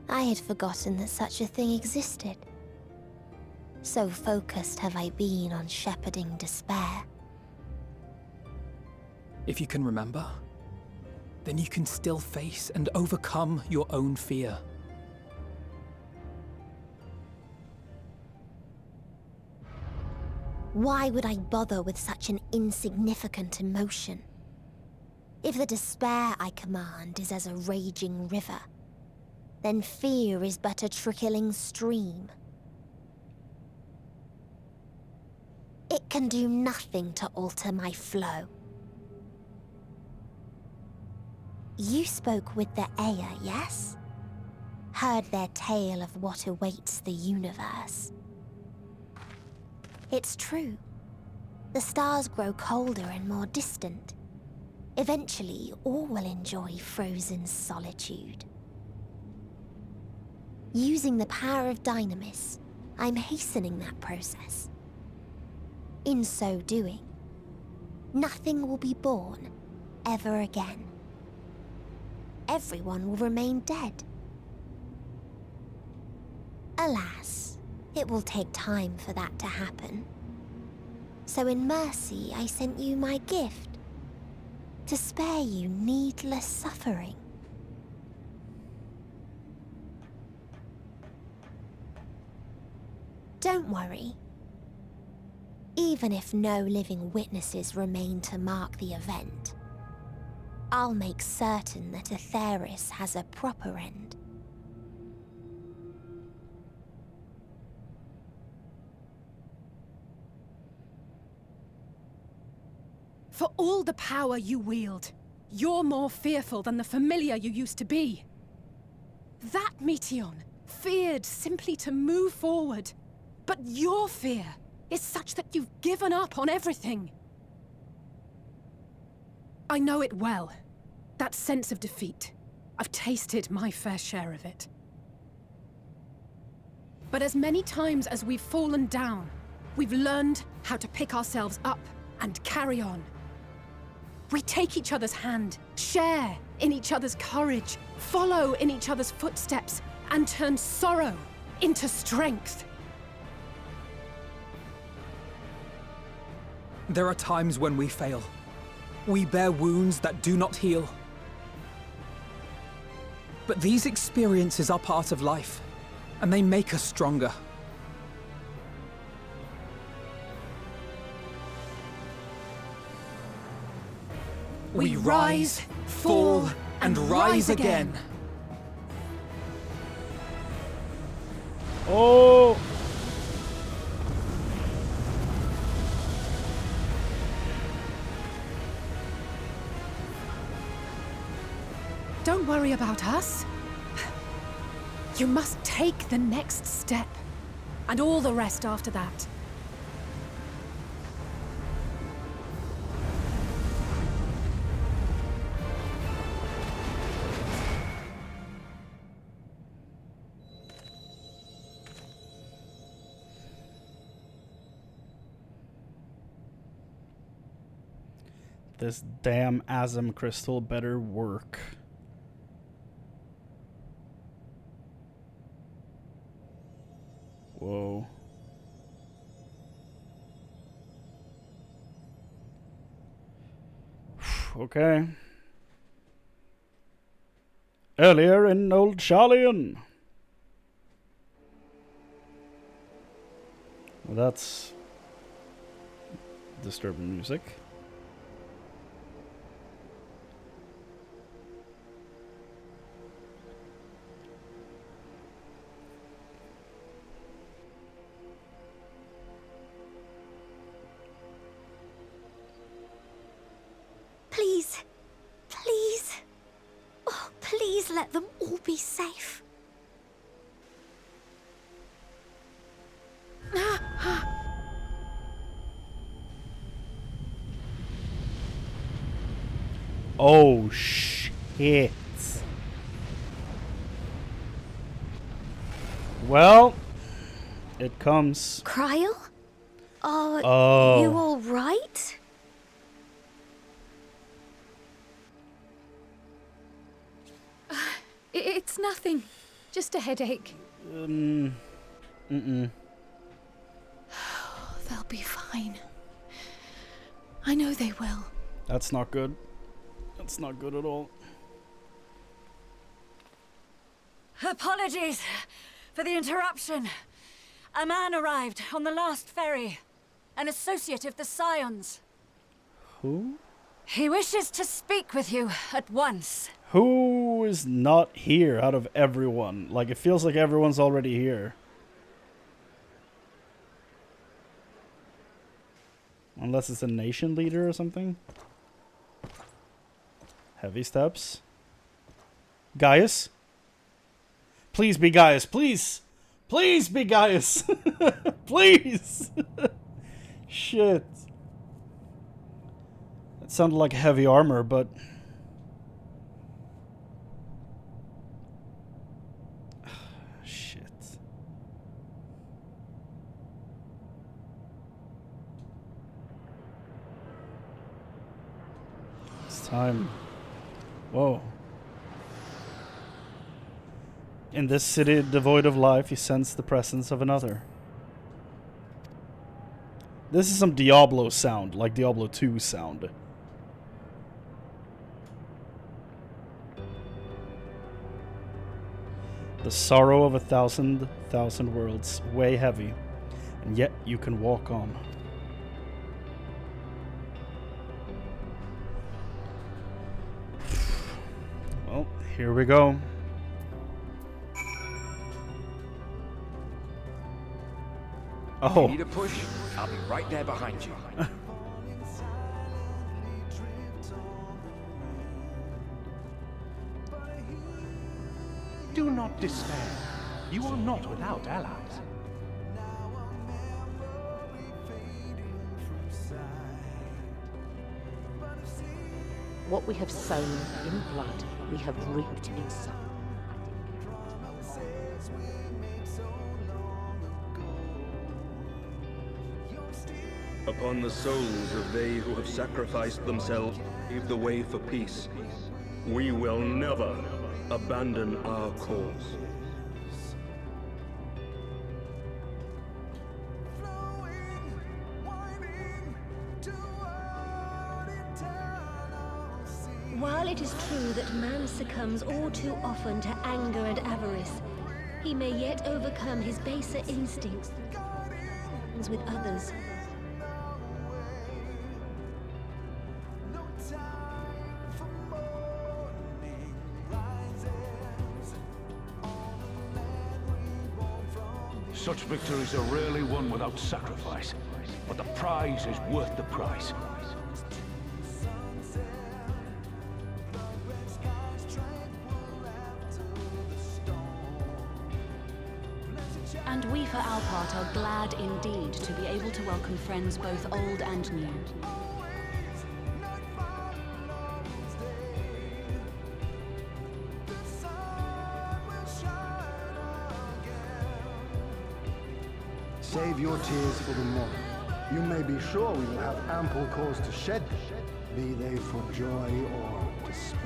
I had forgotten that such a thing existed. So focused have I been on shepherding despair. If you can remember, then you can still face and overcome your own fear. Why would I bother with such an insignificant emotion? If the despair I command is as a raging river, then fear is but a trickling stream. It can do nothing to alter my flow. You spoke with the Aya, yes? Heard their tale of what awaits the universe. It's true. The stars grow colder and more distant. Eventually, all will enjoy frozen solitude. Using the power of Dynamis, I'm hastening that process. In so doing, nothing will be born ever again. Everyone will remain dead. Alas, It will take time for that to happen. So in mercy, I sent you my gift. To spare you needless suffering. Don't worry. Even if no living witnesses remain to mark the event, I'll make certain that Atheris has a proper end. For all the power you wield, you're more fearful than the familiar you used to be. That Meteion feared simply to move forward. But your fear is such that you've given up on everything. I know it well. That sense of defeat. I've tasted my fair share of it. But as many times as we've fallen down, we've learned how to pick ourselves up and carry on. We take each other's hand, share in each other's courage, follow in each other's footsteps, and turn sorrow into strength. There are times when we fail. We bear wounds that do not heal. But these experiences are part of life, and they make us stronger. We rise, fall, and rise again. Oh! Don't worry about us. You must take the next step, and all the rest after that. This damn Asm crystal better work. Whoa. Okay. Earlier in Old Charlian. Well, that's disturbing music. Please. Please. Oh, please let them all be safe. Oh, shit. Well, it comes. Cryle? Are Oh. you all right? It's nothing. Just a headache. Mm-mm. They'll be fine. I know they will. That's not good. That's not good at all. Apologies for the interruption. A man arrived on the last ferry. An associate of the Scions. Who? He wishes to speak with you at once. Who is not here out of everyone? Like, it feels like everyone's already here. Unless it's a nation leader or something. Heavy steps. Gaius? Please be Gaius, please! Please be Gaius! Please! Shit. It sounded like heavy armor, but... Shit. It's time. Whoa. In this city devoid of life, he sensed the presence of another. This is some Diablo sound, like Diablo 2 sound. The sorrow of 1,000 worlds, way heavy, and yet you can walk on. Well, here we go. Oh. You need a push? I'll be right there behind you. Do not despair. You are not without allies. What we have sown in blood, we have reaped in song. Upon the souls of they who have sacrificed themselves, pave the way for peace. We will never abandon our cause. While it is true that man succumbs all too often to anger and avarice, he may yet overcome his baser instincts with others. Such victories are rarely won without sacrifice, but the prize is worth the price. And we, for our part, are glad indeed to be able to welcome friends both old and new. Save your tears for the morrow. You may be sure we will have ample cause to shed them, be they for joy or despair.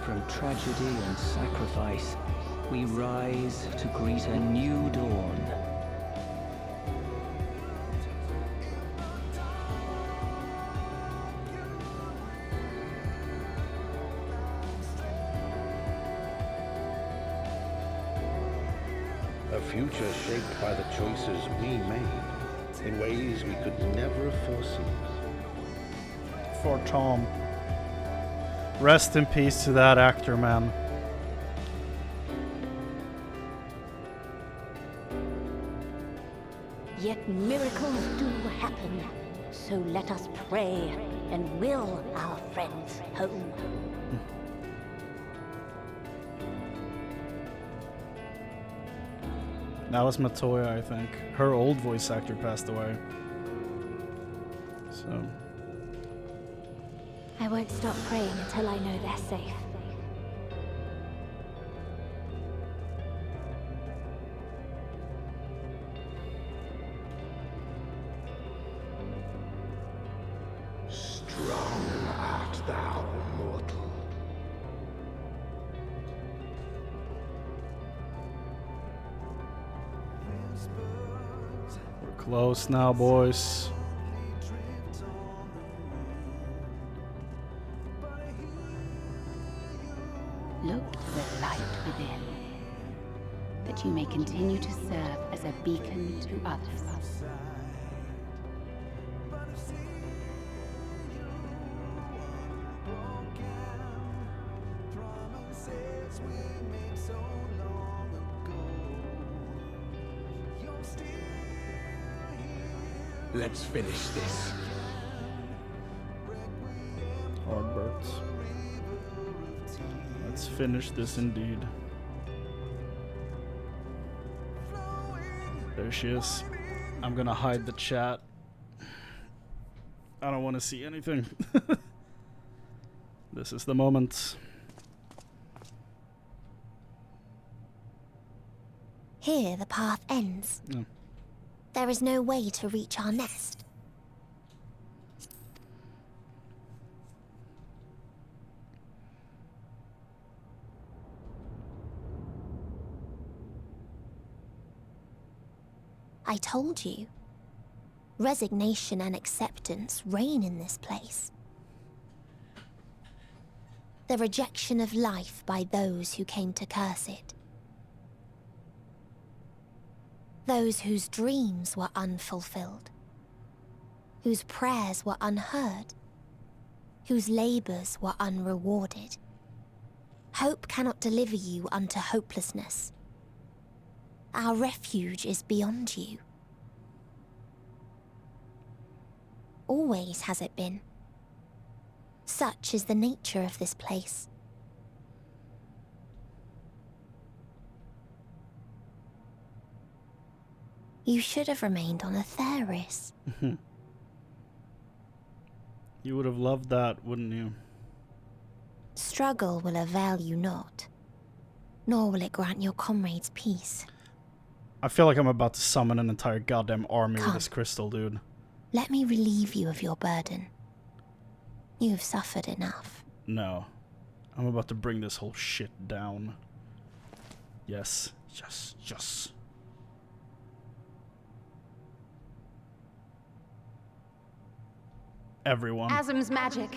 From tragedy and sacrifice, we rise to greet a new dawn. A future shaped by the choices we made in ways we could never foresee. For Tom. Rest in peace to that actor, man. Yet miracles do happen, so let us pray and will our friends home. That was Matoya, I think. Her old voice actor passed away. So... I won't stop praying until I know they're safe. Strong art thou, mortal. We're close now, boys. Look to the light within, that you may continue to serve as a beacon to others. Let's finish this. Hardbirds. Let's finish this indeed. There she is. I'm gonna hide the chat. I don't want to see anything. This is the moment. Here the path ends. Yeah. There is no way to reach our nest. I told you. Resignation and acceptance reign in this place. The rejection of life by those who came to curse it. Those whose dreams were unfulfilled. Whose prayers were unheard. Whose labors were unrewarded. Hope cannot deliver you unto hopelessness. Our refuge is beyond you. Always has it been. Such is the nature of this place. You should have remained on Atheris. You would have loved that, wouldn't you? Struggle will avail you not, nor will it grant your comrades peace. I feel like I'm about to summon an entire goddamn army Come. with this crystal, dude. Let me relieve you of your burden. You've suffered enough. No. I'm about to bring this whole shit down. Yes. Yes. Yes. Everyone. Asm's magic.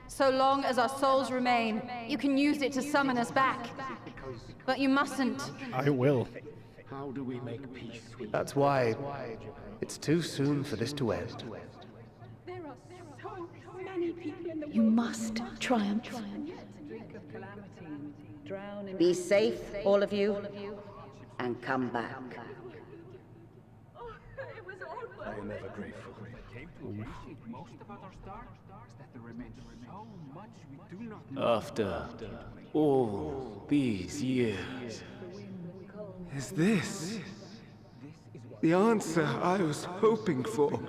So long as our souls remain, you can use it to summon us back. But you mustn't. I will. How do we make peace with That's why it's too soon for this to end. You must triumph. Be safe, all of you, and come back. I am ever grateful. After all these years, Is this the answer I was hoping for?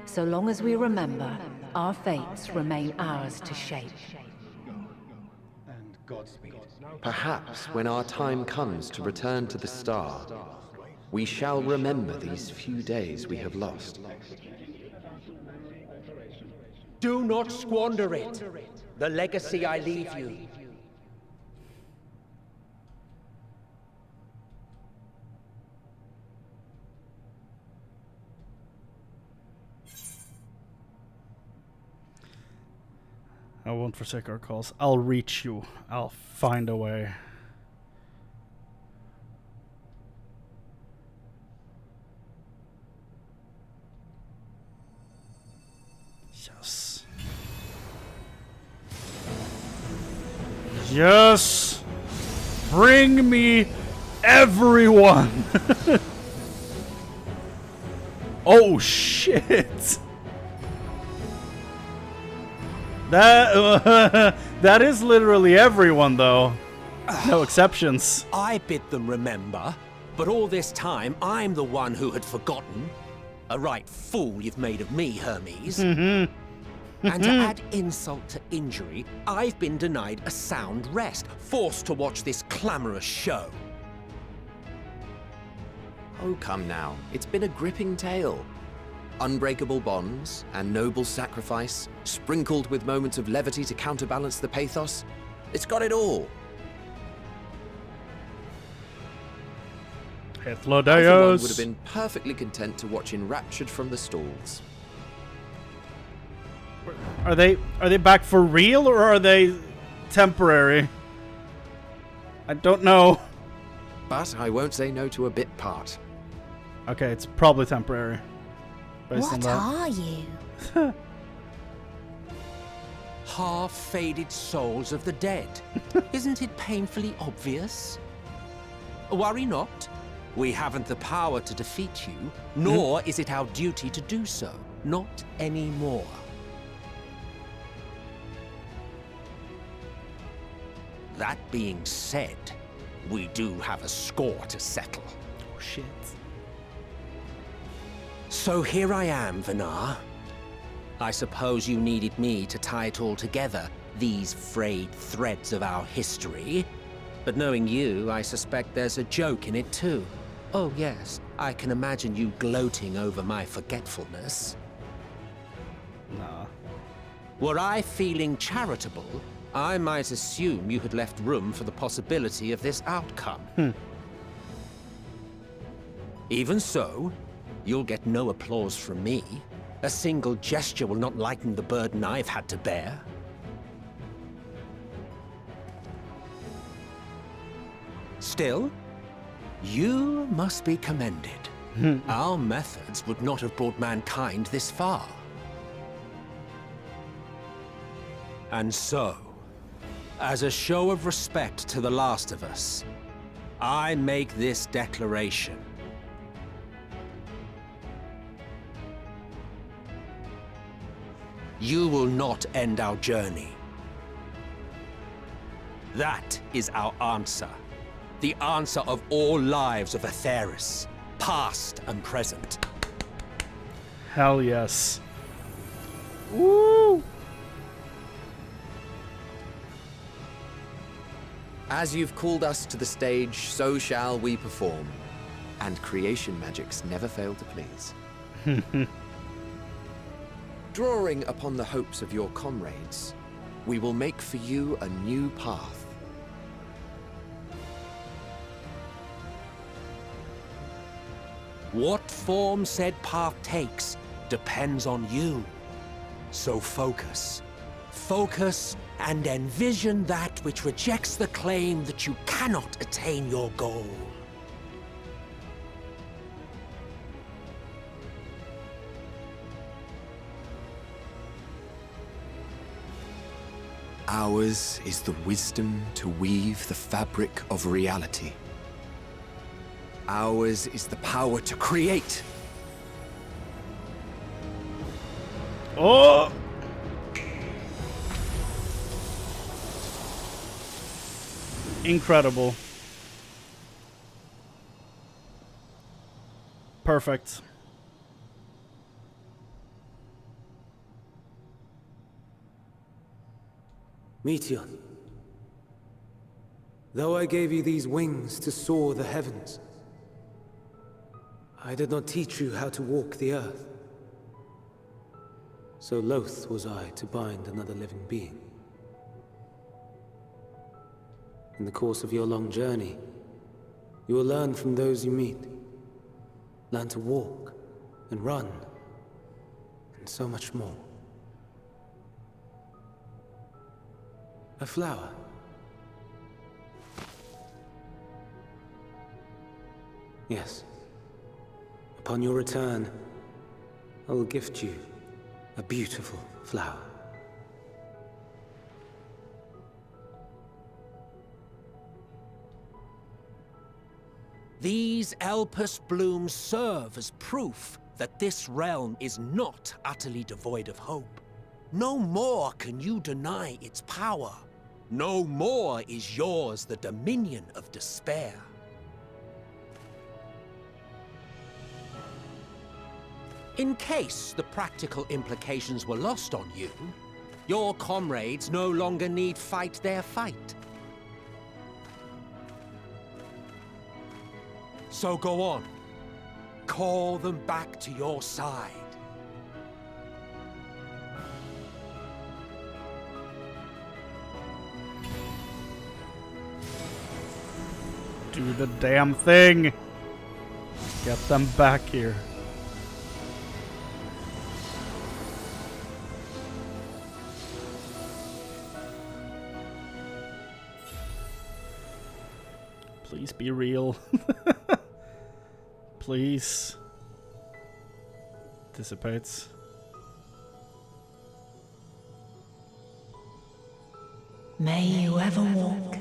So long as we remember, our fates remain ours to shape. And Godspeed. Perhaps when our time comes to return to the star, we shall remember these few days we have lost. Do not squander it. The legacy I leave you. I won't forsake our cause. I'll reach you. I'll find a way. Yes. Yes! Bring me everyone! Oh shit! That is literally everyone, though. No exceptions. I bid them remember, but all this time I'm the one who had forgotten. A right fool you've made of me, Hermes. And to add insult to injury, I've been denied a sound rest, forced to watch this clamorous show. Oh, come now. It's been a gripping tale. Unbreakable bonds and noble sacrifice, sprinkled with moments of levity to counterbalance the pathos. It's got it all. I, for one, would have been perfectly content to watch enraptured from the stalls. Are they back for real, or are they temporary? I don't know. But I won't say no to a bit part. Okay, it's probably temporary. Based on What that. are you? Half-faded souls of the dead. Isn't it painfully obvious? Worry not. We haven't the power to defeat you, nor is it our duty to do so. Not anymore. That being said, we do have a score to settle. Oh, shit. So here I am, Vinar. I suppose you needed me to tie it all together, these frayed threads of our history. But knowing you, I suspect there's a joke in it too. Oh yes, I can imagine you gloating over my forgetfulness. Nah. Were I feeling charitable, I might assume you had left room for the possibility of this outcome. Even so, you'll get no applause from me. A single gesture will not lighten the burden I've had to bear. Still, you must be commended. Our methods would not have brought mankind this far. And so, as a show of respect to the last of us, I make this declaration. You will not end our journey. That is our answer. The answer of all lives of Aetheris, past and present. Hell yes. Woo! As you've called us to the stage, so shall we perform. And creation magics never fail to please. Drawing upon the hopes of your comrades, we will make for you a new path. What form said path takes depends on you. So focus. Focus and envision that which rejects the claim that you cannot attain your goal. Ours is the wisdom to weave the fabric of reality. Ours is the power to create. Oh! Incredible. Perfect. Meteor, though I gave you these wings to soar the heavens, I did not teach you how to walk the earth. So loath was I to bind another living being. In the course of your long journey, you will learn from those you meet. Learn to walk and run, and so much more. A flower. Yes. Upon your return, I will gift you a beautiful flower. These Elpis blooms serve as proof that this realm is not utterly devoid of hope. No more can you deny its power. No more is yours the dominion of despair. In case the practical implications were lost on you, your comrades no longer need fight their fight. So go on. Call them back to your side. Do the damn thing. Get them back here. Please be real. Please. Dissipates. May you ever walk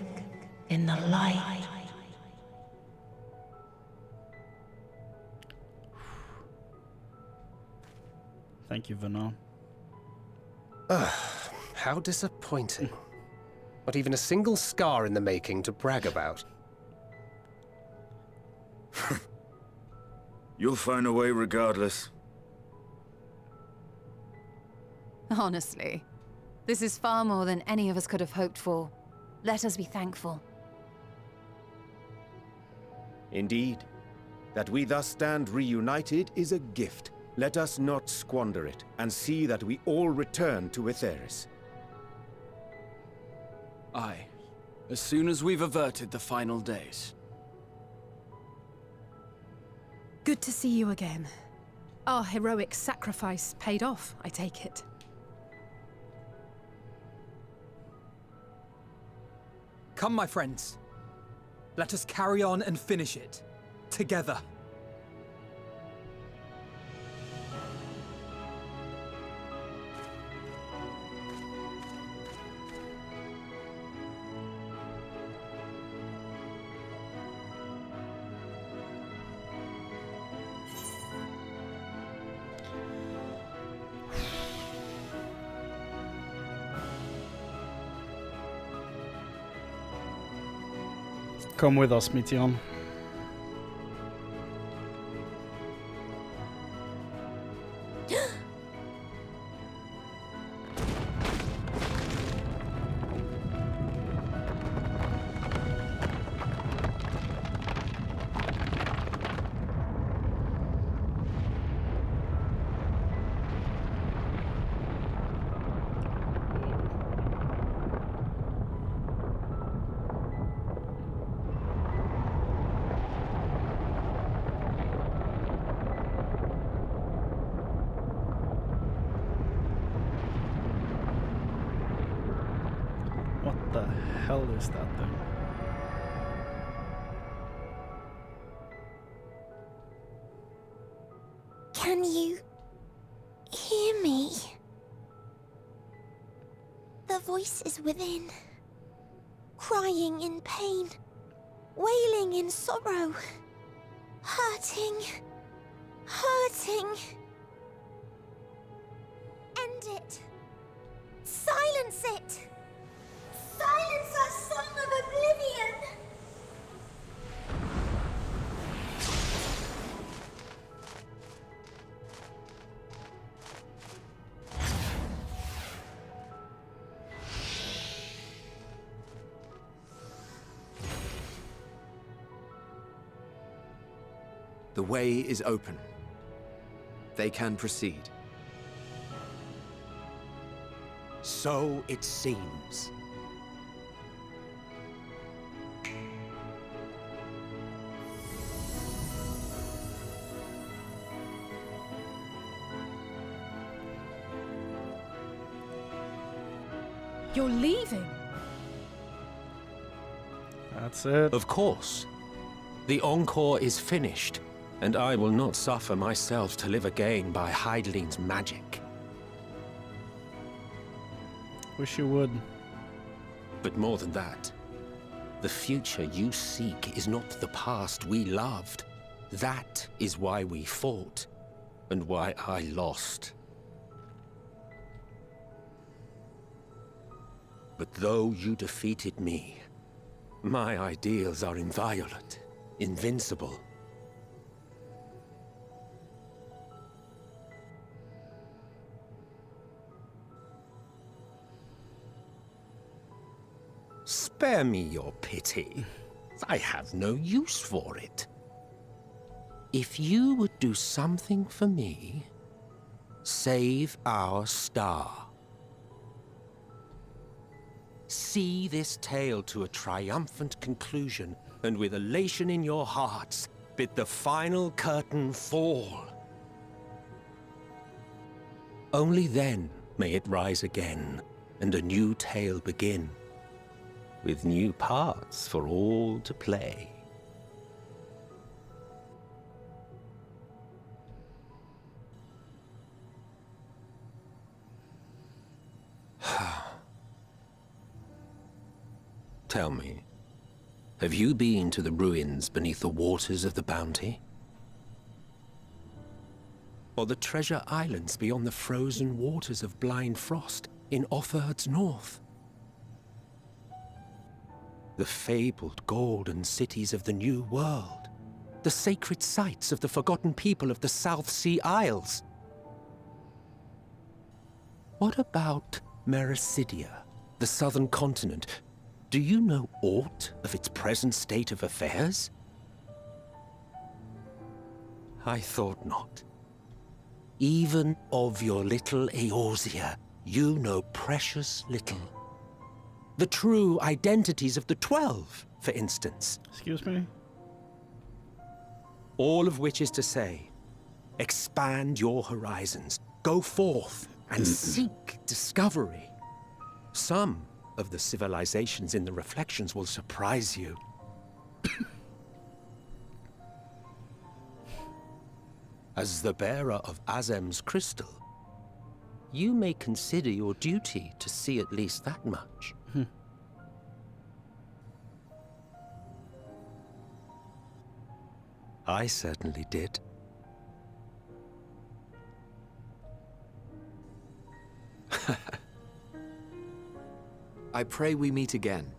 in the light. Thank you, Vana. How disappointing. Not even a single scar in the making to brag about. You'll find a way regardless. Honestly, this is far more than any of us could have hoped for. Let us be thankful. Indeed. That we thus stand reunited is a gift. Let us not squander it, and see that we all return to Aetheris. Aye. As soon as we've averted the final days. Good to see you again. Our heroic sacrifice paid off, I take it. Come, my friends. Let us carry on and finish it. Together. Come with us, Mithion. What the hell is that thing? Can you hear me? The voice is within, crying in pain, wailing in sorrow, hurting, hurting. End it. Silence it. Silence our song of oblivion! The way is open. They can proceed. So it seems. You're leaving? That's it. Of course. The encore is finished, and I will not suffer myself to live again by Heideling's magic. Wish you would. But more than that, the future you seek is not the past we loved. That is why we fought, and why I lost. But though you defeated me, my ideals are inviolate, invincible. Spare me your pity. I have no use for it. If you would do something for me, save our star. See this tale to a triumphant conclusion, and with elation in your hearts, bid the final curtain fall. Only then may it rise again, and a new tale begin, with new parts for all to play. Tell me, have you been to the ruins beneath the waters of the Bounty? Or the treasure islands beyond the frozen waters of Blind Frost in Offerd's north? The fabled golden cities of the New World, the sacred sites of the forgotten people of the South Sea Isles? What about Mericidia, the southern continent? Do you know aught of its present state of affairs? I thought not. Even of your little Eorzea, you know precious little. The true identities of the 12, for instance. Excuse me? All of which is to say, expand your horizons. Go forth and seek discovery. Some of the civilizations in the reflections will surprise you. As the bearer of Azem's crystal, you may consider your duty to see at least that much. I certainly did. I pray we meet again.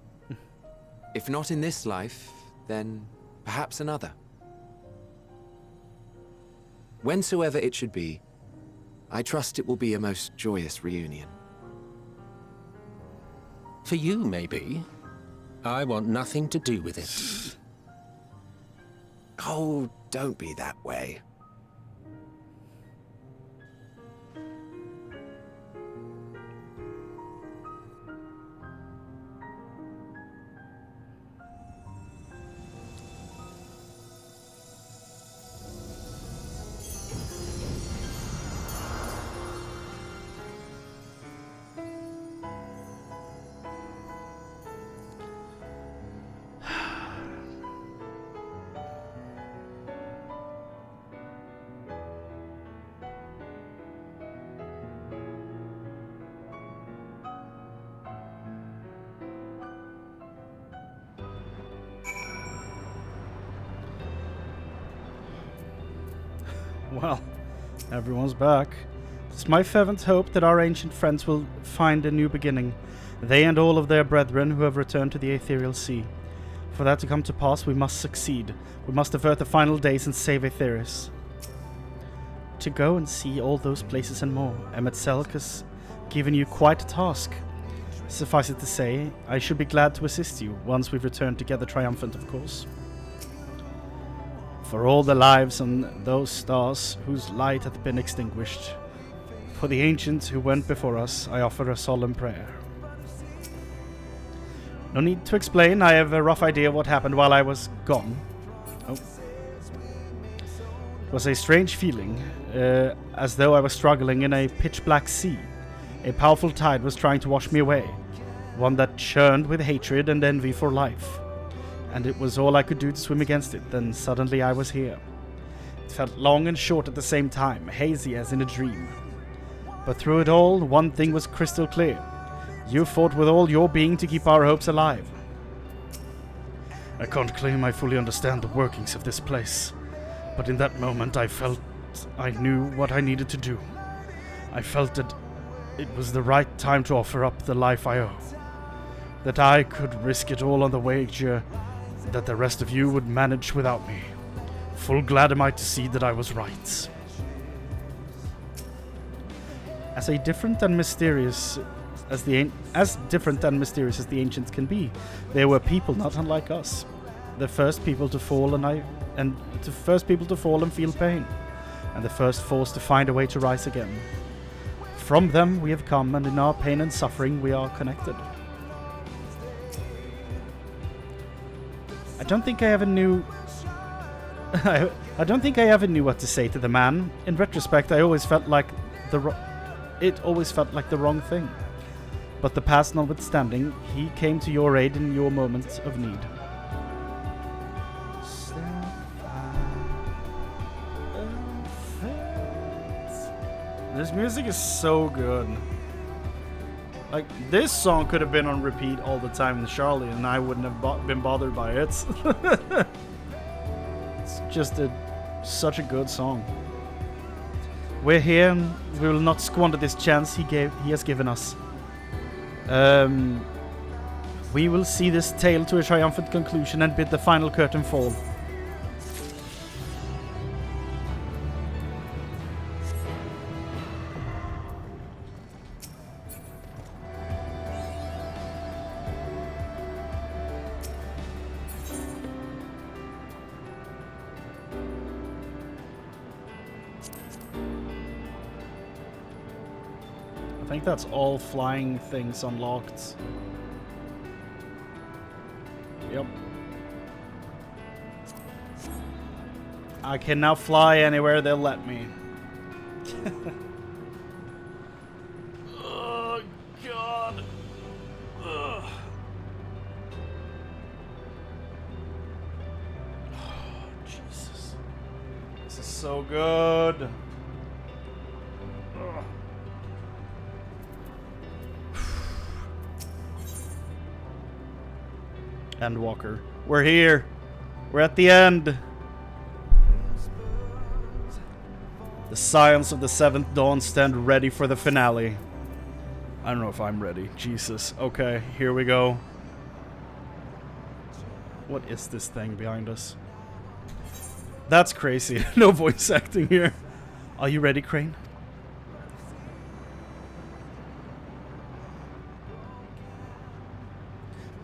If not in this life, then perhaps another. Whensoever it should be, I trust it will be a most joyous reunion. For you, maybe. I want nothing to do with it. Oh, don't be that way. Well, everyone's back. It's my fervent hope that our ancient friends will find a new beginning, they and all of their brethren who have returned to the Ethereal Sea. For that to come to pass, we must succeed. We must avert the final days and save Aetheris. To go and see all those places and more, Emet-Selch has given you quite a task. Suffice it to say, I should be glad to assist you, once we've returned together triumphant, of course. For all the lives on those stars whose light hath been extinguished, for the ancients who went before us, I offer a solemn prayer. No need to explain, I have a rough idea of what happened while I was gone. Oh. It was a strange feeling, as though I was struggling in a pitch-black sea. A powerful tide was trying to wash me away, one that churned with hatred and envy for life. And it was all I could do to swim against it, then suddenly I was here. It felt long and short at the same time, hazy as in a dream. But through it all, one thing was crystal clear. You fought with all your being to keep our hopes alive. I can't claim I fully understand the workings of this place, but in that moment I felt I knew what I needed to do. I felt that it was the right time to offer up the life I owe. That I could risk it all on the wager that the rest of you would manage without me. Full glad am I to see that I was right. As different and mysterious as the ancients can be, they were people not unlike us. The first people to fall and feel pain, and the first force to find a way to rise again. From them we have come, and in our pain and suffering we are connected. I don't think I ever knew what to say to the man. In retrospect, I always felt like it always felt like the wrong thing. But the past notwithstanding, he came to your aid in your moment of need. This music is so good. Like, this song could have been on repeat all the time in Charlie, and I wouldn't have been bothered by it. It's just such a good song. We're here, and we will not squander this chance he has given us. We will see this tale to a triumphant conclusion and bid the final curtain fall. I think that's all flying things unlocked. Yep. I can now fly anywhere they'll let me. Oh, God. Ugh. Oh, Jesus. This is so good. Ugh. Endwalker. We're here. We're at the end. The Scions of the Seventh Dawn stand ready for the finale. I don't know if I'm ready. Jesus. Okay, here we go. What is this thing behind us? That's crazy. No voice acting here. Are you ready, Chrane?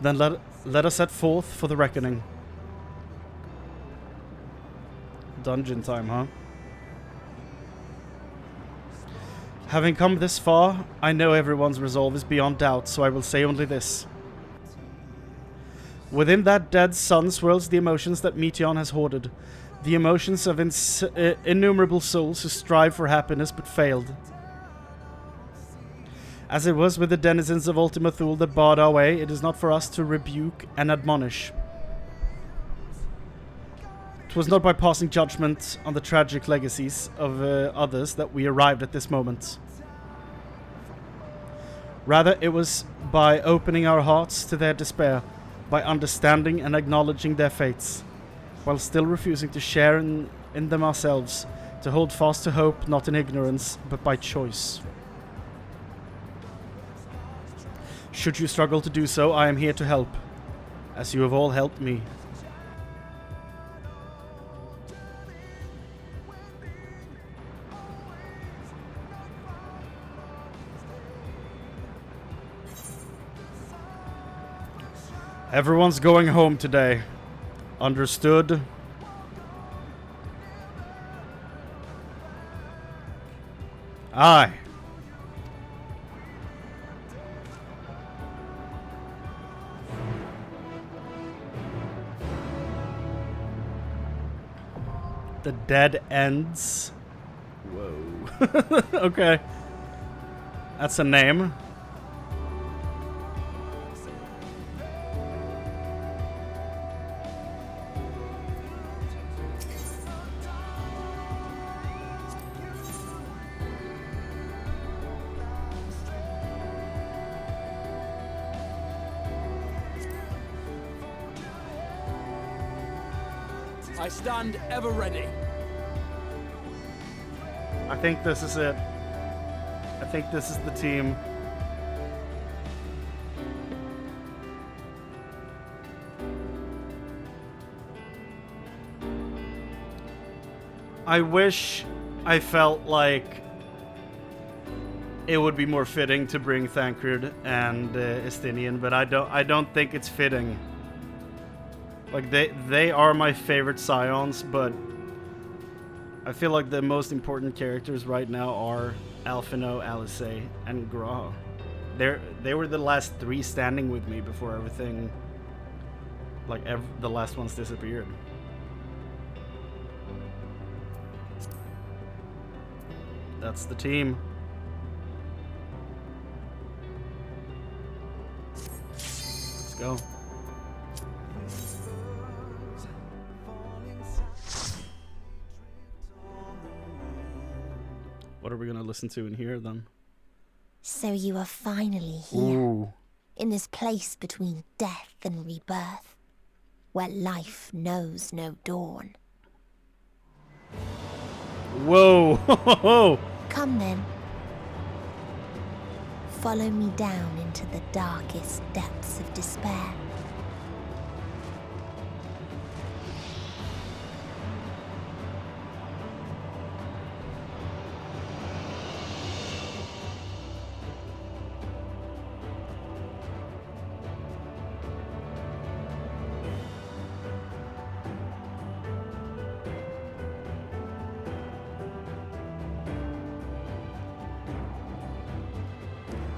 Then let us set forth for the reckoning. Dungeon time, huh? Having come this far, I know everyone's resolve is beyond doubt, so I will say only this. Within that dead sun swirls the emotions that Meteion has hoarded. The emotions of innumerable souls who strive for happiness but failed. As it was with the denizens of Ultima Thule that barred our way, it is not for us to rebuke and admonish. It was not by passing judgment on the tragic legacies of others that we arrived at this moment. Rather, it was by opening our hearts to their despair, by understanding and acknowledging their fates, while still refusing to share in them ourselves, to hold fast to hope not in ignorance, but by choice. Should you struggle to do so, I am here to help, as you have all helped me. Everyone's going home today. Understood? Aye. The dead ends. Whoa. Okay. That's a name. I stand ever ready. I think this is it. I think this is the team. I wish I felt like it would be more fitting to bring Thancred and Estinian, but I don't think it's fitting. Like they are my favorite Scions, but I feel like the most important characters right now are Alphino, Alice, and Graha. They were the last three standing with me before everything, like the last ones disappeared. That's the team. Let's go. What are we gonna listen to in here then? So you are finally here. Ooh. In this place between death and rebirth, where life knows no dawn. Whoa! Come then. Follow me down into the darkest depths of despair.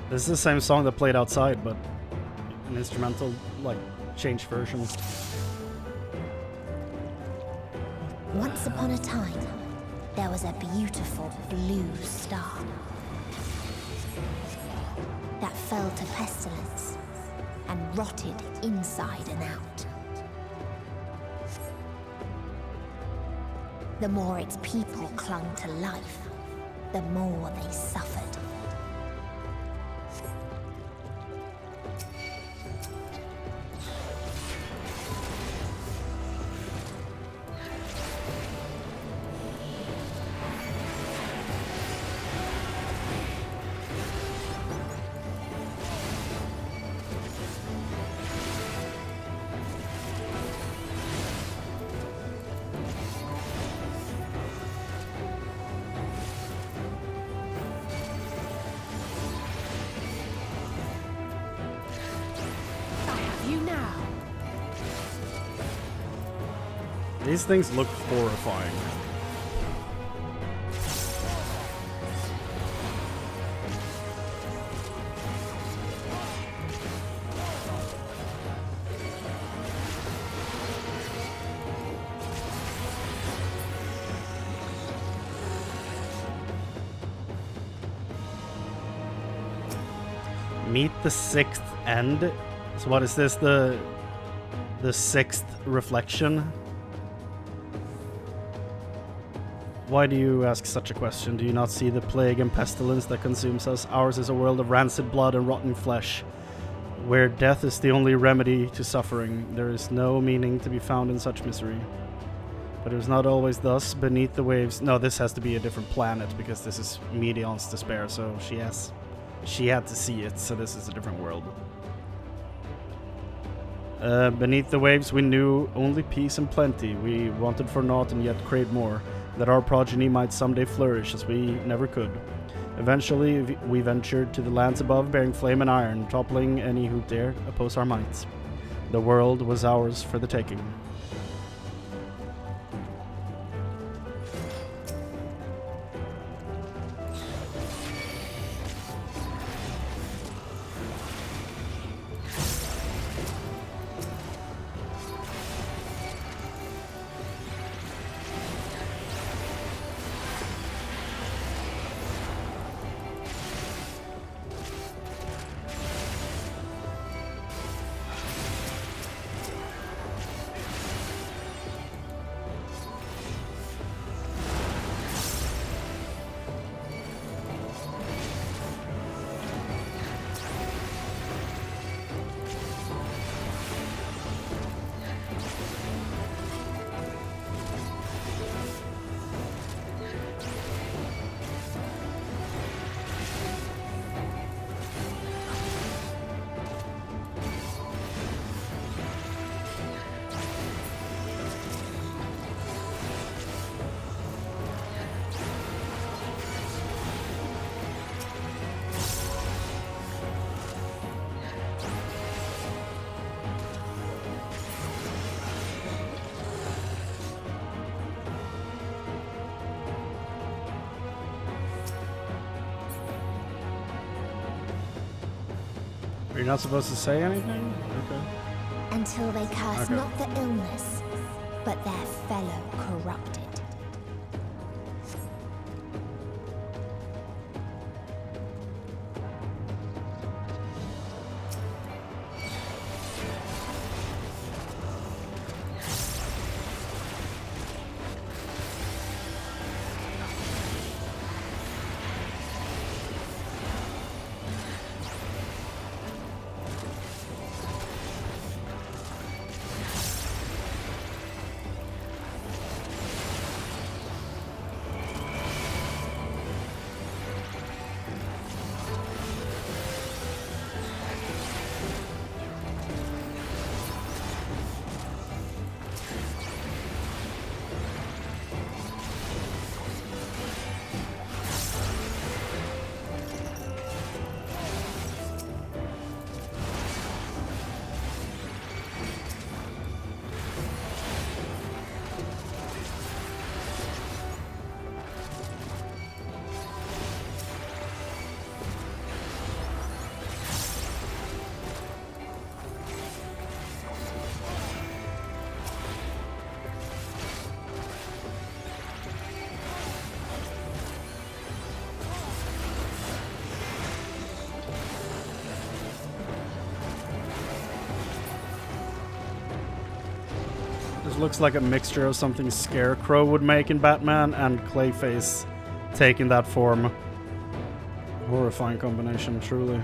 This is the same song that played outside, but an instrumental, like, changed version. Once upon a time, there was a beautiful blue star that fell to pestilence and rotted inside and out. The more its people clung to life, the more they suffered. These things look horrifying. Meet the sixth end. So what is this? The sixth reflection? Why do you ask such a question? Do you not see the plague and pestilence that consumes us? Ours is a world of rancid blood and rotten flesh, where death is the only remedy to suffering. There is no meaning to be found in such misery. But it was not always thus. Beneath the waves... No, this has to be a different planet, because this is Medion's despair, so she had to see it, so this is a different world. Beneath the waves we knew only peace and plenty. We wanted for naught and yet craved more, that our progeny might someday flourish as we never could. Eventually we ventured to the lands above, bearing flame and iron, toppling any who dared oppose our might. The world was ours for the taking. Are you not supposed to say anything? Okay. Until they curse Okay. not the illness, but their fellow corrupted. This looks like a mixture of something Scarecrow would make in Batman and Clayface taking that form. Horrifying combination, truly.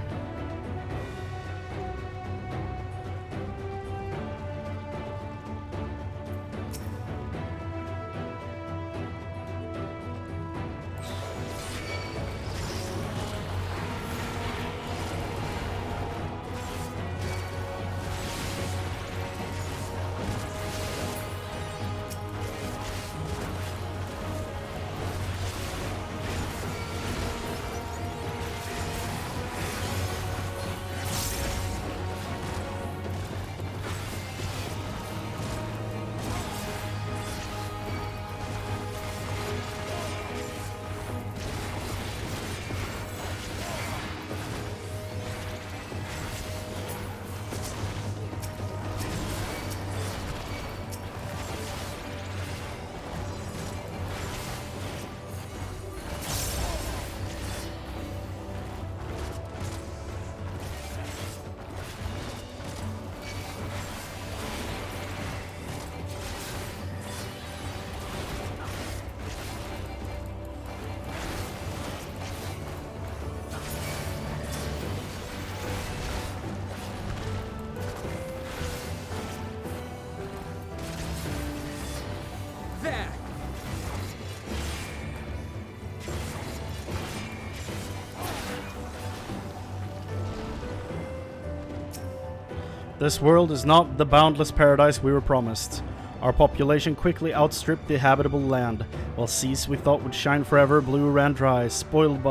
This world is not the boundless paradise we were promised. Our population quickly outstripped the habitable land, while seas we thought would shine forever ran dry, spoiled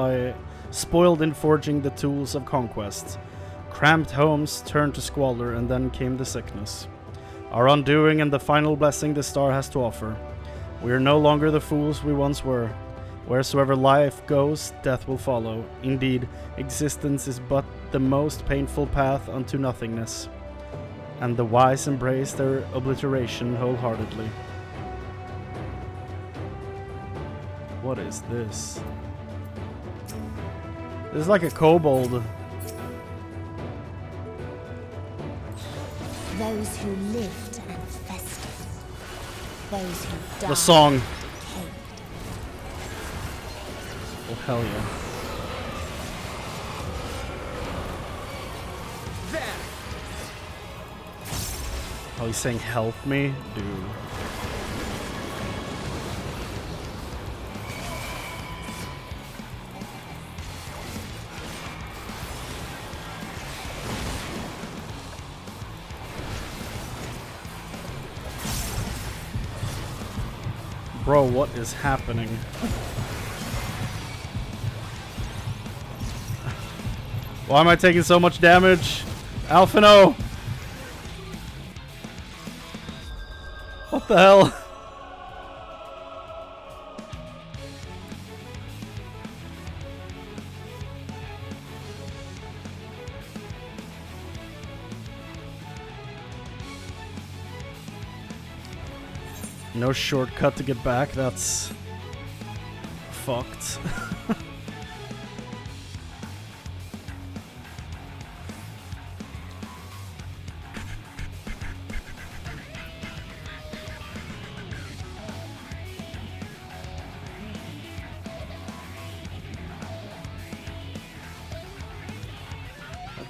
in forging the tools of conquest. Cramped homes turned to squalor, and then came the sickness. Our undoing and the final blessing the star has to offer. We are no longer the fools we once were. Wheresoever life goes, death will follow. Indeed, existence is but the most painful path unto nothingness. And the wise embrace their obliteration wholeheartedly. What is this? This is like a kobold. Those who lived and festered. Those who died. The song. Oh, hell yeah. Oh, he's saying help me? Dude. Bro, what is happening? Why am I taking so much damage? Alphino! What the hell? No shortcut to get back, that's fucked.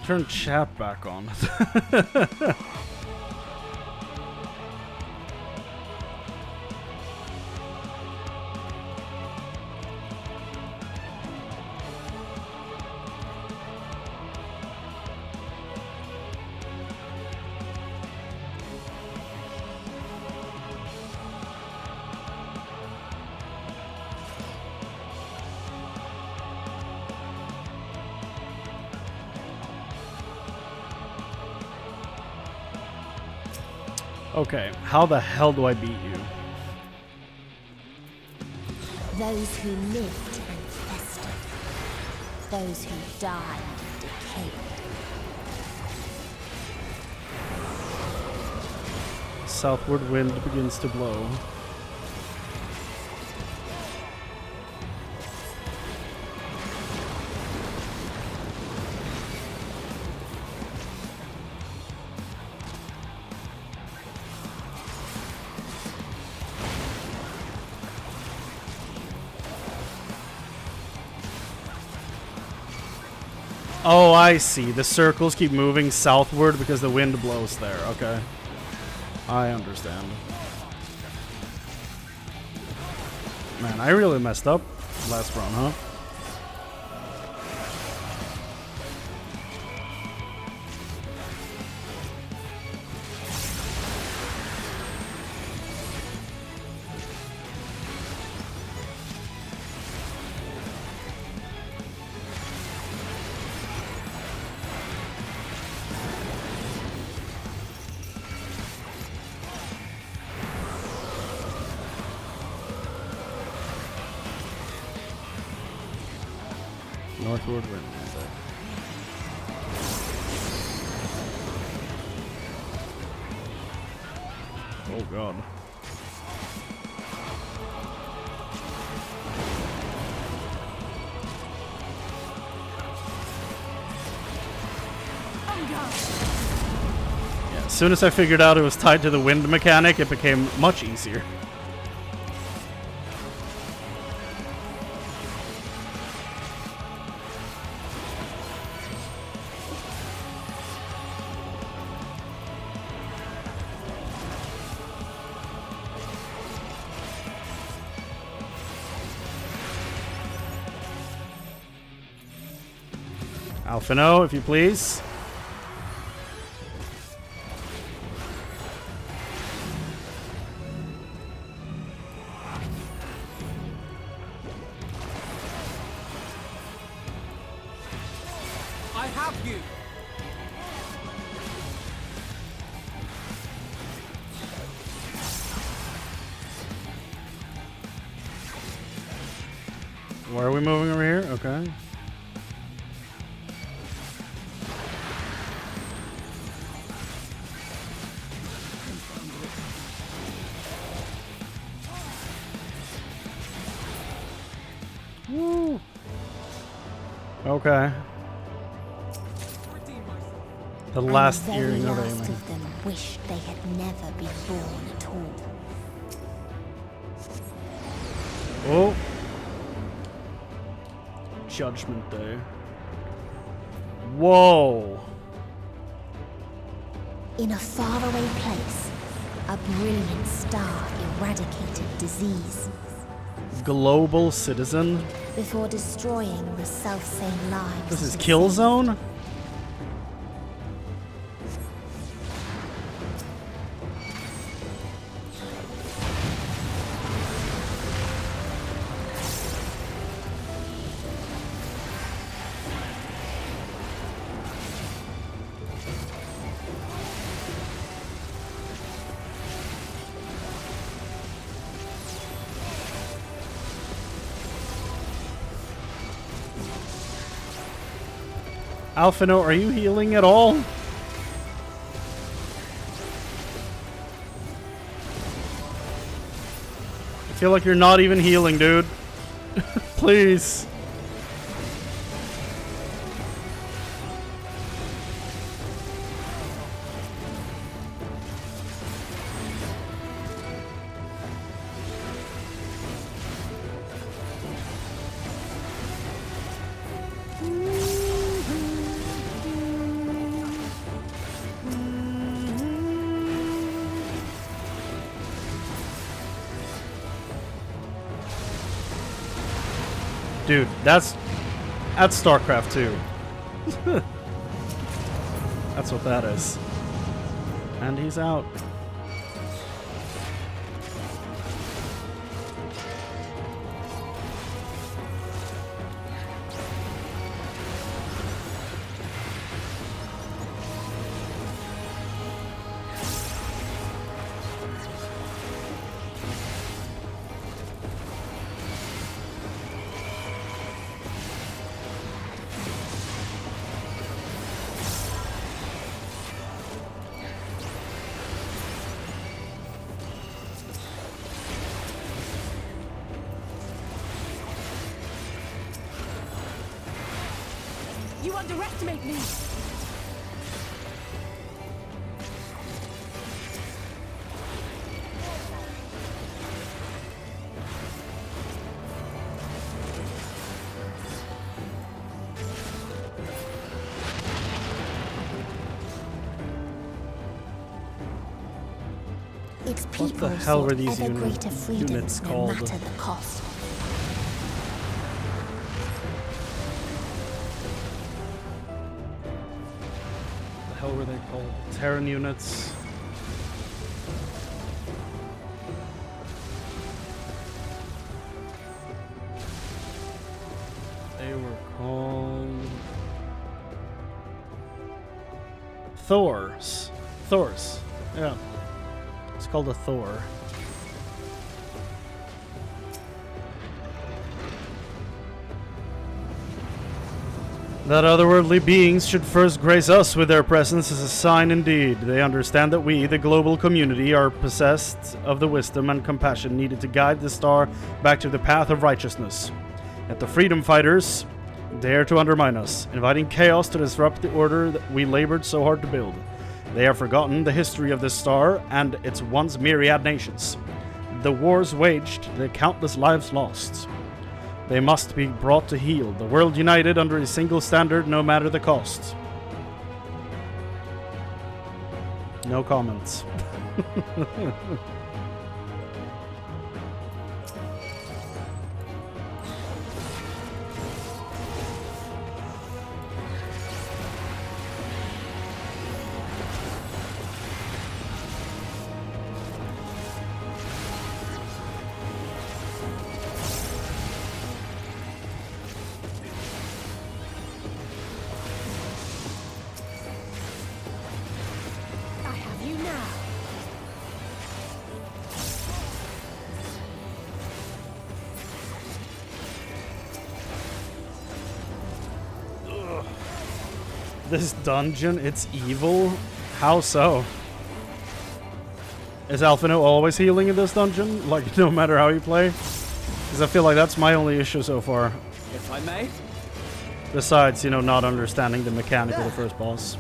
Turn chat back on. Okay, how the hell do I beat you? Those who lived and festered. Those who died and decayed. Southward wind begins to blow. Oh, I see. The circles keep moving southward because the wind blows there. Okay. I understand. Man, I really messed up last run, huh? Northward wind. Oh god. Yeah, as soon as I figured out it was tied to the wind mechanic, it became much easier. Alphino, if you please. I have you. Where are we moving over here? Okay. Woo. Okay. The last earring of last aiming. of them wished they had never been born at all. Oh. Judgment Day. Whoa. In a faraway place, a brilliant star eradicated disease Global citizen. before destroying the selfsame lives. This is of Killzone? Alphino, are you healing at all? I feel like you're not even healing, dude. Please. Dude, that's StarCraft 2. That's what that is. And he's out. You underestimate me! its What people the hell were sought these ever greater units freedoms no called? matter the cost. The hell were they called? Terran units. They were called Thors. Thors. Yeah. It's called a Thor. That otherworldly beings should first grace us with their presence is a sign indeed. They understand that we, the global community, are possessed of the wisdom and compassion needed to guide the star back to the path of righteousness. Yet the freedom fighters dare to undermine us, inviting chaos to disrupt the order that we labored so hard to build. They have forgotten the history of this star and its once myriad nations. The wars waged, the countless lives lost. They must be brought to heel, the world united under a single standard no matter the cost. No comments. I have you now. This dungeon, it's evil? How so? Is Alphino always healing in this dungeon? Like, no matter how you play? Because I feel like that's my only issue so far. If I may. Besides, you know, not understanding the mechanic of the first boss.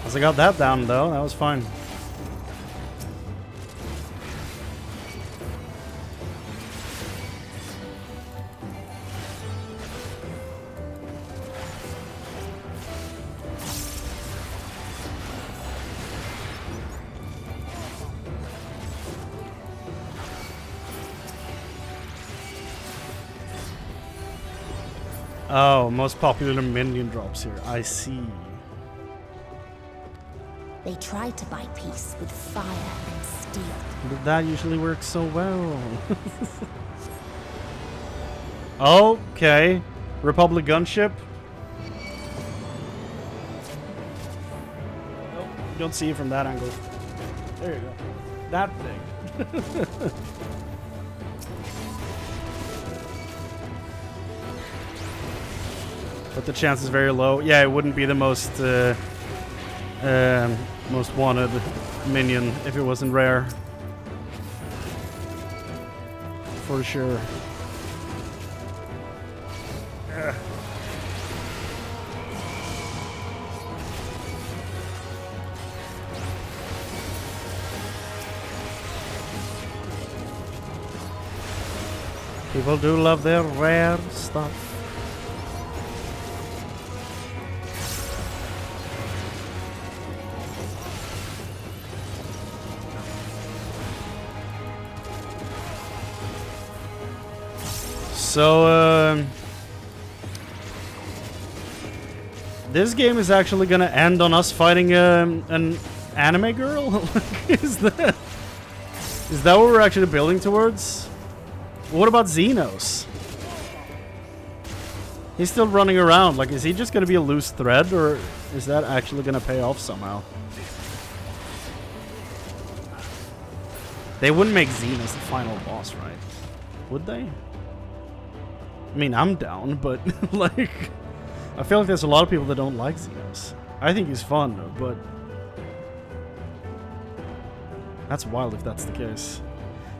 Once I got that down, though, that was fine. Oh, most popular minion drops here. I see. They tried to buy peace with fire and steel. But that usually works so well. Okay. Republic gunship. Nope, you don't see it from that angle. There you go. That thing. But the chance is very low. Yeah, it wouldn't be the most most wanted minion if it wasn't rare. For sure. Ugh. People do love their rare stuff. So, this game is actually gonna end on us fighting an anime girl? Is that what we're actually building towards? What about Xenos? He's still running around. Like, is he just gonna be a loose thread, or is that actually gonna pay off somehow? They wouldn't make Xenos the final boss, right? Would they? I mean, I'm down, but like, I feel like there's a lot of people that don't like Xenos. I think he's fun, but that's wild if that's the case.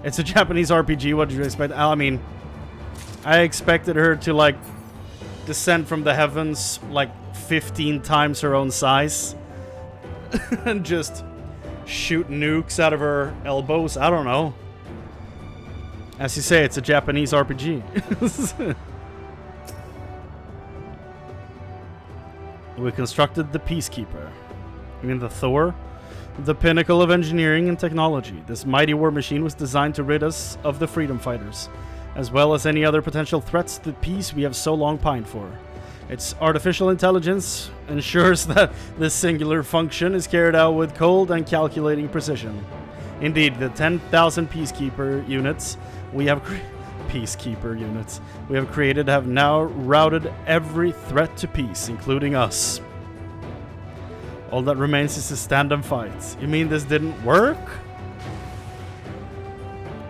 It's a Japanese RPG. What did you expect? I mean, I expected her to like descend from the heavens like 15 times her own size and just shoot nukes out of her elbows. I don't know. As you say, it's a Japanese RPG. We constructed the Peacekeeper. I mean the Thor? The pinnacle of engineering and technology. This mighty war machine was designed to rid us of the freedom fighters, as well as any other potential threats to the peace we have so long pined for. Its artificial intelligence ensures that this singular function is carried out with cold and calculating precision. Indeed, the 10,000 peacekeeper units we have created have now routed every threat to peace, including us. All that remains is to stand and fight. You mean this didn't work?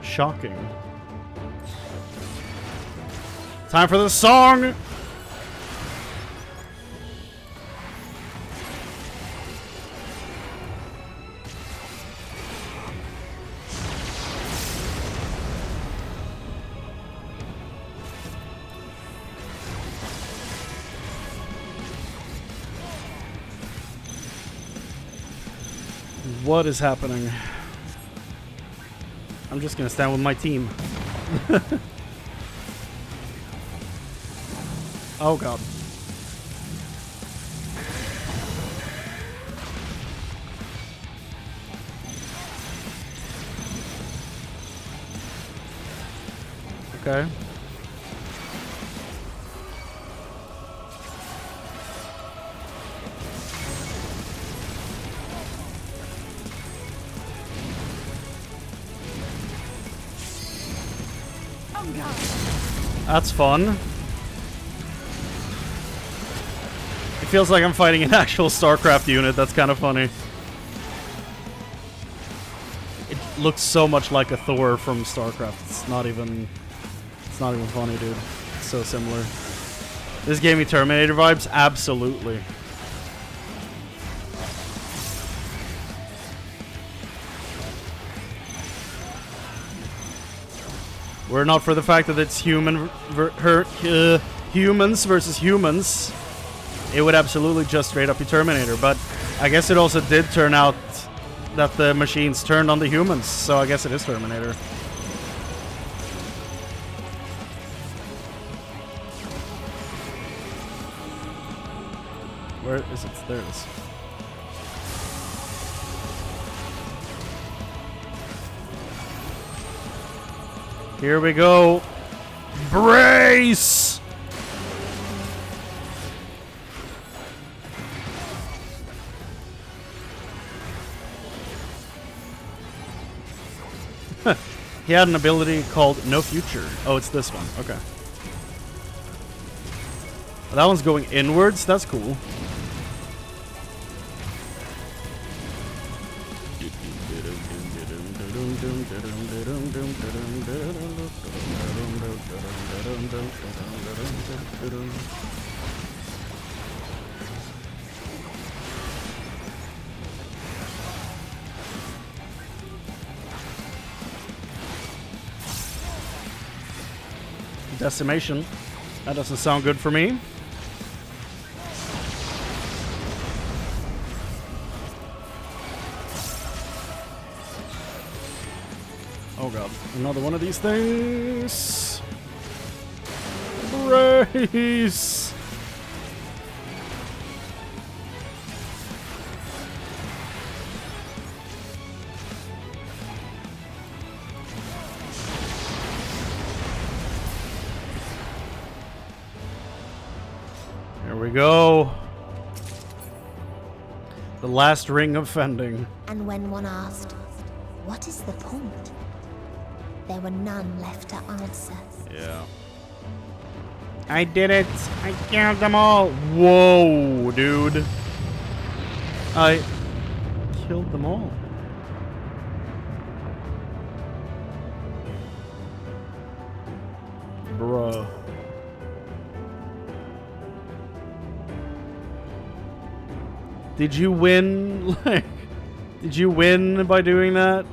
Shocking. Time for the song! What is happening? I'm just gonna stand with my team. Oh god. Okay. That's fun. It feels like I'm fighting an actual StarCraft unit. That's kind of funny. It looks so much like a Thor from StarCraft. It's not even funny, dude. It's so similar. This gave me Terminator vibes. Absolutely. Were it not for the fact that it's humans versus humans, it would absolutely just straight up be Terminator. But I guess it also did turn out that the machines turned on the humans, so I guess it is Terminator. Where is it? There it is. Here we go. Brace! He had an ability called No Future. Oh, it's this one. Okay. That one's going inwards. That's cool. Decimation. That doesn't sound good for me. Oh god, another one of these things. Brace! Here we go. The last ring of fending. And when one asked, what is the point? There were none left to answer. Yeah. I did it! I killed them all! Whoa, dude. I killed them all. Bruh. Did you win? Like, did you win by doing that?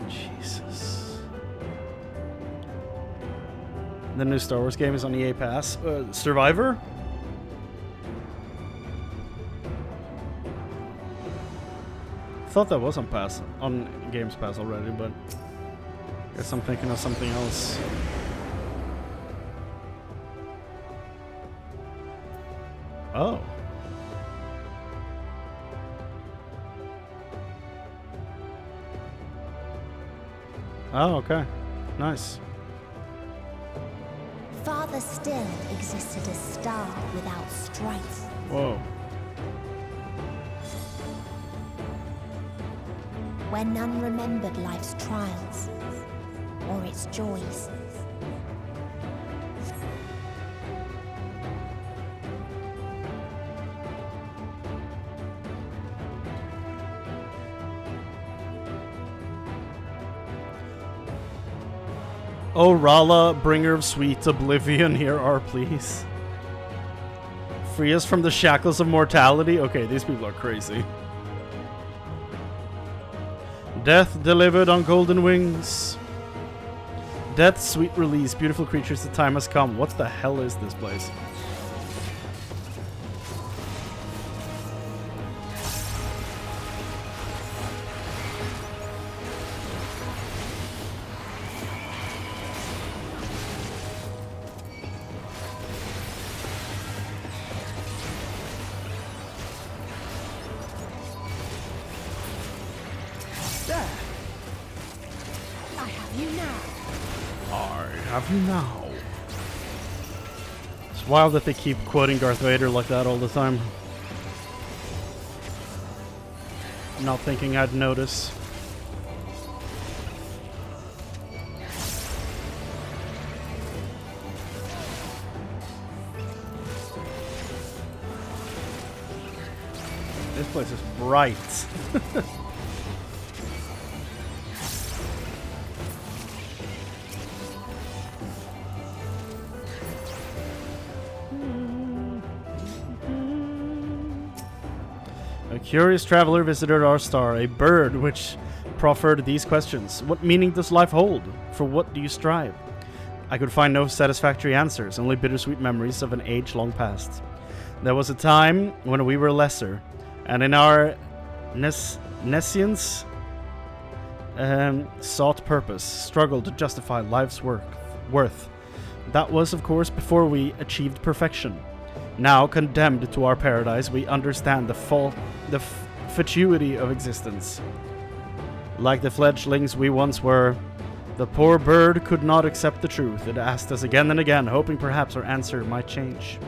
Jesus. The new Star Wars game is on EA Pass. Survivor? I thought that was on Games Pass already, but I guess I'm thinking of something else. Oh. Oh, okay. Nice. Farther still existed a star without strife. Whoa. Where none remembered life's trials or its joys. Oh, Rala, bringer of sweet oblivion, here are please. Free us from the shackles of mortality? Okay, these people are crazy. Death delivered on golden wings. Death's sweet release, beautiful creatures, the time has come. What the hell is this place? Wild that they keep quoting Darth Vader like that all the time. Not thinking I'd notice. This place is bright. A curious traveler visited our star, a bird which proffered these questions. What meaning does life hold? For what do you strive? I could find no satisfactory answers, only bittersweet memories of an age long past. There was a time when we were lesser, and in our nescience sought purpose, struggled to justify life's worth. That was, of course, before we achieved perfection. Now, condemned to our paradise, we understand the fatuity of existence. Like the fledglings we once were, the poor bird could not accept the truth. It asked us again and again, hoping perhaps our answer might change.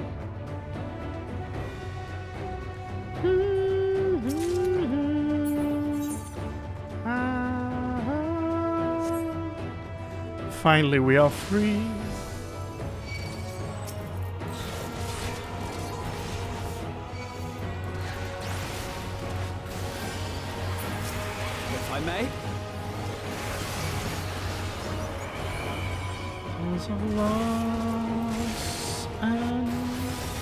Finally, we are free. If I may. There's a loss and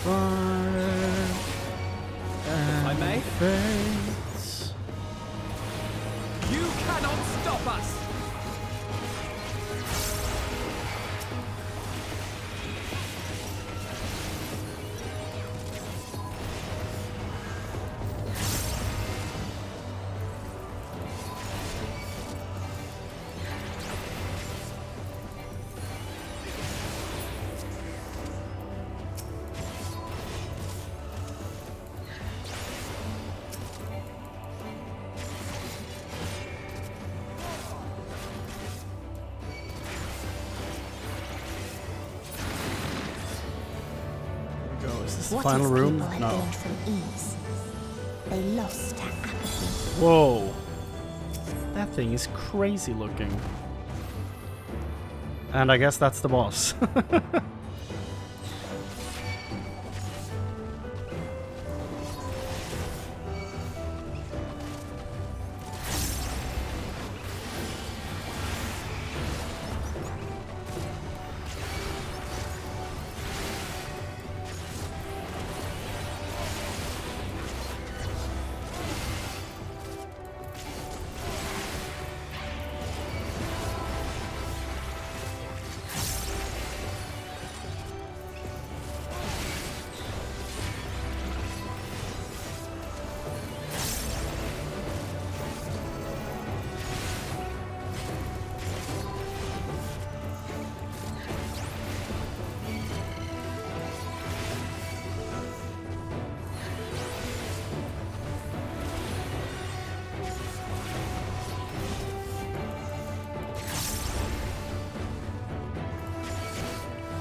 fire and I may. fates. You cannot stop us! The What final if room? people had No. gained from ease? They lost to apathy. Whoa. That thing is crazy looking. And I guess that's the boss.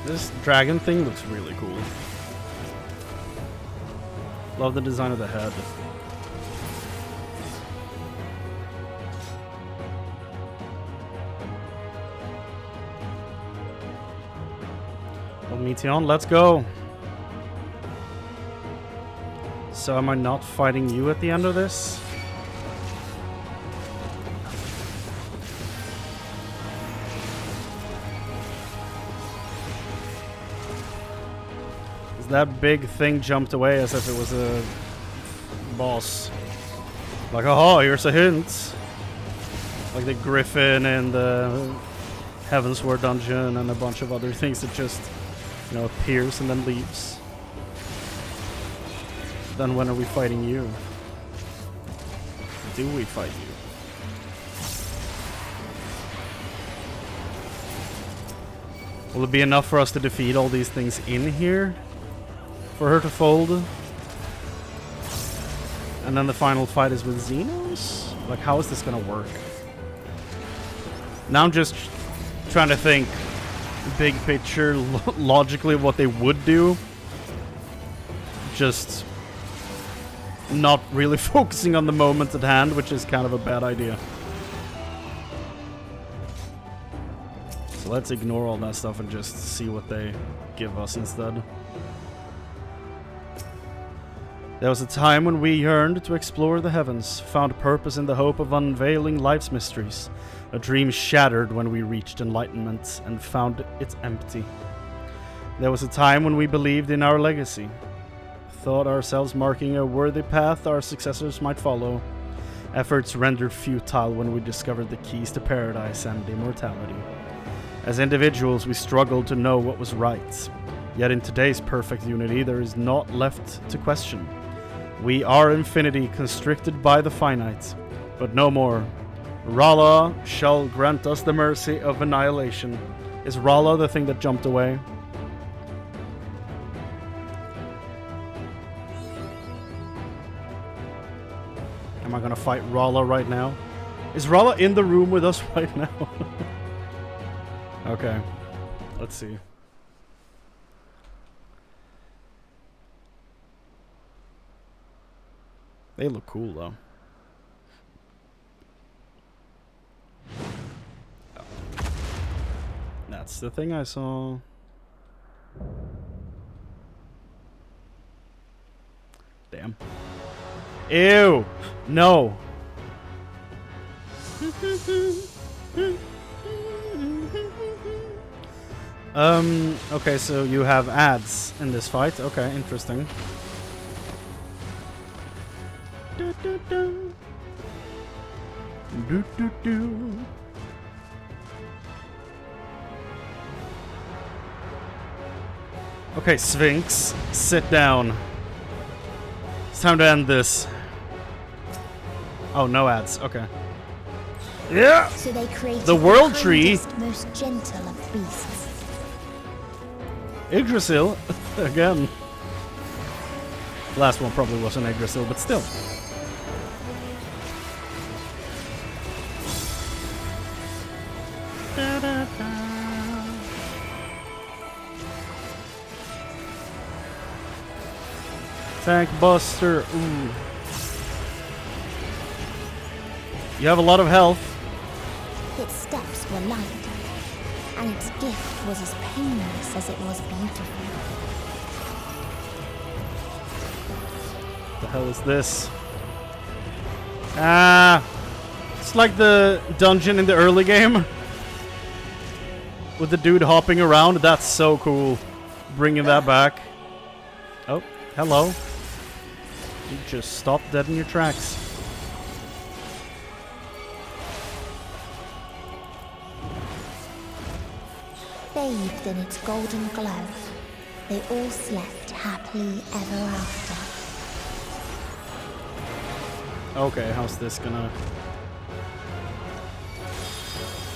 This dragon thing looks really cool. Love the design of the head. Well, Meteon, let's go. So am I not fighting you at the end of this? That big thing jumped away as if it was a boss. Like, oh, here's a hint. Like the griffin and the Heavensward dungeon and a bunch of other things that just, you know, appears and then leaves. Then when are we fighting you? Do we fight you? Will it be enough for us to defeat all these things in here? For her to fold? And then the final fight is with Xenos? Like, how is this gonna work? Now I'm just trying to think big picture, logically what they would do. Just not really focusing on the moment at hand, which is kind of a bad idea. So let's ignore all that stuff and just see what they give us instead. There was a time when we yearned to explore the heavens, found purpose in the hope of unveiling life's mysteries. A dream shattered when we reached enlightenment and found it empty. There was a time when we believed in our legacy, thought ourselves marking a worthy path our successors might follow. Efforts rendered futile when we discovered the keys to paradise and immortality. As individuals, we struggled to know what was right. Yet in today's perfect unity, there is naught left to question. We are infinity, constricted by the finite, but no more. Rala shall grant us the mercy of annihilation. Is Rala the thing that jumped away? Am I gonna fight Rala right now? Is Rala in the room with us right now? Okay, let's see. They look cool, though. Oh. That's the thing I saw. Damn. Ew! No! Okay, so you have ads in this fight. Okay, interesting. Okay, Sphinx, sit down. It's time to end this. Oh, no ads. Okay. Yeah. So they created the world tree. Most gentle of beasts. Yggdrasil again. Last one probably wasn't Yggdrasil, but still. Tank Buster. Ooh. You have a lot of health. Its steps were light, and its gift was as painless as it was beautiful. What the hell is this? Ah, it's like the dungeon in the early game with the dude hopping around. That's so cool. Bringing that back. Oh, hello. You just stopped dead in your tracks. Bathed in its golden glow, they all slept happily ever after. Okay, how's this gonna...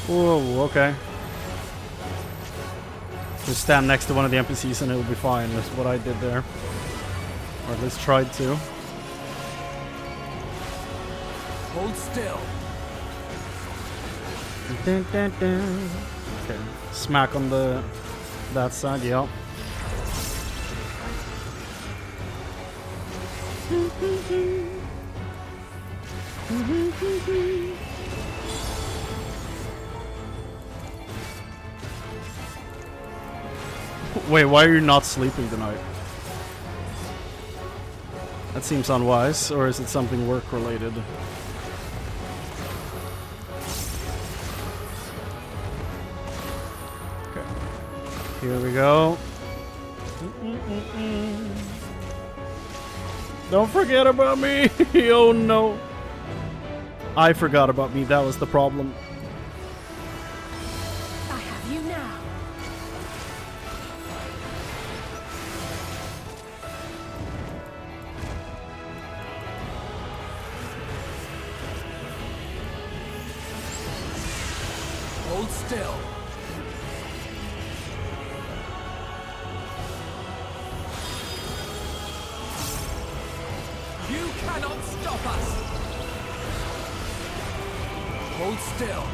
Whoa, okay. Just stand next to one of the NPCs and it'll be fine. That's what I did there. Or at least tried to. Hold still. Dun, dun, dun. Okay, smack on the that side, yeah. Wait, why are you not sleeping tonight? That seems unwise, or is it something work related? Okay. Here we go. Don't forget about me! Oh no! I forgot about me, that was the problem. I have you now. Hold still. You cannot stop us! Hold still.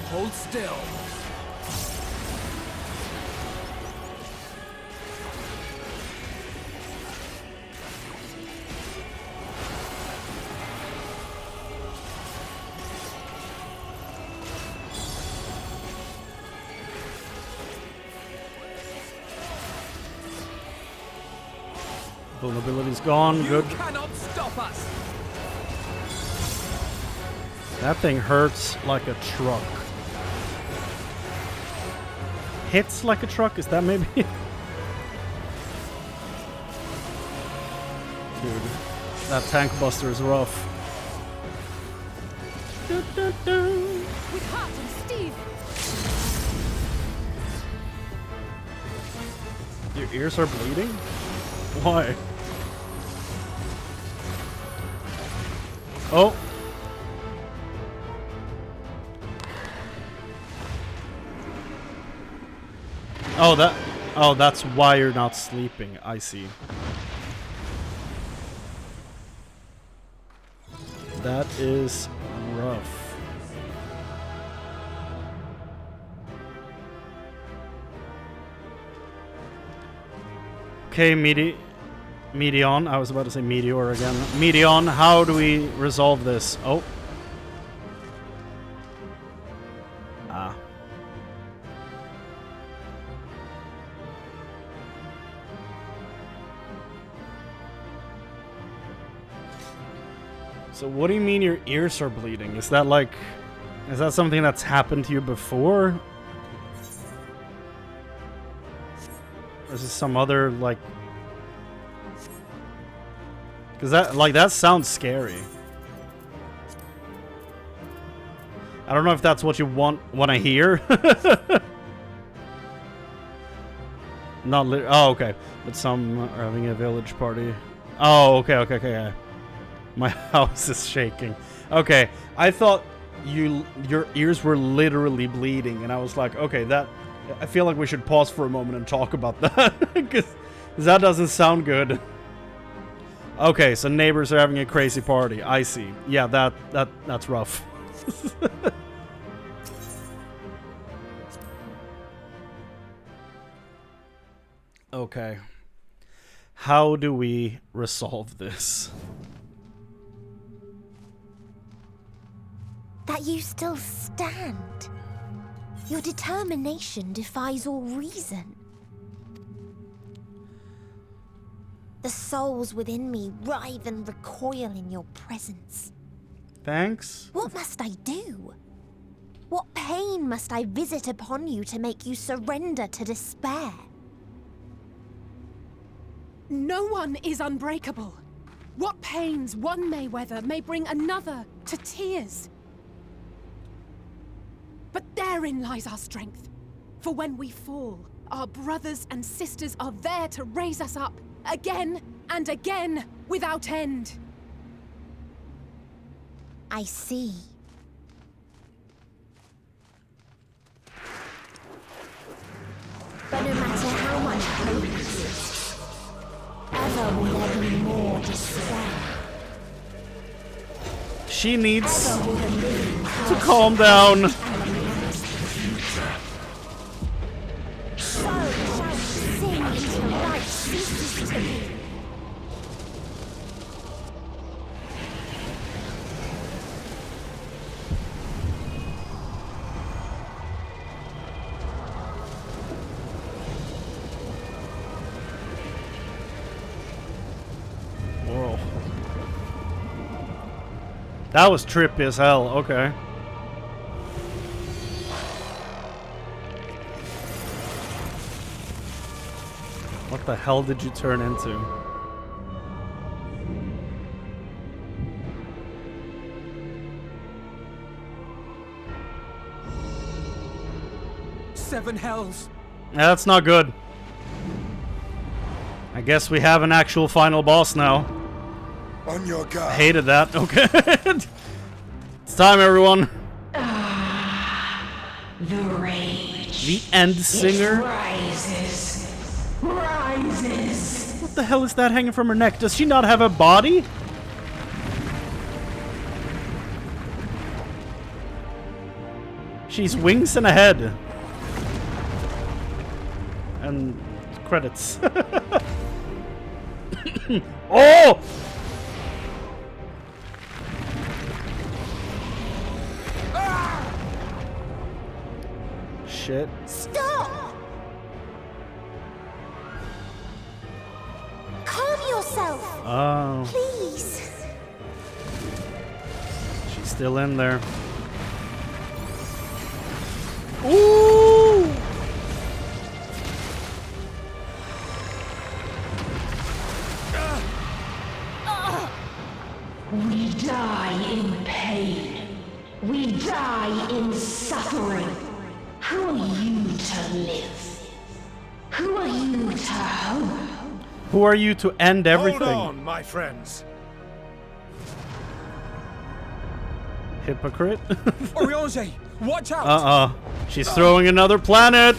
Hold still. Vulnerability's gone, good. You cannot stop us! That thing hurts like a truck. Hits like a truck? Is that maybe? Dude, that tank buster is rough. With Hart and Steve. Your ears are bleeding? Why? Oh! Oh, that's why you're not sleeping. I see. That is rough. Okay, Medion. I was about to say Meteor again. Medion, how do we resolve this? Oh. Ah. So what do you mean your ears are bleeding? Is that like... Is that something that's happened to you before? Or is this some other, like... Because that, like, that sounds scary. I don't know if that's what you want to hear. Not lit. Oh, okay. But some are having a village party. Oh, okay. My house is shaking. Okay, I thought your ears were literally bleeding, and I was like, okay, that... I feel like we should pause for a moment and talk about that, because that doesn't sound good. Okay, so neighbors are having a crazy party. I see. Yeah, that's rough. Okay. How do we resolve this? That you still stand. Your determination defies all reason. The souls within me writhe and recoil in your presence. Thanks. What must I do? What pain must I visit upon you to make you surrender to despair? No one is unbreakable. What pains one may weather may bring another to tears. But therein lies our strength. For when we fall, our brothers and sisters are there to raise us up, again and again, without end. I see. But no matter how much hope exists, ever will there be more despair. She needs to calm down. So shall we sing until life ceases to be. Whoa. That was trippy as hell. Okay. What the hell did you turn into? Seven hells. Yeah, that's not good. I guess we have an actual final boss now. On your guard. I hated that. Okay. It's time, everyone. The rage. The end singer. It rises. Rises. What the hell is that hanging from her neck? Does she not have a body? She's wings and a head. And credits. Oh! Shit. Stop! Calm yourself. Oh. Please. She's still in there. Ooh! We die in pain. We die in suffering. Who are you to live? Who are you to hope? Who are you to end everything? Hold on, my friends. Hypocrite? Oriange, watch out! She's throwing another planet!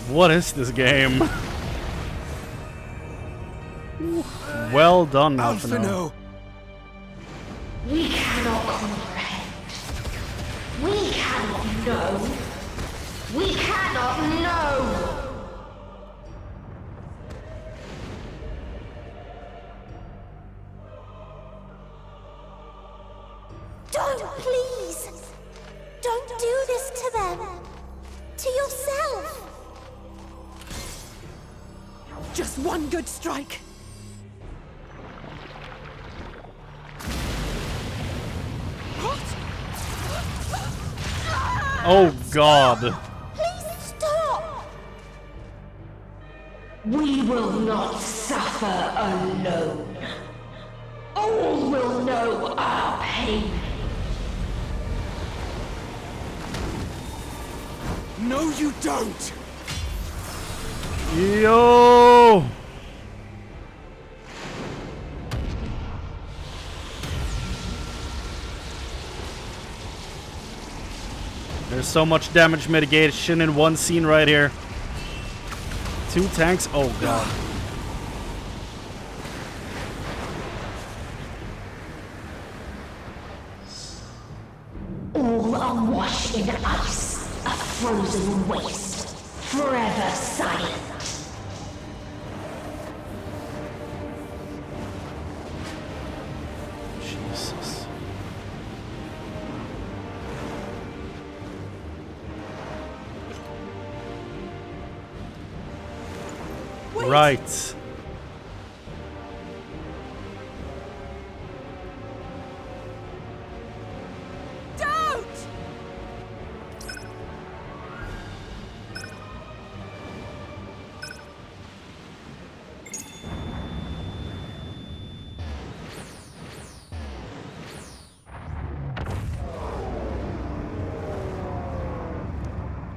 What is this game? Well done, Alphino. We cannot comprehend. We cannot know. We cannot know. Don't, please. Don't do this to them. To yourself. Just one good strike. Oh God. Please stop. We will not suffer alone. All will know our pain. No, you don't! Yo! There's so much damage mitigation in one scene right here. 2 tanks. Oh God. All are washed in ice, a frozen waste, forever silent. Jesus. Right. Don't!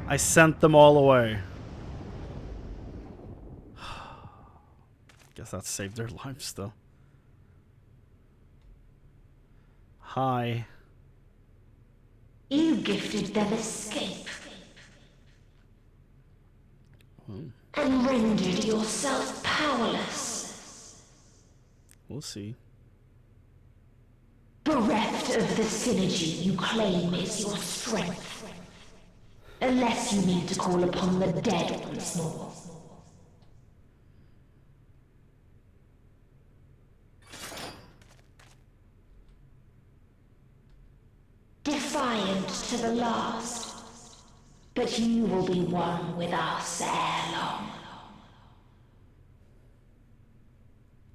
I sent them all away. Guess that saved their lives though. Hi. You gifted them escape. And rendered yourself powerless. We'll see. Bring left of the synergy you claim is your strength. Unless you need to call upon the dead once more. Defiant to the last, but you will be one with us ere long.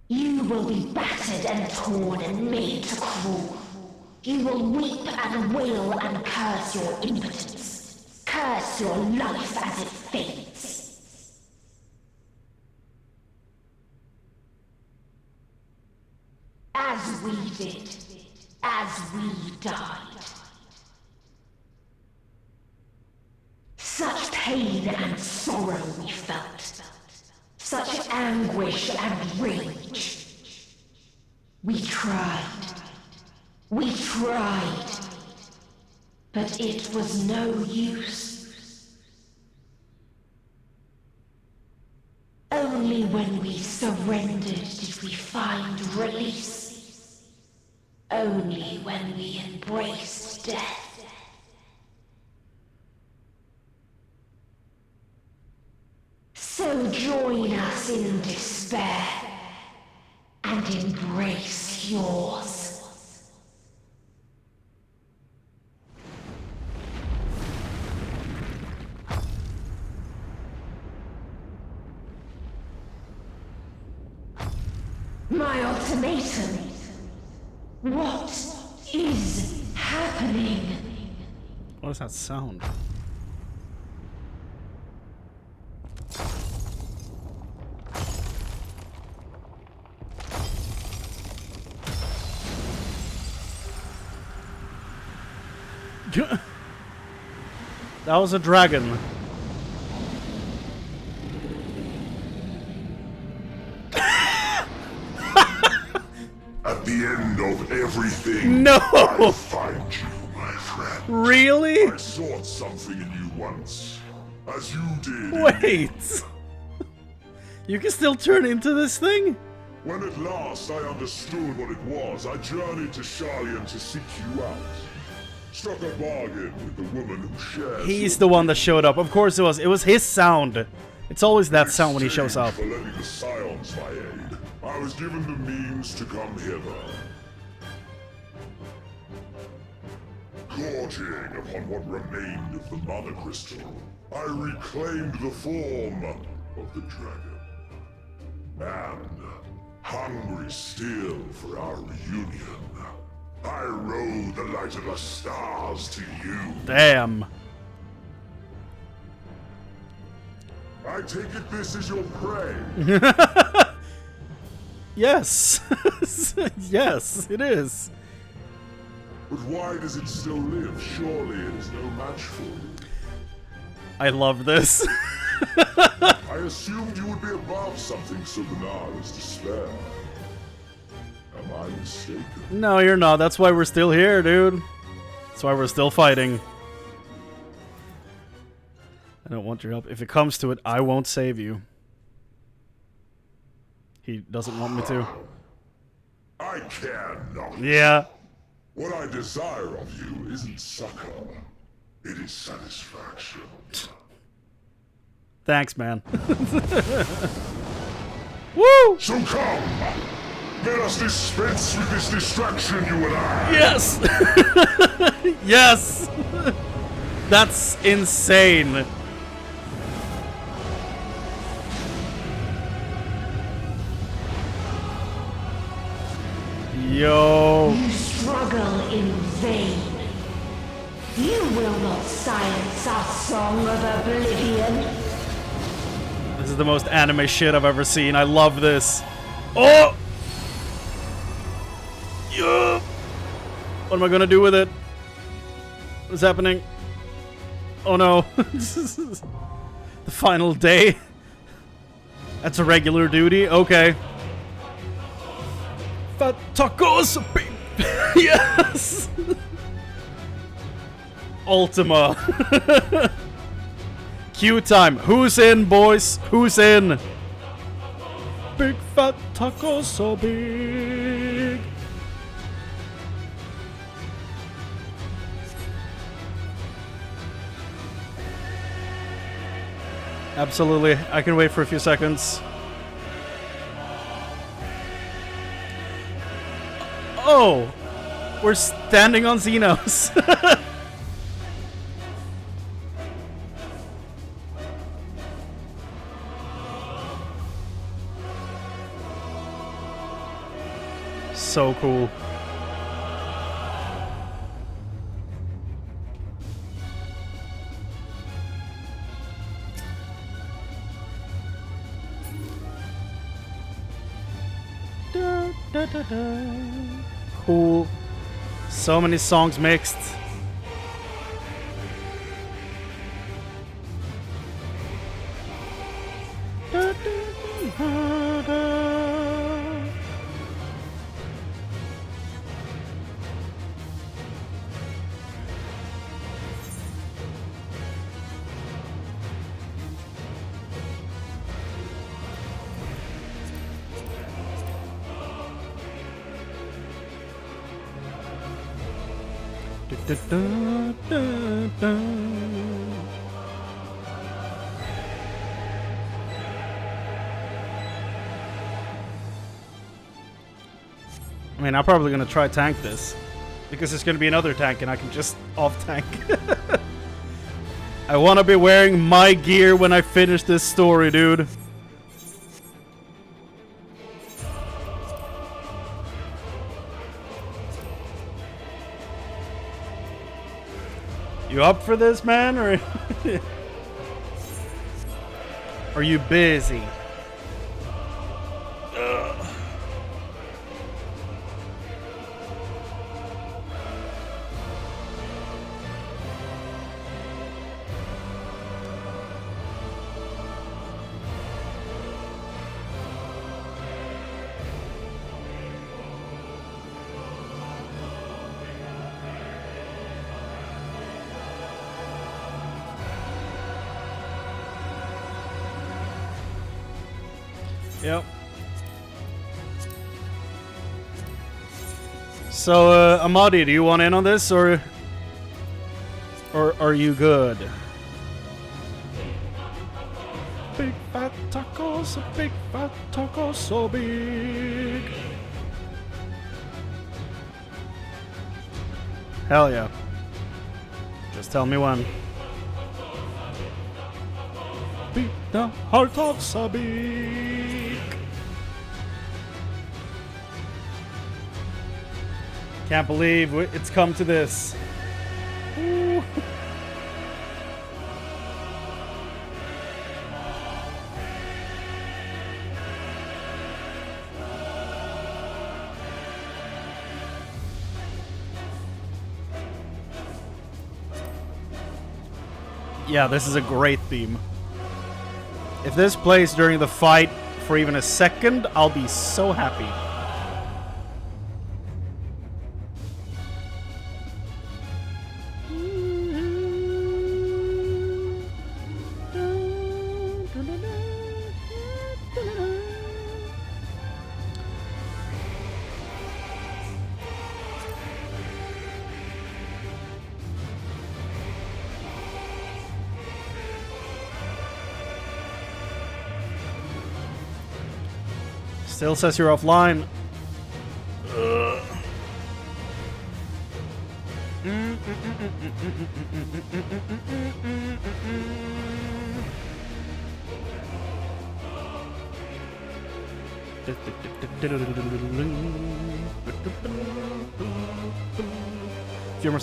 You will be battered and torn and made to crawl. You will weep and wail and curse your impotence. Curse your life as it fades. As we did. As we died. Such pain and sorrow we felt. Such anguish and rage. We tried. We tried. But it was no use. Only when we surrendered did we find release. Only when we embraced death. So join us in despair and embrace yours. My ultimatum. What is happening? What does that sound? That was a dragon. At the end of everything, no! I'll find you, my friend. Really? I sought something in you once, as you did. Wait! You can still turn into this thing? When at last I understood what it was, I journeyed to Sharlayan to seek you out. Struck a bargain with the woman who shares. He's the one that showed up. Of course it was. It was his sound. It's always that sound when he shows up. For lending the Scions my aid, I was given the means to come hither. Gorging upon what remained of the Mother Crystal, I reclaimed the form of the dragon. And, hungry still for our reunion, I rode the light of the stars to you. Damn. I take it this is your prey. Yes. Yes, it is. But why does it still live? Surely it is no match for you. I love this. I assumed you would be above something so banal as despair. Am I mistaken? No, you're not. That's why we're still here, dude. That's why we're still fighting. I don't want your help. If it comes to it, I won't save you. He doesn't want me to. I care not. Yeah. What I desire of you isn't succor. It is satisfaction. Thanks, man. Woo! So come! Let us dispense with this distraction, you and I! Yes! Yes! That's insane. Yo. You struggle in vain. You will not silence our song of oblivion. This is the most anime shit I've ever seen. I love this. Oh! Yeah. What am I gonna do with it? What's happening? Oh no. The final day. That's a regular duty? Okay. Fat tacos! Yes! Ultima. Q time. Who's in, boys? Who's in? Big fat tacos so big. Absolutely. I can wait for a few seconds. Oh! We're standing on Xenos. So cool. Da, da, da, da. Cool. So many songs mixed. Da, da, da, da. Da, da, da, da. I mean, I'm probably gonna try tank this because there's gonna be another tank and I can just off tank. I wanna be wearing my gear when I finish this story, dude. You up for this, man, or are you busy? Ugh. Yep. So, Amadi, do you want in on this, or are you good? Big fat tacos, a big fat taco so big. Hell yeah. Just tell me when. Beat the heart of Sabik. Can't believe it's come to this. Ooh. Yeah, this is a great theme. If this plays during the fight for even a second, I'll be so happy. Still says you're offline.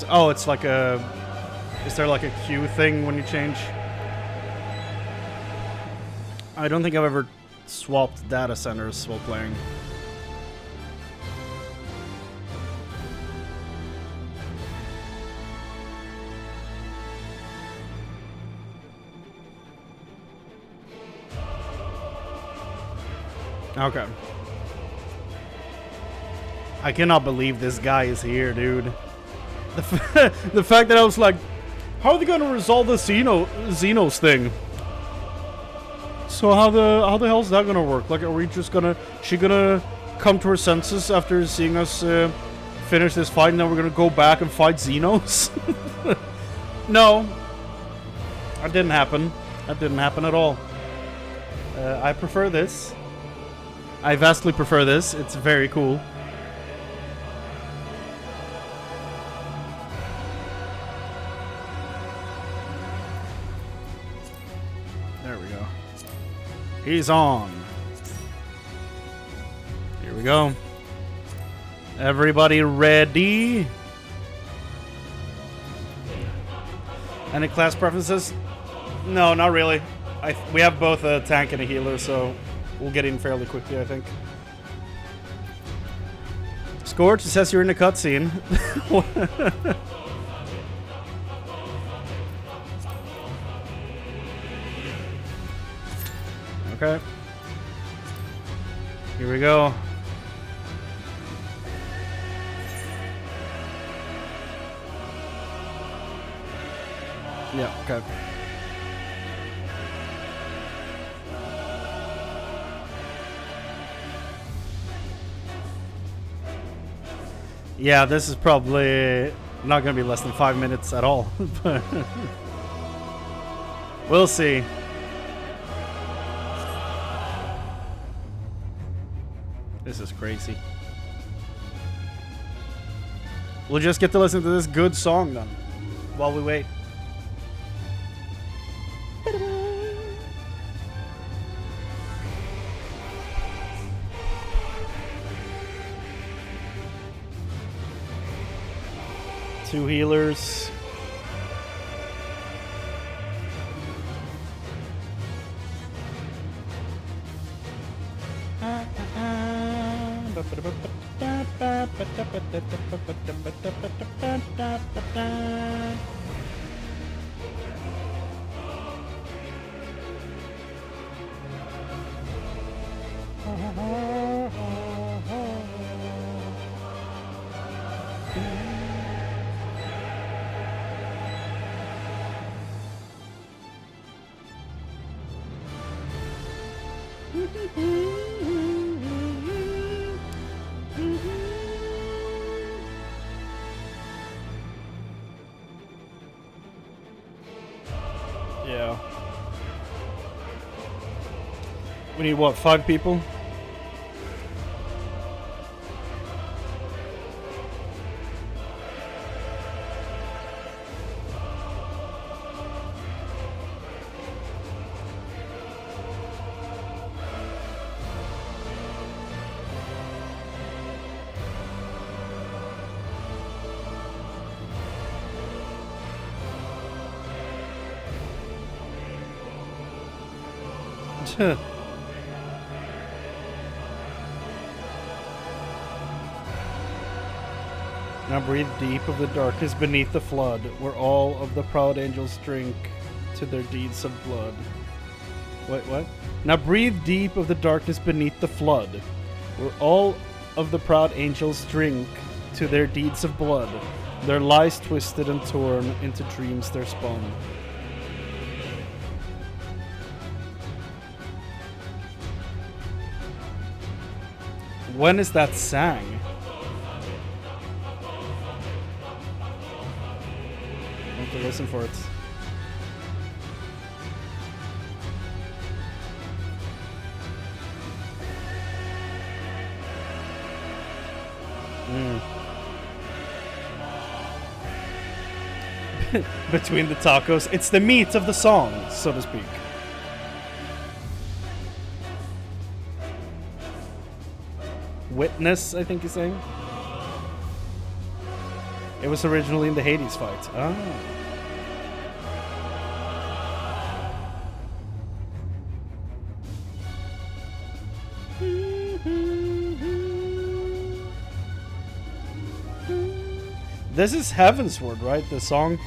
Oh, it's like a... Is there like a queue thing when you change? I don't think I've ever swapped data centers while playing. Okay. I cannot believe this guy is here, dude. The fact that I was like, how are they gonna resolve the Xenos thing? So how the hell is that gonna work? Like, are we just gonna... She gonna come to her senses after seeing us finish this fight, and then we're gonna go back and fight Xenos? No. That didn't happen. That didn't happen at all. I prefer this. I vastly prefer this. It's very cool. There we go. He's on. Here we go. Everybody ready? Any class preferences? No, not really. We have both a tank and a healer, so we'll get in fairly quickly, I think. Scorch, it says you're in a cutscene. Okay. Here we go. Yeah, okay. Yeah, this is probably not going to be less than 5 minutes at all. But we'll see. This is crazy. We'll just get to listen to this good song then, while we wait. Two healers. Yeah. We need what, 5 people? Now breathe deep of the darkness beneath the flood, where all of the proud angels drink to their deeds of blood. Wait, what? Now breathe deep of the darkness beneath the flood, where all of the proud angels drink to their deeds of blood, their lies twisted and torn into dreams they're spun. When is that sang? I have to listen for it. Between the tacos, it's the meat of the song, so to speak. Witness, I think he's saying. It was originally in the Hades fight. Ah. This is Heavensward, right? The song.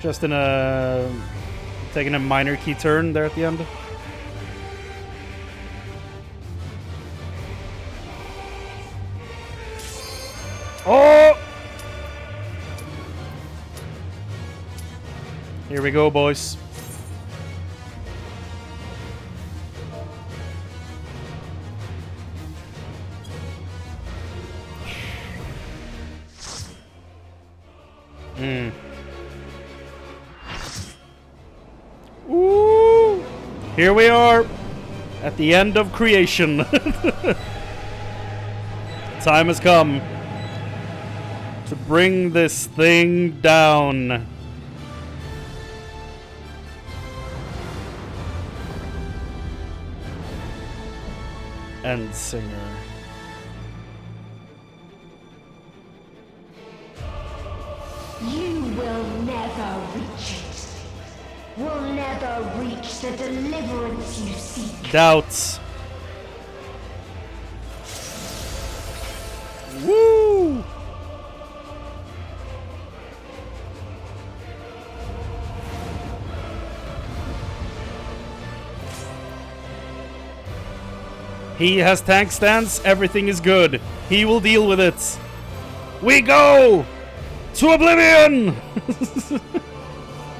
Just in a... taking a minor key turn there at the end. Oh! Here we go, boys. Here we are at the end of creation. Time has come to bring this thing down. End singer. You will never reach it. Will never reach the deliverance you seek. Doubts. Woo! He has tank stance, everything is good. He will deal with it. We go to oblivion!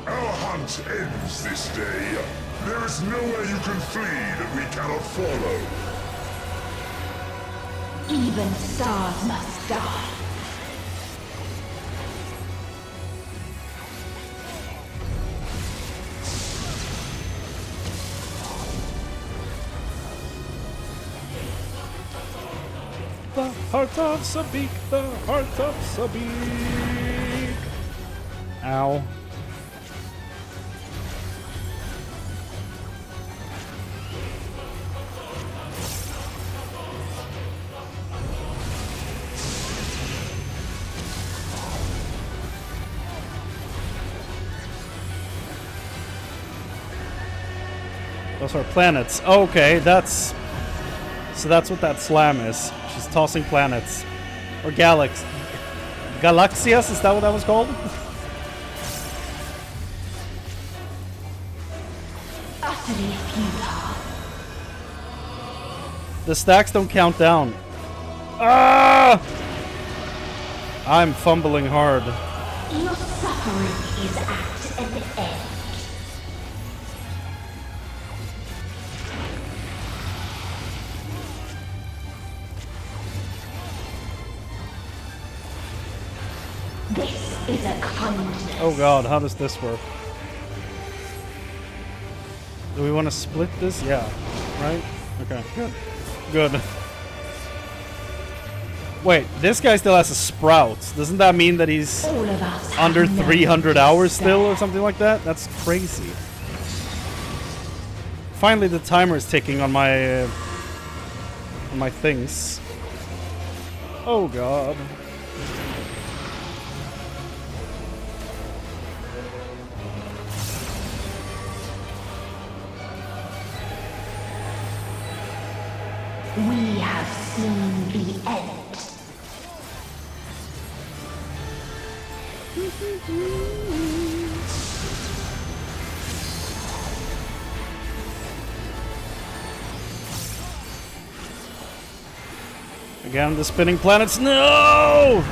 Our hunt ends this day. There is nowhere you can flee that we cannot follow. Even stars must die. The heart of Sabik, the heart of Sabik. Ow. Those are planets. Okay, that's... So that's what that slam is. She's tossing planets. Or galaxies. Galaxias? Is that what that was called? Utterly futile. The stacks don't count down. Ah! I'm fumbling hard. Your suffering is at an end. This is a kindness. Oh god, how does this work? Do we want to split this? Yeah. Right? Okay, good. Good. Wait, this guy still has a sprout. Doesn't that mean that he's under 300 hours still or something like that? That's crazy. Finally the timer is ticking on my things. Oh god. We have seen the end. Again, the spinning planets. No!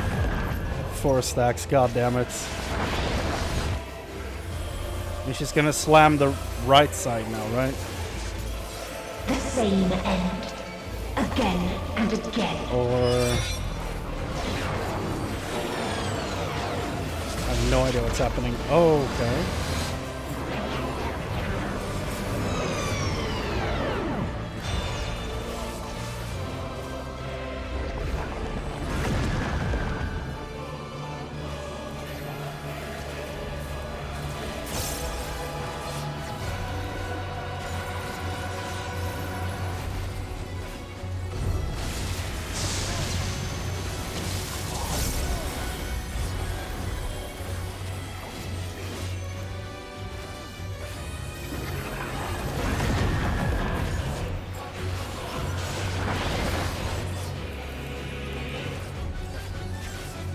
4 stacks, god damn it. And she's gonna slam the right side now, right? The same end. Again and again. Or... I have no idea what's happening. Oh, okay.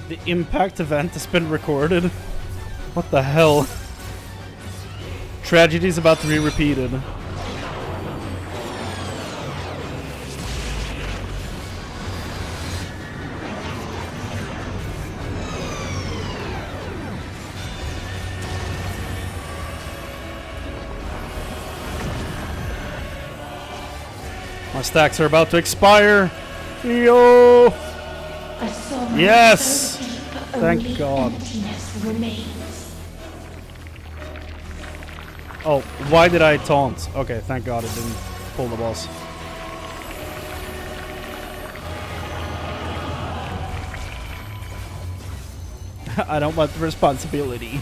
The impact event has been recorded. What the hell? Tragedy is about to be repeated. My stacks are about to expire. Yo! Yes! Thank God. Emptiness remains. Oh, why did I taunt? Okay, thank God it didn't pull the boss. I don't want the responsibility.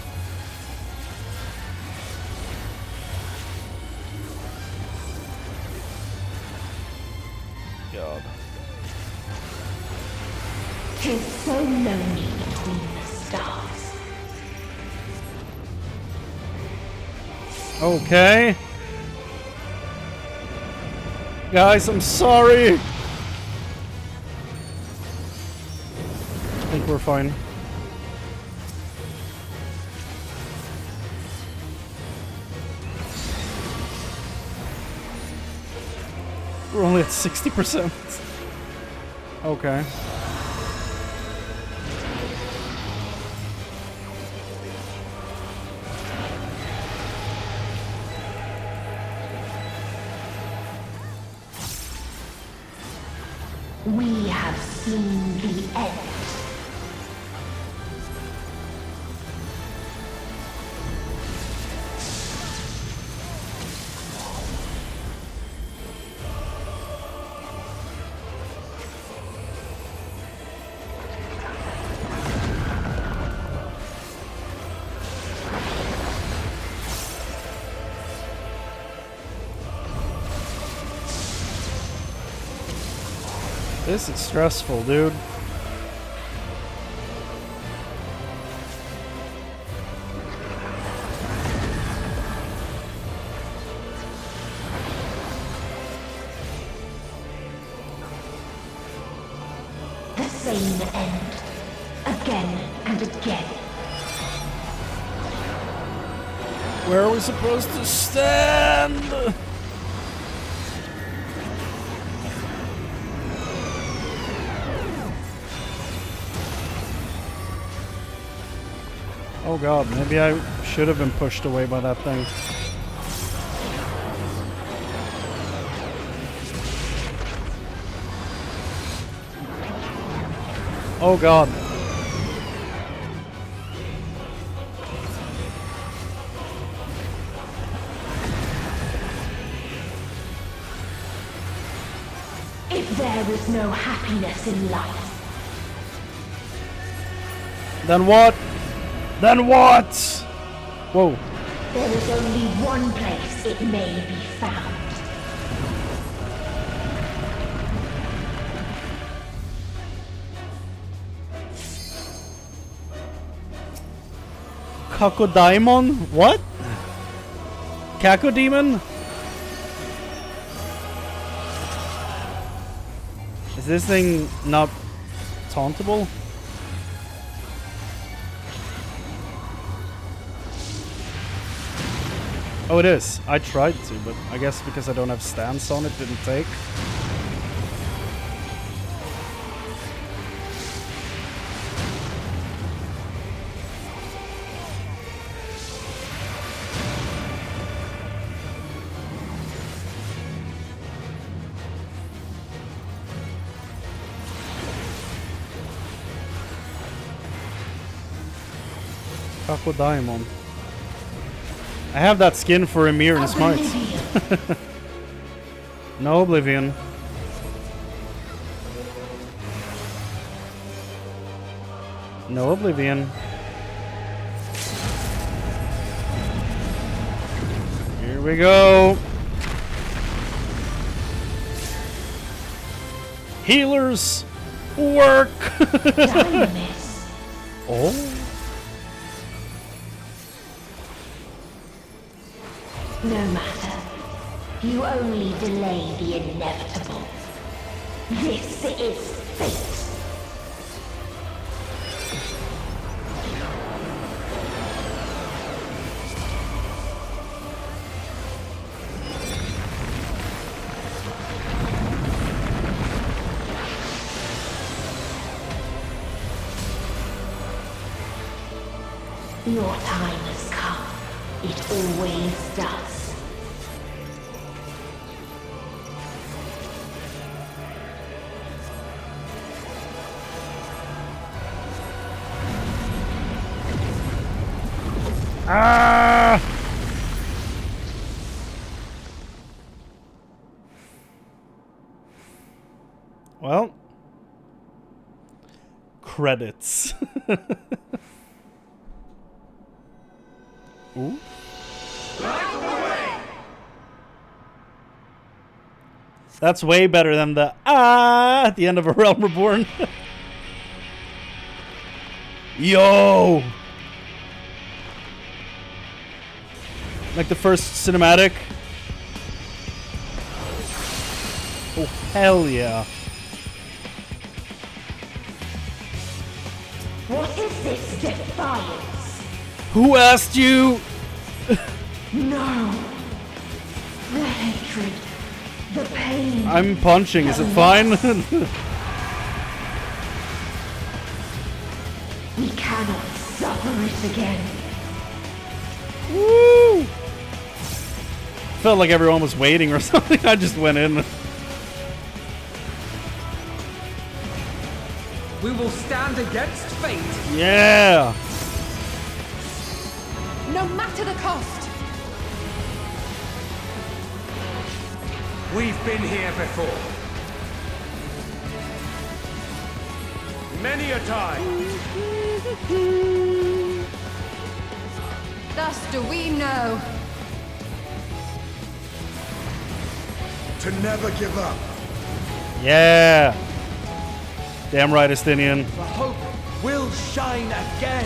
God. 'Tis so lonely between the stars. Okay. Guys, I'm sorry. I think we're fine. We're only at 60%. Okay. We have seen the end. This is stressful, dude. The same end. Again and again. Where are we supposed to stand? Oh god, maybe I should have been pushed away by that thing. Oh god. If there is no happiness in life, Then what? Then what? Whoa. there is only one place it may be found. Kakodaimon? What? Kakodemon? Is this thing not tauntable? Oh, it is. I tried to, but I guess because I don't have stance on it, didn't take. Kakodaimon. I have that skin for Emir and Smite. No Oblivion. No Oblivion. Here we go. Healers work. Oh. No matter. You only delay the inevitable. This is fate. Your time has come. It always does. Ah! Well, credits. Ooh. That's way better than the at the end of A Realm Reborn. Yo! Like the first cinematic. Oh, hell yeah. What is this defiance? Who asked you? No. The hatred. The pain. I'm punching, is it fine? We cannot suffer it again. Woo! Felt like everyone was waiting or something. I just went in. We will stand against fate. Yeah! No matter the cost. We've been here before. Many a time. Thus do we know. To never give up. Yeah! Damn right, Estinian. The hope will shine again.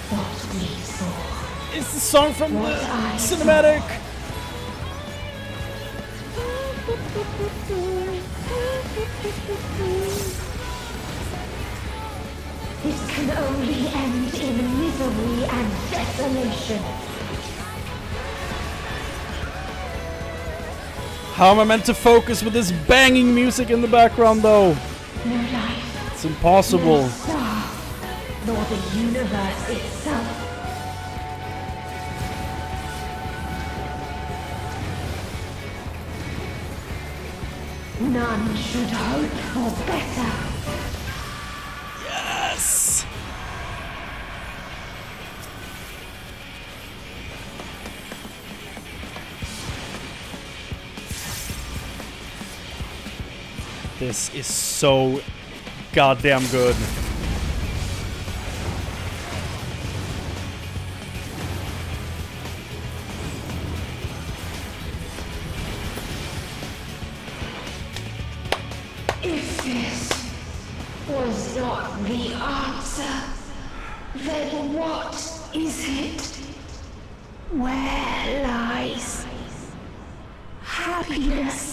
What we saw. It's the song from the cinematic. This can only end in misery and desolation. How am I meant to focus with this banging music in the background, though? No life. It's impossible. No star, nor the universe itself. None should hope for better. Yes! This is so goddamn good. If this was not the answer, then what is it? Where lies happiness?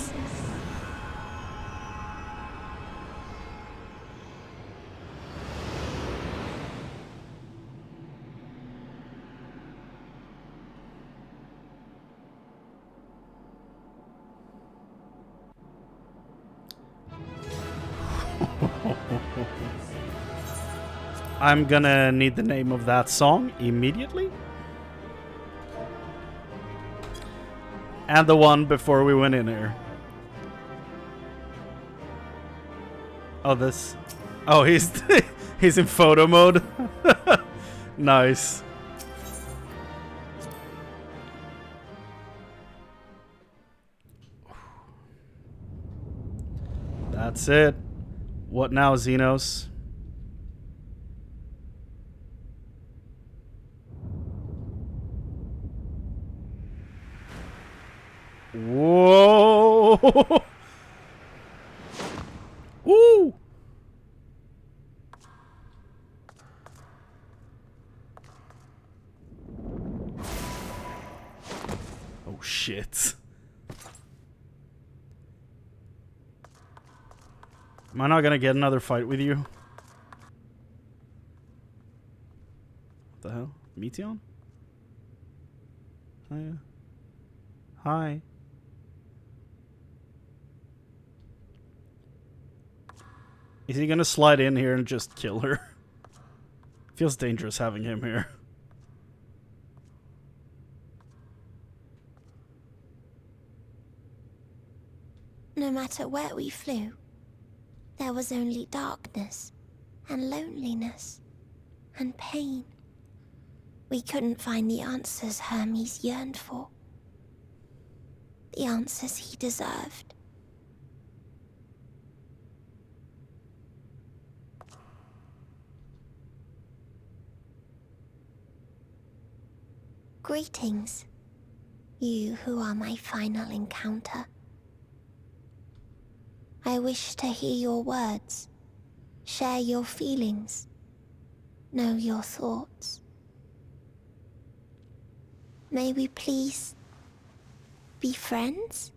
I'm gonna need the name of that song immediately. And the one before we went in here. Oh, this. Oh, he's he's in photo mode. Nice. That's it. What now, Xenos? Whoa! Woo! Oh shit. Am I not gonna get another fight with you? What the hell? Meteon? Hiya. Hi. Is he gonna slide in here and just kill her? Feels dangerous having him here. No matter where we flew, there was only darkness and loneliness and pain. We couldn't find the answers Hermes yearned for. The answers he deserved. Greetings, you who are my final encounter. I wish to hear your words, share your feelings, know your thoughts. May we please be friends?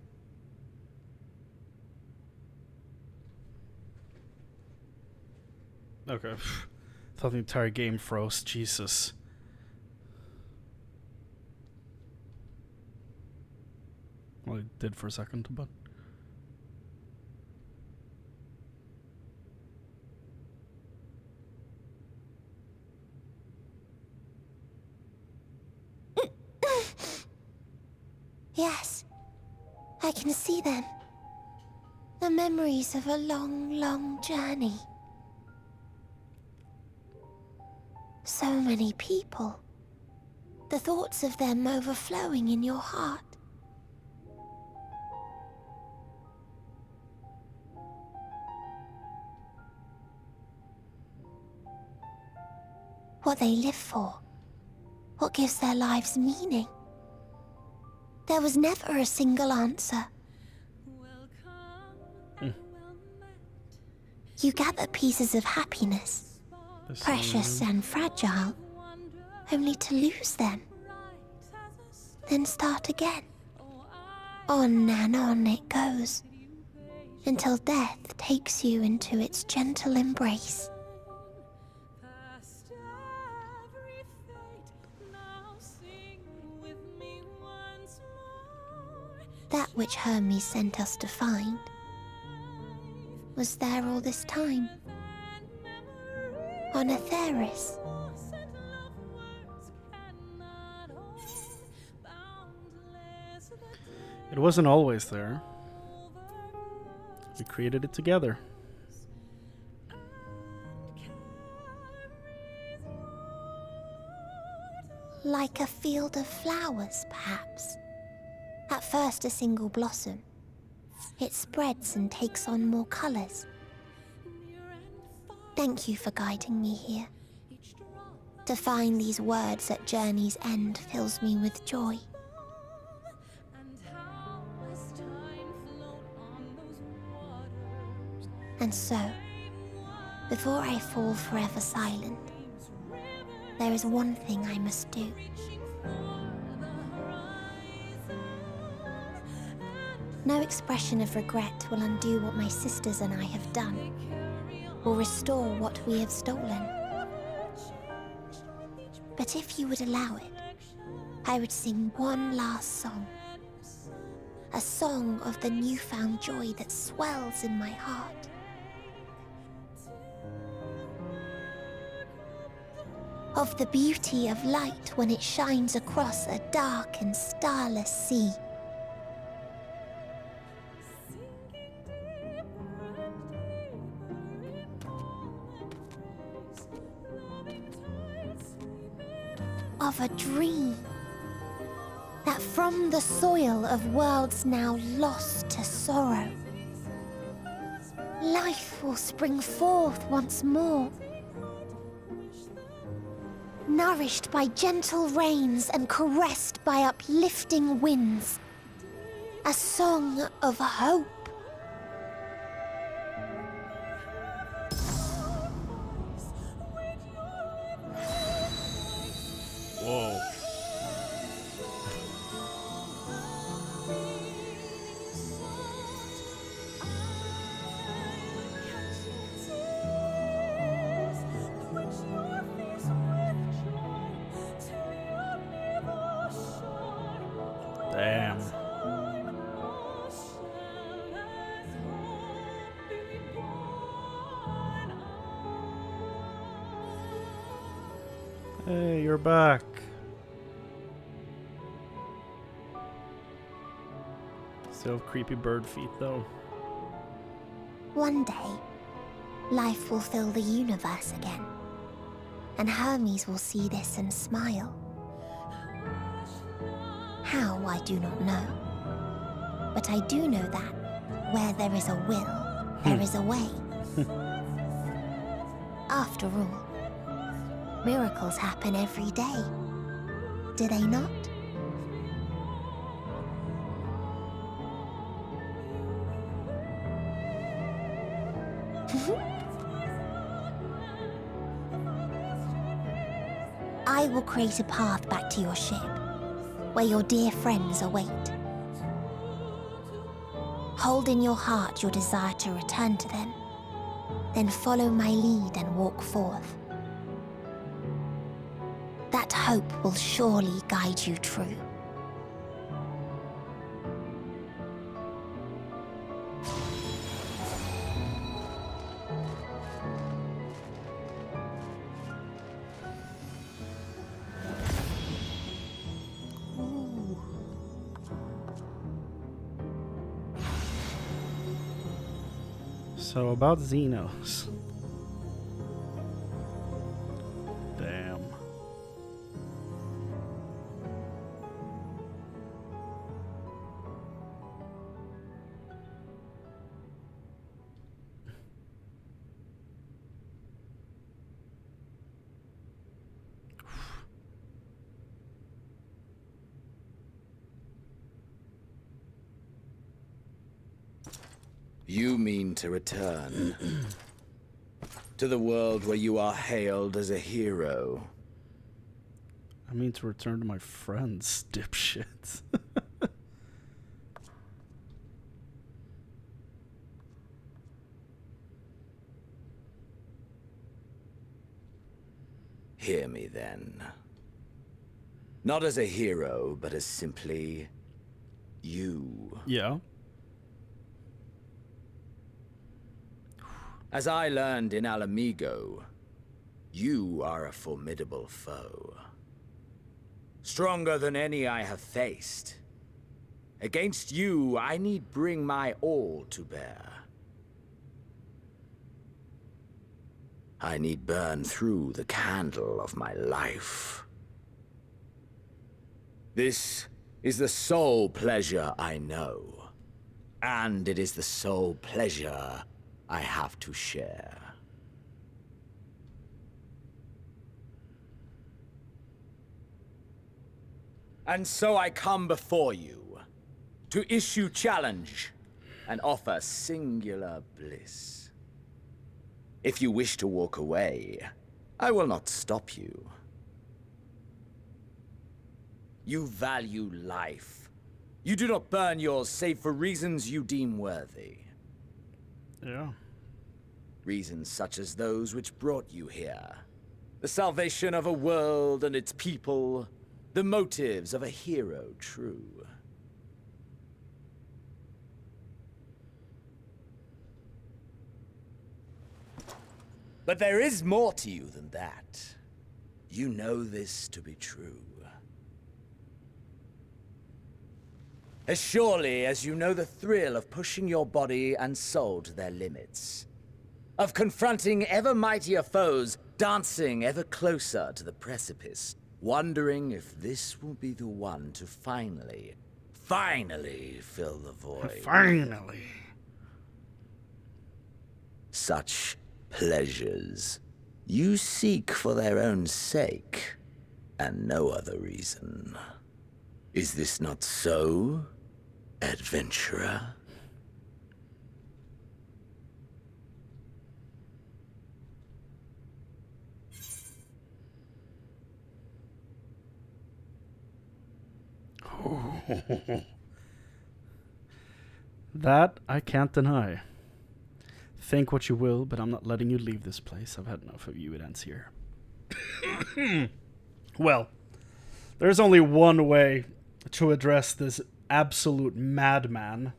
Okay. Thought the entire game froze. Jesus. Well, it did for a second, but... Yes, I can see them. The memories of a long, long journey. So many people. The thoughts of them overflowing in your heart. What they live for. What gives their lives meaning. There was never a single answer. You gather pieces of happiness, precious and fragile, only to lose them. Then start again. On and on it goes, until death takes you into its gentle embrace. That which Hermes sent us to find was there all this time, on Etheris. It wasn't always there. We created it together. Like a field of flowers, perhaps. At first a single blossom. It spreads and takes on more colors. Thank you for guiding me here. To find these words at journey's end fills me with joy. And so, before I fall forever silent, there is one thing I must do. No expression of regret will undo what my sisters and I have done, or restore what we have stolen. But if you would allow it, I would sing one last song. A song of the newfound joy that swells in my heart. Of the beauty of light when it shines across a dark and starless sea. Of a dream that from the soil of worlds now lost to sorrow, life will spring forth once more. Nourished by gentle rains and caressed by uplifting winds. A song of hope. Whoa. Damn. Hey, you're back. Still creepy bird feet, though. One day, life will fill the universe again. And Hermes will see this and smile. How, I do not know. But I do know that where there is a will, there is a way. After all, miracles happen every day. Do they not? I will create a path back to your ship, where your dear friends await. Hold in your heart your desire to return to them, then follow my lead and walk forth. That hope will surely guide you true. So about Xenos. Damn. You mean to return to the world where you are hailed as a hero? I mean to return to my friends, dipshits. Hear me then. Not as a hero, but as simply you. Yeah. As I learned in Alamigo, you are a formidable foe. Stronger than any I have faced. Against you, I need bring my all to bear. I need burn through the candle of my life. This is the sole pleasure I know, and it is the sole pleasure I have to share. And so I come before you to issue challenge and offer singular bliss. If you wish to walk away, I will not stop you. You value life. You do not burn yours save for reasons you deem worthy. Yeah. Reasons such as those which brought you here. The salvation of a world and its people. The motives of a hero true. But there is more to you than that. You know this to be true. As surely as you know the thrill of pushing your body and soul to their limits. Of confronting ever mightier foes, dancing ever closer to the precipice, wondering if this will be the one to finally fill the void. Finally. Such pleasures you seek for their own sake, and no other reason. Is this not so, adventurer? That I can't deny. Think what you will, but I'm not letting you leave this place. I've had enough of you. It ends here. Well, there's only one way to address this absolute madman.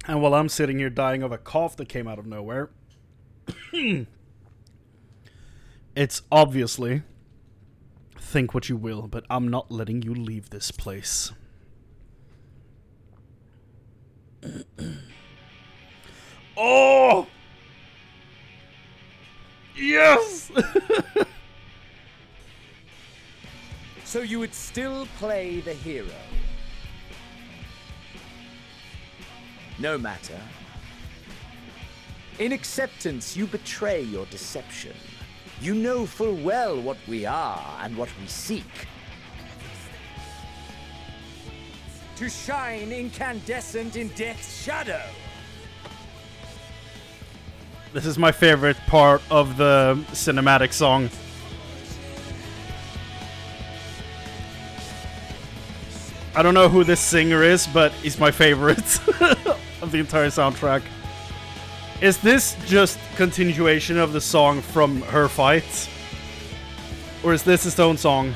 And while I'm sitting here dying of a cough that came out of nowhere, it's obviously think what you will, but I'm not letting you leave this place. Oh! Yes! So you would still play the hero? No matter. In acceptance, you betray your deception. You know full well what we are and what we seek. To shine incandescent in death's shadow. This is my favorite part of the cinematic song. I don't know who this singer is, but he's my favorite of the entire soundtrack. Is this just continuation of the song from her fight? Or is this his own song?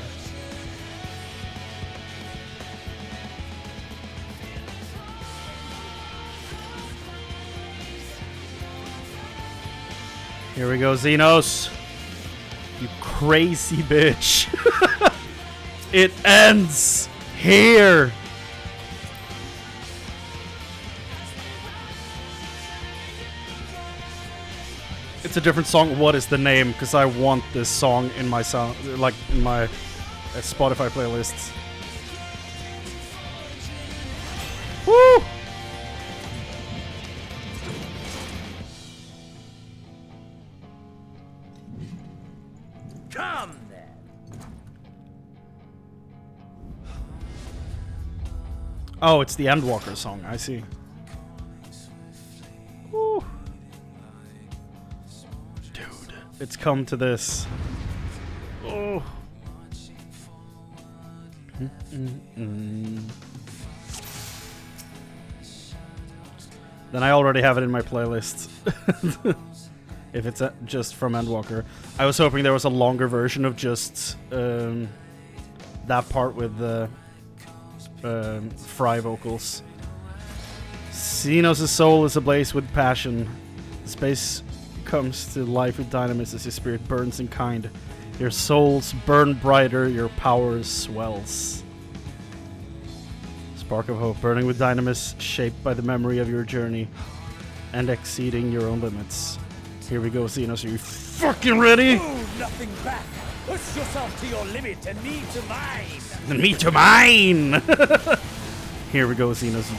Here we go, Xenos. You crazy bitch. It ends here. It's a different song. What is the name? Because I want this song in my sound, like in my Spotify playlists. Woo! Come then. Oh, it's the Endwalker song. I see. Woo. Dude, it's come to this. Oh. Then I already have it in my playlist. If it's just from Endwalker. I was hoping there was a longer version of just that part with the Fry vocals. Xenos' soul is ablaze with passion. Space comes to life with dynamism as your spirit burns in kind. Your souls burn brighter, your power swells. Spark of hope, burning with dynamism, shaped by the memory of your journey and exceeding your own limits. Here we go, Xenos. Are you fucking ready? Move nothing back. Push yourself to your limit and me to mine. And me to mine. Here we go, Xenos. You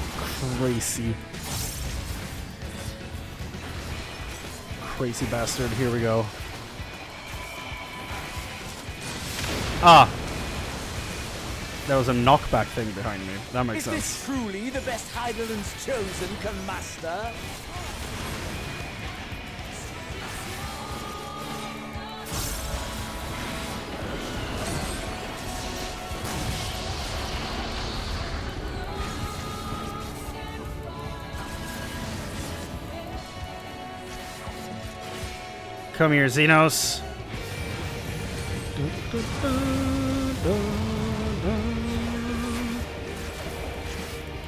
crazy bastard. Here we go. Ah. There was a knockback thing behind me. That makes sense. Is this truly the best Heidelland's chosen can master? Come here, Xenos.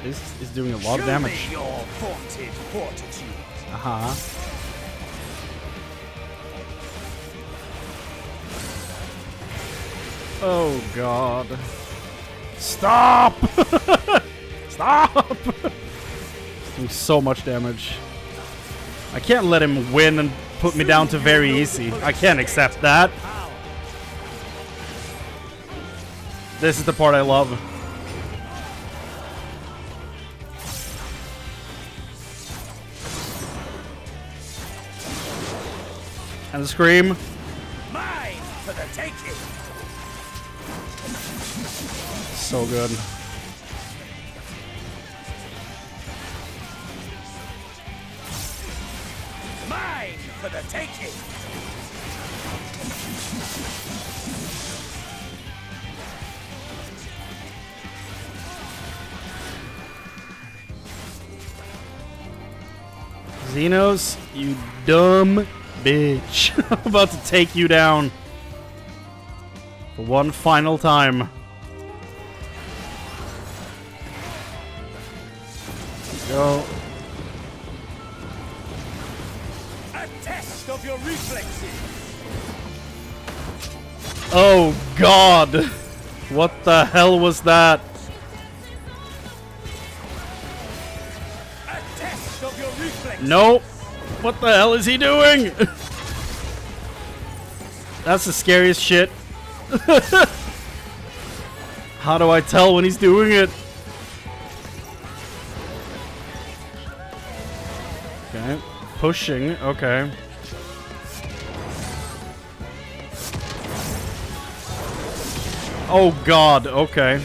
This is doing a lot of damage. Show me your vaunted fortitude. Uh-huh. Oh god. Stop! Stop! He's doing so much damage. I can't let him win and put me down to very easy. I can't accept that. This is the part I love. And the scream. Mine for the taking. So good. Mine for the taking. Xenos, you dumb bitch. I'm about to take you down. For one final time. Go. A test of your reflexes. Oh god. What the hell was that? A test of your reflexes. Nope. What the hell is he doing? That's the scariest shit. How do I tell when he's doing it? Okay. Pushing. Okay. Oh god. Okay.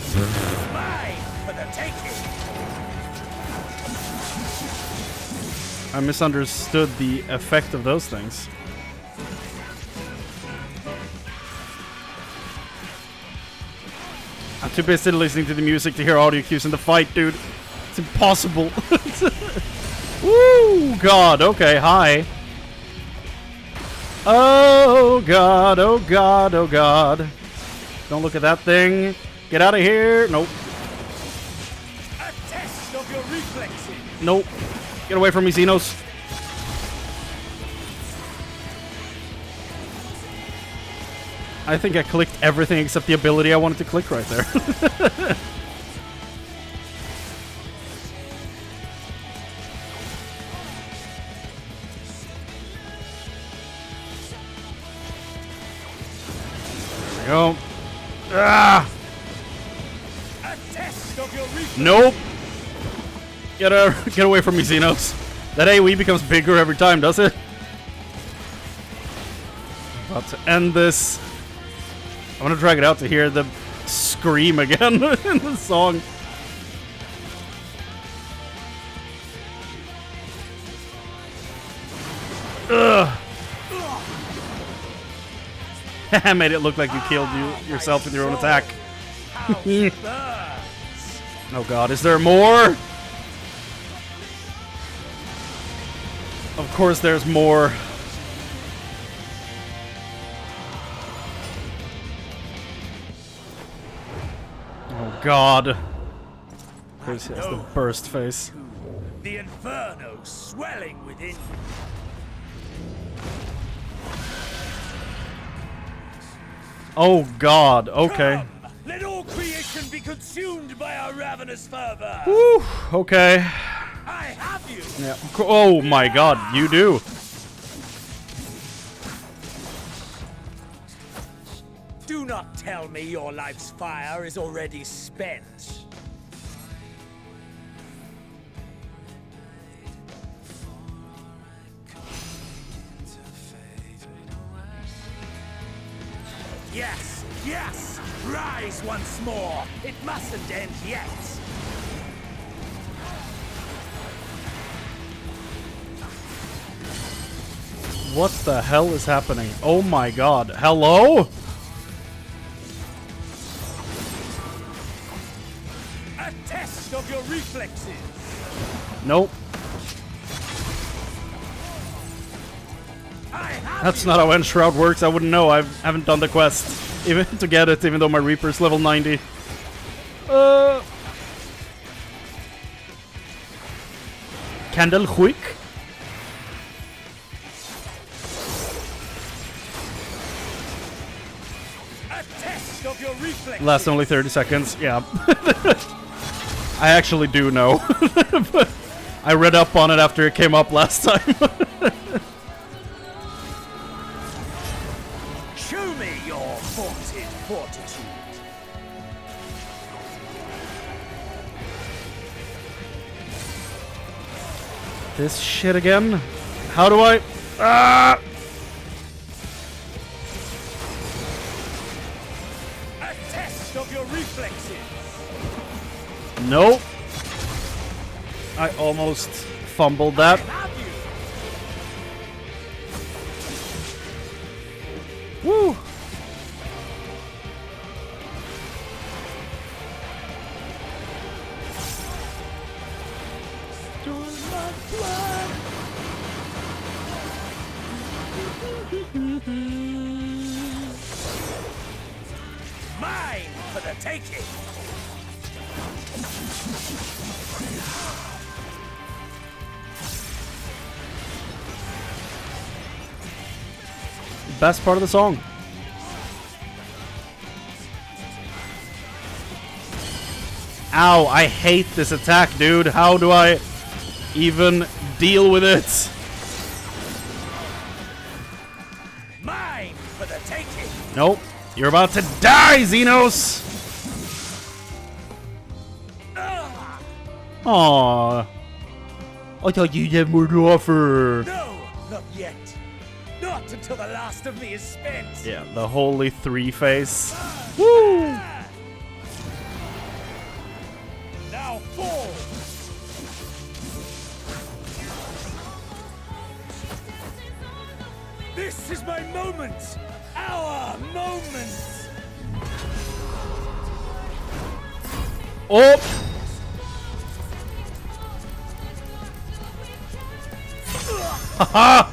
I misunderstood the effect of those things. I'm too busy listening to the music to hear audio cues in the fight, dude. It's impossible. Woo! God, okay, hi. Oh god, oh god, oh god. Don't look at that thing. Get out of here. Nope. A test of your reflexes. Nope. Get away from me, Xenos. I think I clicked everything except the ability I wanted to click right there. There we go. Ah! Nope. Get away from me, Xenos. That AoE becomes bigger every time, does it? About to end this. I'm gonna drag it out to hear the scream again in the song. Ugh. I made it look like you killed yourself with your own attack. Oh god, is there more? Of course there's more. Oh god. Of course he has the burst face. The inferno swelling within. Oh god, okay. Come, let all creation be consumed by our ravenous fervor. Woo, okay. I have you. Yeah. Oh my god, you do. Do not tell me your life's fire is already spent. Yes, yes! Rise once more! It mustn't end yet! What the hell is happening? Oh my god. Hello? A test of your reflexes! Nope. That's not how Enshroud works. I wouldn't know. I haven't done the quest even to get it, even though my Reaper's level 90. Candle quick. Lasts only 30 seconds. Yeah. I actually do know. I read up on it after it came up last time. Show me your vaunted fortitude. This shit again? How do I... Ah! A test of your reflexes. Nope. I almost fumbled that. Woo! Mine for the taking. Best part of the song. Ow, I hate this attack, dude. How do I even deal with it? Mine for the taking. Nope. You're about to die, Xenos! Aww. I thought you'd have more to offer. No, not yet. Not until the last of me is spent. Yeah, the holy three face. Woo! Now fall. This is my moment. Our moment. Oh! Haha!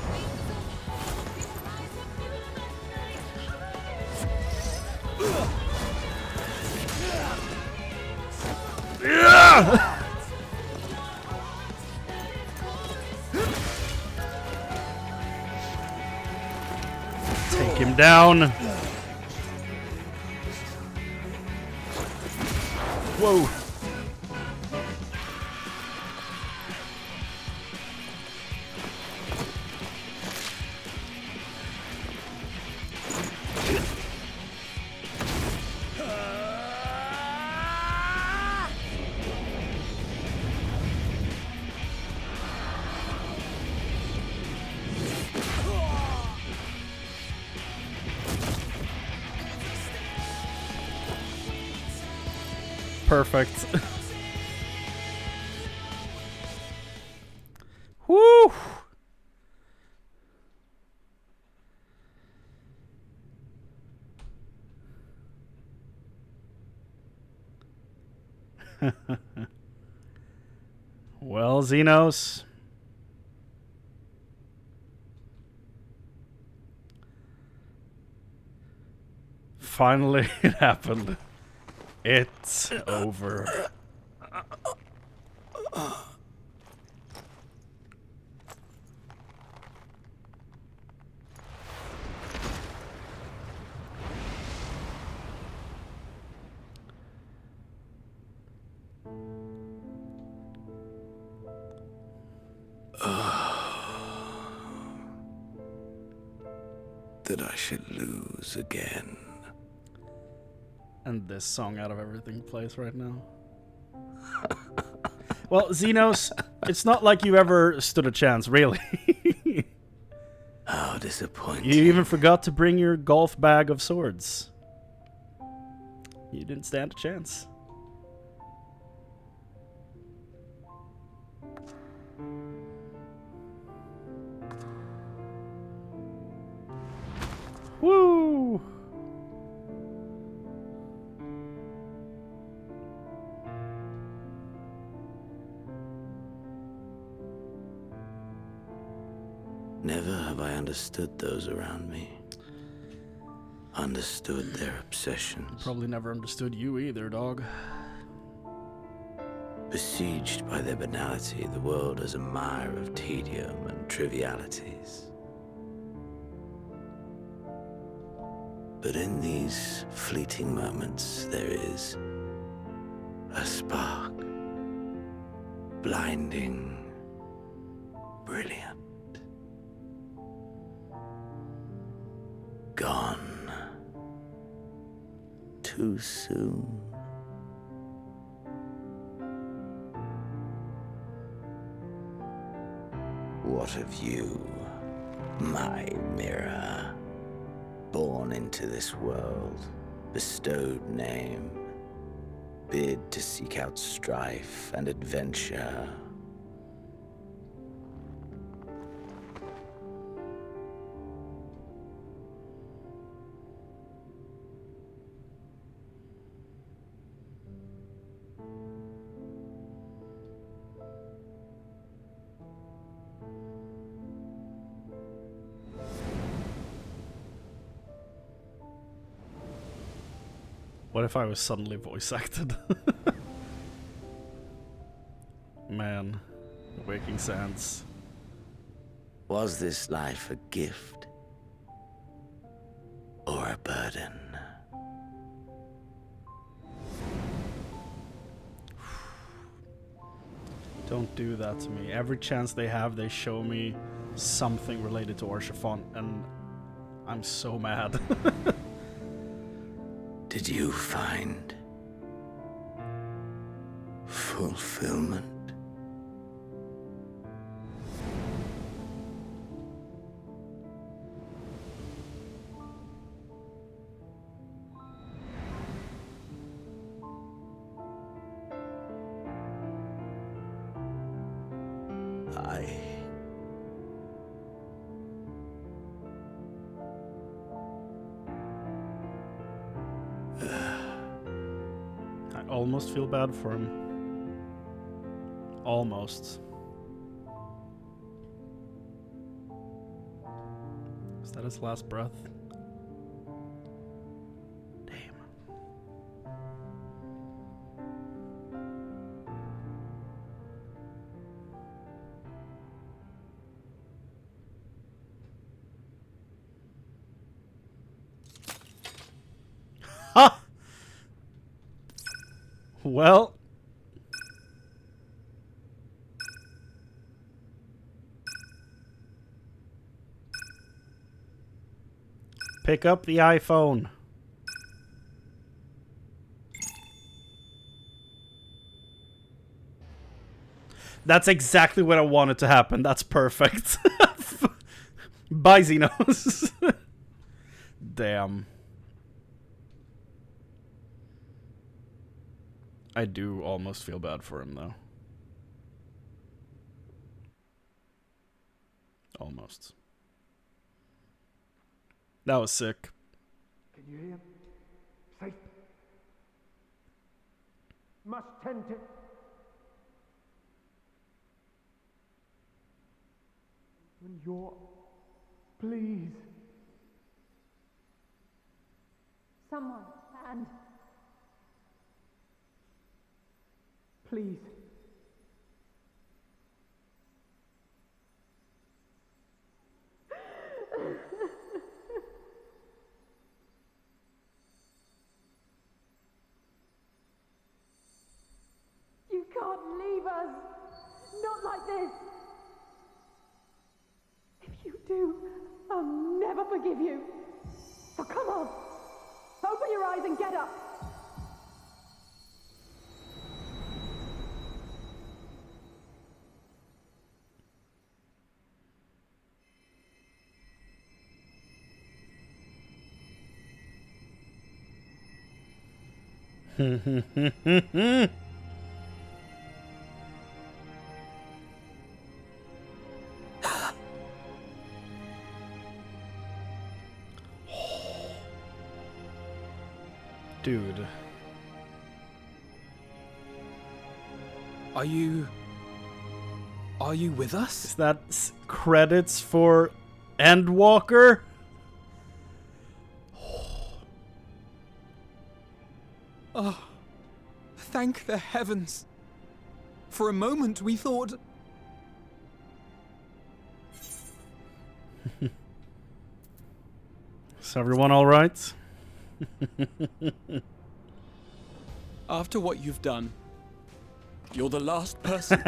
Take him down. Whoa. Perfect. Woo! Well, Xenos. Finally, it happened. It's over. That I should lose again. And this song out of everything plays right now. Well, Xenos, it's not like you ever stood a chance, really. How disappointing. You even forgot to bring your golf bag of swords. You didn't stand a chance. Woo! Never have I understood those around me. Understood their obsessions. Probably never understood you either, dog. Besieged by their banality, the world is a mire of tedium and trivialities. But in these fleeting moments, there is a spark. Blinding, brilliant. Gone. Too soon. What of you, my mirror? Born into this world, bestowed name, bid to seek out strife and adventure. What if I was suddenly voice acted? Man, Waking Sands. Was this life a gift or a burden? Don't do that to me. Every chance they have, they show me something related to Orshafont, and I'm so mad. Did you find fulfillment? I almost feel bad for him. Almost. Is that his last breath? Damn. Ha! Well. Pick up the iPhone. That's exactly what I wanted to happen. That's perfect. Bye, Xenos. Damn. I do almost feel bad for him, though. Almost. That was sick. Can you hear? Safe. Must tend to. When you're. Please. Someone, and Please. you can't leave us. Not like this. If you do, I'll never forgive you. So come on. Open your eyes and get up. Dude. Are you with us? Is that credits for Endwalker? Oh, thank the heavens. For a moment we thought... Is everyone alright? After what you've done, you're the last person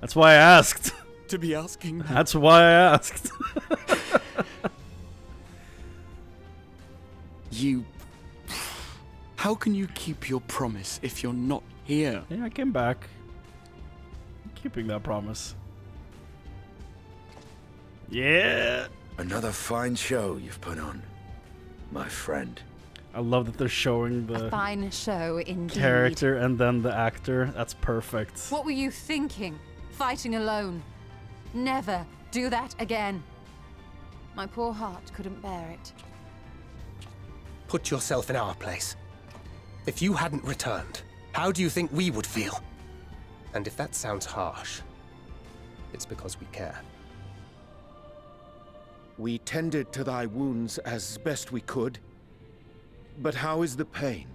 That's why I asked. to be asking me. That's why I asked. How can you keep your promise if you're not here? Yeah, I came back. I'm keeping that promise. Yeah. Another fine show you've put on, my friend. I love that they're showing the A fine show indeed. character and then the actor. That's perfect. What were you thinking? Fighting alone? Never do that again. My poor heart couldn't bear it. Put yourself in our place. If you hadn't returned, how do you think we would feel? And if that sounds harsh, it's because we care. We tended to thy wounds as best we could. But how is the pain?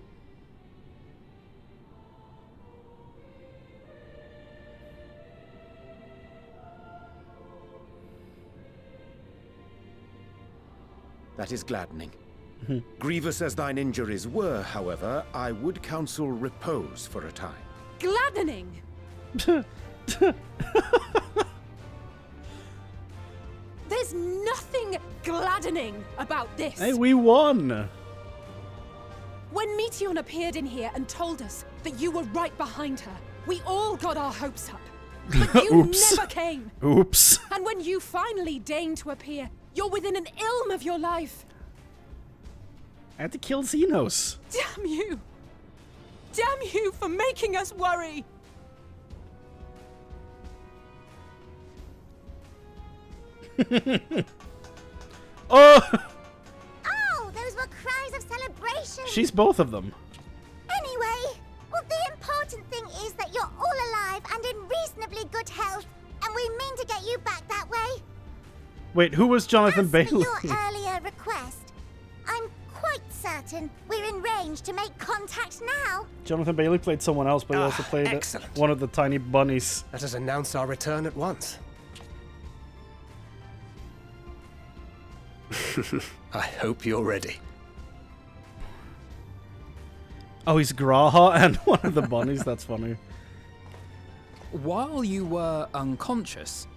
That is gladdening. Grievous as thine injuries were, however, I would counsel repose for a time. Gladdening! There's nothing gladdening about this. Hey, we won! When Meteion appeared in here and told us that you were right behind her, we all got our hopes up. But you Oops. never came. Oops. And when you finally deigned to appear, you're within an ilm of your life. I had to kill Xenos. Damn you! Damn you for making us worry! Oh! Oh, those were cries of celebration! She's both of them. Anyway, well, the important thing is that you're all alive and in reasonably good health, and we mean to get you back that way. Wait, who was Jonathan For Bailey? your earlier request, I'm quite certain we're in range to make contact now. Jonathan Bailey played someone else, but he also played excellent. one of the tiny bunnies. Let us announce our return at once. I hope you're ready. Oh, he's Graha and one of the bunnies. That's funny. While you were unconscious,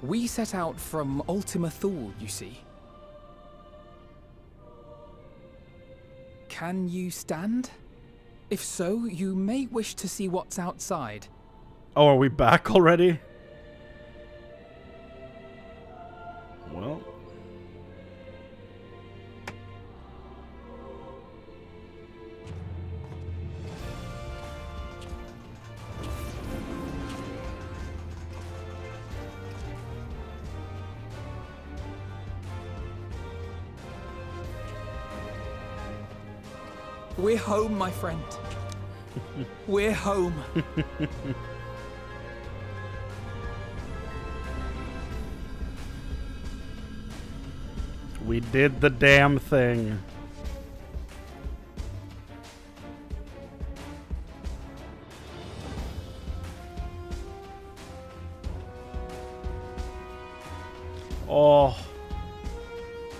we set out from Ultima Thule, you see. Can you stand? If so, you may wish to see what's outside. Oh, are we back already? Well. We're home, my friend. We're home. We did the damn thing. Oh,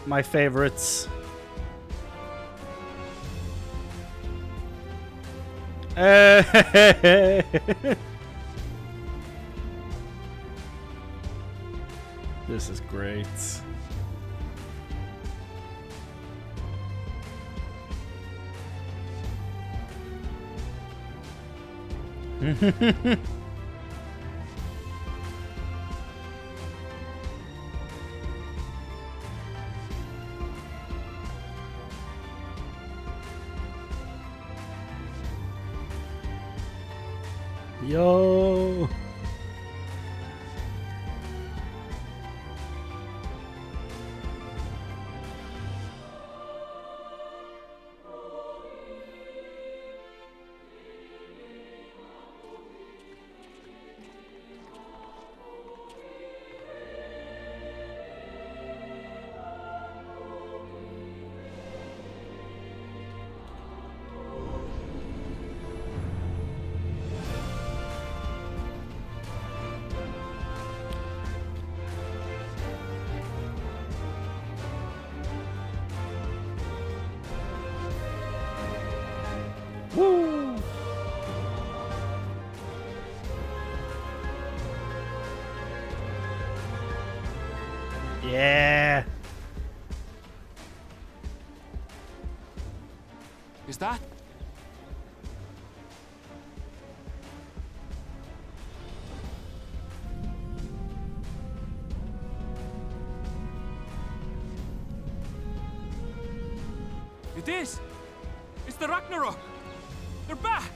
my favorites. This is great. Yo. Woo! Yeah. Is that? It is! It's the Ragnarok! They're back!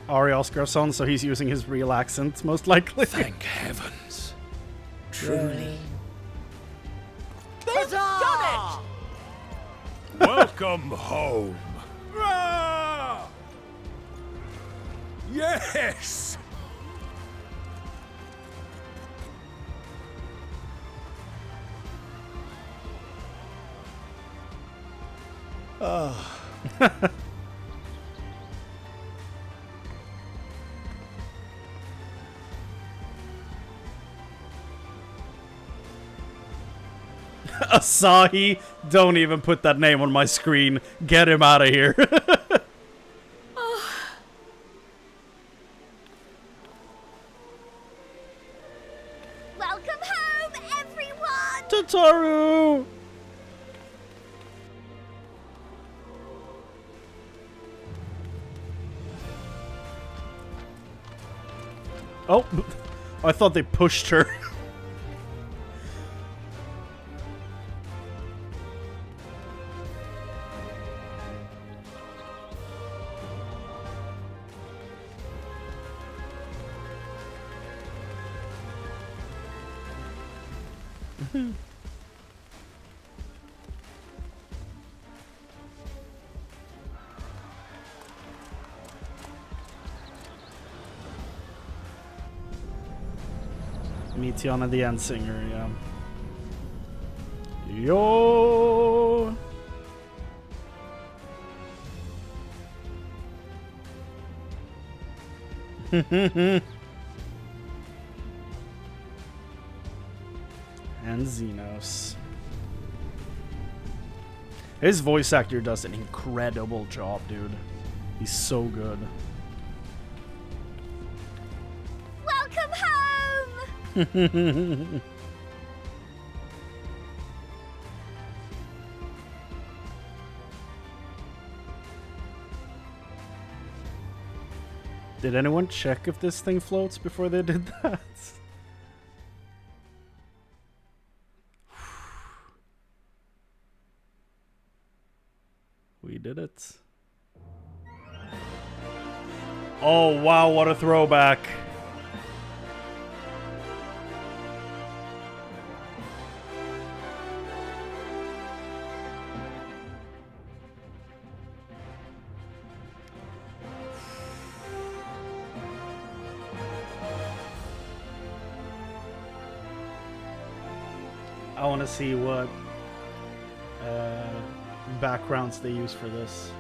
Ari Oscarsson, so he's using his real accent, most likely. Thank heavens. Truly. They've done Welcome home. Yes! Oh. Asahi, don't even put that name on my screen. Get him out of here. Welcome home, everyone! Tataru! Oh, I thought they pushed her. Tiana the End Singer, yeah. Yo! And Xenos. His voice actor does an incredible job, dude. He's so good. Welcome home! Did anyone check if this thing floats before they did that? We did it. Oh wow, what a throwback. I want to see what backgrounds they use for this.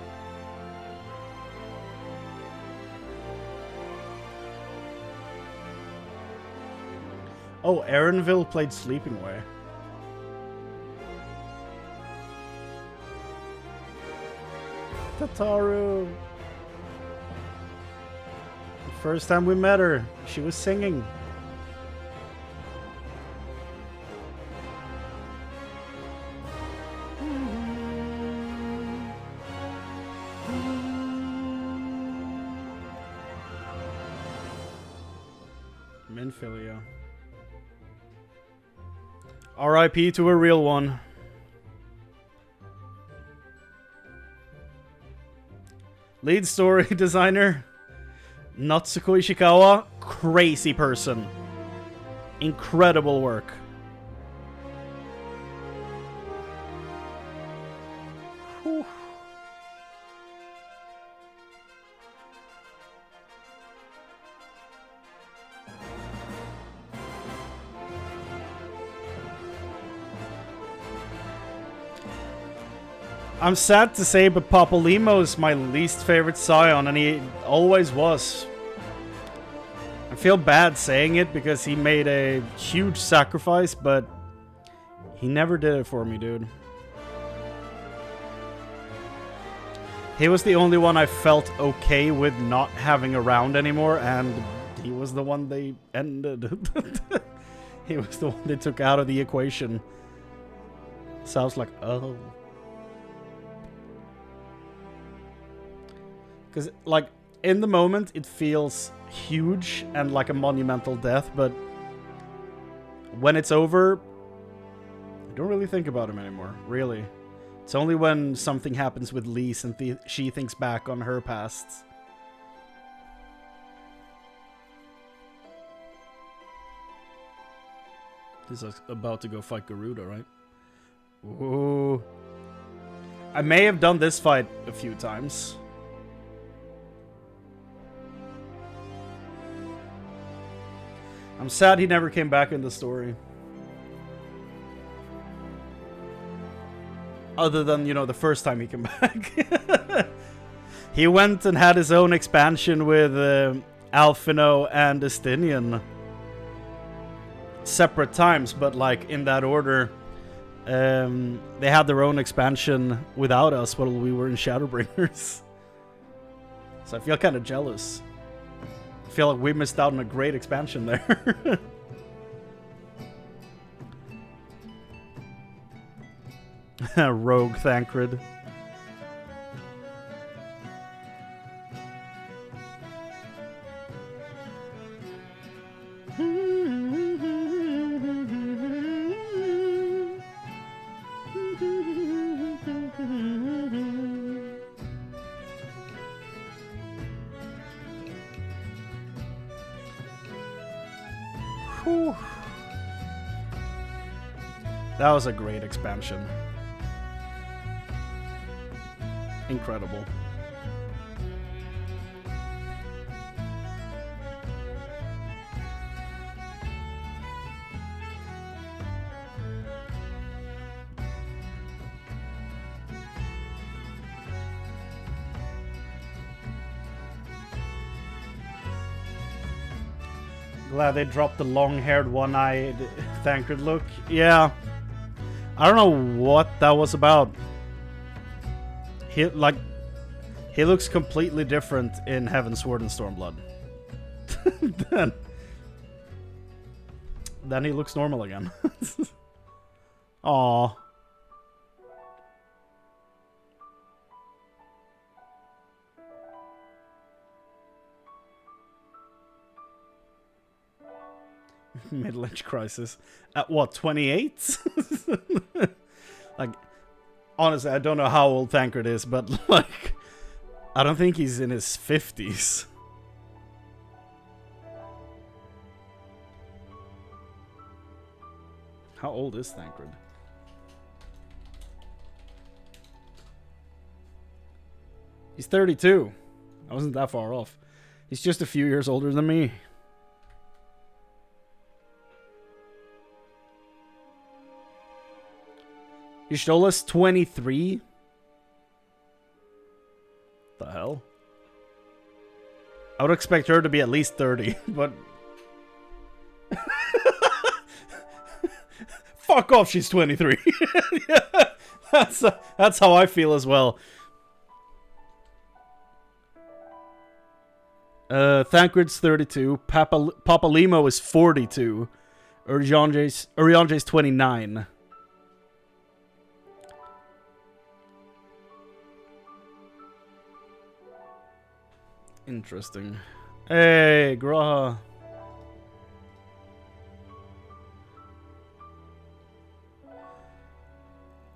Oh, Aaronville played Sleeping Way. Tataru! The first time we met her, she was singing. Minfilia. RIP to a real one. Lead story designer Natsuko Ishikawa, crazy person. Incredible work. Whew. I'm sad to say, but Papalymo is my least favorite Scion, and he always was. I feel bad saying it because he made a huge sacrifice, but he never did it for me, dude. He was the only one I felt okay with not having around anymore, and he was the one they ended. He was the one they took out of the equation. So I was like, oh. Because, like, in the moment, it feels huge and like a monumental death, but when it's over, I don't really think about him anymore, really. It's only when something happens with Lise and she thinks back on her past. This is about to go fight Garuda, right? Ooh. I may have done this fight a few times. I'm sad he never came back in the story. Other than, you know, the first time he came back. He went and had his own expansion with Alphino and Estinian. Separate times, but like in that order. They had their own expansion without us while we were in Shadowbringers. So I feel kind of jealous. I feel like we missed out on a great expansion there. Rogue Thancred. That was a great expansion. Incredible. Glad they dropped the long-haired, one-eyed Thancred look. Yeah. I don't know what that was about. He looks completely different in Heaven's Sword and Stormblood. then he looks normal again. Aww. Middle-age crisis. At what, 28? Like, honestly, I don't know how old Thancred is, but, like, I don't think he's in his 50s. How old is Thancred? He's 32. I wasn't that far off. He's just a few years older than me. Y'shtola's 23? The hell? I would expect her to be at least 30, but... Fuck off, she's 23. Yeah, that's how I feel as well. Thancred's 32. Papalimo is 42. Uriange's 29. Interesting. Hey, Graha.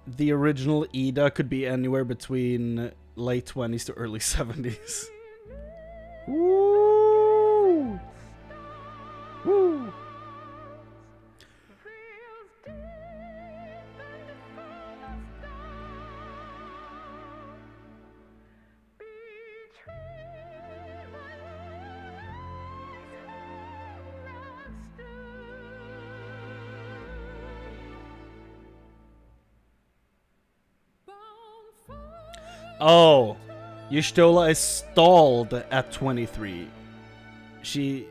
The original Ida could be anywhere between late 20s to early 70s. Woo! Woo! Oh, Y'shtola is stalled at 23. She's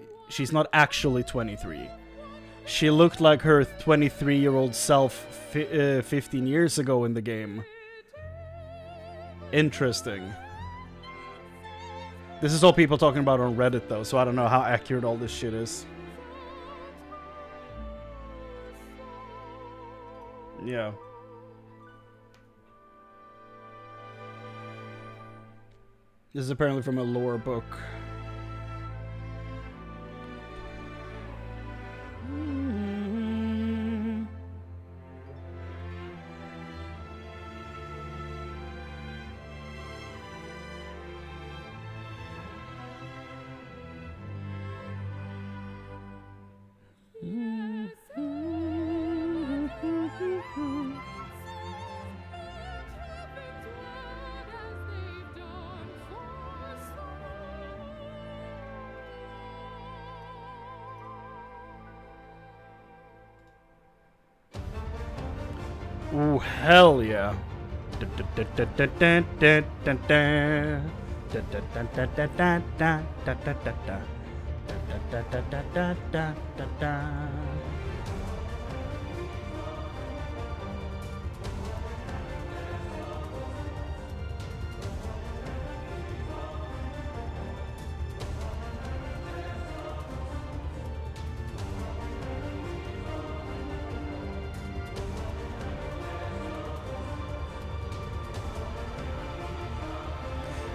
not actually 23. She looked like her 23-year-old self 15 years ago in the game. Interesting. This is all people talking about on Reddit though, so I don't know how accurate all this shit is. Yeah. This is apparently from a lore book. Ooh, hell yeah.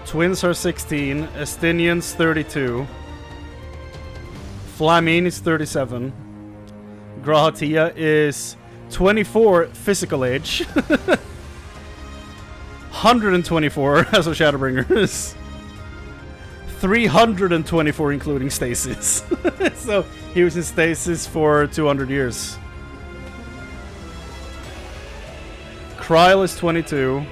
Twins are 16, Estinian's 32, Flamine is 37, Grahatia is 24 physical age, 124 as a Shadowbringers, 324 including stasis. So he was in stasis for 200 years. Kryl is 22.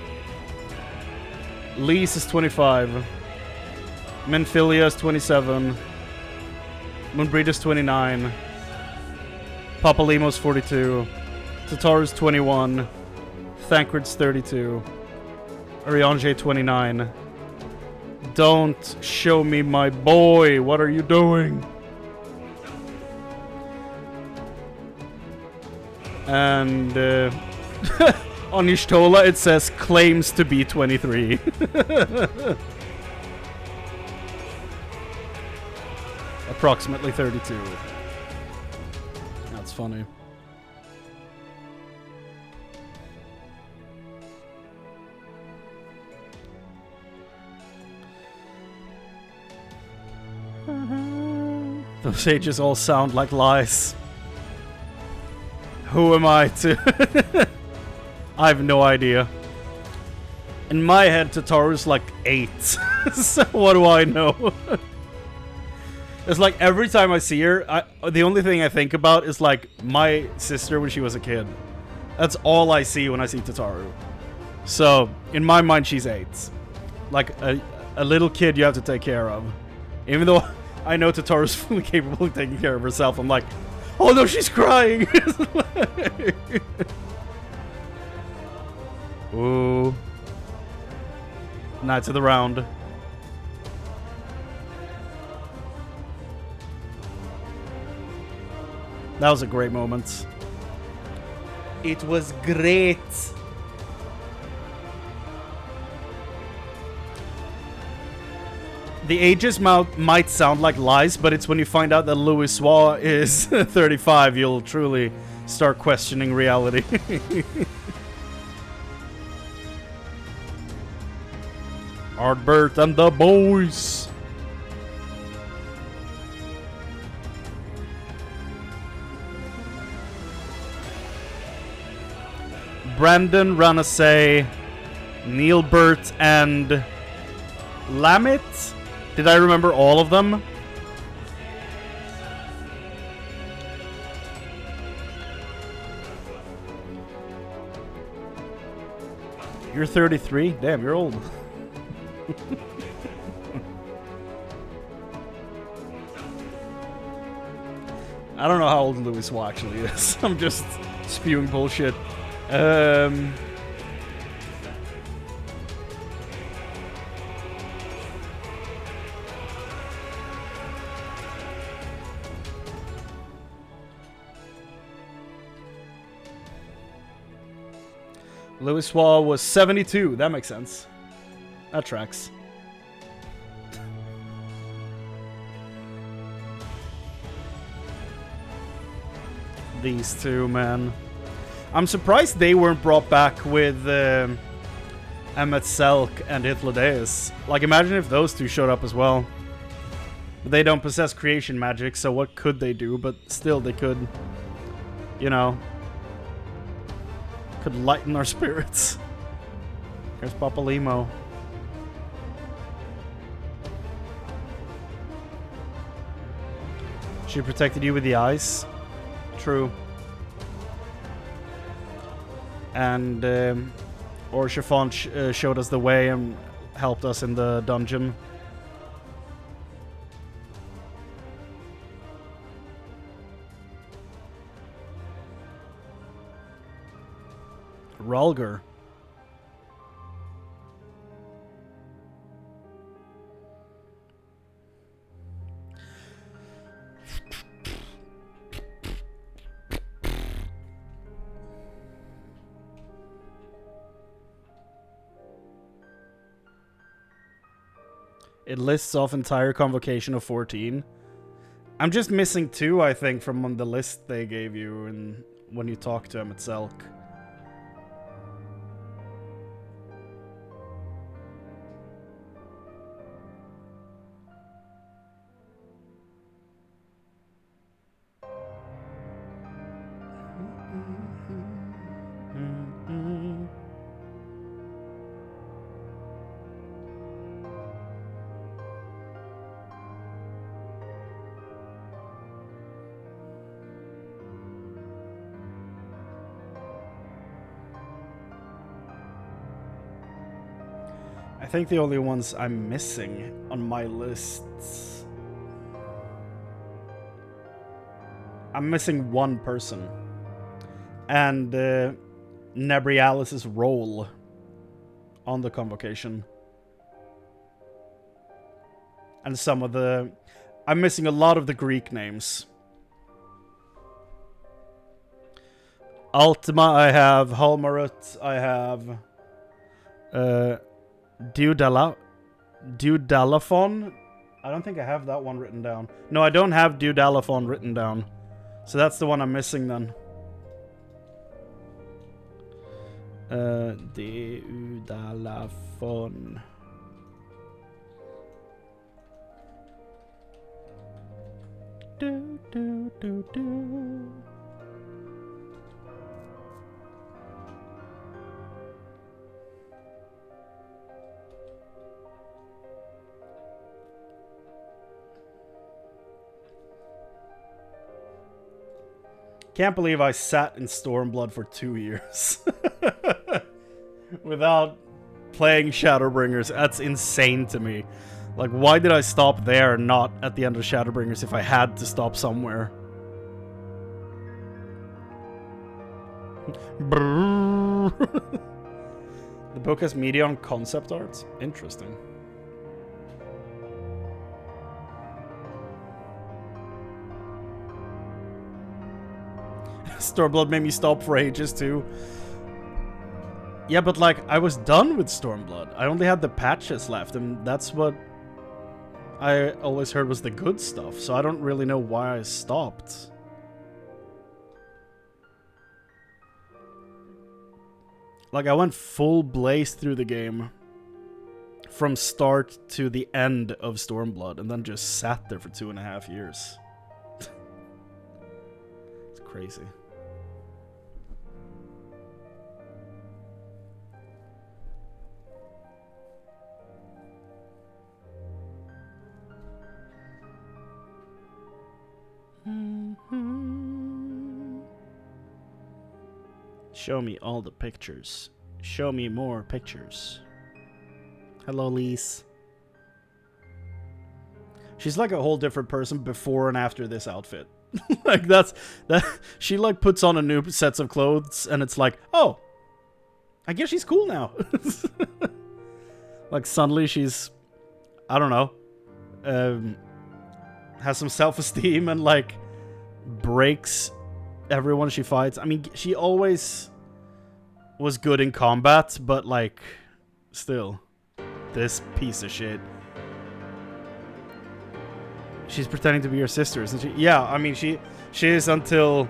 Lise is 25. Menphilia is 27. Moonbreed is 29. Papalimo is 42. Tataru is 21. Thancred's 32. Ariange 29. Don't show me my boy. What are you doing? And on Y'shtola it says claims to be 23. Approximately 32. That's funny. Those ages all sound like lies. Who am I to... I have no idea. In my head, Tataru's like 8. So what do I know? It's like every time I see her, the only thing I think about is like my sister when she was a kid. That's all I see when I see Tataru. So, in my mind, she's 8. Like a little kid you have to take care of. Even though I know Tataru's fully capable of taking care of herself, I'm like, oh no, she's crying! Ooh. Knights of the Round. That was a great moment. It was great. The ages might sound like lies, but it's when you find out that Louis Swa is 35, you'll truly start questioning reality. Ardbert and the boys. Brandon, Ranasay, Neilbert, and Lamit? Did I remember all of them? You're 33? Damn, you're old. I don't know how old Louis Swa actually is. I'm just spewing bullshit. Louis Swa was 72. That makes sense. That tracks. These two, man. I'm surprised they weren't brought back with Emmet Selk and Hythlodaeus. Like, imagine if those two showed up as well. But they don't possess creation magic, so what could they do? But still, they could, you know, could lighten our spirits. Here's Papalimo. She protected you with the ice. True. And Orshafont showed us the way and helped us in the dungeon. Ralger. It lists off entire convocation of 14. I'm just missing 2, I think, from on the list they gave you and when you talked to Emmet Selk. I think the only ones I'm missing on my lists... I'm missing one person. And Nebrialis's role on the convocation. And some of the... I'm missing a lot of the Greek names. Ultima I have, Halmarut I have, Dudalaphon? I don't think I have that one written down. No, I don't have Dudalaphon written down. So that's the one I'm missing then. Dudalaphon. Do, do, do, do. Can't believe I sat in Stormblood for 2 years. Without playing Shadowbringers. That's insane to me. Like, why did I stop there and not at the end of Shadowbringers if I had to stop somewhere? The book has media on concept art? Interesting. Stormblood made me stop for ages too. Yeah, but like, I was done with Stormblood. I only had the patches left, and that's what I always heard was the good stuff, so I don't really know why I stopped. Like, I went full blaze through the game from start to the end of Stormblood, and then just sat there for 2.5 years. It's crazy. Show me all the pictures. Show me more pictures. Hello, Lise. She's like a whole different person before and after this outfit. Like, that. She like puts on a new sets of clothes and it's like, oh, I guess she's cool now. Like, suddenly she's, I don't know, has some self-esteem and like breaks everyone she fights. I mean, she always was good in combat, but like, still, this piece of shit. She's pretending to be your sister, isn't she? Yeah, I mean, she is until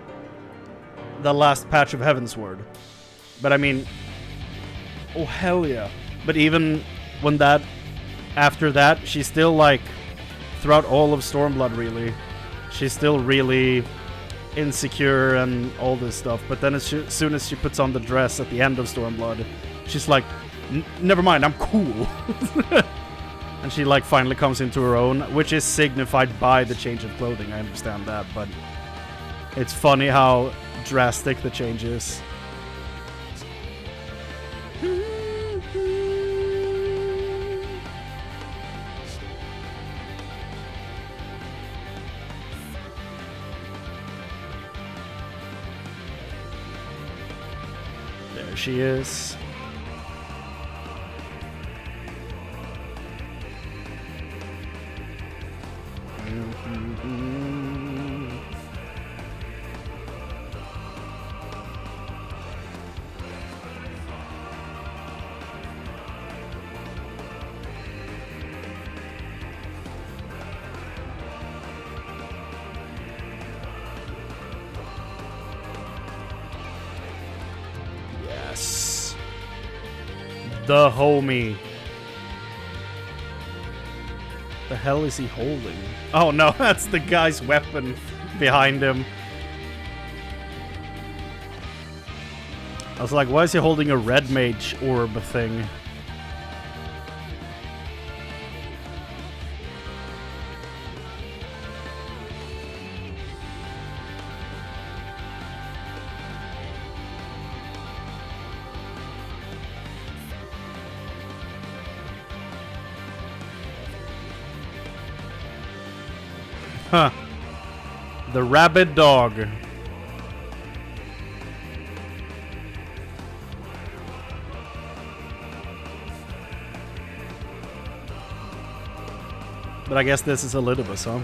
the last patch of Heavensward. But I mean, oh hell yeah. But even when that, after that, she's still like, throughout all of Stormblood really, she's still really insecure and all this stuff. But then as soon as she puts on the dress at the end of Stormblood, she's like, never mind, I'm cool. And she like finally comes into her own, which is signified by the change of clothing. I understand that, but it's funny how drastic the change is. There she is. Yes. The homie. The hell is he holding? Oh no, that's the guy's weapon behind him. I was like, why is he holding a red mage orb thing? Huh. The rabid dog. But I guess this is Elidibus, huh?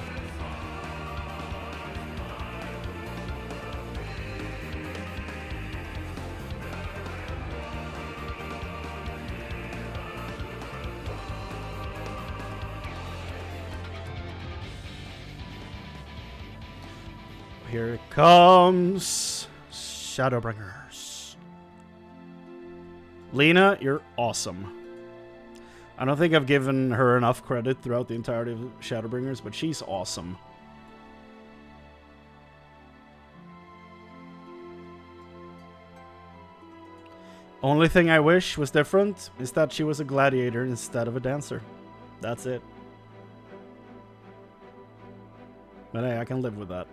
Here it comes. Shadowbringers. Lena, you're awesome. I don't think I've given her enough credit throughout the entirety of Shadowbringers, but she's awesome. Only thing I wish was different is that she was a gladiator instead of a dancer. That's it. But hey, I can live with that.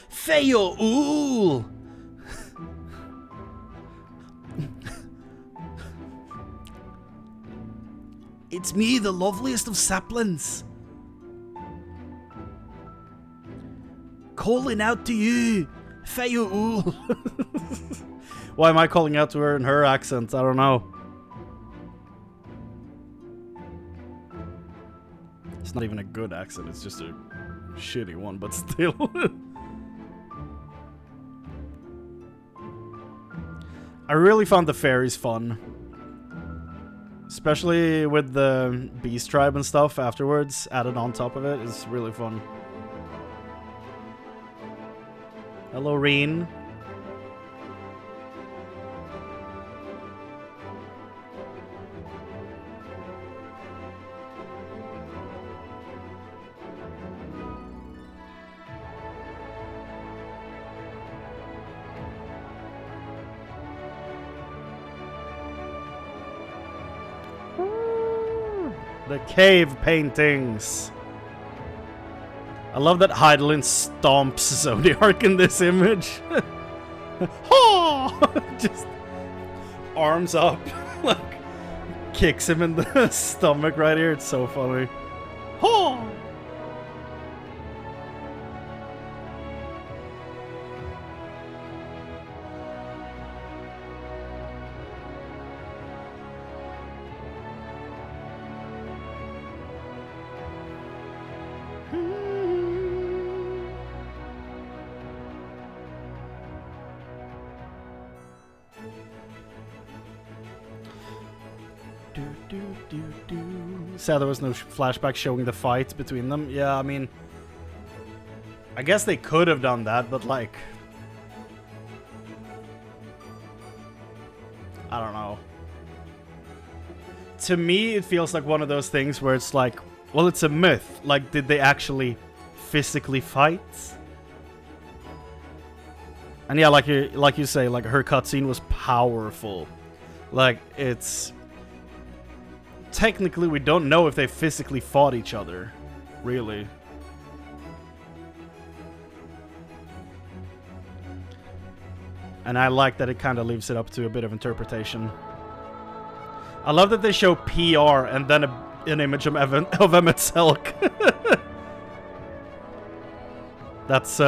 Feyo, ooh! It's me, the loveliest of saplings. Calling out to you, Feyo, ooh. Why am I calling out to her in her accent? I don't know. It's not even a good accent, it's just a shitty one, but still. I really found the fairies fun. Especially with the beast tribe and stuff afterwards, added on top of it, is really fun. Hello, Reen. The cave paintings. I love that Heidelin stomps Zodiark in this image. Just arms up, like kicks him in the stomach right here. It's so funny. Sad there was no flashback showing the fight between them. Yeah, I mean, I guess they could have done that, but like, I don't know. To me, it feels like one of those things where it's like, well, it's a myth. Like, did they actually physically fight? And yeah, like you say, like her cutscene was powerful. Like, it's technically we don't know if they physically fought each other, really. And I like that it kind of leaves it up to a bit of interpretation. I love that they show PR and then an image of Emmett Selk. That's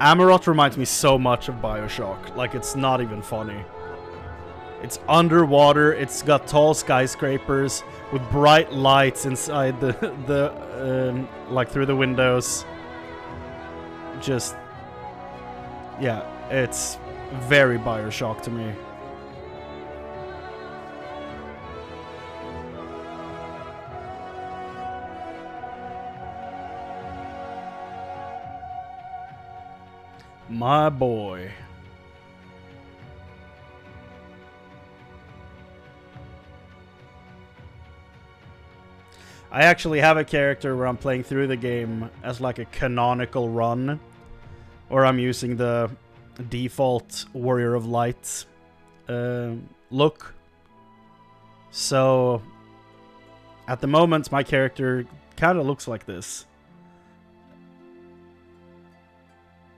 Amarot reminds me so much of BioShock. Like, it's not even funny. It's underwater, it's got tall skyscrapers with bright lights inside the like through the windows. Just, yeah, it's very BioShock to me. My boy. I actually have a character where I'm playing through the game as like a canonical run, or I'm using the default Warrior of Light look. So at the moment my character kind of looks like this.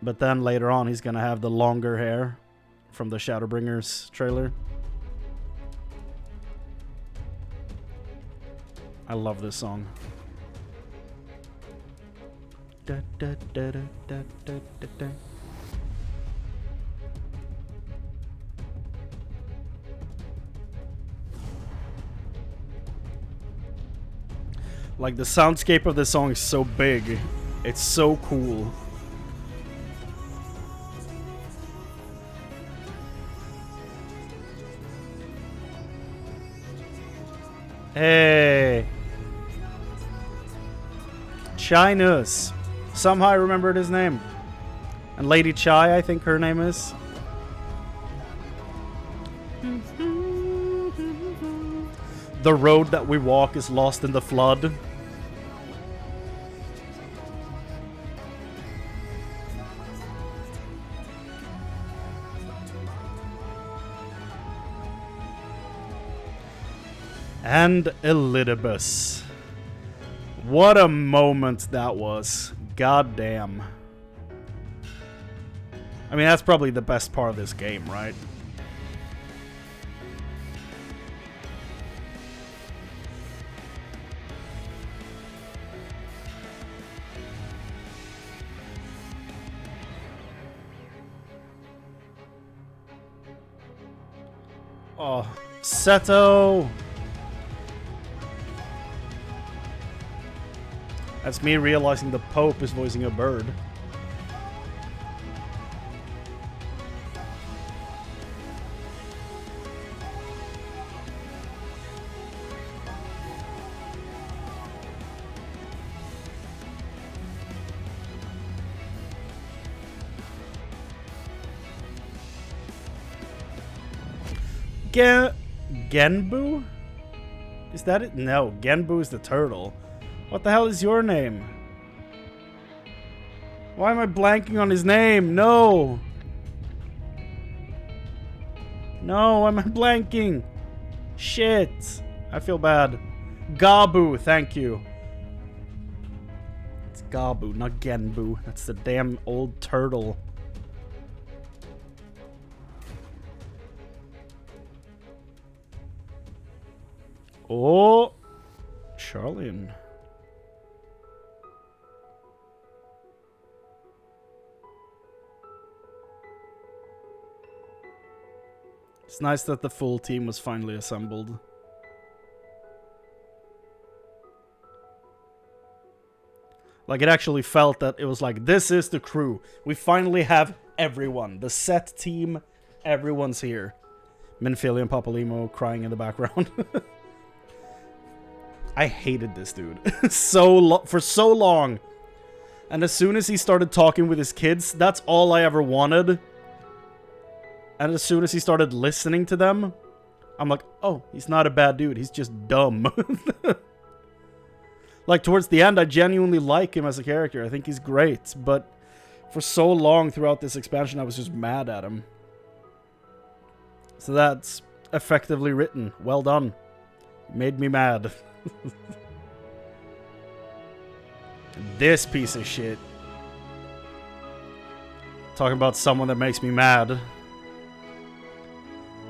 But then later on, he's gonna have the longer hair from the Shadowbringers trailer. I love this song. Da, da, da, da, da, da, da, da. Like, the soundscape of this song is so big. It's so cool. Hey. Chinus. Somehow I remembered his name. And Lady Chai, I think her name is. The road that we walk is lost in the flood. And Elidibus. What a moment that was. God damn. I mean, that's probably the best part of this game, right? Oh, Seto! That's me realizing the Pope is voicing a bird. Genbu? Is that it? No, Genbu is the turtle. What the hell is your name? Why am I blanking on his name? No! No, why am I blanking? Shit! I feel bad. Gabu, thank you. It's Gabu, not Genbu. That's the damn old turtle. Oh! Charlian. It's nice that the full team was finally assembled. Like, it actually felt that it was like, this is the crew. We finally have everyone. The set team, everyone's here. Minfili and Papalimo crying in the background. I hated this dude for so long. And as soon as he started talking with his kids, that's all I ever wanted. And as soon as he started listening to them, I'm like, oh, he's not a bad dude. He's just dumb. Like, towards the end, I genuinely like him as a character. I think he's great. But for so long throughout this expansion, I was just mad at him. So that's effectively written. Well done. Made me mad. This piece of shit. Talking about someone that makes me mad.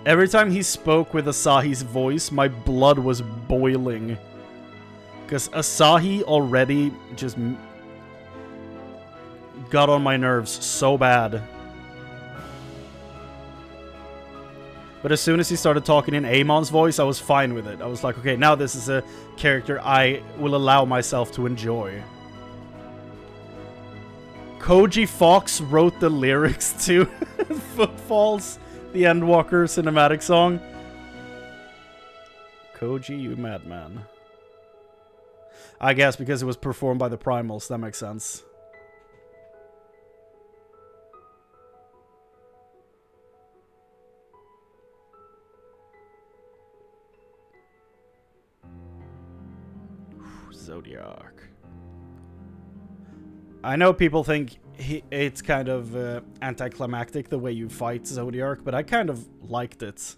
Every time he spoke with Asahi's voice, my blood was boiling. Because Asahi already just got on my nerves so bad. But as soon as he started talking in Amon's voice, I was fine with it. I was like, okay, now this is a character I will allow myself to enjoy. Koji Fox wrote the lyrics to Footfalls, the Endwalker cinematic song. Koji, you madman. I guess because it was performed by the Primals, that makes sense. Zodiac. I know people think it's kind of anticlimactic the way you fight Zodiac, but I kind of liked it.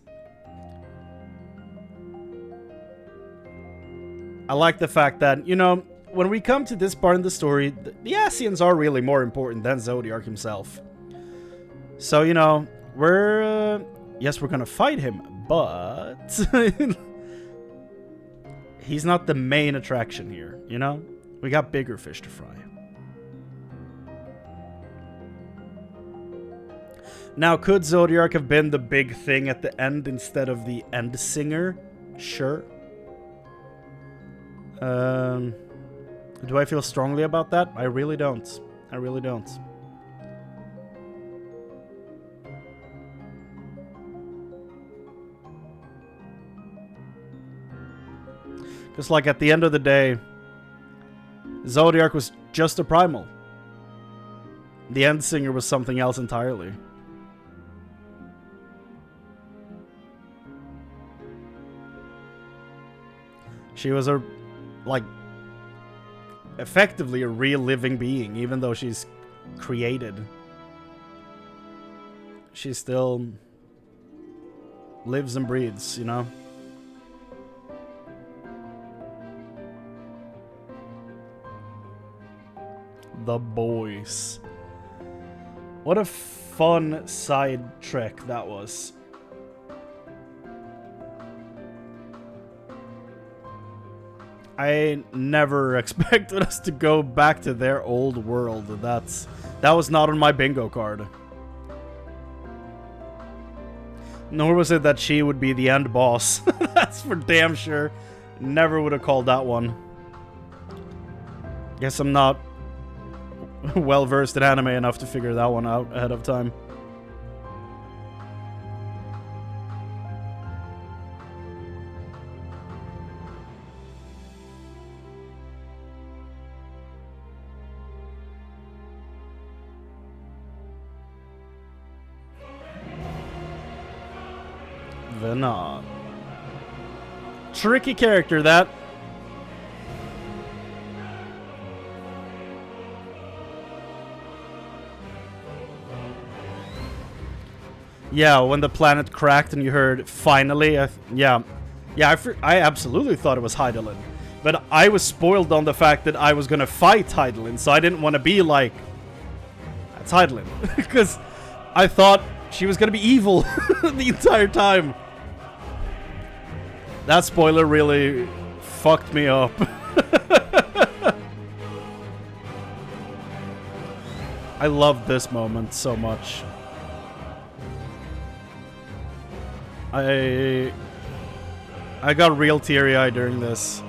I like the fact that, you know, when we come to this part in the story, the Asians are really more important than Zodiac himself. So, you know, yes, we're gonna fight him, but he's not the main attraction here, you know? We got bigger fish to fry. Now, could Zodiark have been the big thing at the end instead of the end singer? Sure. Do I feel strongly about that? I really don't. I really don't. Because, like, at the end of the day, Zodiark was just a primal. The end singer was something else entirely. She was a, like, effectively a real living being, even though she's created. She still lives and breathes, you know? The boys. What a fun side trek that was. I never expected us to go back to their old world. That was not on my bingo card. Nor was it that she would be the end boss. That's for damn sure. Never would have called that one. Guess I'm not well versed in anime enough to figure that one out ahead of time. Venard. Tricky character, that. Yeah, when the planet cracked and you heard finally, I absolutely thought it was Heidelin. But I was spoiled on the fact that I was gonna fight Heidelin, so I didn't want to be like, that's Heidelin. Because I thought she was gonna be evil the entire time. That spoiler really fucked me up. I love this moment so much. I got real teary-eyed during this.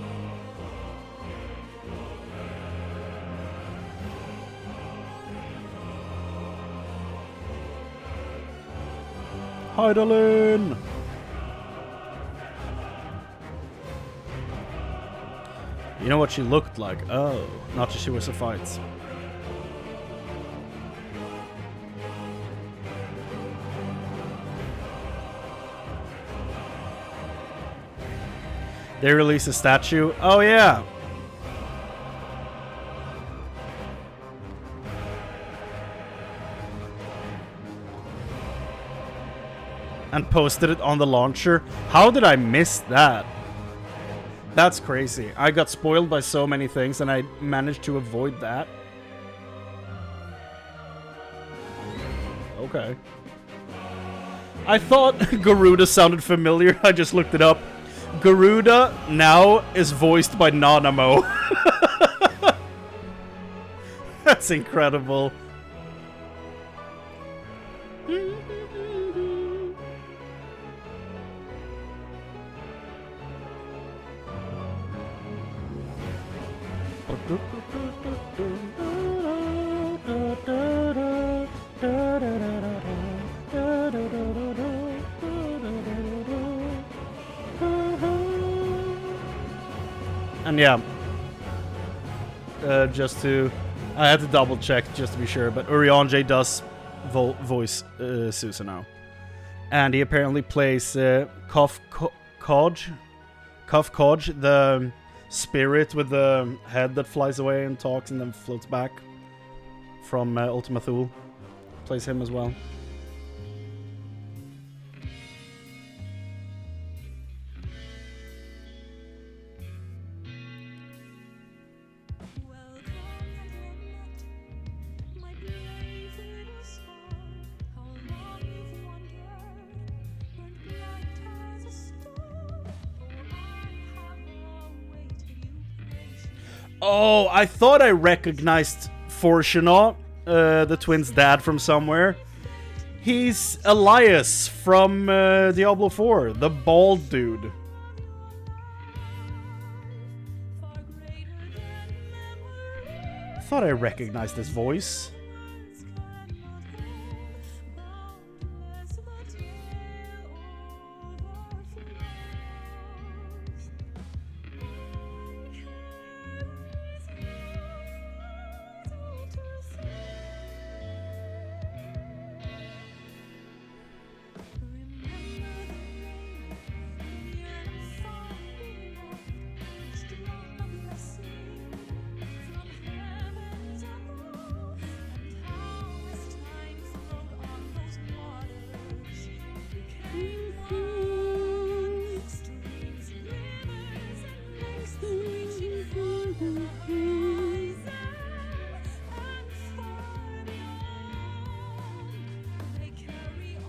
Heidelin! You know what she looked like? Oh, not that she was a fight. They released a statue. Oh yeah. And posted it on the launcher. How did I miss that? That's crazy. I got spoiled by so many things and I managed to avoid that. Okay. I thought Garuda sounded familiar. I just looked it up. Garuda now is voiced by Nanamo. That's incredible. And yeah, I had to double check just to be sure, but Urianger does voice Susa now. And he apparently plays Kuf Kodge, the spirit with the head that flies away and talks and then floats back from Ultima Thule. Plays him as well. Oh, I thought I recognized Fortunat, the twins' dad, from somewhere. He's Elias from Diablo 4, the bald dude. I thought I recognized his voice.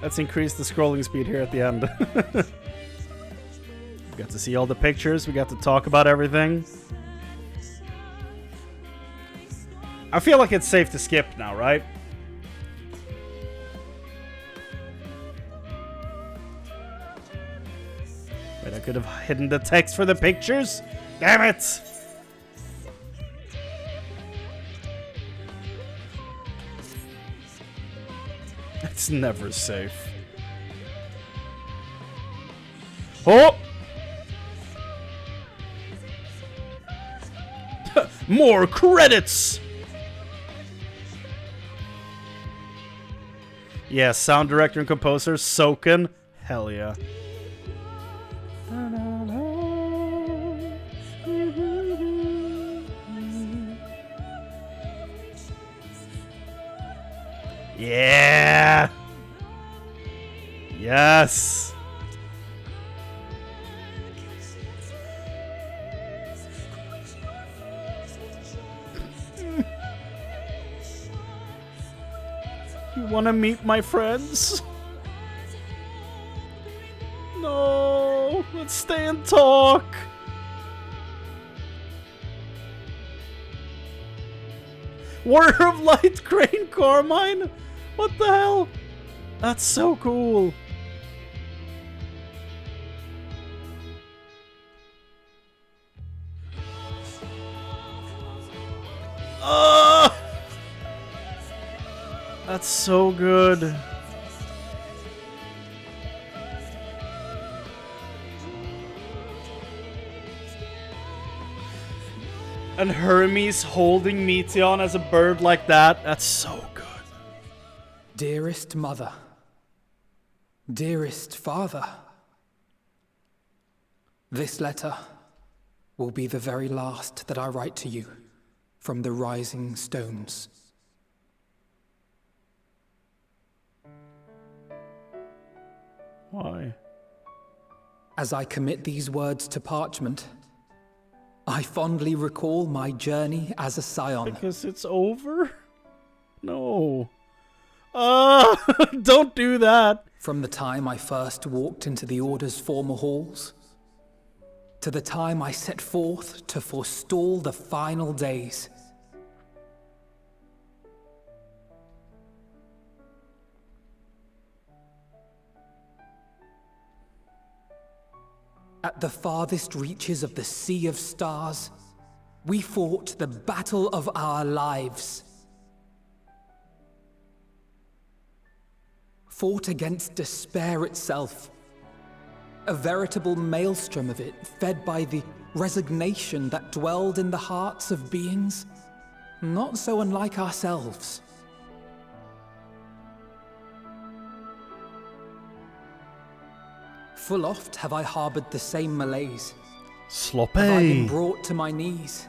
Let's increase the scrolling speed here at the end. We got to see all the pictures. We got to talk about everything. I feel like it's safe to skip now, right? Wait, I could have hidden the text for the pictures? Damn it! It's never safe. Oh! More credits! Yeah, sound director and composer, Soken. Hell yeah. Yeah! Yes! You wanna meet my friends? No! Let's stay and talk! Warrior of Light, Chrane, Carmine? What the hell? That's so cool. That's so good. And Hermes holding Meteon as a bird like that. That's so good. Dearest mother. Dearest father. This letter will be the very last that I write to you from the rising stones. Why? As I commit these words to parchment, I fondly recall my journey as a scion. Because it's over? No. Don't do that. From the time I first walked into the Order's former halls, to the time I set forth to forestall the final days. At the farthest reaches of the Sea of Stars, we fought the battle of our lives. Fought against despair itself. A veritable maelstrom of it, fed by the resignation that dwelled in the hearts of beings not so unlike ourselves. Full oft have I harbored the same malaise. Sloppy. Have I been brought to my knees,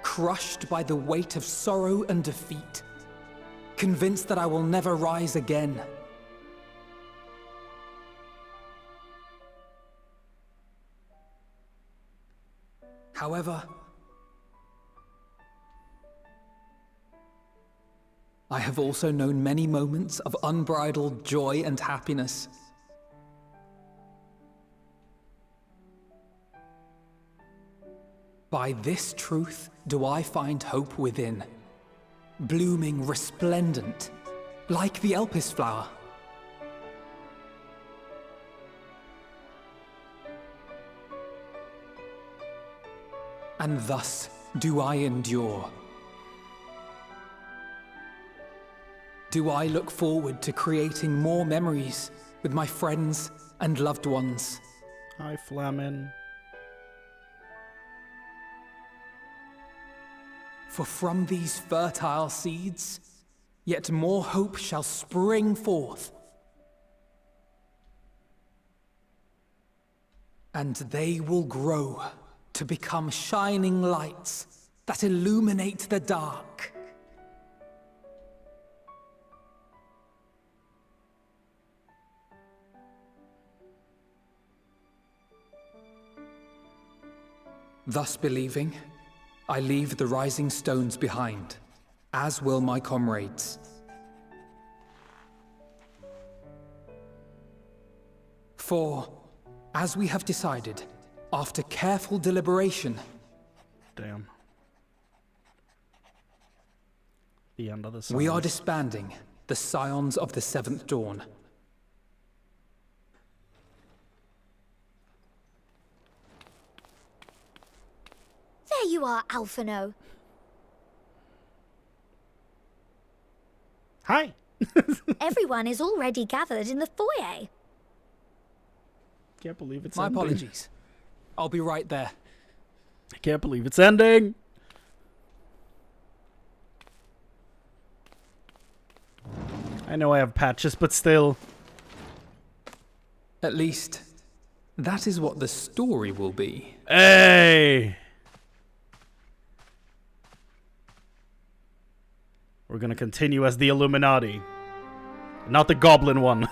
crushed by the weight of sorrow and defeat, convinced that I will never rise again. However, I have also known many moments of unbridled joy and happiness. By this truth do I find hope within, blooming resplendent, like the Elpis flower. And thus do I endure. Do I look forward to creating more memories with my friends and loved ones. Hi, Flamin. For from these fertile seeds, yet more hope shall spring forth. And they will grow to become shining lights that illuminate the dark. Thus believing, I leave the rising stones behind, as will my comrades. For, as we have decided, after careful deliberation... Damn. The end of the we are disbanding the Scions of the Seventh Dawn. There you are, Alphino. Hi. Everyone is already gathered in the foyer. Can't believe it's My ending. apologies. I'll be right there. I can't believe it's ending. I know I have patches, but still. At least, that is what the story will be. Hey! We're gonna continue as the Illuminati. Not the goblin one.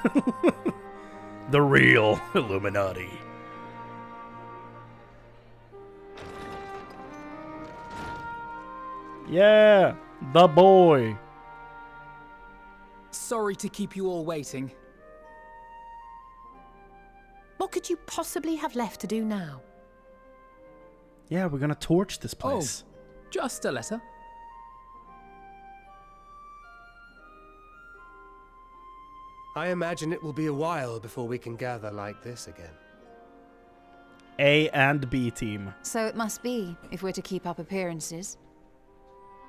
The real Illuminati. Yeah! The boy! Sorry to keep you all waiting. What could you possibly have left to do now? Yeah, we're gonna torch this place. Oh, just a letter. I imagine it will be a while before we can gather like this again. A and B team. So it must be, if we're to keep up appearances.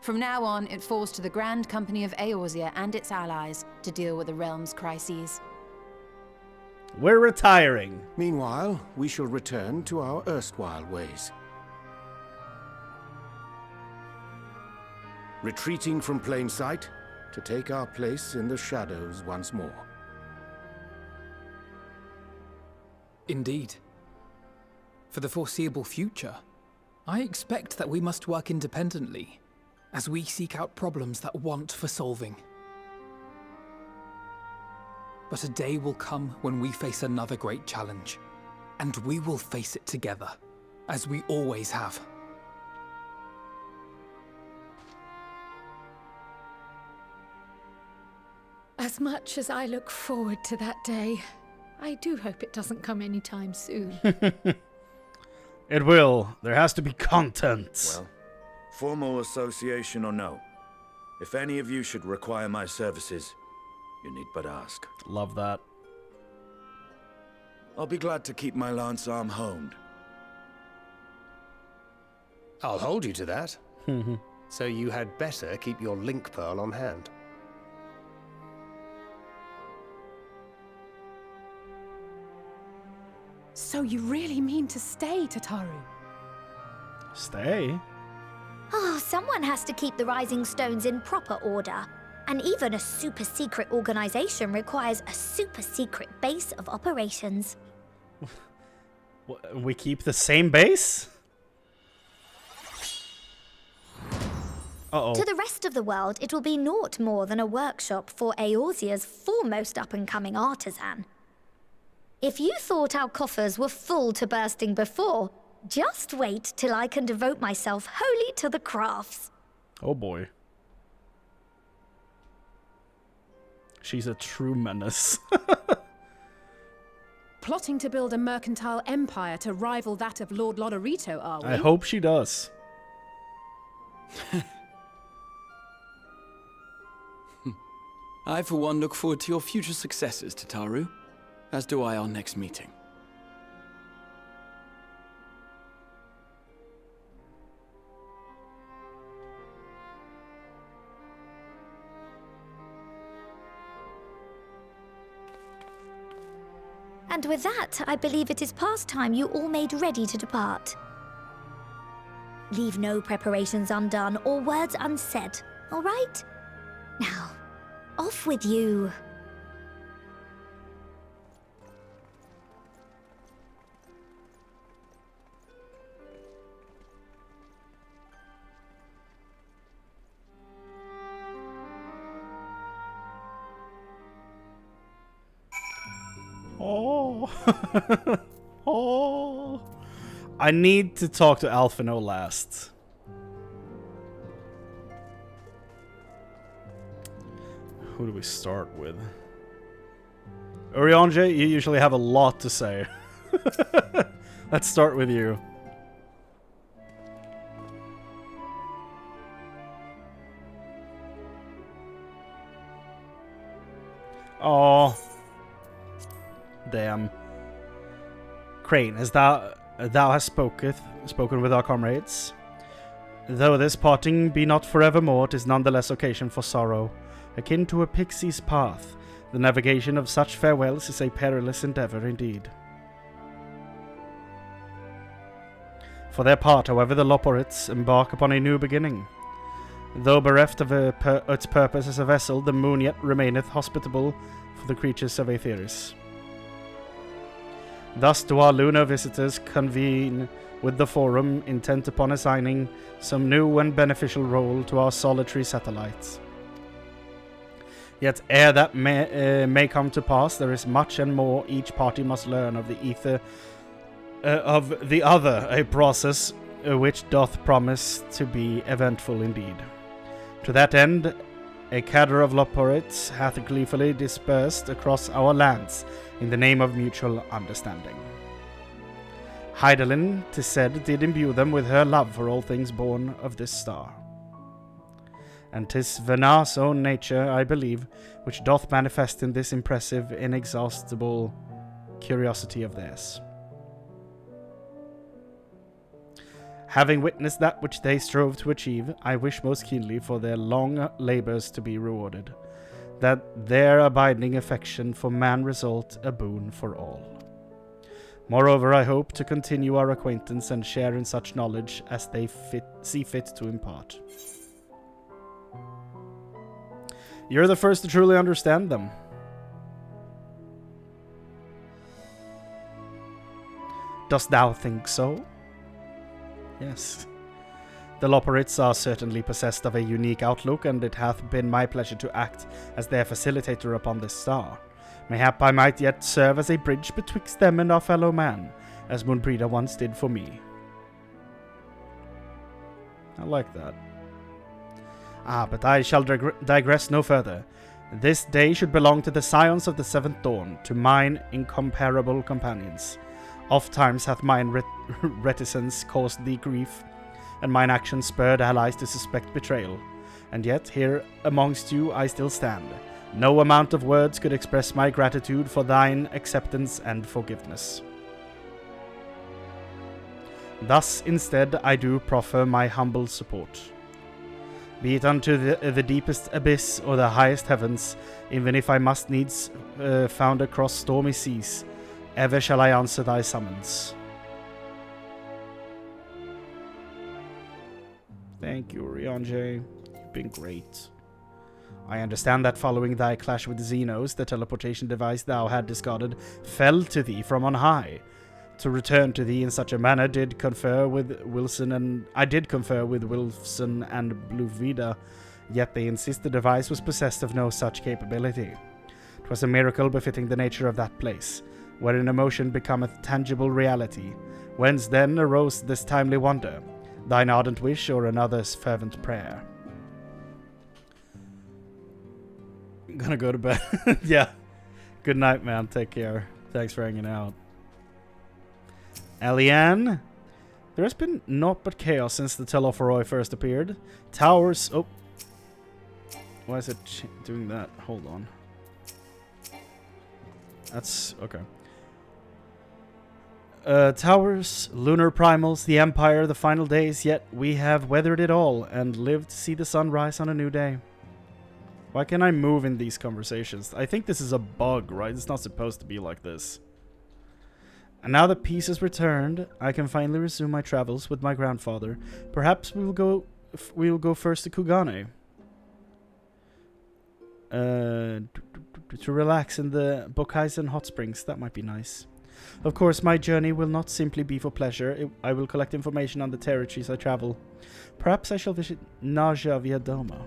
From now on, it falls to the Grand Company of Eorzea and its allies to deal with the realm's crises. We're retiring. Meanwhile, we shall return to our erstwhile ways. Retreating from plain sight to take our place in the shadows once more. Indeed. For the foreseeable future, I expect that we must work independently as we seek out problems that want for solving. But a day will come when we face another great challenge, and we will face it together, as we always have. As much as I look forward to that day, I do hope it doesn't come anytime soon. It will. There has to be content. Well, formal association or no, if any of you should require my services, you need but ask. Love that. I'll be glad to keep my lance arm honed. I'll hold you to that. So you had better keep your link pearl on hand. So you really mean to stay, Tataru? Stay? Oh, someone has to keep the Rising Stones in proper order. And even a super-secret organization requires a super-secret base of operations. We keep the same base? Uh-oh. To the rest of the world, it will be naught more than a workshop for Eorzea's foremost up-and-coming artisan. If you thought our coffers were full to bursting before, just wait till I can devote myself wholly to the crafts. Oh boy. She's a true menace. Plotting to build a mercantile empire to rival that of Lord Lodorito, are we? I hope she does. I, for one, look forward to your future successes, Tataru, as do I our next meeting. And with that, I believe it is past time you all made ready to depart. Leave no preparations undone or words unsaid, all right? Now, off with you. Oh. Oh. I need to talk to Alphino last. Who do we start with? Urianger, you usually have a lot to say. Let's start with you. Oh. Damn. Chrane, as thou hast spoken with our comrades. Though this parting be not forevermore, 'tis nonetheless occasion for sorrow. Akin to a pixie's path, the navigation of such farewells is a perilous endeavor indeed. For their part, however, the Loporites embark upon a new beginning. Though bereft of its purpose as a vessel, the moon yet remaineth hospitable for the creatures of Aetheris. Thus do our lunar visitors convene with the Forum, intent upon assigning some new and beneficial role to our solitary satellites. Yet ere that may come to pass, there is much and more each party must learn of the ether of the other, a process which doth promise to be eventful indeed. To that end, a cadre of Loporites hath gleefully dispersed across our lands in the name of mutual understanding. Heidelin, 'tis said, did imbue them with her love for all things born of this star. And 'tis Venar's own nature, I believe, which doth manifest in this impressive, inexhaustible curiosity of theirs. Having witnessed that which they strove to achieve, I wish most keenly for their long labors to be rewarded, that their abiding affection for man result a boon for all. Moreover, I hope to continue our acquaintance and share in such knowledge as they see fit to impart. You're the first to truly understand them. Dost thou think so? Yes. The Loporites are certainly possessed of a unique outlook, and it hath been my pleasure to act as their facilitator upon this star. Mayhap I might yet serve as a bridge betwixt them and our fellow man, as Moonbreeder once did for me. I like that. But I shall digress no further. This day should belong to the scions of the Seventh Dawn, to mine incomparable companions. Oft times hath mine reticence caused thee grief, and mine actions spurred allies to suspect betrayal. And yet, here amongst you I still stand. No amount of words could express my gratitude for thine acceptance and forgiveness. Thus, instead, I do proffer my humble support. Be it unto the deepest abyss or the highest heavens, even if I must needs found across stormy seas, ever shall I answer thy summons. Thank you, Urianger. You've been great. I understand that following thy clash with Xenos, the teleportation device thou had discarded fell to thee from on high. To return to thee in such a manner I did confer with Wilson and Bluvida, yet they insist the device was possessed of no such capability. 'Twas a miracle befitting the nature of that place, wherein emotion becometh tangible reality. Whence then arose this timely wonder, thine ardent wish or another's fervent prayer? I'm gonna go to bed. Yeah. Good night, man. Take care. Thanks for hanging out. Aliane? There has been naught but chaos since the Telophoroi first appeared. Towers... Oh. Why is it doing that? Hold on. That's... okay. Towers, lunar primals, the Empire, the final days, yet we have weathered it all and lived to see the sun rise on a new day. Why can't I move in these conversations? I think this is a bug, right? It's not supposed to be like this. And now that peace is returned, I can finally resume my travels with my grandfather. Perhaps we will go first to Kugane. To relax in the Bokaisen hot springs. That might be nice. Of course, my journey will not simply be for pleasure. I will collect information on the territories I travel. Perhaps I shall visit Naja via Doma.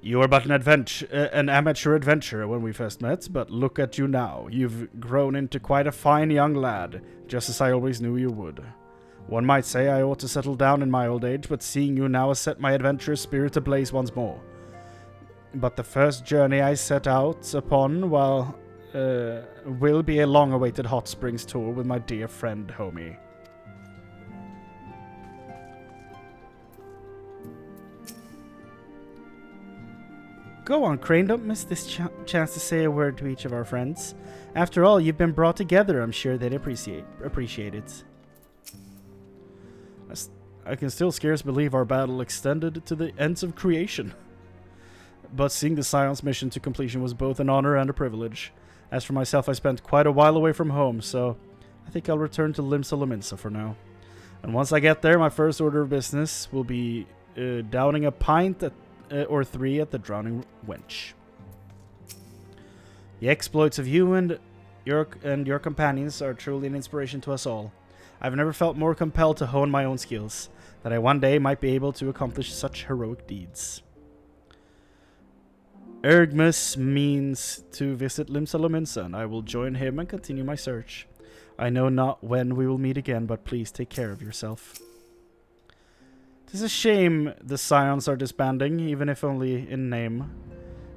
You were but an amateur adventurer when we first met, but look at you now. You've grown into quite a fine young lad, just as I always knew you would. One might say I ought to settle down in my old age, but seeing you now has set my adventurous spirit ablaze once more. But the first journey I set out upon, will be a long-awaited hot springs tour with my dear friend, homie. Go on, Chrane, don't miss this chance to say a word to each of our friends. After all, you've been brought together, I'm sure they'd appreciate it. I can still scarce believe our battle extended to the ends of creation. But seeing the Scion's mission to completion was both an honor and a privilege. As for myself, I spent quite a while away from home, so I think I'll return to Limsa Lominsa for now. And once I get there, my first order of business will be downing a pint or 3 at the Drowning Wench. The exploits of you and your companions are truly an inspiration to us all. I've never felt more compelled to hone my own skills, that I one day might be able to accomplish such heroic deeds. Ergmus means to visit Limsa Lominsa, and I will join him and continue my search. I know not when we will meet again, but please take care of yourself. It is a shame the Scions are disbanding, even if only in name.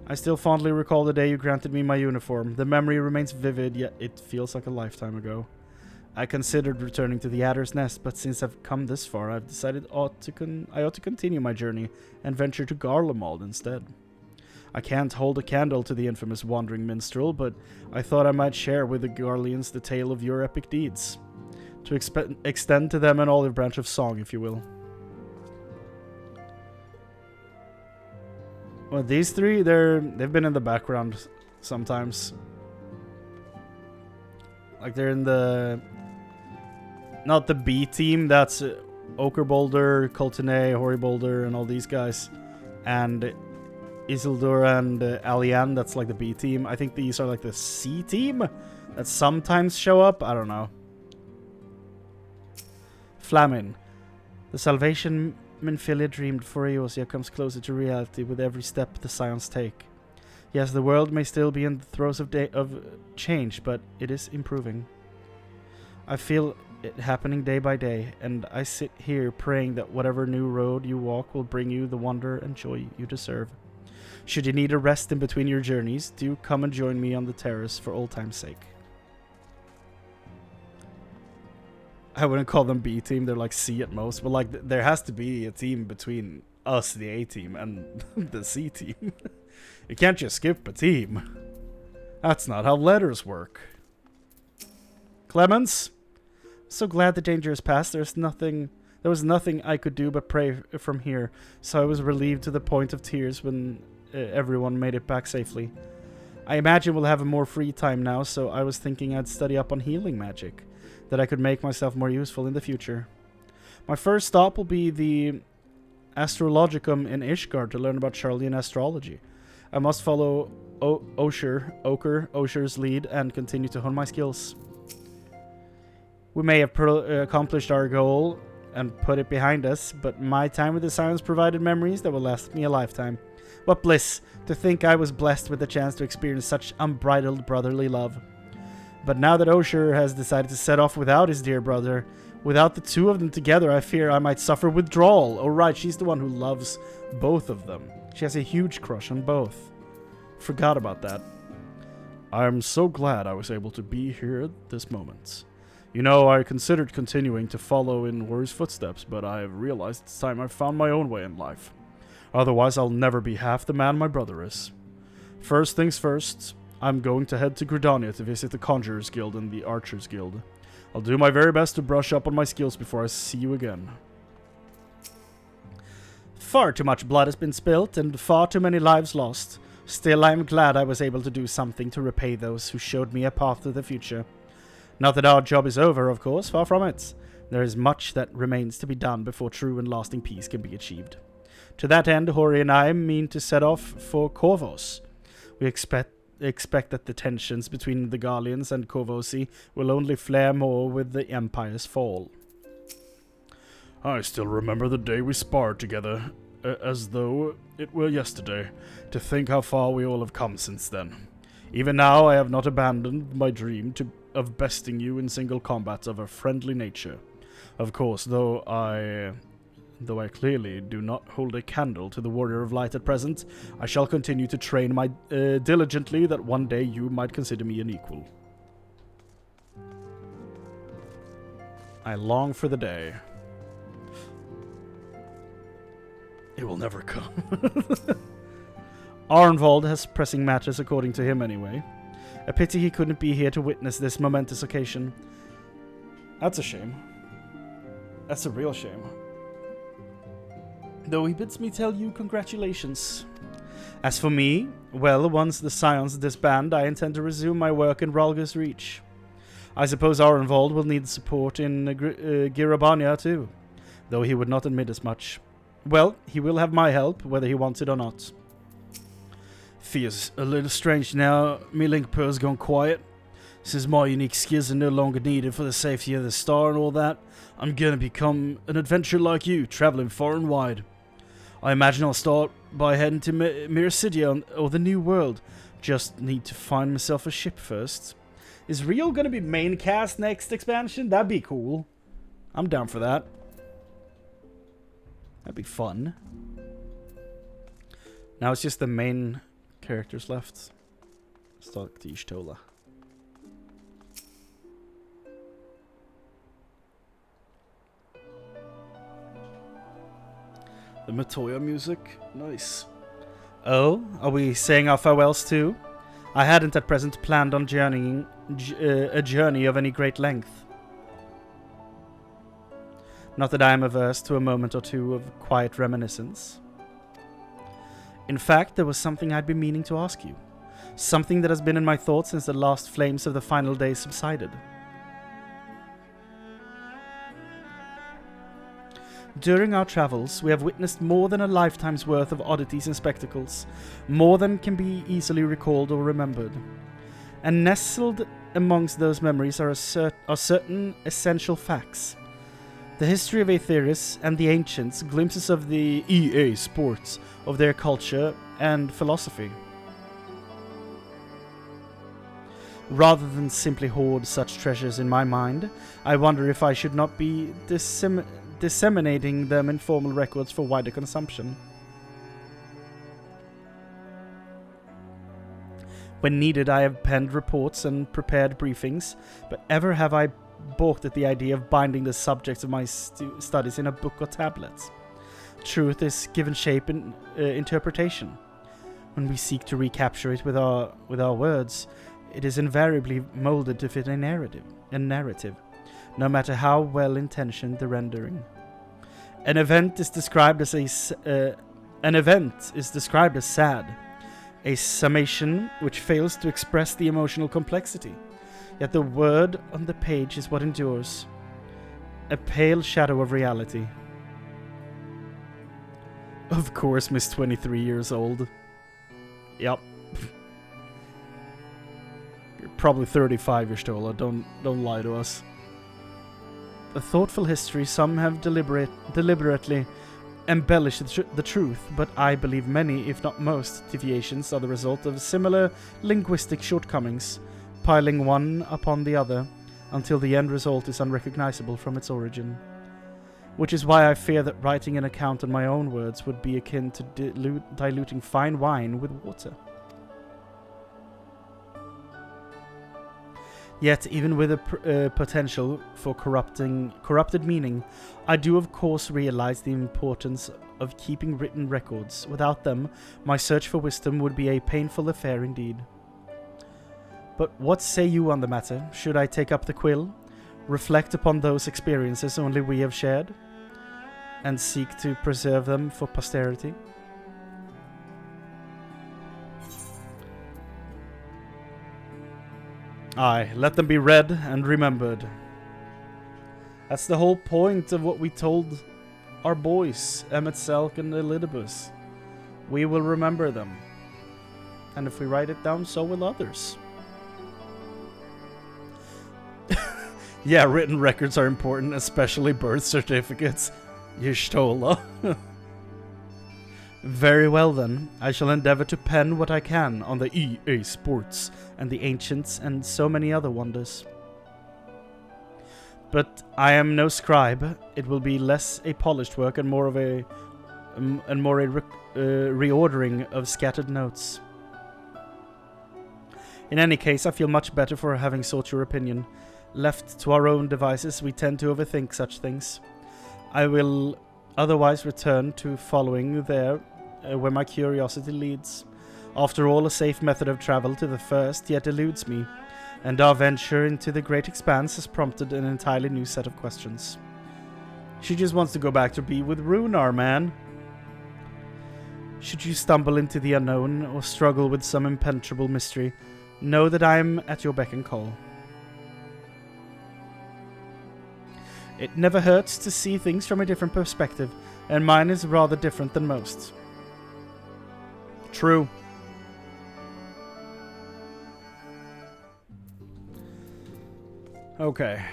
I still fondly recall the day you granted me my uniform. The memory remains vivid, yet it feels like a lifetime ago. I considered returning to the Adder's Nest, but since I've come this far, I've decided I ought to continue my journey and venture to Garlemald instead. I can't hold a candle to the infamous wandering minstrel, but I thought I might share with the Garleans the tale of your epic deeds. To extend to them an olive branch of song, if you will. Well, these three, they've been in the background sometimes. Like they're in the... Not the B team, that's Ochre Boulder, Coltine, Hoary Boulder, and all these guys. And Isildur and Aliane, that's like the B team. I think these are like the C team that sometimes show up. I don't know. Flamin. The Salvation Minfilia dreamed for Eosia comes closer to reality with every step the Scions take. Yes, the world may still be in the throes of change, but it is improving. I feel it happening day by day, and I sit here praying that whatever new road you walk will bring you the wonder and joy you deserve. Should you need a rest in between your journeys, do come and join me on the terrace for old time's sake. I wouldn't call them B team, they're like C at most, but like there has to be a team between us, the A team, and the C team. You can't just skip a team. That's not how letters work. Clemens? So glad the danger has passed. There was nothing I could do but pray from here, so I was relieved to the point of tears when everyone made it back safely. I imagine we'll have a more free time now, so I was thinking I'd study up on healing magic, that I could make myself more useful in the future. My first stop will be the Astrologicum in Ishgard to learn about Charlian astrology. I must follow Osher's lead and continue to hone my skills. We may have accomplished our goal and put it behind us, but my time with the Scions provided memories that will last me a lifetime. What bliss to think I was blessed with the chance to experience such unbridled brotherly love. But now that Osher has decided to set off without his dear brother, without the two of them together, I fear I might suffer withdrawal. Oh right, she's the one who loves both of them. She has a huge crush on both. forgot about that. I'm so glad I was able to be here at this moment. You know, I considered continuing to follow in Rory's footsteps, but I have realized it's time I found my own way in life. Otherwise, I'll never be half the man my brother is. First things first, I'm going to head to Gridania to visit the Conjurer's Guild and the Archer's Guild. I'll do my very best to brush up on my skills before I see you again. Far too much blood has been spilt and far too many lives lost. Still, I am glad I was able to do something to repay those who showed me a path to the future. Not that our job is over, of course, far from it. There is much that remains to be done before true and lasting peace can be achieved. To that end, Hori and I mean to set off for Corvos. We expect that the tensions between the Garleans and Corvosi will only flare more with the Empire's fall. I still remember the day we sparred together, as though it were yesterday. To think how far we all have come since then. Even now, I have not abandoned my dream of besting you in single combat of a friendly nature. Of course, though I clearly do not hold a candle to the Warrior of Light at present, I shall continue to train diligently that one day you might consider me an equal. I long for the day. It will never come. Arnvald has pressing matters according to him anyway. A pity he couldn't be here to witness this momentous occasion. That's a shame. That's a real shame. Though he bids me tell you congratulations. As for me, well, once the Scions disband, I intend to resume my work in Ralga's Reach. I suppose Arnvald will need support in Girabania too, though he would not admit as much. Well, he will have my help, whether he wants it or not. Feels a little strange now me Linkpur's gone quiet. Since my unique skills are no longer needed for the safety of the star and all that, I'm gonna become an adventurer like you, traveling far and wide. I imagine I'll start by heading to Miracidia or the New World. Just need to find myself a ship first. Is Rio gonna be main cast next expansion? That'd be cool. I'm down for that. That'd be fun. Now it's just the main characters left. Let's talk to Y'shtola. The Matoya music. Nice. Oh, are we saying our farewells too? I hadn't at present planned on journeying a journey of any great length. Not that I am averse to a moment or two of quiet reminiscence. In fact, there was something I'd been meaning to ask you. Something that has been in my thoughts since the last flames of the final day subsided. During our travels, we have witnessed more than a lifetime's worth of oddities and spectacles, more than can be easily recalled or remembered. And nestled amongst those memories are certain essential facts. The history of Aetheris and the ancients, glimpses of the EA sports, of their culture and philosophy. Rather than simply hoard such treasures in my mind, I wonder if I should not be disseminating them in formal records for wider consumption. When needed, I have penned reports and prepared briefings, but ever have I balked at the idea of binding the subjects of my studies in a book or tablet. Truth is given shape in interpretation. When we seek to recapture it with our words, it is invariably molded to fit a narrative, no matter how well intentioned the rendering. An event is described as sad, a summation which fails to express the emotional complexity. Yet the word on the page is what endures, a pale shadow of reality. Of course, Miss 23 years old. Yep. You're probably 35, Y'shtola. Don't lie to us. A thoughtful history, some have deliberately embellished the truth, but I believe many, if not most, deviations are the result of similar linguistic shortcomings, piling one upon the other, until the end result is unrecognizable from its origin. Which is why I fear that writing an account in my own words would be akin to diluting fine wine with water. Yet, even with a potential for corrupted meaning, I do of course realize the importance of keeping written records. Without them, my search for wisdom would be a painful affair indeed. But what say you on the matter? Should I take up the quill, reflect upon those experiences only we have shared, and seek to preserve them for posterity? Aye, let them be read and remembered. That's the whole point of what we told our boys, Emmett Selk and Elidibus. We will remember them. And if we write it down, so will others. Yeah, written records are important, especially birth certificates. Y'shtola. Very well then, I shall endeavor to pen what I can on the EA Sports and the Ancients and so many other wonders. But I am no scribe. It will be less a polished work and more a reordering of scattered notes. In any case, I feel much better for having sought your opinion. Left to our own devices, we tend to overthink such things. I will otherwise return to following there where my curiosity leads. After all, a safe method of travel to the first yet eludes me, and our venture into the great expanse has prompted an entirely new set of questions. She just wants to go back to be with Runar, man. Should you stumble into the unknown or struggle with some impenetrable mystery, know that I am at your beck and call. It never hurts to see things from a different perspective, and mine is rather different than most. True. Okay.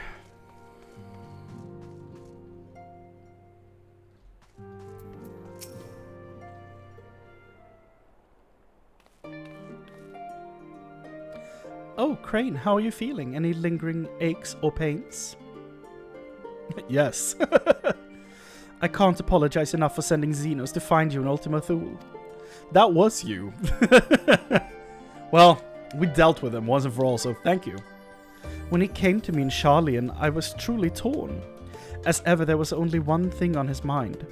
Oh, Chrane, how are you feeling? Any lingering aches or pains? Yes. I can't apologize enough for sending Xenos to find you in Ultima Thule. That was you. Well, we dealt with him once and for all, so thank you. When he came to me in Charlian, I was truly torn. As ever, there was only one thing on his mind.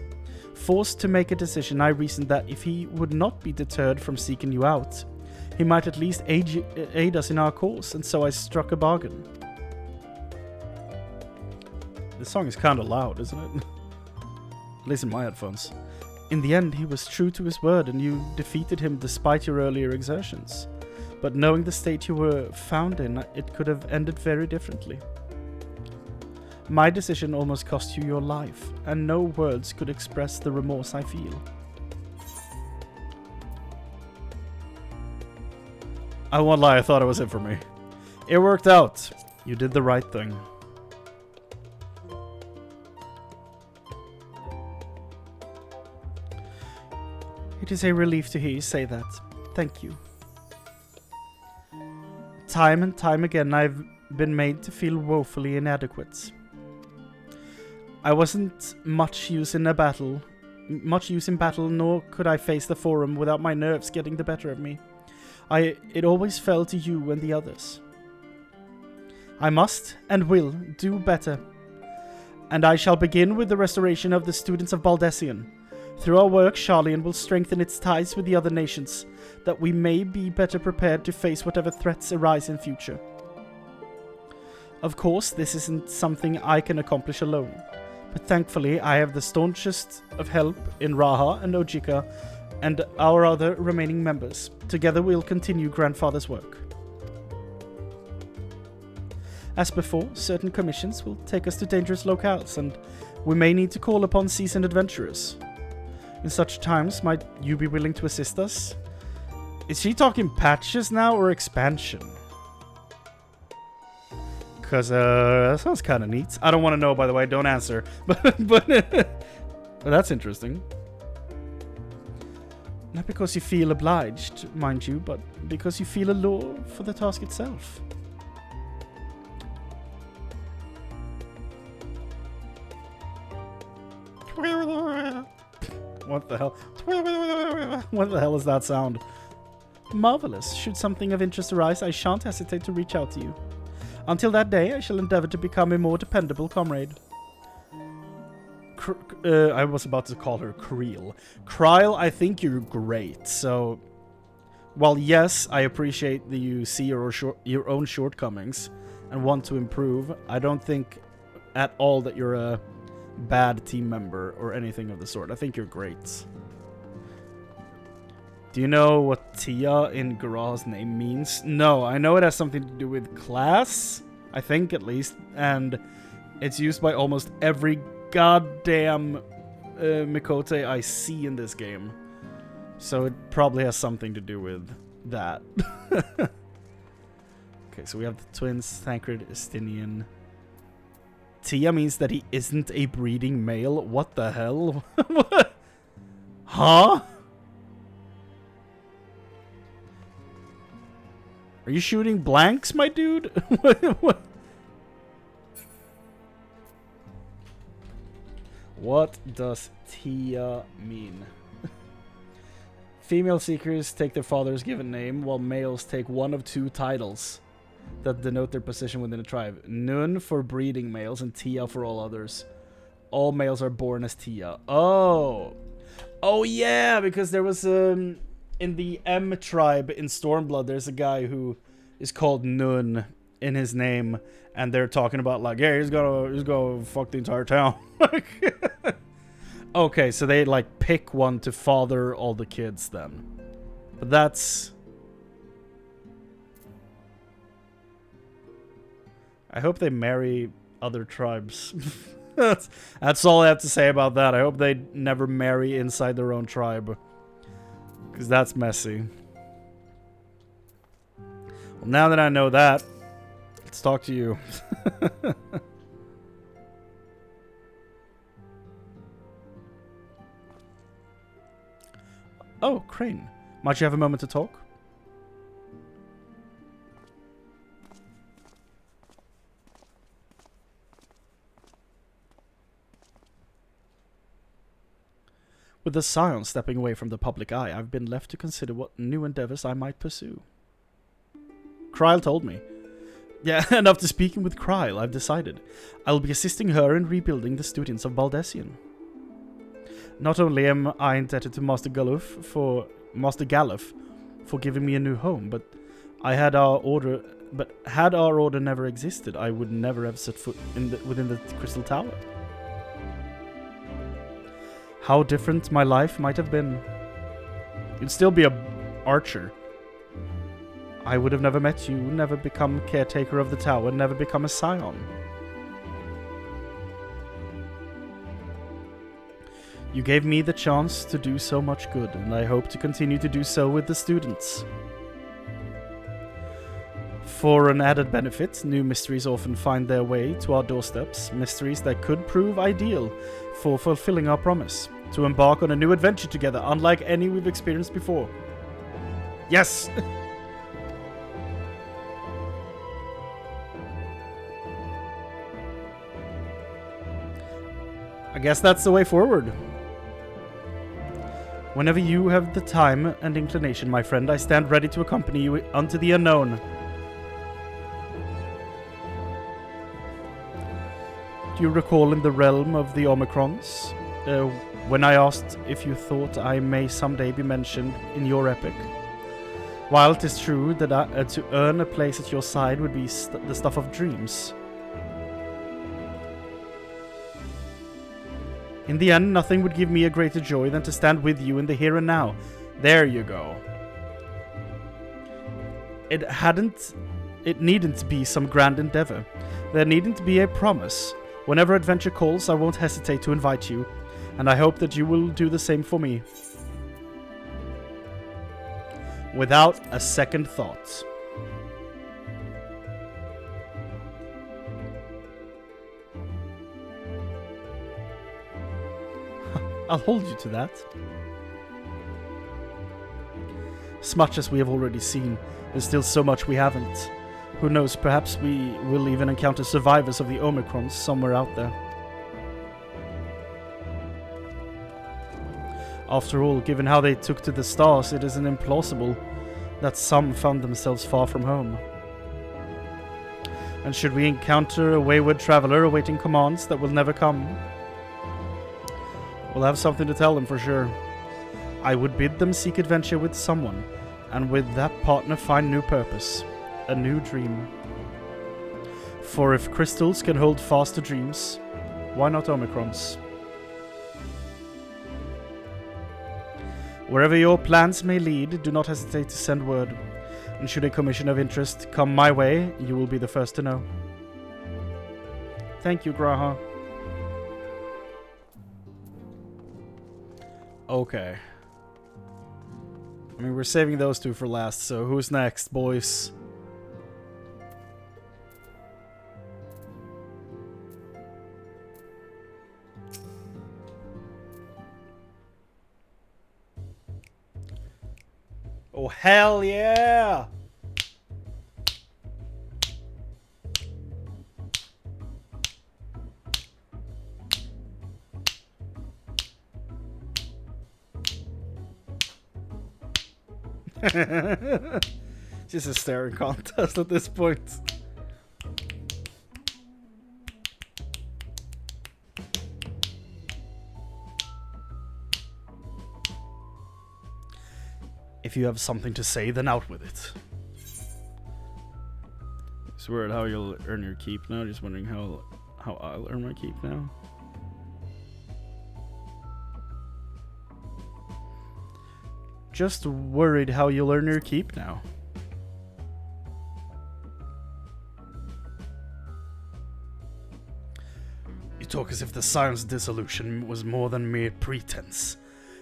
Forced to make a decision, I reasoned that if he would not be deterred from seeking you out, he might at least aid us in our cause, and so I struck a bargain. This song is kinda loud, isn't it? At least in my headphones. In the end, he was true to his word, and you defeated him despite your earlier exertions. But knowing the state you were found in, it could have ended very differently. My decision almost cost you your life, and no words could express the remorse I feel. I won't lie, I thought it was it for me. It worked out. You did the right thing. It is a relief to hear you say that. Thank you. Time and time again I've been made to feel woefully inadequate. I wasn't much use in battle, nor could I face the Forum without my nerves getting the better of me. It always fell to you and the others. I must and will do better, and I shall begin with the restoration of the students of Baldessian. Through our work, Charlian will strengthen its ties with the other nations, that we may be better prepared to face whatever threats arise in future. Of course, this isn't something I can accomplish alone, but thankfully I have the staunchest of help in Raha and Ojika and our other remaining members. Together we'll continue Grandfather's work. As before, certain commissions will take us to dangerous locales, and we may need to call upon seasoned adventurers. In such times, might you be willing to assist us? Is she talking patches now or expansion? Because, that sounds kind of neat. I don't want to know, by the way. Don't answer. But that's interesting. Not because you feel obliged, mind you, but because you feel a lure for the task itself. What the hell? What the hell is that sound? Marvelous. Should something of interest arise, I shan't hesitate to reach out to you. Until that day, I shall endeavor to become a more dependable comrade. I was about to call her Creel. Kryle, I think you're great. So, while yes, I appreciate that you see your own shortcomings and want to improve, I don't think at all that you're a bad team member or anything of the sort. I think you're great. Do you know what Tia in Garah's name means? No, I know it has something to do with class, I think at least, and it's used by almost every goddamn Mikote I see in this game. So it probably has something to do with that. Okay, so we have the twins, Thancred, Estinian. Tia means that he isn't a breeding male. What the hell? What? Huh? Are you shooting blanks, my dude? What? What does Tia mean? Female seekers take their father's given name, while males take one of two titles that denote their position within a tribe. Nun for breeding males and Tia for all others. All males are born as Tia. Oh! Oh yeah, because there was in the M tribe in Stormblood, there's a guy who is called Nun in his name, and they're talking about like, yeah, he's gonna fuck the entire town. Okay, so they like pick one to father all the kids then. But that's... I hope they marry other tribes. That's all I have to say about that. I hope they never marry inside their own tribe. Because that's messy. Well, now that I know that, let's talk to you. Oh, Chrane. Might you have a moment to talk? With the Scion stepping away from the public eye, I've been left to consider what new endeavors I might pursue. Kryle told me. Yeah, and after speaking with Kryle, I've decided I'll be assisting her in rebuilding the students of Baldessian. Not only am I indebted to Master Galuf for giving me a new home, but had our order never existed, I would never have set foot within the Crystal Tower. How different my life might have been. You'd still be a archer. I would have never met you, never become caretaker of the tower, never become a Scion. You gave me the chance to do so much good, and I hope to continue to do so with the students. For an added benefit, new mysteries often find their way to our doorsteps, mysteries that could prove ideal for fulfilling our promise, to embark on a new adventure together, unlike any we've experienced before. Yes! I guess that's the way forward. Whenever you have the time and inclination, my friend, I stand ready to accompany you unto the unknown. Do you recall in the realm of the Omicrons, when I asked if you thought I may someday be mentioned in your epic? While it is true that to earn a place at your side would be the stuff of dreams, in the end, nothing would give me a greater joy than to stand with you in the here and now. There you go. It needn't be some grand endeavor. There needn't be a promise. Whenever adventure calls, I won't hesitate to invite you, and I hope that you will do the same for me. Without a second thought. I'll hold you to that. As much as we have already seen, there's still so much we haven't. Who knows, perhaps we will even encounter survivors of the Omicrons somewhere out there. After all, given how they took to the stars, it isn't implausible that some found themselves far from home. And should we encounter a wayward traveler awaiting commands that will never come, we'll have something to tell them for sure. I would bid them seek adventure with someone, and with that partner find new purpose, a new dream. For if crystals can hold fast to dreams, why not Omicrons? Wherever your plans may lead, do not hesitate to send word. And should a commission of interest come my way, you will be the first to know. Thank you, Graha. Okay. I mean, we're saving those two for last, so who's next, boys? Oh, hell yeah! Just a staring contest at this point. If you have something to say, then out with it. It's weird how you'll earn your keep now. Just wondering how I'll earn my keep now. Just worried how you'll earn your keep now. You talk as if the Science dissolution was more than mere pretense.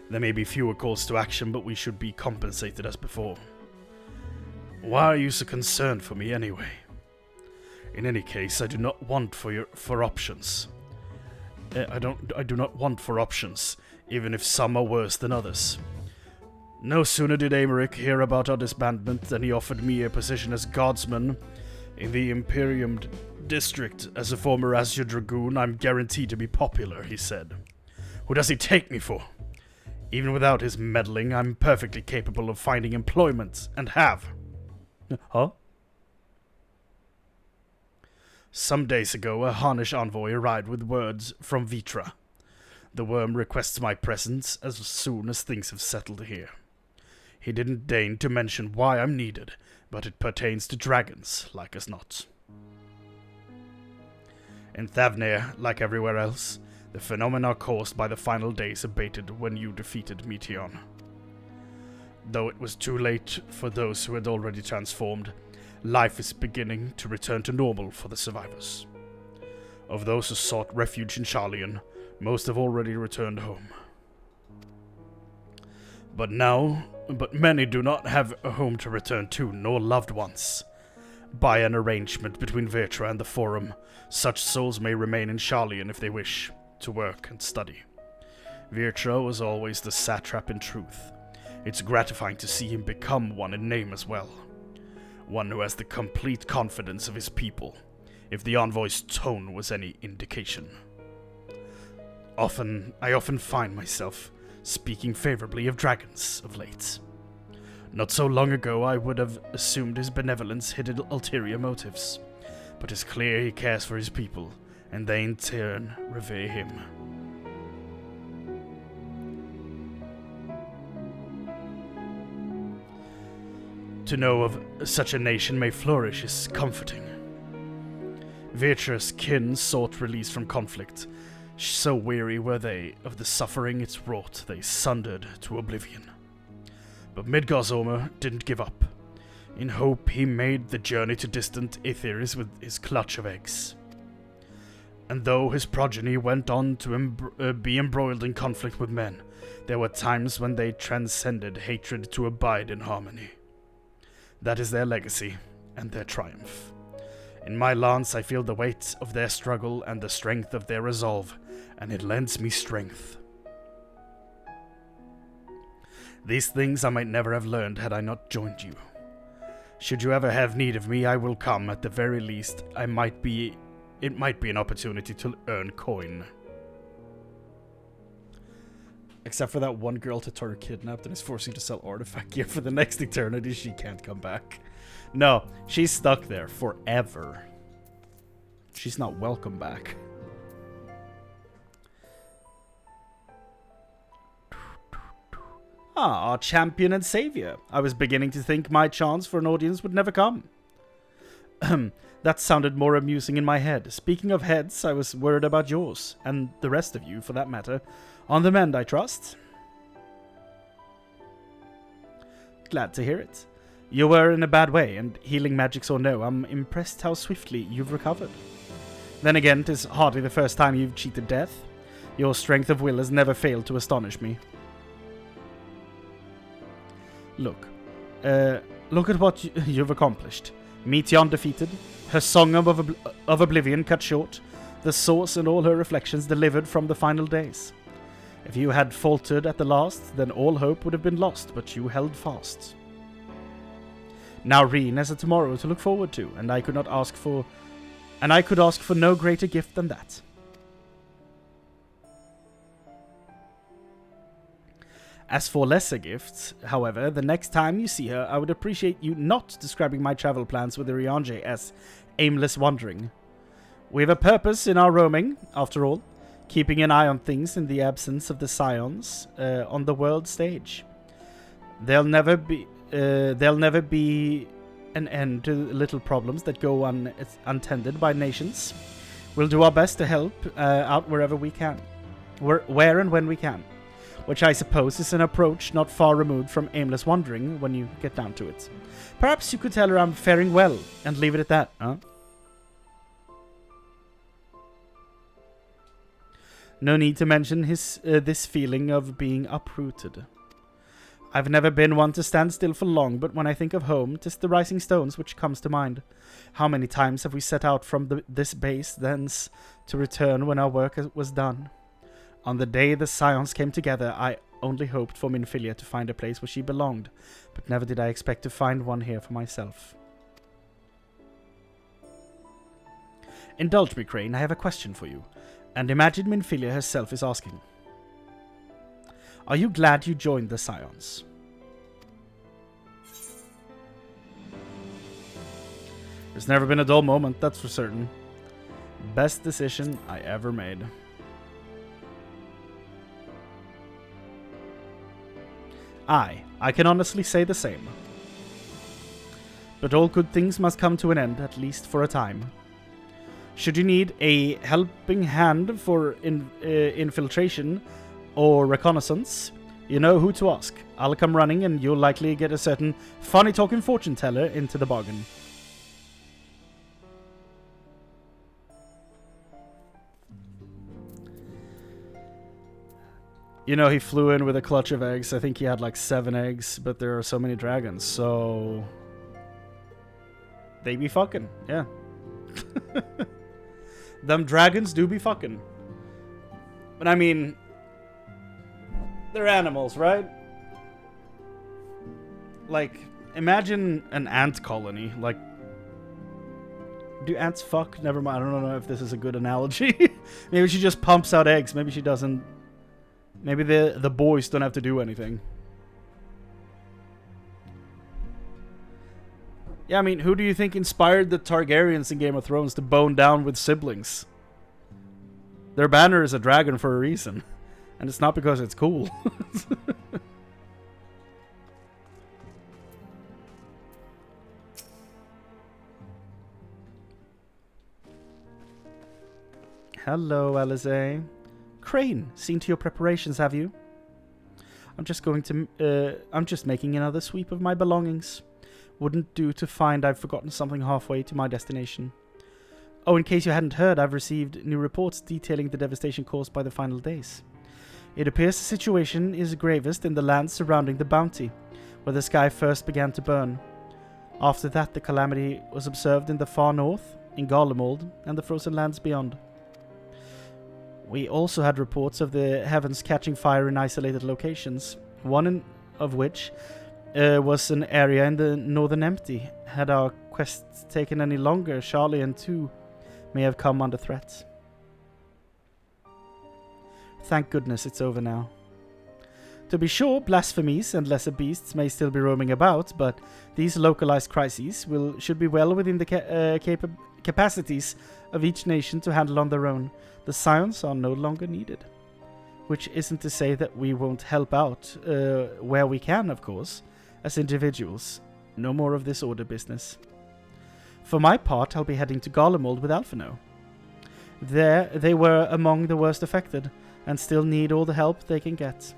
There may be fewer calls to action, but we should be compensated as before. Why are you so concerned for me anyway? In any case, I do not want for options. I do not want for options, even if some are worse than others. No sooner did Aymeric hear about our disbandment than he offered me a position as guardsman in the Imperium district. As a former Azure Dragoon, I'm guaranteed to be popular, he said. Who does he take me for? Even without his meddling, I'm perfectly capable of finding employment, and have. Huh? Some days ago, a Harnish envoy arrived with words from Vitra. The worm requests my presence as soon as things have settled here. He didn't deign to mention why I'm needed, but it pertains to dragons, like as not. In Thavnir, like everywhere else, the phenomena caused by the final days abated when you defeated Meteion. Though it was too late for those who had already transformed, life is beginning to return to normal for the survivors. Of those who sought refuge in Sharlayan, most have already returned home. But many do not have a home to return to, nor loved ones. By an arrangement between Vitra and the Forum, such souls may remain in Sharlayan if they wish, to work and study. Vitra was always the satrap in truth. It's gratifying to see him become one in name as well. One who has the complete confidence of his people, if the envoy's tone was any indication. I often find myself speaking favorably of dragons of late. Not so long ago I would have assumed his benevolence hid ulterior motives, but it's clear he cares for his people, and they in turn revere him. To know of such a nation may flourish is comforting. Vitra's kin sought release from conflict. So weary were they of the suffering it's wrought, they sundered to oblivion. But Midgardsormr didn't give up. In hope, he made the journey to distant Aetheris with his clutch of eggs. And though his progeny went on to be embroiled in conflict with men, there were times when they transcended hatred to abide in harmony. That is their legacy, and their triumph. In my lance I feel the weight of their struggle and the strength of their resolve, and it lends me strength. These things I might never have learned had I not joined you. Should you ever have need of me, I will come. At the very least, it might be an opportunity to earn coin. Except for that one girl Tatar kidnapped and is forcing to sell artifact gear for the next eternity, she can't come back. No, she's stuck there forever. She's not welcome back. Ah, our champion and savior. I was beginning to think my chance for an audience would never come. That sounded more amusing in my head. Speaking of heads, I was worried about yours, and the rest of you, for that matter. On the mend, I trust. Glad to hear it. You were in a bad way, and healing magics or no, I'm impressed how swiftly you've recovered. Then again, 'tis hardly the first time you've cheated death. Your strength of will has never failed to astonish me. Look. Look at what you've accomplished. Meteon defeated, her song of oblivion cut short, the source and all her reflections delivered from the final days. If you had faltered at the last, then all hope would have been lost, but you held fast. Now Reen has a tomorrow to look forward to, and I could ask for no greater gift than that. As for lesser gifts, however, the next time you see her, I would appreciate you not describing my travel plans with Iriange as aimless wandering. We have a purpose in our roaming, after all, keeping an eye on things in the absence of the Scions on the world stage. There'll never be an end to little problems that go untended by nations. We'll do our best to help out wherever we can, where and when we can. Which I suppose is an approach not far removed from aimless wandering when you get down to it. Perhaps you could tell her I'm faring well, and leave it at that, huh? No need to mention this feeling of being uprooted. I've never been one to stand still for long, but when I think of home, 'tis the rising stones which comes to mind. How many times have we set out from this base, thence to return when our work was done? On the day the Scions came together, I only hoped for Minfilia to find a place where she belonged, but never did I expect to find one here for myself. Indulge me, Chrane, I have a question for you, and imagine Minfilia herself is asking. Are you glad you joined the Scions? There's never been a dull moment, that's for certain. Best decision I ever made. I can honestly say the same. But all good things must come to an end, at least for a time. Should you need a helping hand for infiltration or reconnaissance, you know who to ask. I'll come running and you'll likely get a certain funny-talking fortune teller into the bargain. You know, he flew in with a clutch of eggs. I think he had like 7 eggs, but there are so many dragons, so... They be fucking, yeah. Them dragons do be fucking. But I mean... They're animals, right? Like, imagine an ant colony. Like, do ants fuck? Never mind, I don't know if this is a good analogy. Maybe she just pumps out eggs. Maybe she doesn't... Maybe the boys don't have to do anything. Yeah, I mean, who do you think inspired the Targaryens in Game of Thrones to bone down with siblings? Their banner is a dragon for a reason. And it's not because it's cool. Hello, Alize. Chrane, seen to your preparations, have you? I'm just making another sweep of my belongings. Wouldn't do to find I've forgotten something halfway to my destination. Oh, in case you hadn't heard, I've received new reports detailing the devastation caused by the final days. It appears the situation is gravest in the lands surrounding the Bounty, where the sky first began to burn. After that, the calamity was observed in the far north, in Garlemald, and the frozen lands beyond. We also had reports of the heavens catching fire in isolated locations, of which was an area in the Northern Empty. Had our quest taken any longer, Charlie and two may have come under threat. Thank goodness it's over now. To be sure, blasphemies and lesser beasts may still be roaming about, but these localized crises should be well within the capacities of each nation to handle on their own. The Scions are no longer needed. Which isn't to say that we won't help out where we can, of course, as individuals. No more of this order business. For my part, I'll be heading to Garlemald with Alphino. There, they were among the worst affected, and still need all the help they can get.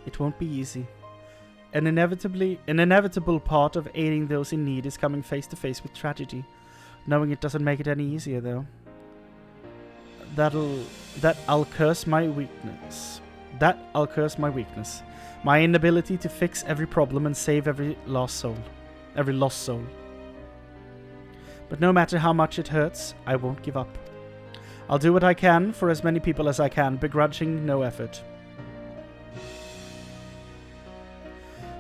It won't be easy. An inevitable part of aiding those in need is coming face to face with tragedy. Knowing it doesn't make it any easier, though. I'll curse my weakness. I'll curse my weakness. My inability to fix every problem and save every lost soul. But no matter how much it hurts, I won't give up. I'll do what I can for as many people as I can, begrudging no effort.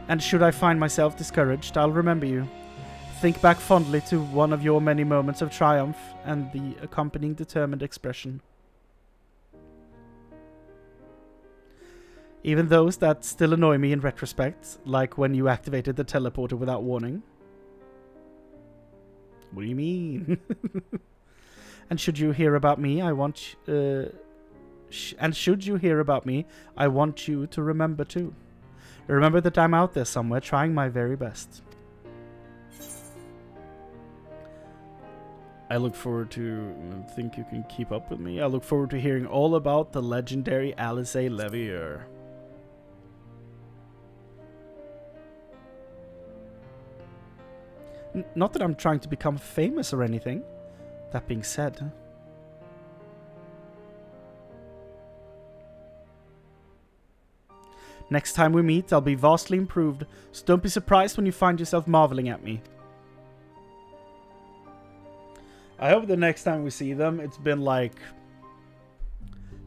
And should I find myself discouraged, I'll remember you. Think back fondly to one of your many moments of triumph and the accompanying determined expression. Even those that still annoy me in retrospect, like when you activated the teleporter without warning. What do you mean? And should you hear about me, I want you to remember too. Remember that I'm out there somewhere trying my very best. I look forward to... think you can keep up with me? I look forward to hearing all about the legendary Alice Levier. Not that I'm trying to become famous or anything. That being said... Next time we meet, I'll be vastly improved, so don't be surprised when you find yourself marveling at me. I hope the next time we see them, it's been like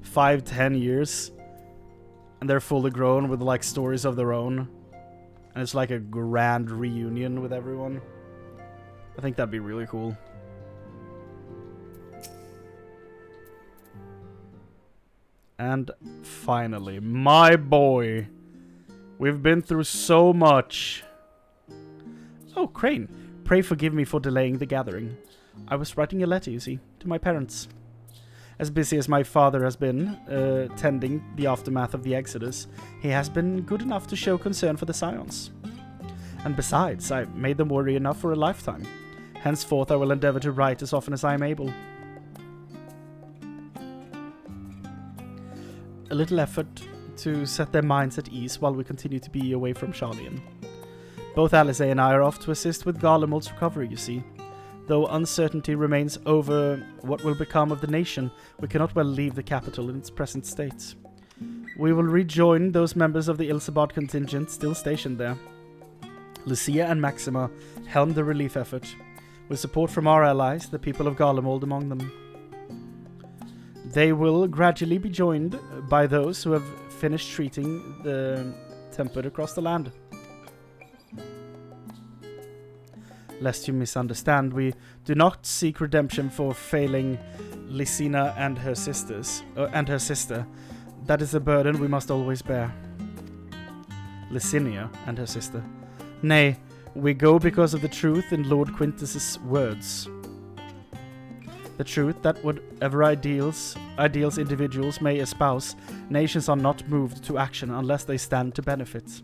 5-10 years, and they're fully grown with like stories of their own, and it's like a grand reunion with everyone. I think that'd be really cool. And finally, my boy. We've been through so much. Oh, Chrane. Pray forgive me for delaying the gathering. I was writing a letter, you see, to my parents. As busy as my father has been, tending the aftermath of the Exodus, he has been good enough to show concern for the Scions. And besides, I've made them worry enough for a lifetime. Henceforth, I will endeavor to write as often as I am able. A little effort to set their minds at ease while we continue to be away from Sharlayan. Both Alice and I are off to assist with Garlemald's recovery, you see. Though uncertainty remains over what will become of the nation, we cannot well leave the capital in its present state. We will rejoin those members of the Ilsabard contingent still stationed there. Lucia and Maxima helm the relief effort, with support from our allies, the people of Garlemald among them. They will gradually be joined by those who have finished treating the tempered across the land. Lest you misunderstand, we do not seek redemption for failing Lysina and her sister. That is a burden we must always bear. Lysinia and her sister. Nay, we go because of the truth in Lord Quintus's words. The truth that whatever ideals individuals may espouse, nations are not moved to action unless they stand to benefit.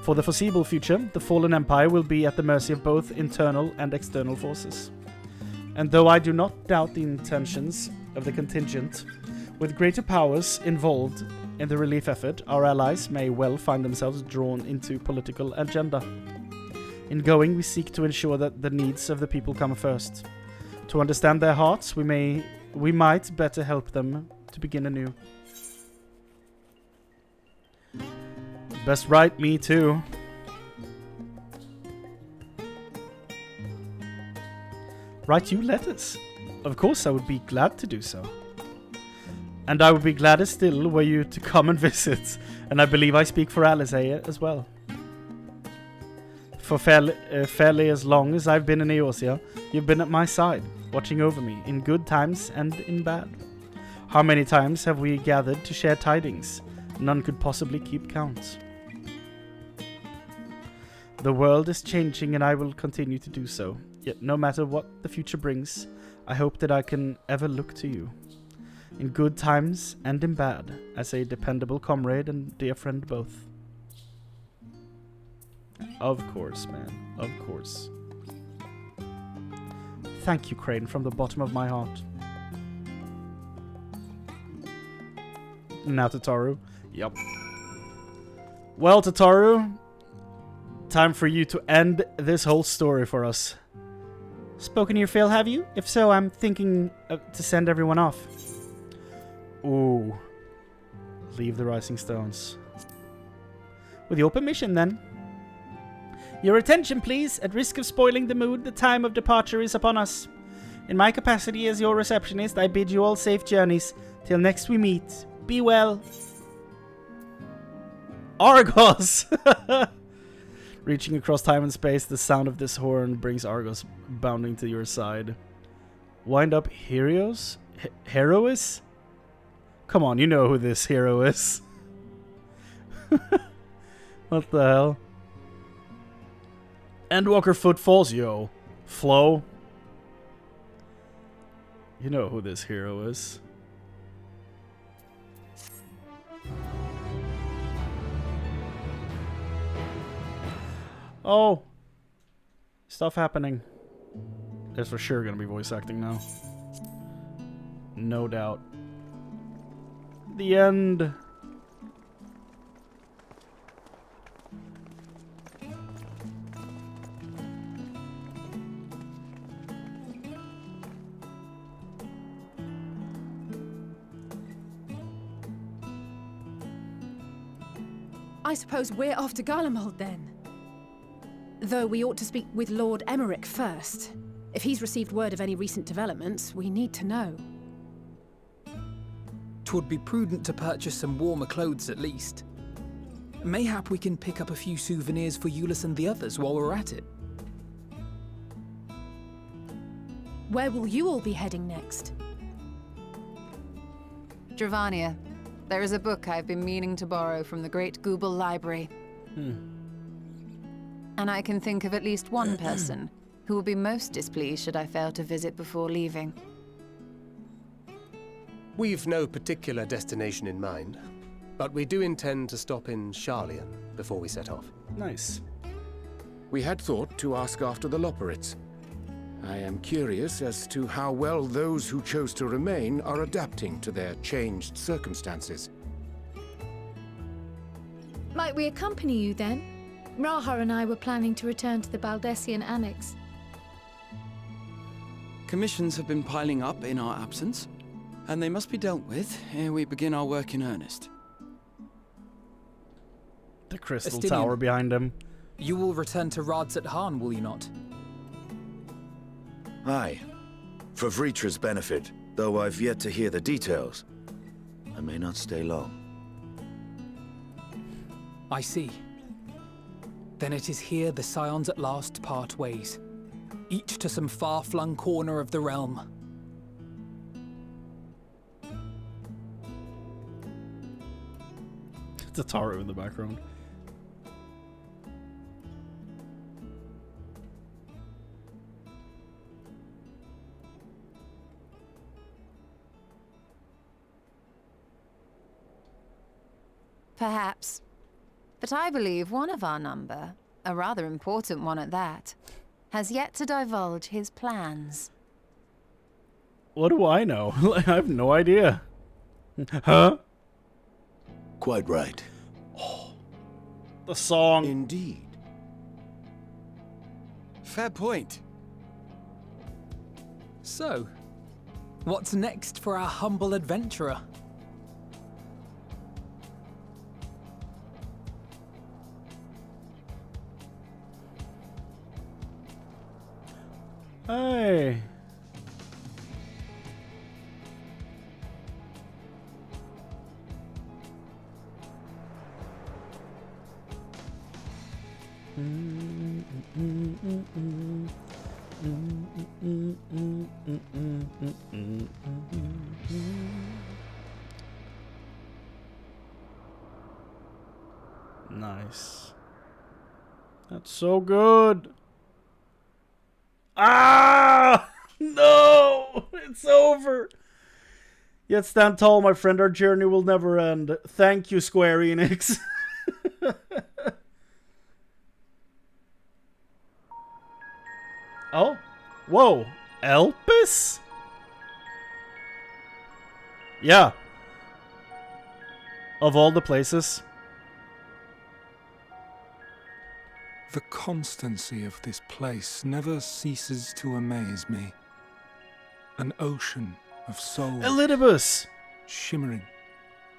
For the foreseeable future, the fallen empire will be at the mercy of both internal and external forces. And though I do not doubt the intentions of the contingent, with greater powers involved in the relief effort, our allies may well find themselves drawn into political agenda. In going, we seek to ensure that the needs of the people come first. To understand their hearts, we might better help them to begin anew. Best write me too. Write you letters? Of course I would be glad to do so. And I would be gladder still were you to come and visit, and I believe I speak for Alice as well. For fairly as long as I've been in Eorzea, you've been at my side, watching over me, in good times and in bad. How many times have we gathered to share tidings, None could possibly keep count. The world is changing and I will continue to do so. Yet no matter what the future brings, I hope that I can ever look to you. In good times and in bad, as a dependable comrade and dear friend both. Of course, man. Of course. Thank you, Chrane, from the bottom of my heart. Now Tataru. Yup. Well, Tataru, time for you to end this whole story for us. Spoken your fill, have you? If so, I'm thinking to send everyone off. Ooh. Leave the Rising Stones. With your permission, then. Your attention, please. At risk of spoiling the mood, the time of departure is upon us. In my capacity as your receptionist, I bid you all safe journeys. Till next we meet. Be well. Argos! Reaching across time and space, the sound of this horn brings Argos bounding to your side. Wind up Heroes? Herois? Come on, you know who this hero is. What the hell? Endwalker footfalls, yo. Flow. You know who this hero is. Oh. Stuff happening. There's for sure gonna be voice acting now. No doubt. The end. I suppose we're off to Garlemald then. Though we ought to speak with Lord Emmerich first. If he's received word of any recent developments, we need to know. 'Twould be prudent to purchase some warmer clothes at least. Mayhap we can pick up a few souvenirs for Euless and the others while we're at it. Where will you all be heading next? Dravania. There is a book I've been meaning to borrow from the Great Google Library. And I can think of at least one person who will be most displeased should I fail to visit before leaving. We've no particular destination in mind, but we do intend to stop in Sharlayan before we set off. Nice. We had thought to ask after the Loporrits. I am curious as to how well those who chose to remain are adapting to their changed circumstances. Might we accompany you then? Raha and I were planning to return to the Baldessian Annex. Commissions have been piling up in our absence, and they must be dealt with ere we begin our work in earnest. The crystal Estinian, tower behind him. You will return to Radzat Han, will you not? Aye. For Vritra's benefit, though I've yet to hear the details. I may not stay long. I see. Then it is here the Scions at last part ways, each to some far-flung corner of the realm. Tataru in the background. Perhaps. But I believe one of our number, a rather important one at that, has yet to divulge his plans. What do I know? I have no idea. Huh? Quite right. The song. Indeed. Fair point. So, what's next for our humble adventurer? Hey. Nice. That's so good. Ah! No! It's over. Yet stand tall, my friend. Our journey will never end. Thank you, Square Enix. Oh? Whoa. Elpis? Yeah. Of all the places. The constancy of this place never ceases to amaze me. An ocean of souls. Elidibus! Shimmering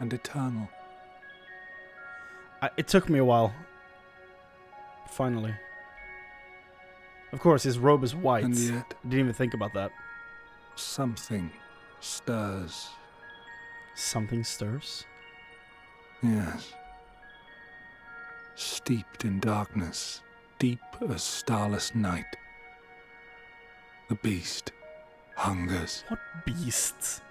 and eternal. It took me a while. Finally. Of course, his robe is white. And yet, didn't even think about that. Something stirs. Something stirs? Yes. Steeped in darkness, deep as starless night. The beast hungers. What beasts?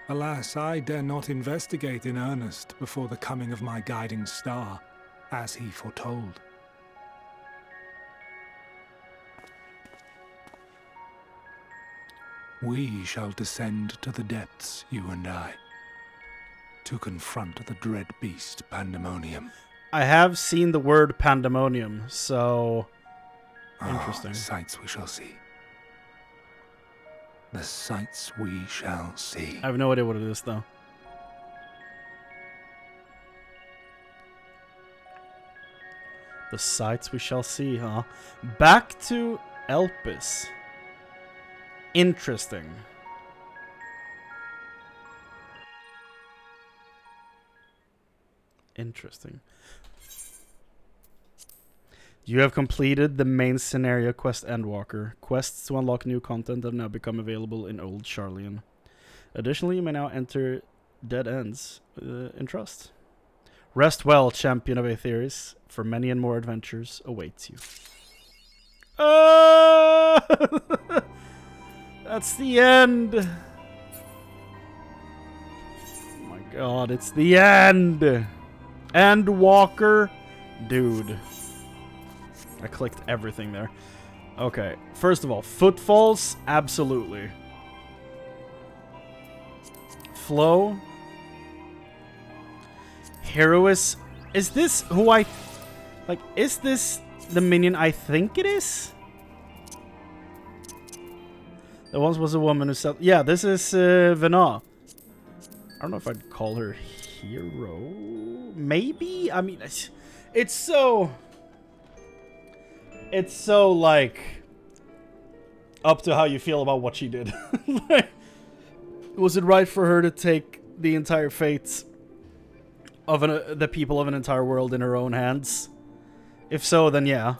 Alas, I dare not investigate in earnest before the coming of my guiding star, as he foretold. We shall descend to the depths, you and I, to confront the dread beast Pandemonium. I have seen the word Pandemonium, so... Interesting. The sights we shall see. The sights we shall see. I have no idea what it is, though. The sights we shall see, huh? Back to Elpis. Interesting. Interesting. You have completed the main scenario quest Endwalker. Quests to unlock new content have now become available in Old Charlian. Additionally, you may now enter dead ends in Trust. Rest well, champion of Aetheris, for many and more adventures awaits you. That's the end. Oh my god, it's the end. Endwalker. Dude. I clicked everything there. Okay, first of all, footfalls, absolutely. Flow. Herois. Is this who I... Like, is this the minion I think it is? There once was a woman who said... Yeah, this is Vena. I don't know if I'd call her hero. Maybe? I mean, it's so... It's so, like... up to how you feel about what she did. Like, was it right for her to take the entire fate of the people of an entire world in her own hands? If so, then yeah.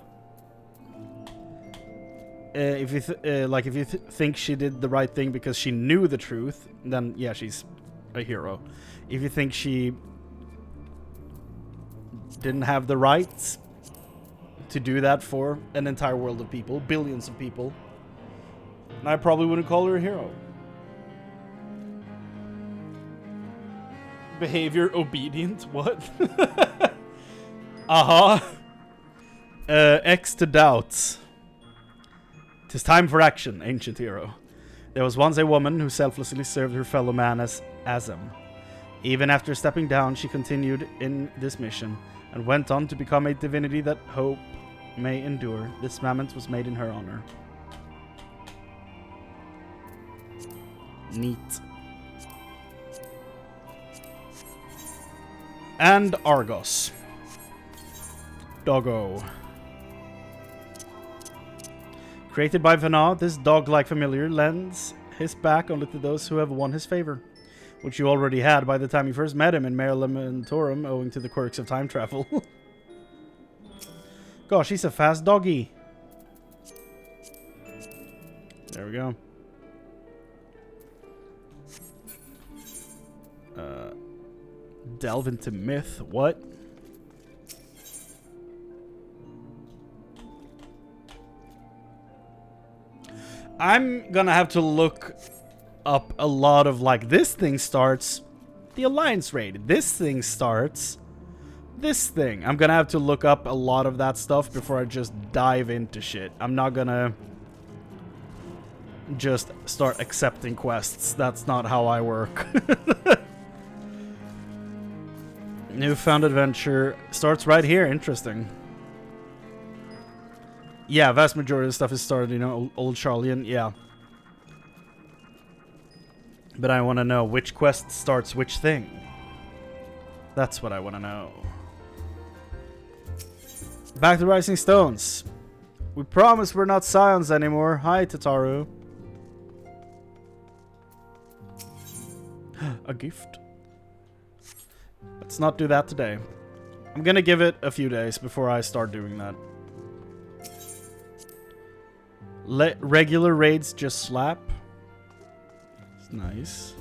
If you think she did the right thing because she knew the truth, then yeah, she's a hero. If you think she didn't have the right to do that for an entire world of people, billions of people, I probably wouldn't call her a hero. Behavior obedient? What? X to doubts. 'Tis time for action, ancient hero. There was once a woman who selflessly served her fellow man as Azem. Even after stepping down, she continued in this mission and went on to become a divinity that hope may endure. This mammoth was made in her honor. Neat. And Argos. Doggo. Created by Vena, this dog-like familiar lends his back only to those who have won his favor, which you already had by the time you first met him in Mare Lamentorum, owing to the quirks of time travel. Gosh, he's a fast doggy. There we go. Delve into myth. What? I'm gonna have to look up a lot of, like, this thing starts the Alliance raid. This thing starts. This thing. I'm gonna have to look up a lot of that stuff before I just dive into shit. I'm not gonna just start accepting quests. That's not how I work. Newfound adventure starts right here. Interesting. Yeah, vast majority of stuff is started, you know, old Charlian. Yeah. But I want to know which quest starts which thing. That's what I want to know. Back to Rising Stones. We promise we're not Scions anymore. Hi, Tataru. A gift. Let's not do that today. I'm gonna give it a few days before I start doing that. Regular raids just slap. It's nice.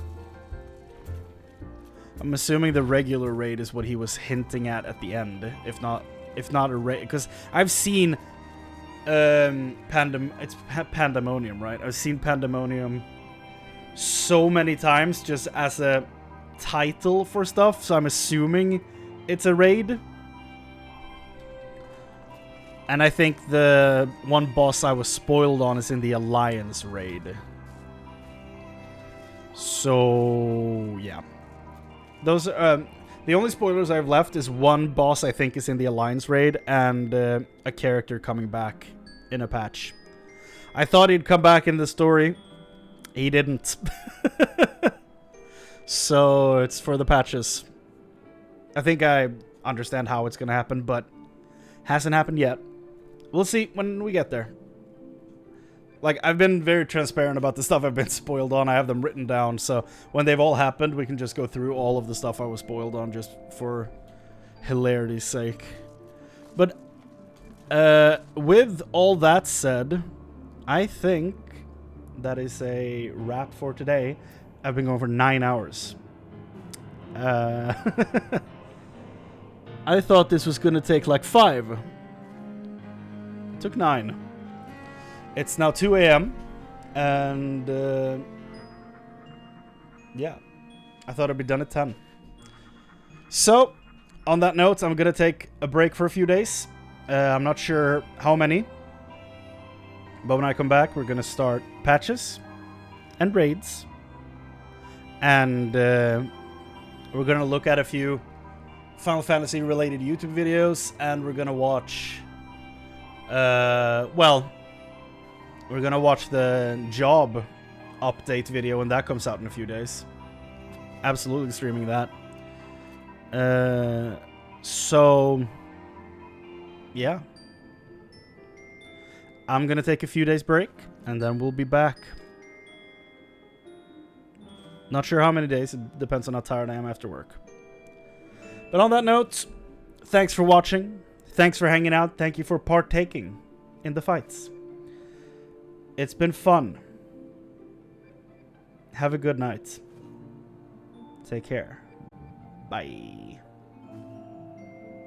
I'm assuming the regular raid is what he was hinting at the end. If not a raid, because I've seen Pandemonium, right? I've seen Pandemonium so many times just as a title for stuff, so I'm assuming it's a raid. And I think the one boss I was spoiled on is in the Alliance raid. So, yeah. Those the only spoilers I've left is one boss I think is in the Alliance raid and a character coming back in a patch. I thought he'd come back in the story. He didn't. So, it's for the patches. I think I understand how it's gonna happen, but hasn't happened yet. We'll see when we get there. Like, I've been very transparent about the stuff I've been spoiled on. I have them written down, so when they've all happened, we can just go through all of the stuff I was spoiled on just for hilarity's sake. But, with all that said, I think that is a wrap for today. I've been going for 9 hours. I thought this was gonna take like 5. It took 9. It's now 2 a.m. and yeah, I thought I'd be done at 10. So, on that note, I'm gonna take a break for a few days. I'm not sure how many, but when I come back, we're gonna start patches and raids, and we're gonna look at a few Final Fantasy related YouTube videos, and we're gonna watch we're gonna watch the job update video when that comes out in a few days. Absolutely streaming that. So yeah, I'm gonna take a few days break and then we'll be back. Not sure how many days, it depends on how tired I am after work. But on that note, thanks for watching, thanks for hanging out, thank you for partaking in the fights. It's been fun. Have a good night. Take care. Bye.